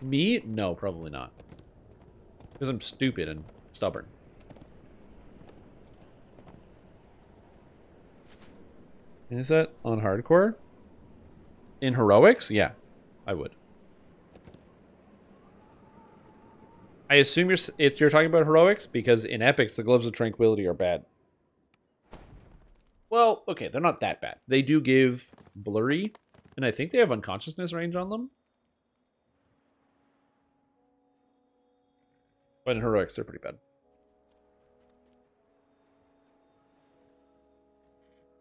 Me? No, probably not. Because I'm stupid and stubborn. Is that on hardcore? In heroics? Yeah, I would. I assume you're talking about heroics, because in epics, the Gloves of Tranquility are bad. Well, okay, they're not that bad. They do give blurry, and I think they have unconsciousness range on them. But in heroics, they're pretty bad.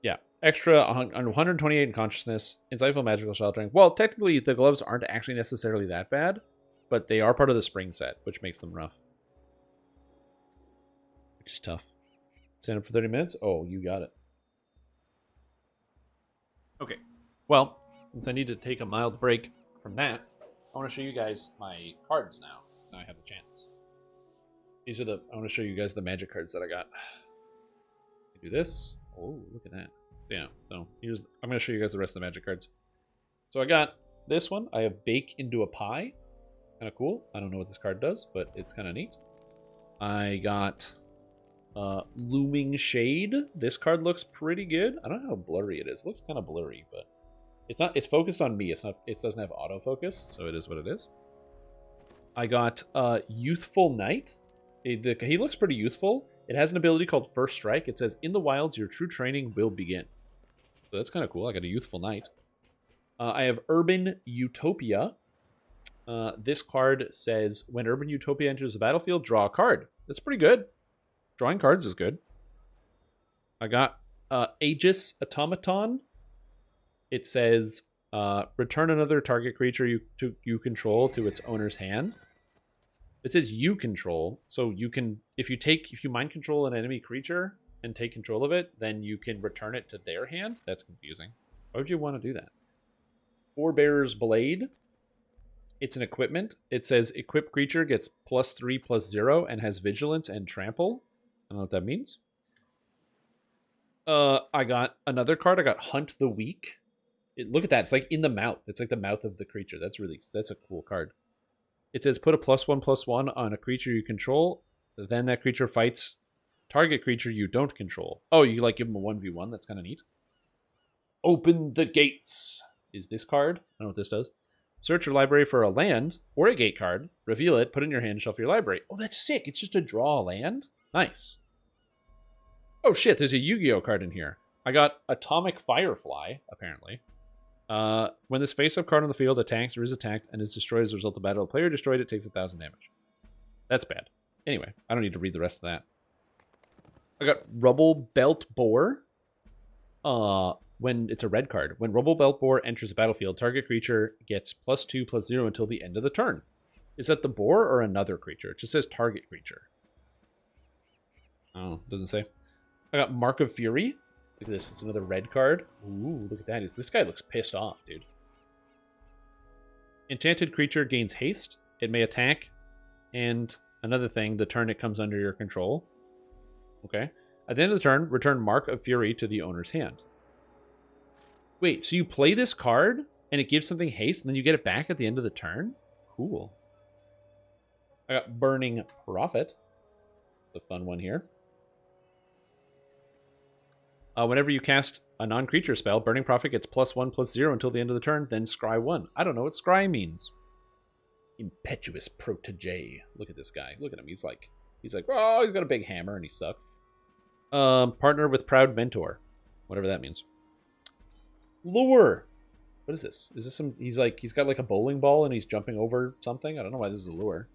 Yeah, extra 128 in consciousness, insightful magical sheltering. Well, technically, the gloves aren't actually necessarily that bad, but they are part of the spring set, which makes them rough. Which is tough. Stand up for 30 minutes? Oh, you got it. Okay, well, since I need to take a mild break from that, I want to show you guys my cards now. Now I have the chance. These are I want to show you guys the magic cards that I got. I do this. Oh, look at that. Yeah, so I'm going to show you guys the rest of the magic cards. So I got this one. I have Bake into a Pie. Kind of cool. I don't know what this card does, but it's kind of neat. I got Looming Shade. This card looks pretty good. I don't know how blurry it is. It looks kind of blurry, but it's focused on me. It doesn't have autofocus, so it is what it is. I got Youthful Knight. He looks pretty youthful. It has an ability called First Strike. It says, in the wilds, your true training will begin. So that's kind of cool. I got a Youthful Knight. I have Urban Utopia. This card says, when Urban Utopia enters the battlefield, draw a card. That's pretty good. Drawing cards is good. I got Aegis Automaton. It says, return another target creature you control to its owner's hand. It says you control, so you can, if you mind control an enemy creature and take control of it, then you can return it to their hand. That's confusing. Why would you want to do that? Forebearer's Blade. It's an equipment. It says equipped creature gets +3/+0 and has vigilance and trample. I don't know what that means. I got another card. I got Hunt the Weak. Look at that. It's like in the mouth. It's like the mouth of the creature. That's a cool card. It says put a +1/+1 on a creature you control. Then that creature fights target creature you don't control. Oh, you like give them a 1v1. That's kind of neat. Open the Gates is this card. I don't know what this does. Search your library for a land or a gate card. Reveal it. Put it in your hand and shuffle your library. Oh, that's sick. It's just to draw a land. Nice. Oh shit, there's a Yu-Gi-Oh card in here. I got Atomic Firefly, apparently. When this face-up card on the field attacks or is attacked and is destroyed as a result of battle, the player destroyed it takes 1,000 damage. That's bad. Anyway, I don't need to read the rest of that. I got Rubble Belt Boar. When it's a red card. When Rubble Belt Boar enters the battlefield, target creature gets +2/+0 until the end of the turn. Is that the boar or another creature? It just says target creature. Oh, doesn't say. I got Mark of Fury. Look at this. It's another red card. Ooh, look at that. This guy looks pissed off, dude. Enchanted creature gains haste. It may attack. And another thing, the turn it comes under your control. Okay. At the end of the turn, return Mark of Fury to the owner's hand. Wait, so you play this card, and it gives something haste, and then you get it back at the end of the turn? Cool. I got Burning Prophet. It's a fun one here. Whenever you cast a non-creature spell, Burning Prophet gets +1/+0 until the end of the turn, then scry 1. I don't know what scry means. Impetuous protege. Look at this guy. Look at him. He's like, oh, he's got a big hammer, and he sucks. Partner with Proud Mentor. Whatever that means. Lure. What is this? Is this some... he's got like a bowling ball and he's jumping over something? I don't know why this is a lure.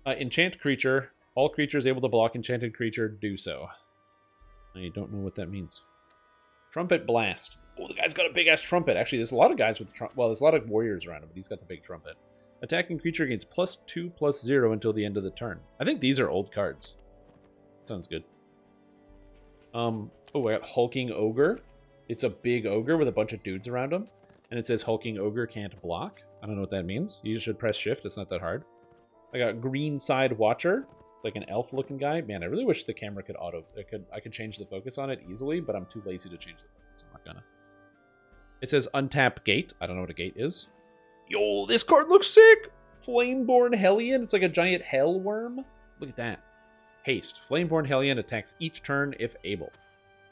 Enchant creature. All creatures able to block enchanted creature do so. I don't know what that means. Trumpet Blast. Oh, the guy's got a big-ass trumpet. Actually, there's a lot of guys with... well, there's a lot of warriors around him, but he's got the big trumpet. Attacking creature gains +2/+0 until the end of the turn. I think these are old cards. Sounds good. Oh, I got Hulking Ogre. It's a big ogre with a bunch of dudes around him. And it says Hulking Ogre can't block. I don't know what that means. You should press shift. It's not that hard. I got Greenside Watcher. Like an elf-looking guy. Man, I really wish the camera could I could change the focus on it easily, but I'm too lazy to change the focus. I'm not gonna. It says Untap Gate. I don't know what a gate is. Yo, this card looks sick! Flameborn Hellion. It's like a giant hell worm. Look at that. Haste. Flameborn Hellion attacks each turn if able.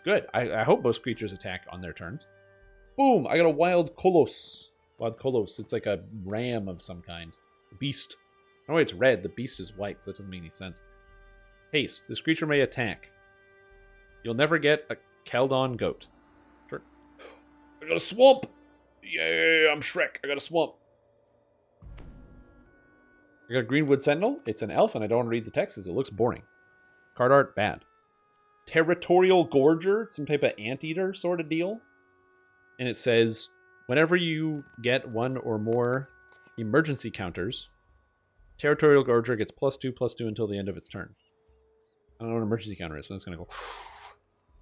Good. I hope most creatures attack on their turns. Boom! I got a Wild Kolos. Wild Kolos. It's like a ram of some kind. A beast. Oh, it's red. The beast is white, so that doesn't make any sense. Haste. This creature may attack. You'll never get a Keldon goat. Sure. I got a swamp! Yeah, I'm Shrek. I got a swamp. I got Greenwood Sentinel. It's an elf, and I don't want to read the text because it looks boring. Card art, bad. Territorial Gorger. It's some type of anteater sort of deal. And it says, whenever you get one or more emergency counters, Territorial Gorger gets +2/+2 until the end of its turn. I don't know what an emergency counter is, but it's going to go...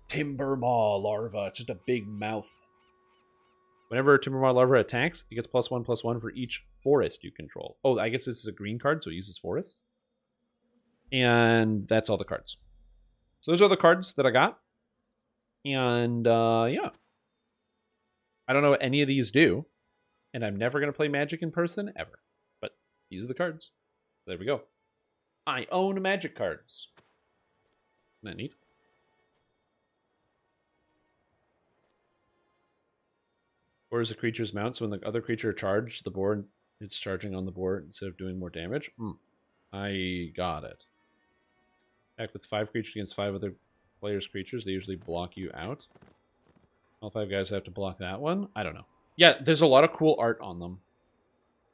Timbermaw Larva. It's just a big mouth. Whenever a Timbermaw Larva attacks, it gets +1/+1 for each forest you control. Oh, I guess this is a green card, so it uses forests. And that's all the cards. So those are the cards that I got. And, yeah. I don't know what any of these do. And I'm never going to play Magic in person, ever. But these are the cards. There we go. I own Magic cards. Isn't that neat? Or is the creature's mount, so when the other creature charges the board, it's charging on the board instead of doing more damage? I got it. Act with 5 creatures against 5 other players' creatures. They usually block you out. All 5 guys have to block that one? I don't know. Yeah, there's a lot of cool art on them.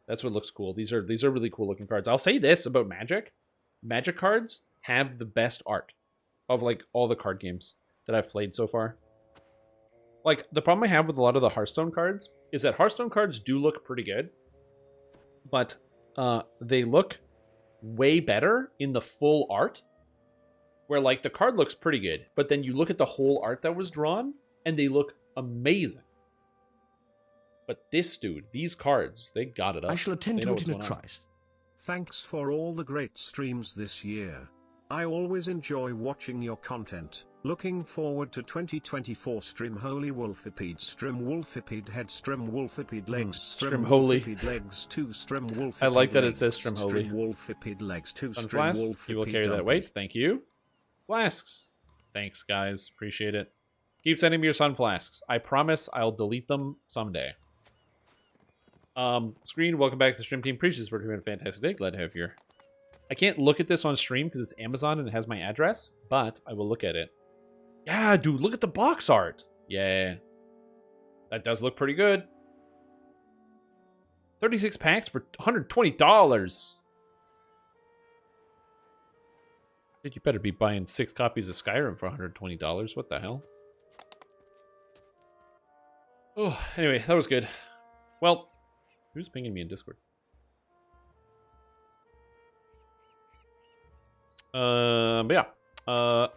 That's what looks cool. These are really cool looking cards. I'll say this about Magic. Magic cards have the best art of like all the card games that I've played so far. Like, the problem I have with a lot of the Hearthstone cards is that Hearthstone cards do look pretty good, but they look way better in the full art, where, like, the card looks pretty good, but then you look at the whole art that was drawn, and they look amazing. But this dude, these cards, they got it up. I shall attend to it in a trice. Thanks for all the great streams this year. I always enjoy watching your content. Looking forward to 2024 Stream Holy Wolfipede, Stream Wolfipede Head, Stream Wolfipede Legs, Stream Holy Wolfipede Legs 2, Stream Wolfipede I like that legs, it says Stream Holy. Stream Wolfipede Legs 2, Stream Flask, Wolfipede you will carry that weight. Thank you. Flasks. Thanks, guys. Appreciate it. Keep sending me your sun flasks. I promise I'll delete them someday. Screen, welcome back to the stream team. Appreciate working on a fantastic day. Glad to have you here. I can't look at this on stream because it's Amazon and it has my address, but I will look at it. Yeah, dude, look at the box art. Yeah. That does look pretty good. 36 packs for $120. Dude, you better be buying 6 copies of Skyrim for $120. What the hell? Oh, anyway, that was good. Well, who's pinging me in Discord? But yeah.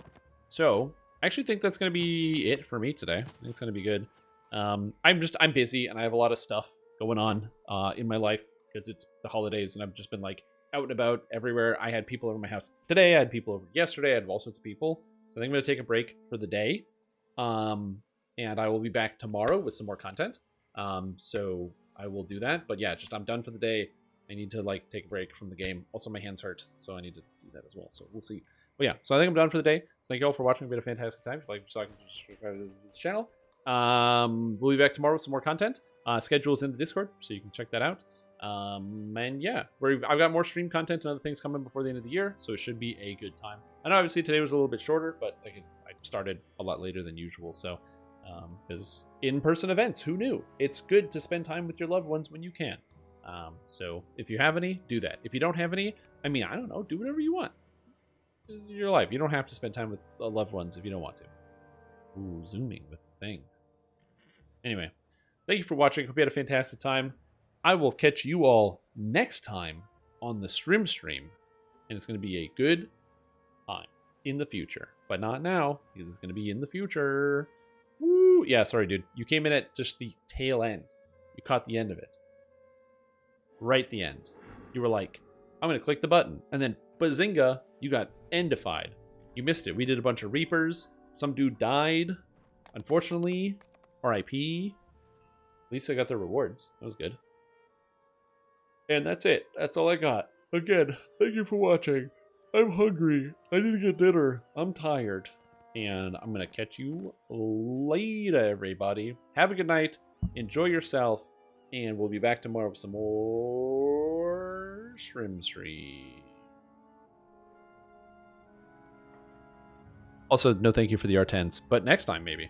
So I actually think that's gonna be it for me today. I think it's gonna be good. I'm busy and I have a lot of stuff going on in my life because it's the holidays and I've just been like out and about everywhere. I had people over my house today. I had people over yesterday. I had all sorts of people. So I think I'm gonna take a break for the day. And I will be back tomorrow with some more content. So I will do that. But yeah, just I'm done for the day. I need to like take a break from the game. Also, my hands hurt, so I need to do that as well. So we'll see. But yeah, so I think I'm done for the day. So thank you all for watching. It's been a fantastic time. If you like, subscribe to this channel. We'll be back tomorrow with some more content. Schedule's in the Discord, so you can check that out. And yeah, I've got more stream content and other things coming before the end of the year, so it should be a good time. I know obviously today was a little bit shorter, but I started a lot later than usual. So because in-person events, who knew? It's good to spend time with your loved ones when you can. So if you have any, do that. If you don't have any, I mean, I don't know, do whatever you want. It's your life. You don't have to spend time with loved ones if you don't want to. Ooh, zooming with the thing. Anyway, thank you for watching. Hope you had a fantastic time. I will catch you all next time on the stream, and it's going to be a good time in the future, but not now because it's going to be in the future. Woo! Yeah, sorry, dude. You came in at just the tail end. You caught the end of it. Right at the end. You were like, I'm going to click the button. And then, bazinga, you got endified. You missed it. We did a bunch of Reapers. Some dude died. Unfortunately, RIP. At least I got the rewards. That was good. And that's it. That's all I got. Again, thank you for watching. I'm hungry. I need to get dinner. I'm tired. And I'm going to catch you later, everybody. Have a good night. Enjoy yourself. And we'll be back tomorrow with some more Shrim Stream. Also, no thank you for the R10s. But next time, maybe.